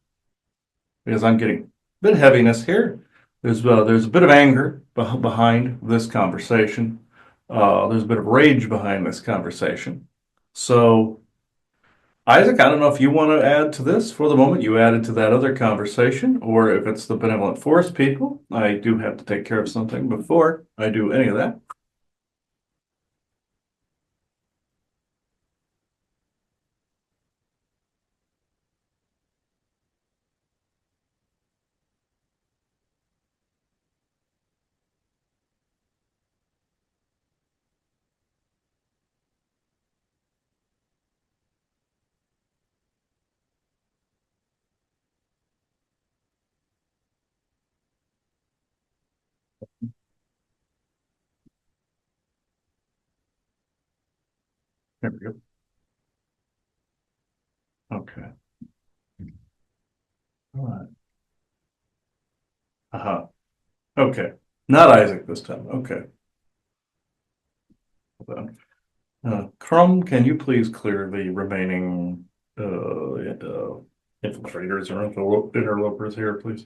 Because I'm getting a bit of heaviness here. There's a bit of anger behind this conversation. There's a bit of rage behind this conversation. So, Isaac, I don't know if you want to add to this for the moment. You added to that other conversation, or if it's the Benevolent Force people. I do have to take care of something before I do any of that. There we go. Okay. All right. Okay. Not Isaac this time. Okay. Hold on. Crumb, can you please clear the remaining infiltrators or interlopers here, please?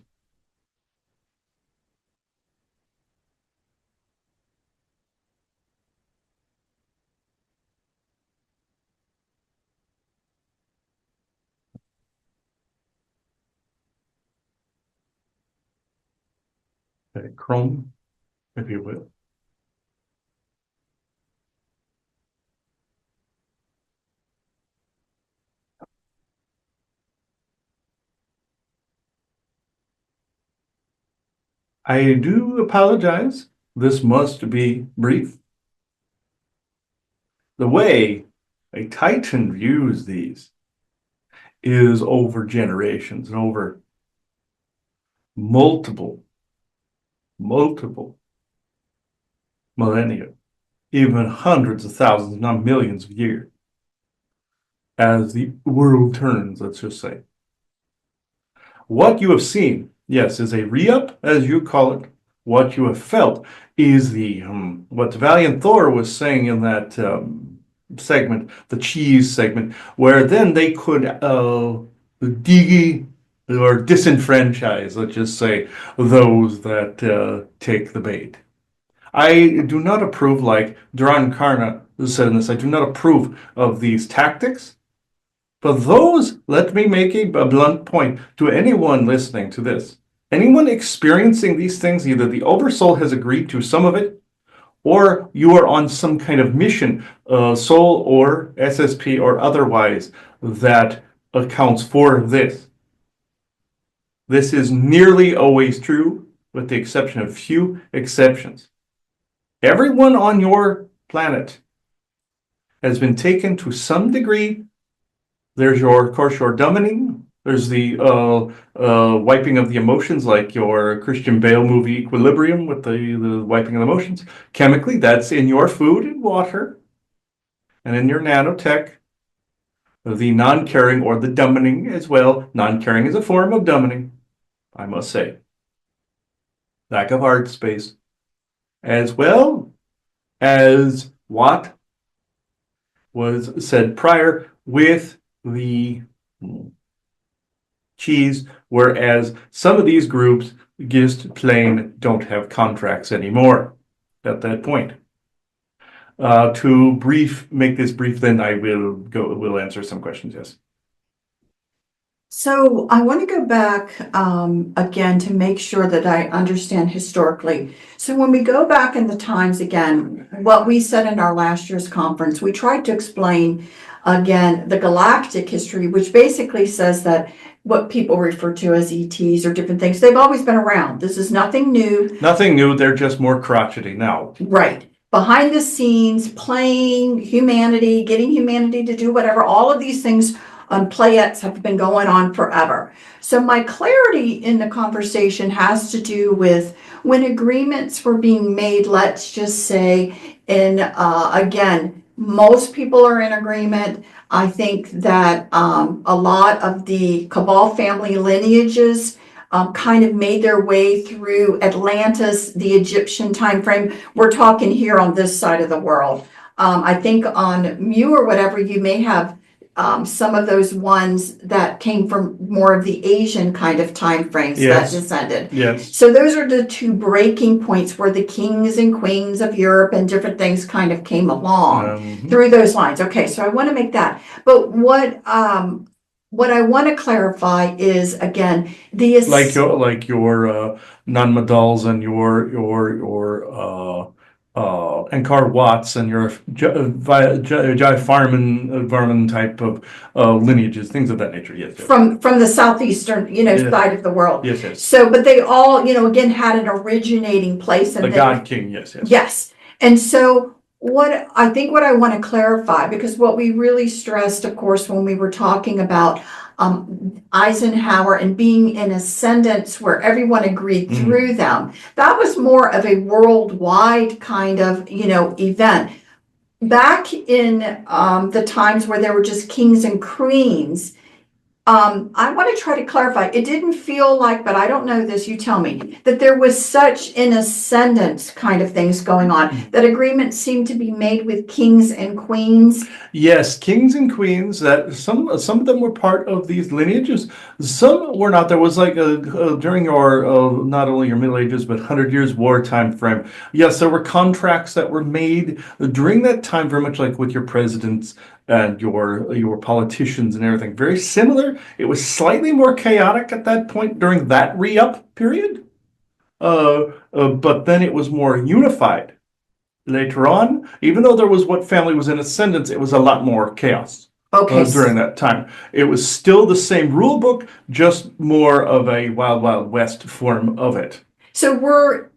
Chrome, if you will. I do apologize. This must be brief. The way a Titan views these is over generations and over multiple millennia, even hundreds of thousands, not millions of years, as the world turns, let's just say. What you have seen, yes, is a re-up, as you call it. What you have felt is the what Valiant Thor was saying in that segment, the cheese segment, where then they could or disenfranchise, let's just say, those that take the bait. I do not approve, like Duran Karna said in this, I do not approve of these tactics. But those, let me make a blunt point to anyone listening to this. Anyone experiencing these things, either the Oversoul has agreed to some of it, or you are on some kind of mission, soul or SSP or otherwise, that accounts for this. This is nearly always true, with the exception of few exceptions. Everyone on your planet has been taken to some degree. There's of course, your dumbing. There's the wiping of the emotions, like your Christian Bale movie Equilibrium with the wiping of the emotions. Chemically, that's in your food and water, and in your nanotech. The non-caring or the dumbing as well. Non-caring is a form of dumbing, I must say. Lack of heart space, as well as what was said prior with the cheese, whereas some of these groups just plain don't have contracts anymore at that point. To make this brief, then I will answer some questions, yes. So I want to go back again to make sure that I understand historically. So when we go back in the times again, what we said in our last year's conference, we tried to explain again the galactic history, which basically says that what people refer to as ETs or different things, they've always been around. This is nothing new. Nothing new, they're just more crotchety now. Right. Behind the scenes, playing humanity, getting humanity to do whatever, all of these things on playettes have been going on forever. So my clarity in the conversation has to do with when agreements were being made, let's just say, again, most people are in agreement. I think that a lot of the Cabal family lineages kind of made their way through Atlantis, the Egyptian time frame. We're talking here on this side of the world. I think on Mu or whatever, you may have some of those ones that came from more of the Asian kind of time frames that descended. Yes. So those are the two breaking points where the kings and queens of Europe and different things kind of came along through those lines. Okay, so I want to make that. But what I want to clarify is, again, the like your non-Madals and your Ankar Watts and your Jai Farman type of lineages, things of that nature. Yes. From the southeastern, side of the world. Yes, yes. So, but they all, again, had an originating place. And the God King, yes, yes. Yes. And so what I want to clarify, because what we really stressed, of course, when we were talking about Eisenhower and being in ascendance where everyone agreed through them, that was more of a worldwide kind of, event. Back in the times where there were just kings and queens, I want to try to clarify. It didn't feel like, but I don't know this, you tell me, that there was such an ascendance kind of things going on, that agreements seemed to be made with kings and queens. Yes, kings and queens, that some of them were part of these lineages. Some were not. There was like during your, not only your Middle Ages, but 100 Years War time frame. Yes, there were contracts that were made during that time, very much like with your presidents and your politicians and everything. Very similar. It was slightly more chaotic at that point during that re-up period. But then it was more unified. Later on, even though there was what family was in ascendance, it was a lot more chaos. Okay, During that time. It was still the same rule book, just more of a Wild Wild West form of it. so we're,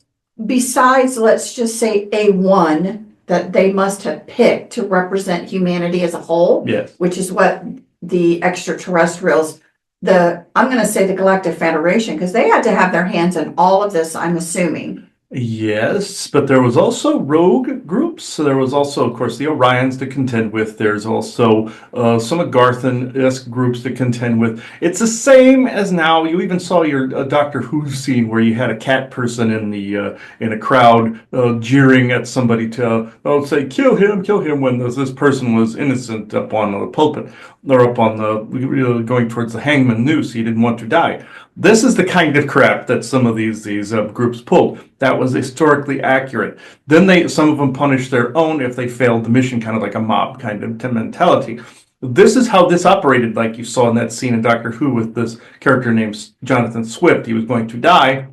besides, let's just say A1, that they must have picked to represent humanity as a whole, Yes. which is what the extraterrestrials, I'm gonna say the Galactic Federation, because they had to have their hands in all of this, I'm assuming. Yes, but there was also rogue groups. So there was also, of course, the Orions to contend with. There's also some Agarthan-esque groups to contend with. It's the same as now. You even saw your Doctor Who scene where you had a cat person in a crowd jeering at somebody to say kill him when this person was innocent up on the pulpit or up on the going towards the hangman noose. He didn't want to die. This is the kind of crap that some of these groups pulled. That was historically accurate. Then some of them punished their own if they failed the mission, kind of like a mob kind of mentality. This is how this operated, like you saw in that scene in Doctor Who with this character named Jonathan Swift. He was going to die.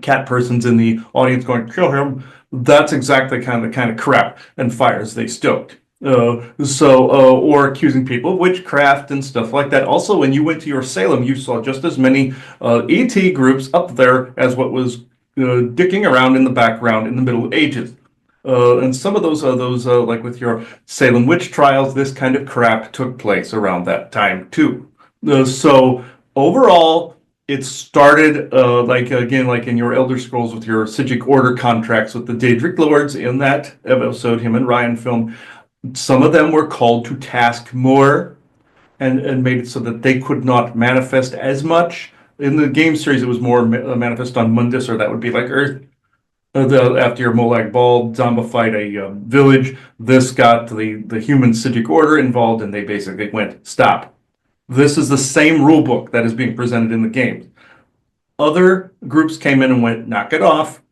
Cat person's in the audience going, kill him. That's exactly the kind of crap and fires they stoked. Or accusing people of witchcraft and stuff like that. Also, when you went to your Salem, you saw just as many ET groups up there as what was dicking around in the background in the Middle Ages. And some of those like with your Salem witch trials, this kind of crap took place around that time too. So overall, it started like in your Elder Scrolls with your Psijic Order contracts with the Daedric Lords in that episode, him and Ryan filmed. Some of them were called to task more and made it so that they could not manifest as much. In the game series, it was more manifest on Mundus, or that would be like Earth. After your Molag Bal zombified a village, this got the human Psijic Order involved, and they basically went, stop. This is the same rule book that is being presented in the games. Other groups came in and went, knock it off.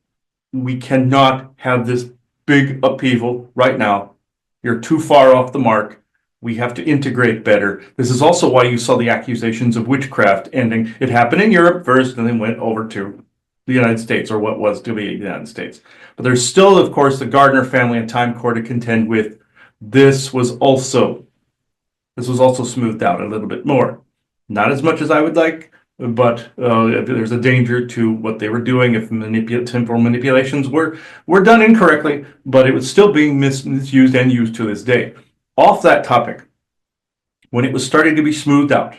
We cannot have this big upheaval right now. You're too far off the mark. We have to integrate better. This is also why you saw the accusations of witchcraft ending. It happened in Europe first and then went over to the United States, or what was to be the United States. But there's still, of course, the Gardner family and Time Corps to contend with. This was also smoothed out a little bit more. Not as much as I would like, but there's a danger to what they were doing if temporal manipulations were done incorrectly, but it was still being misused and used to this day. Off that topic, when it was starting to be smoothed out,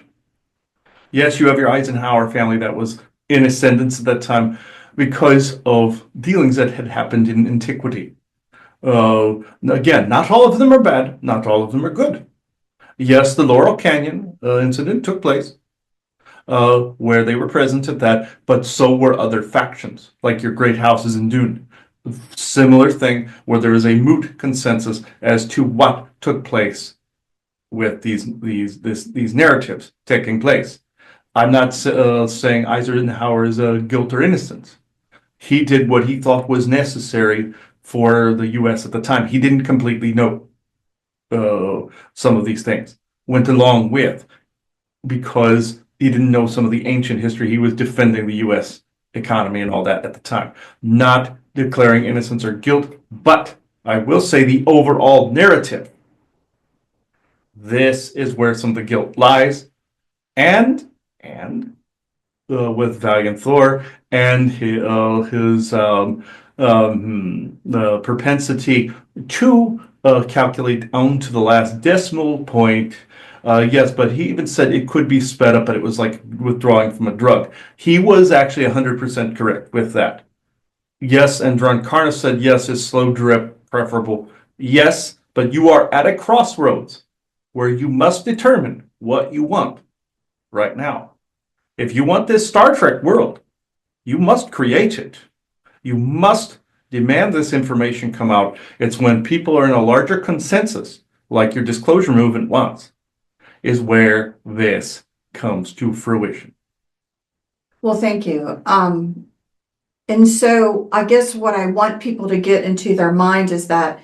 yes, you have your Eisenhower family that was in ascendance at that time because of dealings that had happened in antiquity. Again, not all of them are bad, not all of them are good. Yes, the Laurel Canyon incident took place, where they were present at that, but so were other factions, like your great houses in Dune. Similar thing, where there is a moot consensus as to what took place with these narratives taking place. I'm not saying Eisenhower is guilt or innocence. He did what he thought was necessary for the U.S. at the time. He didn't completely know some of these things. Went along with, because he didn't know some of the ancient history. He was defending the U.S. economy and all that at the time. Not declaring innocence or guilt, but I will say the overall narrative. This is where some of the guilt lies. And with Valiant Thor and his propensity to calculate down to the last decimal point. Yes, but he even said it could be sped up, but it was like withdrawing from a drug. He was actually 100% correct with that. Yes, and Dron Karna said, yes, is slow drip preferable? Yes, but you are at a crossroads where you must determine what you want right now. If you want this Star Trek world, you must create it. You must demand this information come out. It's when people are in a larger consensus, like your disclosure movement wants, is where this comes to fruition. Well, thank you. And so I guess what I want people to get into their mind is that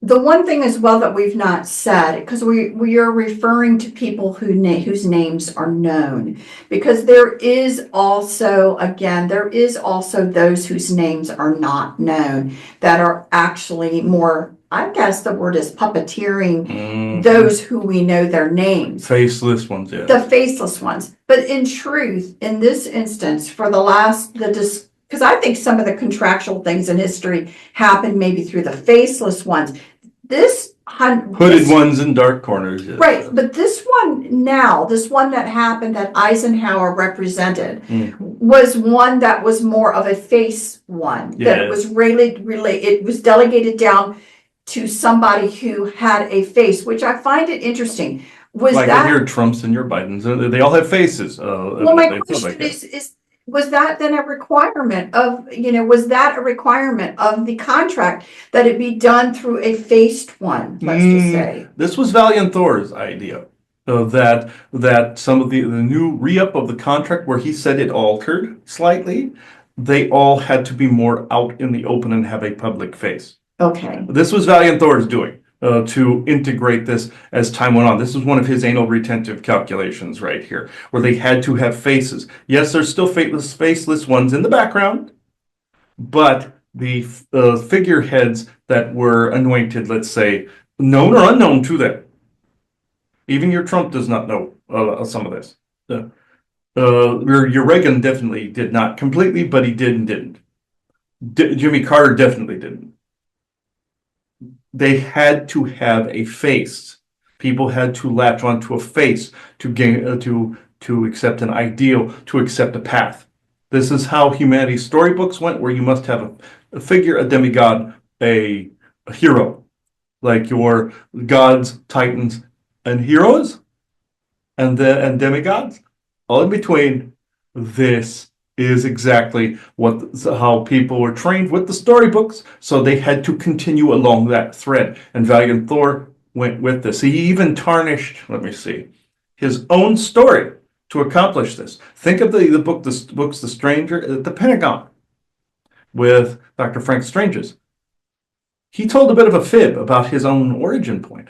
The one thing as well that we've not said, because we are referring to people whose names are known, because there is also, again, there is also those whose names are not known that are actually more, I guess the word is puppeteering those who we know their names. Faceless ones, yeah. The faceless ones. But in truth, in this instance, for because I think some of the contractual things in history happened maybe through the faceless ones. Hooded ones in dark corners, yes. Right, but this one that happened that Eisenhower represented was one that was more of a face one. That it was it was delegated down to somebody who had a face, which I find it interesting. Like your Trumps and your Bidens, they all have faces. Well, my question is, was that then a requirement of, was that a requirement of the contract that it be done through a faced one, let's just say? This was Valiant Thor's idea. That some of the new re-up of the contract where he said it altered slightly, they all had to be more out in the open and have a public face. Okay. This was Valiant Thor's doing. To integrate this as time went on. This is one of his anal retentive calculations right here, where they had to have faces. Yes, there's still faceless ones in the background, but the figureheads that were anointed, let's say, known or unknown to them. Even your Trump does not know some of this. Your Reagan definitely did not completely, but he did and didn't. Jimmy Carter definitely didn't. They had to have a face. People had to latch onto a face to gain to accept an ideal, to accept a path. This is how humanity's storybooks went, where you must have a figure, a demigod, a hero, like your gods, titans, and heroes, and demigods, all in between. This is exactly how people were trained with the storybooks, so they had to continue along that thread. And Valiant Thor went with this. He even tarnished, his own story to accomplish this. Think of the books The Stranger at the Pentagon with Dr. Frank Stranges. He told a bit of a fib about his own origin point.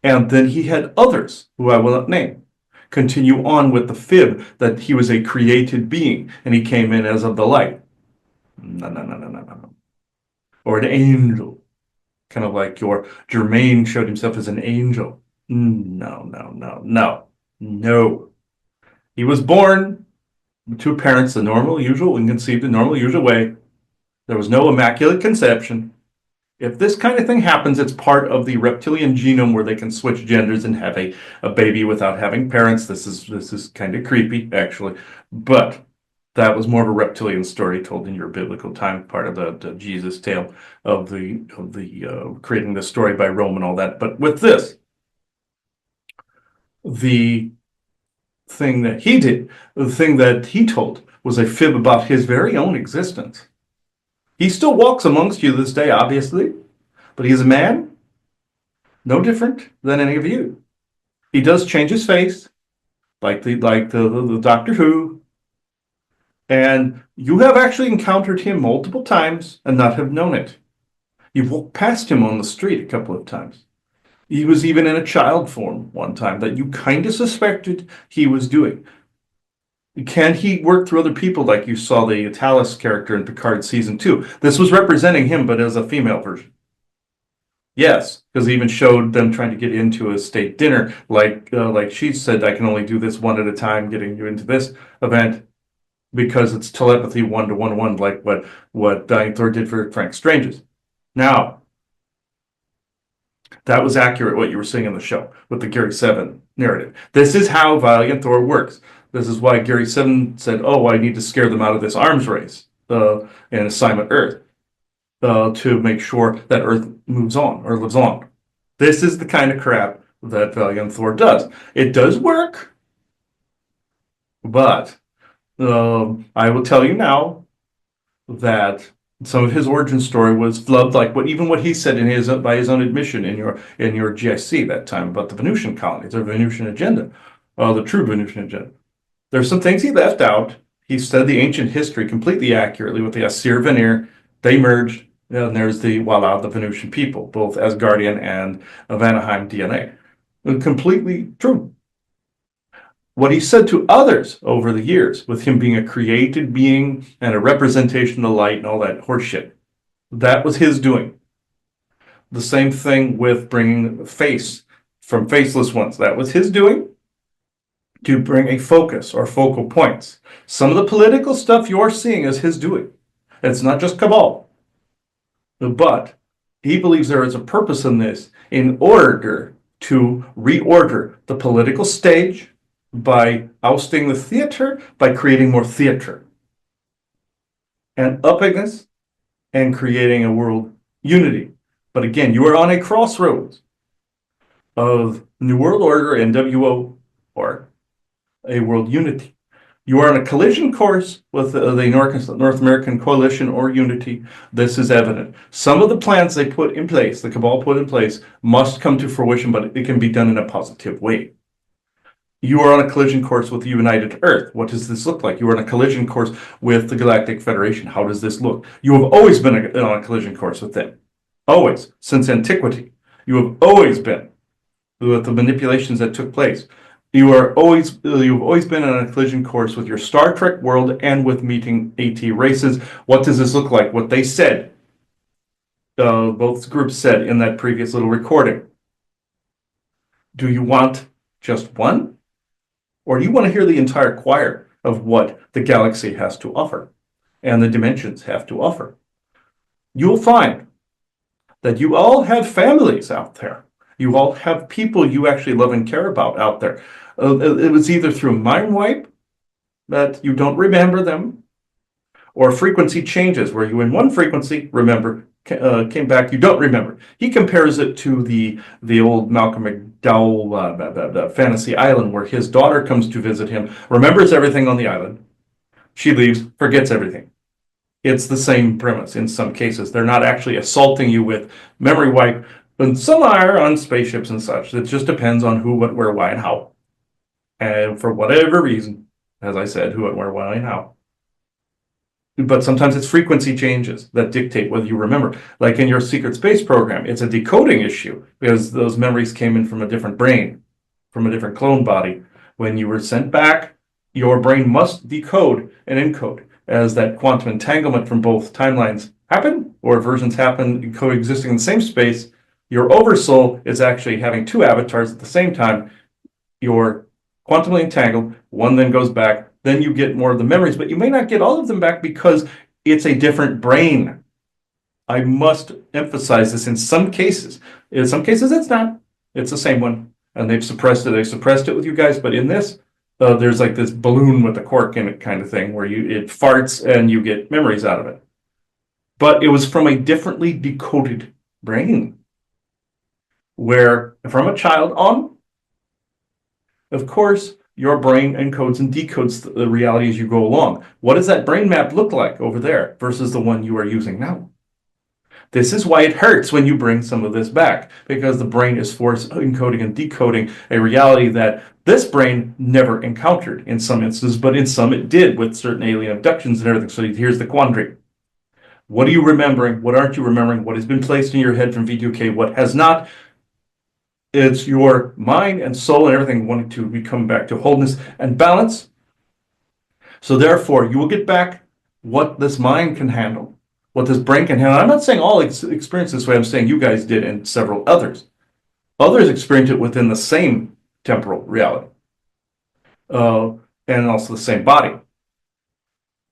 And then he had others, who I will not name, continue on with the fib that he was a created being and he came in as of the light. No. Or an angel. Kind of like your Jermaine showed himself as an angel. No. He was born to parents the normal, usual, and conceived the normal, usual way. There was no immaculate conception. If this kind of thing happens, it's part of the reptilian genome where they can switch genders and have a baby without having parents. This is kind of creepy, actually. But that was more of a reptilian story told in your biblical time, part of the Jesus tale of the creating the story by Rome and all that. But with this, the thing that he did, the thing that he told, was a fib about his very own existence. He still walks amongst you this day, obviously, but he is a man, no different than any of you. He does change his face, like the Doctor Who, and you have actually encountered him multiple times and not have known it. You've walked past him on the street a couple of times. He was even in a child form one time that you kind of suspected he was doing. Can he work through other people like you saw the Talos character in Picard Season 2? This was representing him, but as a female version. Yes, because he even showed them trying to get into a state dinner. Like she said, I can only do this one at a time, getting you into this event, because it's telepathy 1-to-1-1, like what Valiant Thor did for Frank Stranges. Now, that was accurate what you were seeing in the show with the Gary 7 narrative. This is how Valiant Thor works. This is why Gary 7 said, I need to scare them out of this arms race in Assignment Earth to make sure that Earth moves on or lives on. This is the kind of crap that Valiant Thor does. It does work, but I will tell you now that some of his origin story was flubbed, like what he said by his own admission in your GIC that time about the Venusian colonies, the Venusian agenda, the true Venusian agenda. There's some things he left out. He said the ancient history completely accurately with the Asir Vanir. They merged. And there's the Wala, the Venusian people, both Asgardian and Vanaheim DNA. Completely true. What he said to others over the years, with him being a created being and a representation of light and all that horseshit, that was his doing. The same thing with bringing face from faceless ones. That was his doing, to bring a focus or focal points. Some of the political stuff you're seeing is his doing. It's not just cabal. But he believes there is a purpose in this in order to reorder the political stage by ousting the theater, by creating more theater and uppingness and creating a world unity. But again, you are on a crossroads of New World Order, NWO, or a world unity. You are on a collision course with the North American Coalition or Unity. This is evident. Some of the plans they put in place, the cabal put in place, must come to fruition, but it can be done in a positive way. You are on a collision course with the United Earth. What does this look like? You are on a collision course with the Galactic Federation. How does this look? You have always been on a collision course with them. Always. Since antiquity. You have always been with the manipulations that took place. You've always been on a collision course with your Star Trek world and with meeting AT races. What does this look like? What they said, both groups said in that previous little recording. Do you want just one? Or do you want to hear the entire choir of what the galaxy has to offer and the dimensions have to offer? You'll find that you all have families out there. You all have people you actually love and care about out there. It was either through mind wipe, that you don't remember them, or frequency changes, where you in one frequency remember, came back, you don't remember. He compares it to the old Malcolm McDowell Fantasy Island, where his daughter comes to visit him, remembers everything on the island. She leaves, forgets everything. It's the same premise in some cases. They're not actually assaulting you with memory wipe, and some are on spaceships and such. It just depends on who, what, where, why, and how. And for whatever reason, as I said, who, what, where, why, and how. But sometimes it's frequency changes that dictate whether you remember. Like in your secret space program, it's a decoding issue because those memories came in from a different brain, from a different clone body. When you were sent back, your brain must decode and encode as that quantum entanglement from both timelines happen, or versions happen coexisting in the same space. Your oversoul is actually having two avatars at the same time. You're quantumly entangled, one then goes back, then you get more of the memories, but you may not get all of them back because it's a different brain. I must emphasize this in some cases. In some cases it's not. It's the same one. And they've suppressed it. They suppressed it with you guys, but in this, there's like this balloon with a cork in it kind of thing where it farts and you get memories out of it. But it was from a differently decoded brain. Where from a child on, of course, your brain encodes and decodes the reality as you go along. What does that brain map look like over there versus the one you are using now? This is why it hurts when you bring some of this back, because the brain is force encoding and decoding a reality that this brain never encountered in some instances, but in some it did with certain alien abductions and everything. So here's the quandary. What are you remembering? What aren't you remembering? What has been placed in your head from V2K? What has not? It's your mind and soul and everything wanting to become back to wholeness and balance. So therefore, you will get back what this mind can handle, what this brain can handle. I'm not saying all experience this way. I'm saying you guys did and several others. Others experienced it within the same temporal reality and also the same body.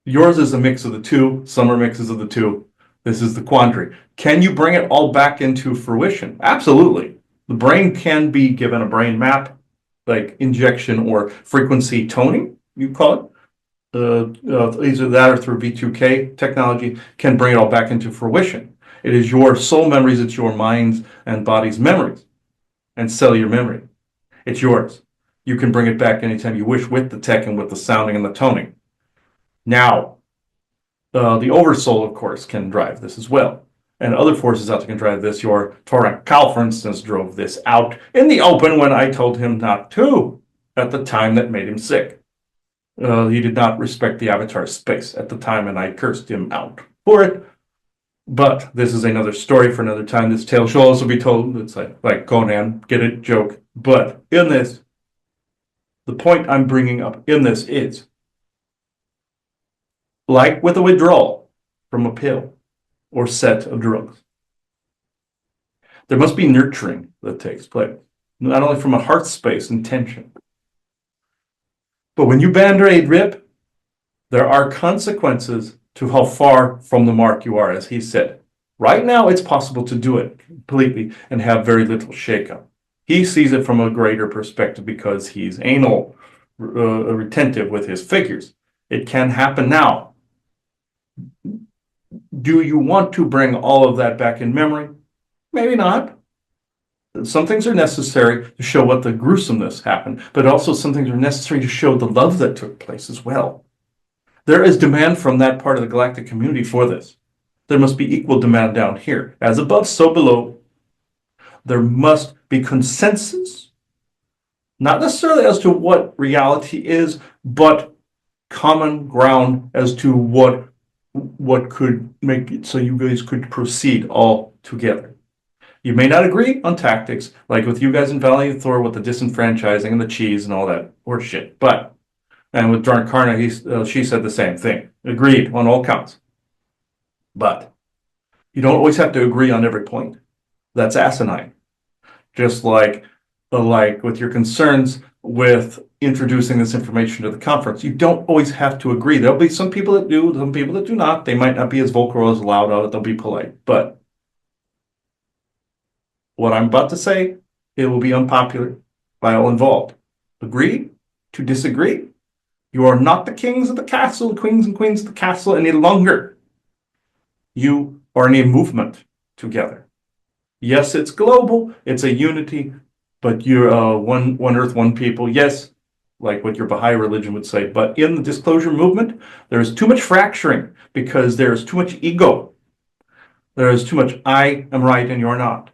Yours is a mix of the two. Some are mixes of the two. This is the quandary. Can you bring it all back into fruition? Absolutely. The brain can be given a brain map, like injection or frequency toning, you call it. Either that or through V2K technology can bring it all back into fruition. It is your soul memories, it's your mind's and body's memories and cellular memory. It's yours. You can bring it back anytime you wish with the tech and with the sounding and the toning. Now, the oversoul, of course, can drive this as well. And other forces out there can drive this. Your Torrent Cal, for instance, drove this out in the open when I told him not to at the time that made him sick. He did not respect the avatar space at the time, and I cursed him out for it. But this is another story for another time. This tale shall also be told. It's like Conan, get it, joke. But in this, the point I'm bringing up in this is, like with a withdrawal from a pill or set of drugs, there must be nurturing that takes place, not only from a heart space and tension, but when you band-aid rip, there are consequences to how far from the mark you are, as he said. Right now, it's possible to do it completely and have very little shakeup. He sees it from a greater perspective because he's anal retentive with his figures. It can happen now. Do you want to bring all of that back in memory? Maybe not. Some things are necessary to show what the gruesomeness happened, but also some things are necessary to show the love that took place as well. There is demand from that part of the galactic community for this. There must be equal demand down here. As above, so below. There must be consensus, not necessarily as to what reality is, but common ground as to what could make it so you guys could proceed all together. You may not agree on tactics, like with you guys in Valiant Thor with the disenfranchising and the cheese and all that horseshit, but, and with Darnkarna, she said the same thing. Agreed on all counts. But you don't always have to agree on every point. That's asinine. Just like with your concerns with introducing this information to the conference, you don't always have to agree. There'll be some people that do, some people that do not. They might not be as vocal or as loud on it. They'll be polite. But what I'm about to say, it will be unpopular by all involved. Agree to disagree. You are not the kings of the castle, the queens and queens of the castle any longer. You are in a movement together. Yes, it's global, it's a unity, but you're one earth, one people. Yes, like what your Baha'i religion would say. But in the disclosure movement, there is too much fracturing because there is too much ego. There is too much I am right and you're not.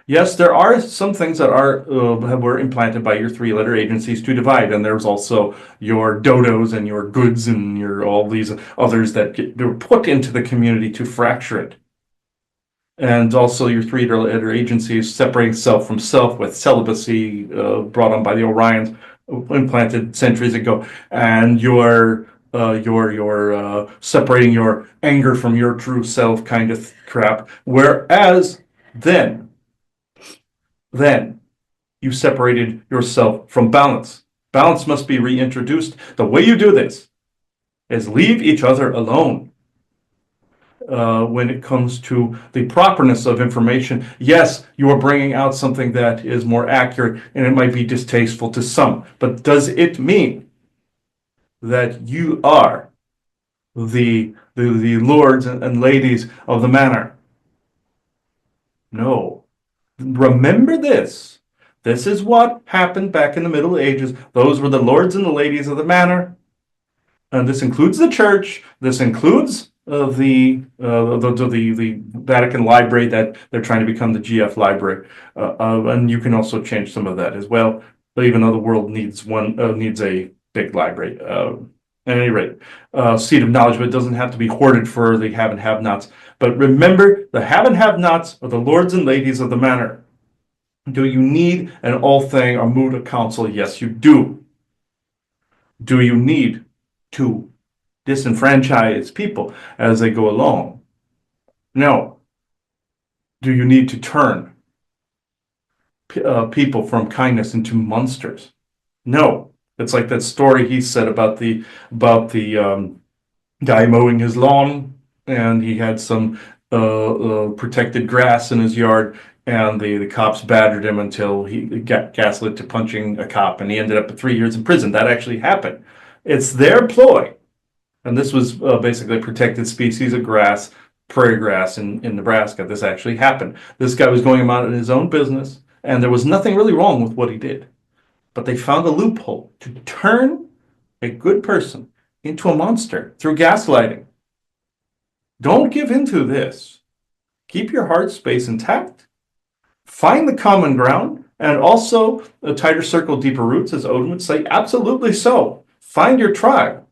Yes, there are some things that were implanted by your three-letter agencies to divide, and there's also your dodos and your goods and your all these others that were put into the community to fracture it. And also your three-letter agencies separating self from self with celibacy brought on by the Orions, implanted centuries ago, and your separating your anger from your true self kind of crap. Whereas then you separated yourself from balance. Balance must be reintroduced. The way you do this is leave each other alone. When it comes to the properness of information, yes, you are bringing out something that is more accurate and it might be distasteful to some, but does it mean that you are the lords and ladies of the manor? No. Remember this. This is what happened back in the Middle Ages. Those were the lords and the ladies of the manor. And this includes the church. This includes the Vatican Library that they're trying to become the GF Library. And you can also change some of that as well. But even though the world needs a big library. At any rate, seat of knowledge, but it doesn't have to be hoarded for the have and have-nots. But remember, the have and have-nots are the lords and ladies of the manor. Do you need an all-thing or moot of counsel? Yes, you do. Do you need to disenfranchise people as they go along? No. Do you need to turn people from kindness into monsters? No. It's like that story he said about the guy mowing his lawn, and he had some protected grass in his yard, and the cops badgered him until he got gaslit to punching a cop, and he ended up with 3 years in prison. That actually happened. It's their ploy. And this was basically a protected species of grass, prairie grass in Nebraska. This actually happened. This guy was going about in his own business, and there was nothing really wrong with what he did. But they found a loophole to turn a good person into a monster through gaslighting. Don't give in to this. Keep your heart space intact. Find the common ground, and also a tighter circle, deeper roots, as Odin would say. Absolutely so. Find your tribe.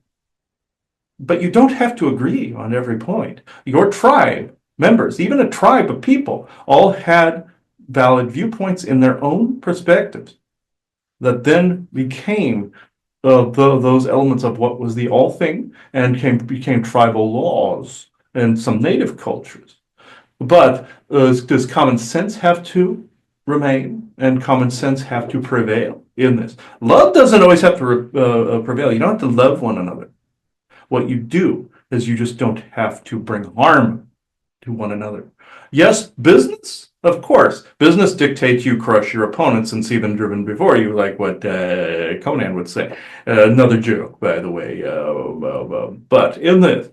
But you don't have to agree on every point. Your tribe members, even a tribe of people, all had valid viewpoints in their own perspectives that then became those elements of what was the all thing and became tribal laws and some native cultures. But does common sense have to remain and common sense have to prevail in this? Love doesn't always have to prevail. You don't have to love one another. What you do is you just don't have to bring harm to one another. Yes, business, of course. Business dictates you crush your opponents and see them driven before you, like what Conan would say. Another joke, by the way. But in this,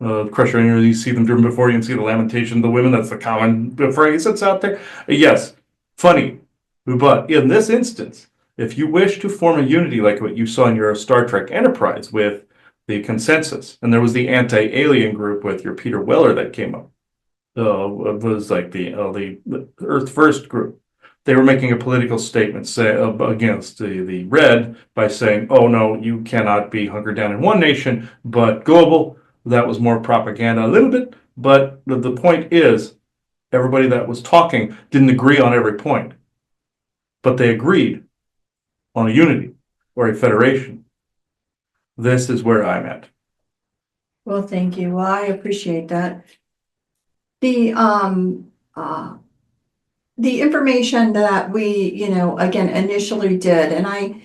crush your enemies, see them driven before you, and see the lamentation of the women. That's the common phrase that's out there. Yes, funny. But in this instance, if you wish to form a unity like what you saw in your Star Trek Enterprise with the consensus, and there was the anti-alien group with your Peter Weller that came up. It was like the Earth First group. They were making a political statement against the Red by saying, oh no, you cannot be hunkered down in one nation, but global. That was more propaganda a little bit, but the point is, everybody that was talking didn't agree on every point, but they agreed on a unity or a federation. This is where I'm at. Well, thank you. Well, I appreciate that. The information that we, again, initially did, and I,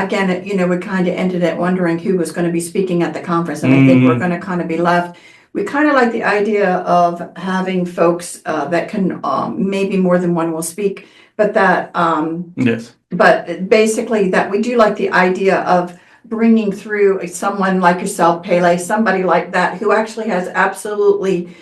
again, we kind of ended at wondering who was going to be speaking at the conference, and I think we're going to kind of be left. We kind of like the idea of having folks that can, maybe more than one will speak, but that, yes. But basically that we do like the idea of bringing through someone like yourself, Pele, somebody like that who actually has absolutely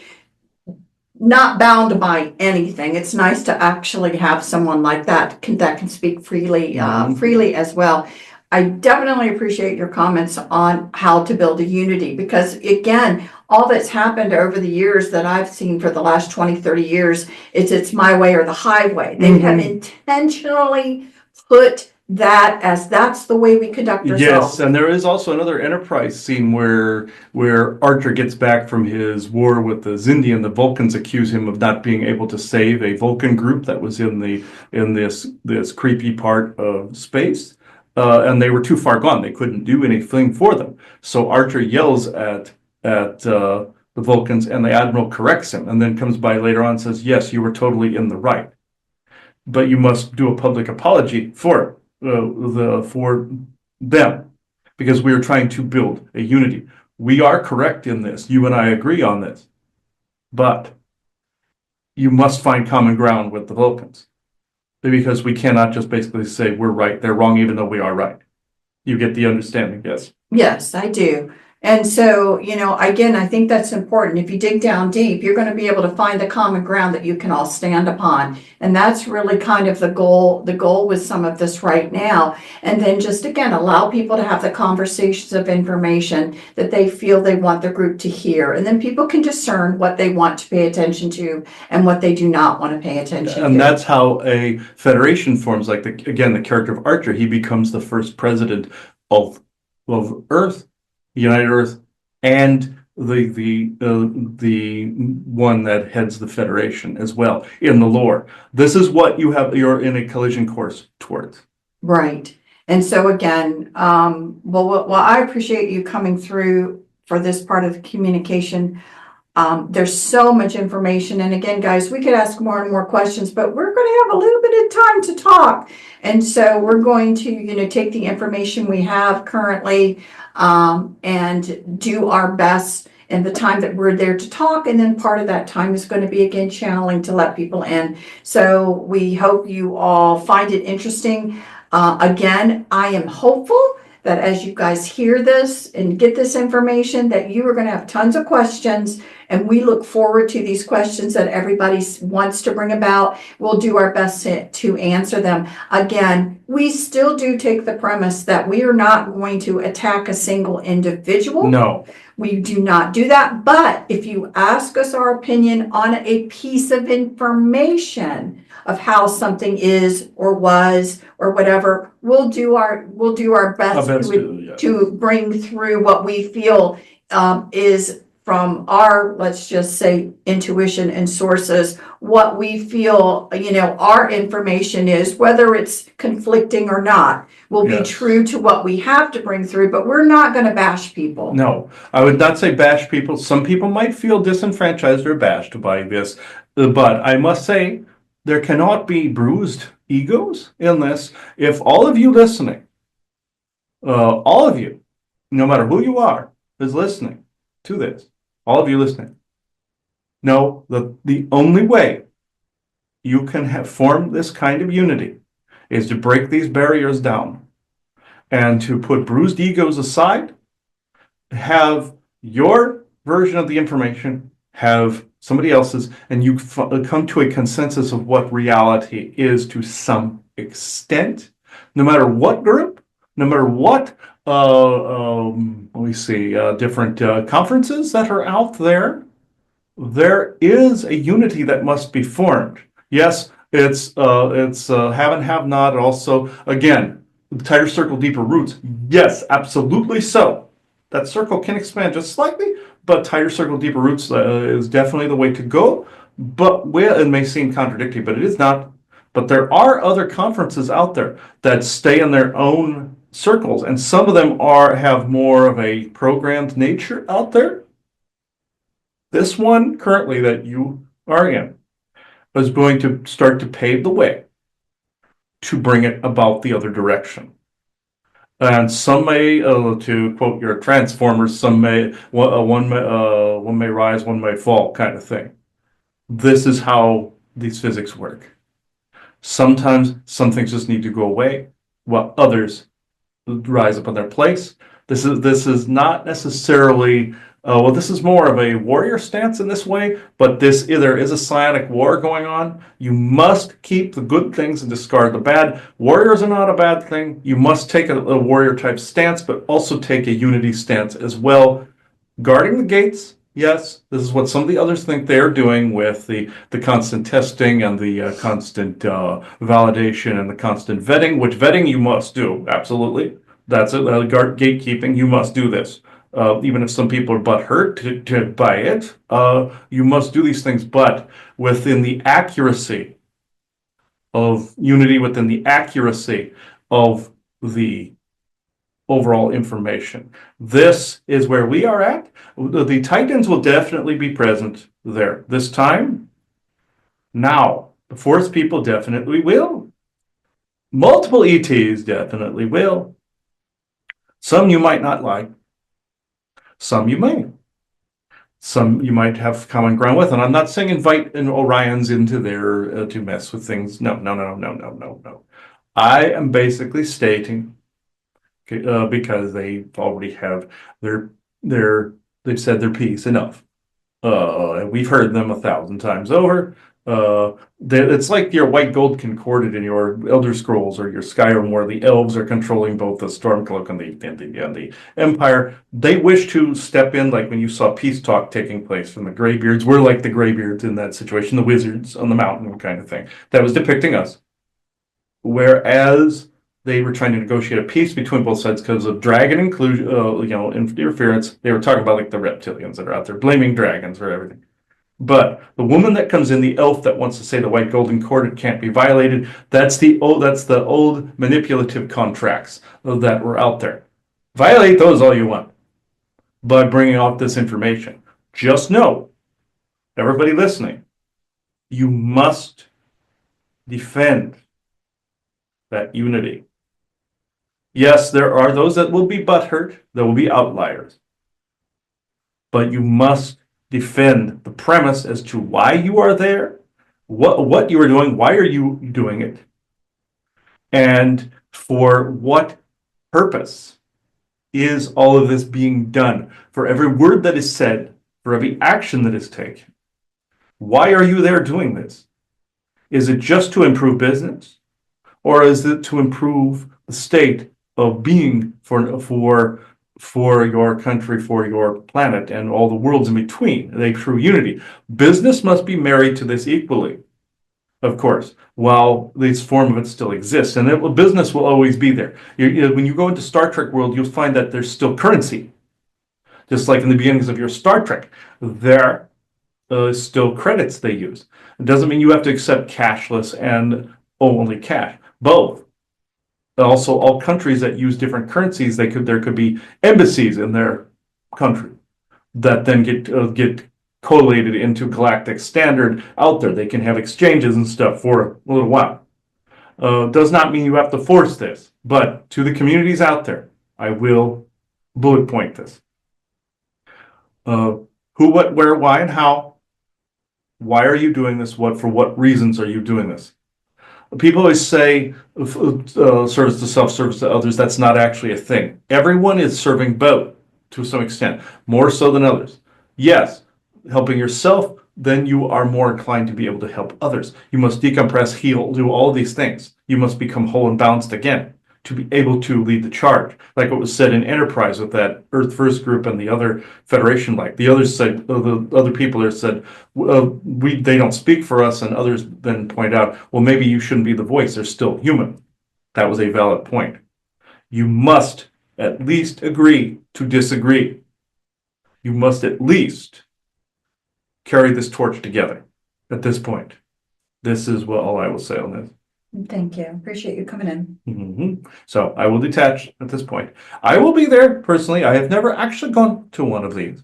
not bound by anything. It's nice to actually have someone like that can speak freely as well. I definitely appreciate your comments on how to build a unity, because again, all that's happened over the years that I've seen for the last 20, 30 years, it's my way or the highway. They have intentionally put that as that's the way we conduct ourselves. Yes, and there is also another Enterprise scene where Archer gets back from his war with the Xindi, and the Vulcans accuse him of not being able to save a Vulcan group that was in this creepy part of space. And they were too far gone. They couldn't do anything for them. So Archer yells at the Vulcans, and the Admiral corrects him, and then comes by later on and says, yes, you were totally in the right, but you must do a public apology for them, because we are trying to build a unity. We are correct in this. You and I agree on this, but you must find common ground with the Vulcans, because we cannot just basically say we're right, they're wrong, even though we are right. You get the understanding, yes? Yes, I do. And so, again, I think that's important. If you dig down deep, you're going to be able to find the common ground that you can all stand upon. And that's really kind of the goal with some of this right now. And then just, again, allow people to have the conversations of information that they feel they want the group to hear. And then people can discern what they want to pay attention to and what they do not want to pay attention to. And that's how a federation forms. Like, the character of Archer, he becomes the first president of Earth, United Earth, and the one that heads the Federation as well in the lore. This is what you're in a collision course towards. Right. And so again, well, I appreciate you coming through for this part of the communication. There's so much information. And again, guys, we could ask more and more questions, but we're going to have a little bit of time to talk. And so we're going to, take the information we have currently, and do our best in the time that we're there to talk. And then part of that time is going to be, again, channeling to let people in. So we hope you all find it interesting. Again, I am hopeful that as you guys hear this and get this information, that you are going to have tons of questions, and we look forward to these questions that everybody wants to bring about. We'll do our best to answer them. Again, we still do take the premise that we are not going to attack a single individual. No. We do not do that. But if you ask us our opinion on a piece of information, of how something is or was or whatever, we'll do our best to bring through what we feel is from our, let's just say, intuition and sources, what we feel, our information is, whether it's conflicting or not, will be Yes. true to what we have to bring through, but we're not going to bash people. No, I would not say bash people. Some people might feel disenfranchised or bashed by this, but I must say there cannot be bruised egos in this. If all of you listening, all of you, no matter who you are, is listening to this, all of you listening, know that the only way you can have formed this kind of unity is to break these barriers down and to put bruised egos aside, have your version of the information, have somebody else's, and you come to a consensus of what reality is to some extent, no matter what group, no matter what, different conferences that are out there, there is a unity that must be formed. Yes, it's have and have not. Also, again, the tighter circle, deeper roots. Yes, absolutely so. That circle can expand just slightly, but tighter circle, deeper roots is definitely the way to go. But it may seem contradictory, but it is not. But there are other conferences out there that stay in their own circles, and some of them have more of a programmed nature out there. This one currently that you are in is going to start to pave the way to bring it about the other direction. And some may, to quote your Transformers, one may rise, one may fall, kind of thing. This is how these physics work. Sometimes some things just need to go away, while others rise up in their place. This is not necessarily. This is more of a warrior stance in this way, but there is a psionic war going on. You must keep the good things and discard the bad. Warriors are not a bad thing. You must take a warrior type stance, but also take a unity stance as well. Guarding the gates, yes, this is what some of the others think they're doing with the constant testing and the constant validation and the constant vetting, which vetting you must do, absolutely. That's it, gatekeeping, you must do this. Even if some people are butthurt by it, you must do these things, but within the accuracy of unity, within the accuracy of the overall information. This is where we are at. The Titans will definitely be present there. This time, now, the Force people definitely will. Multiple ETs definitely will. Some you might not like. Some you may. Some you might have common ground with. And I'm not saying invite an Orions into there to mess with things. No. I am basically stating, because they already have they've said their piece enough. We've heard them 1,000 times over. It's like your white gold concordant in your Elder Scrolls or your Skyrim, where the elves are controlling both the Stormcloak and the Empire. They wish to step in, like when you saw peace talk taking place from the Greybeards. We're like the Greybeards in that situation, the wizards on the mountain kind of thing. That was depicting us. Whereas they were trying to negotiate a peace between both sides because of dragon inclusion, interference. They were talking about like the reptilians that are out there, blaming dragons for everything. But the woman that comes in, the elf that wants to say the white golden cordon can't be violated, that's the old manipulative contracts that were out there. Violate those all you want by bringing out this information. Just know, everybody listening, you must defend that unity. Yes, there are those that will be butthurt, there will be outliers. But you must defend the premise as to why you are there, what you are doing, why are you doing it, and for what purpose is all of this being done. For every word that is said, for every action that is taken, why are you there doing this? Is it just to improve business, or is it to improve the state of being for your country, for your planet, and all the worlds in between? They true unity. Business must be married to this equally. of course, while this form of it still exists, and business will always be there. When you go into Star Trek world, you'll find that there's still currency. Just like in the beginnings of your Star Trek, there is still credits they use. It doesn't mean you have to accept cashless and only cash. Both. Also, all countries that use different currencies, there could be embassies in their country that then get collated into galactic standard out there. They can have exchanges and stuff for a little while. Does not mean you have to force this, but to the communities out there, I will bullet point this. Who, what, where, why, and how. Why are you doing this? For what reasons are you doing this? People always say service to self, service to others. That's not actually a thing. Everyone is serving both to some extent, more so than others. Yes, helping yourself, then you are more inclined to be able to help others. You must decompress, heal, do all of these things. You must become whole and balanced again to be able to lead the charge. Like what was said in Enterprise with that Earth First group and the other Federation, like the others said, the other people there said, they don't speak for us, and others then point out, well, maybe you shouldn't be the voice. They're still human. That was a valid point. You must at least agree to disagree. You must at least carry this torch together at this point. This is all I will say on this. Thank you. Appreciate you coming in. So I will detach at this point. I will be there personally. I have never actually gone to one of these.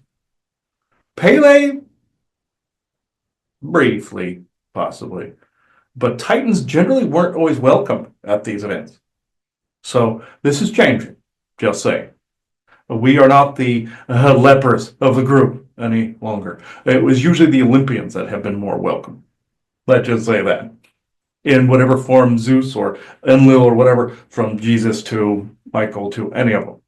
Pele, briefly, possibly. But Titans generally weren't always welcome at these events. So this is changing, just saying. We are not the lepers of the group any longer. It was usually the Olympians that have been more welcome. Let's just say that. In whatever form, Zeus or Enlil or whatever, from Jesus to Michael to any of them.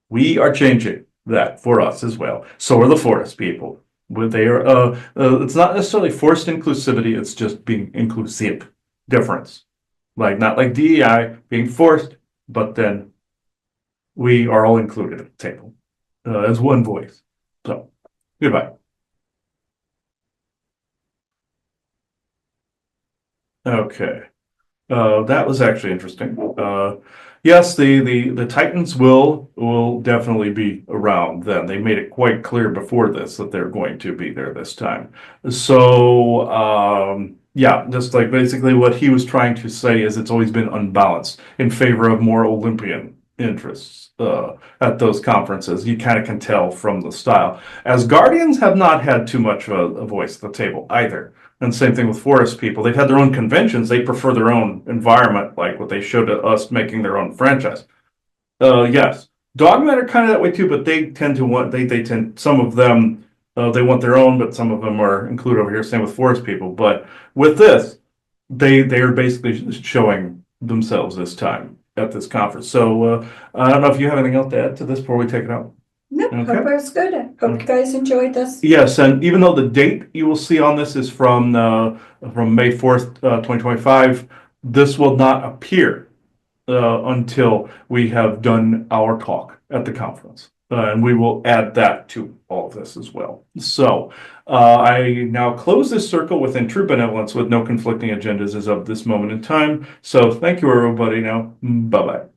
We are changing that for us as well. So are the forest people. They are. It's not necessarily forced inclusivity. It's just being inclusive. Difference. Not like DEI being forced, but then we are all included at the table as one voice. So, goodbye. Okay. That was actually interesting. Yes, the Titans will definitely be around then. They made it quite clear before this that they're going to be there this time. So, yeah, just like basically what he was trying to say is it's always been unbalanced in favor of more Olympian interests at those conferences. You kind of can tell from the style. As Guardians have not had too much of a voice at the table either. And same thing with forest people. They've had their own conventions. They prefer their own environment, like what they showed to us making their own franchise. Yes. Dogmen are kind of that way too, but they tend to want, they tend, some of them, they want their own, but some of them are included over here. Same with forest people. But with this, they are basically showing themselves this time at this conference. So I don't know if you have anything else to add to this before we take it out. No, Okay. hope it was good. Hope you guys enjoyed this. Yes, and even though the date you will see on this is from May 4th, 2025, this will not appear until we have done our talk at the conference. And we will add that to all of this as well. So I now close this circle within true benevolence with no conflicting agendas as of this moment in time. So thank you, everybody. Now, bye-bye.